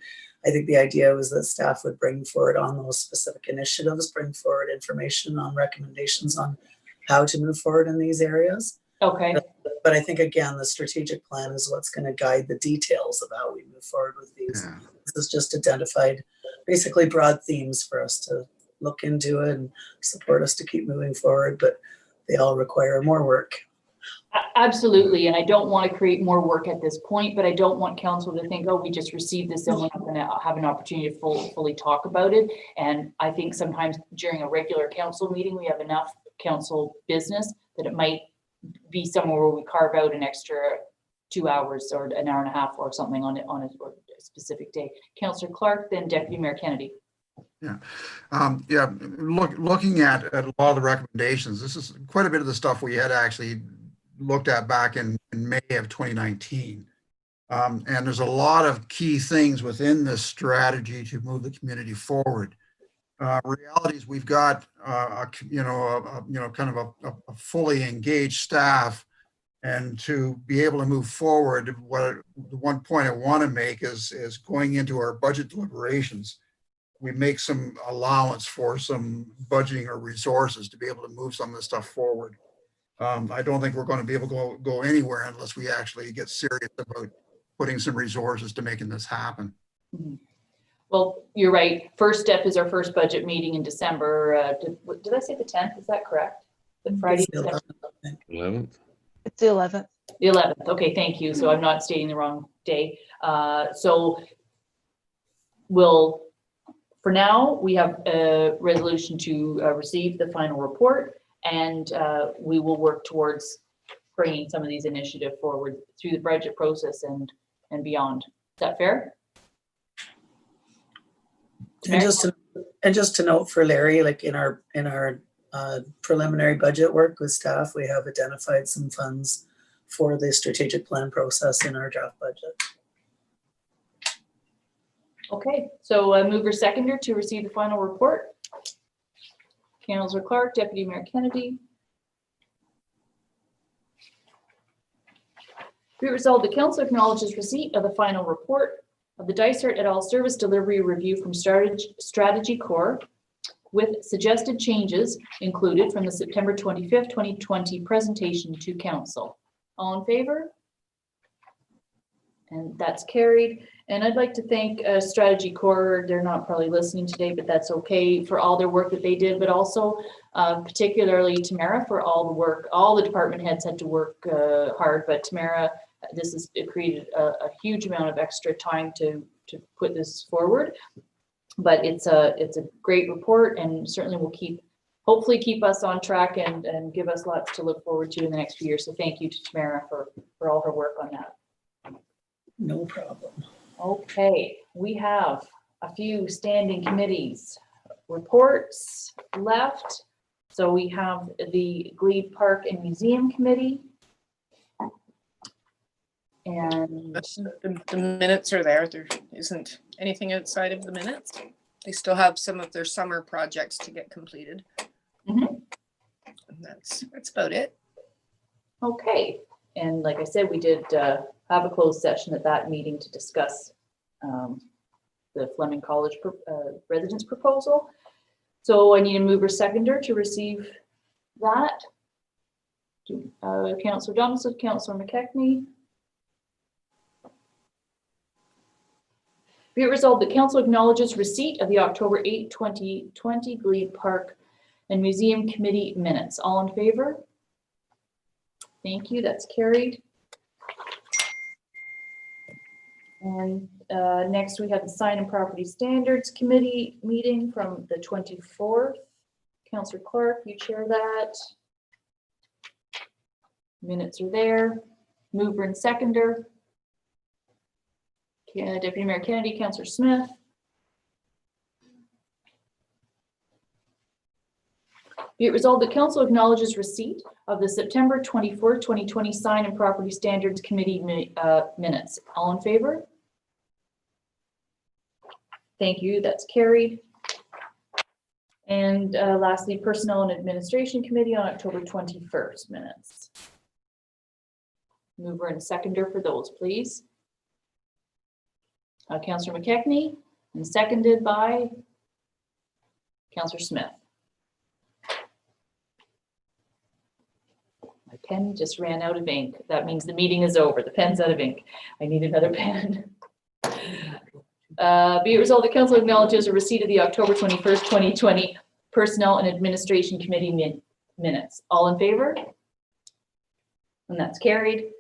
I think the idea was that staff would bring forward on those specific initiatives, bring forward information on recommendations on how to move forward in these areas. Okay. But I think, again, the strategic plan is what's going to guide the details of how we move forward with these. Yeah. This is just identified basically broad themes for us to look into it and support us to keep moving forward, but they all require more work. Absolutely, and I don't want to create more work at this point, but I don't want council to think, oh, we just received this and we're not going to have an opportunity to fully talk about it. And I think sometimes during a regular council meeting, we have enough council business that it might be somewhere where we carve out an extra 2 hours or an hour and a half or something on a specific day. Councillor Clark, then Deputy Mayor Kennedy. Yeah, looking at a lot of the recommendations, this is quite a bit of the stuff we had actually looked at back in May of 2019. And there's a lot of key things within this strategy to move the community forward. Reality is we've got, kind of a fully engaged staff, and to be able to move forward, the one point I want to make is going into our budget deliberations, we make some allowance for some budgeting or resources to be able to move some of this stuff forward. I don't think we're going to be able to go anywhere unless we actually get serious about putting some resources to making this happen. Mm-hmm. Well, you're right. First step is our first budget meeting in December. Did I say the 10th? Is that correct? The Friday, December 11th. It's the 11th. The 11th. Okay, thank you. So I'm not stating the wrong day. So for now, we have a resolution to receive the final report, and we will work towards bringing some of these initiatives forward through the budget process and beyond. Is that fair? And just to note for Larry, like in our preliminary budget work with staff, we have identified some funds for the strategic plan process in our draft budget. Okay, so mover seconder to receive the final report. Councillor Clark, Deputy Mayor Kennedy. Be it resolved, the council acknowledges receipt of the final report of the Dysart et al. Service Delivery Review from Strategy Core with suggested changes included from the September 25th, 2020 presentation to council. All in favor? And that's carried. And I'd like to thank Strategy Core. They're not probably listening today, but that's okay, for all their work that they did, but also particularly Tamara for all the work. All the department heads had to work hard, but Tamara, it created a huge amount of extra time to put this forward. But it's a great report, and certainly will hopefully keep us on track and give us lots to look forward to in the next few years. So thank you to Tamara for all her work on that. No problem. Okay, we have a few standing committees reports left. So we have the Glebe Park and Museum Committee. And the minutes are there. There isn't anything outside of the minutes. They still have some of their summer projects to get completed. Mm-hmm. And that's about it. Okay, and like I said, we did have a closed session at that meeting to discuss the Fleming College residence proposal. So I need a mover seconder to receive that. Councillor Donaldson, Councillor McKechnie. Be it resolved, the council acknowledges receipt of the October 8, 2020 Glebe Park and Museum Committee minutes. All in favor? Thank you, that's carried. And next we have the Sign and Property Standards Committee meeting from the 24th. Councillor Clark, you chair that. Minutes are there. Mover and seconder. Deputy Mayor Kennedy, Councillor Smith. Be it resolved, the council acknowledges receipt of the September 24, 2020 Sign and Property Standards Committee minutes. All in favor? Thank you, that's carried. And lastly, Personnel and Administration Committee on October 21st minutes. Mover and seconder for those, please. Councillor McKechnie, and seconded by Councillor Smith. My pen just ran out of ink. That means the meeting is over. The pen's out of ink. I need another pen. Be it resolved, the council acknowledges a receipt of the October 21st, 2020 Personnel and Administration Committee minutes. All in favor? And that's carried.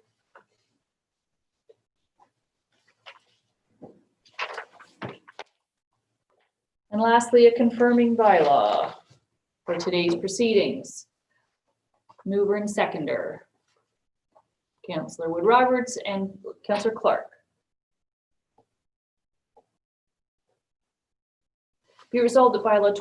And lastly, a confirming bylaw for today's proceedings. Mover and seconder. Councillor Wood Roberts and Councillor Clark. Be resolved that bylaw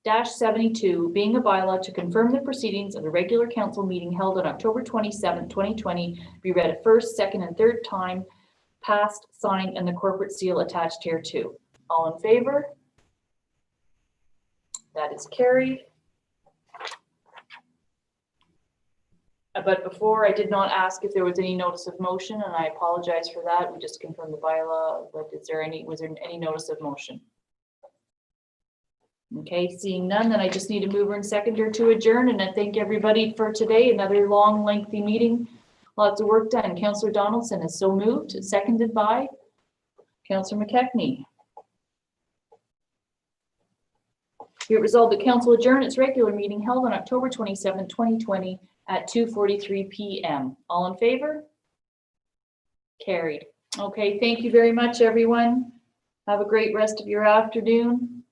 2020-72, being a bylaw to confirm the proceedings of the regular council meeting held on October 27, 2020, be read a first, second, and third time passed, signed, and the corporate seal attached here too. All in favor? That is carried. But before, I did not ask if there was any notice of motion, and I apologize for that. We just confirmed the bylaw, but was there any notice of motion? Okay, seeing none, then I just need a mover and seconder to adjourn, and I thank everybody for today. Another long, lengthy meeting. Lots of work done. Councillor Donaldson is so moved, seconded by Councillor McKechnie. Be it resolved that council adjourn its regular meeting held on October 27, 2020 at 2:43 p.m. All in favor? Carried. Okay, thank you very much, everyone. Have a great rest of your afternoon.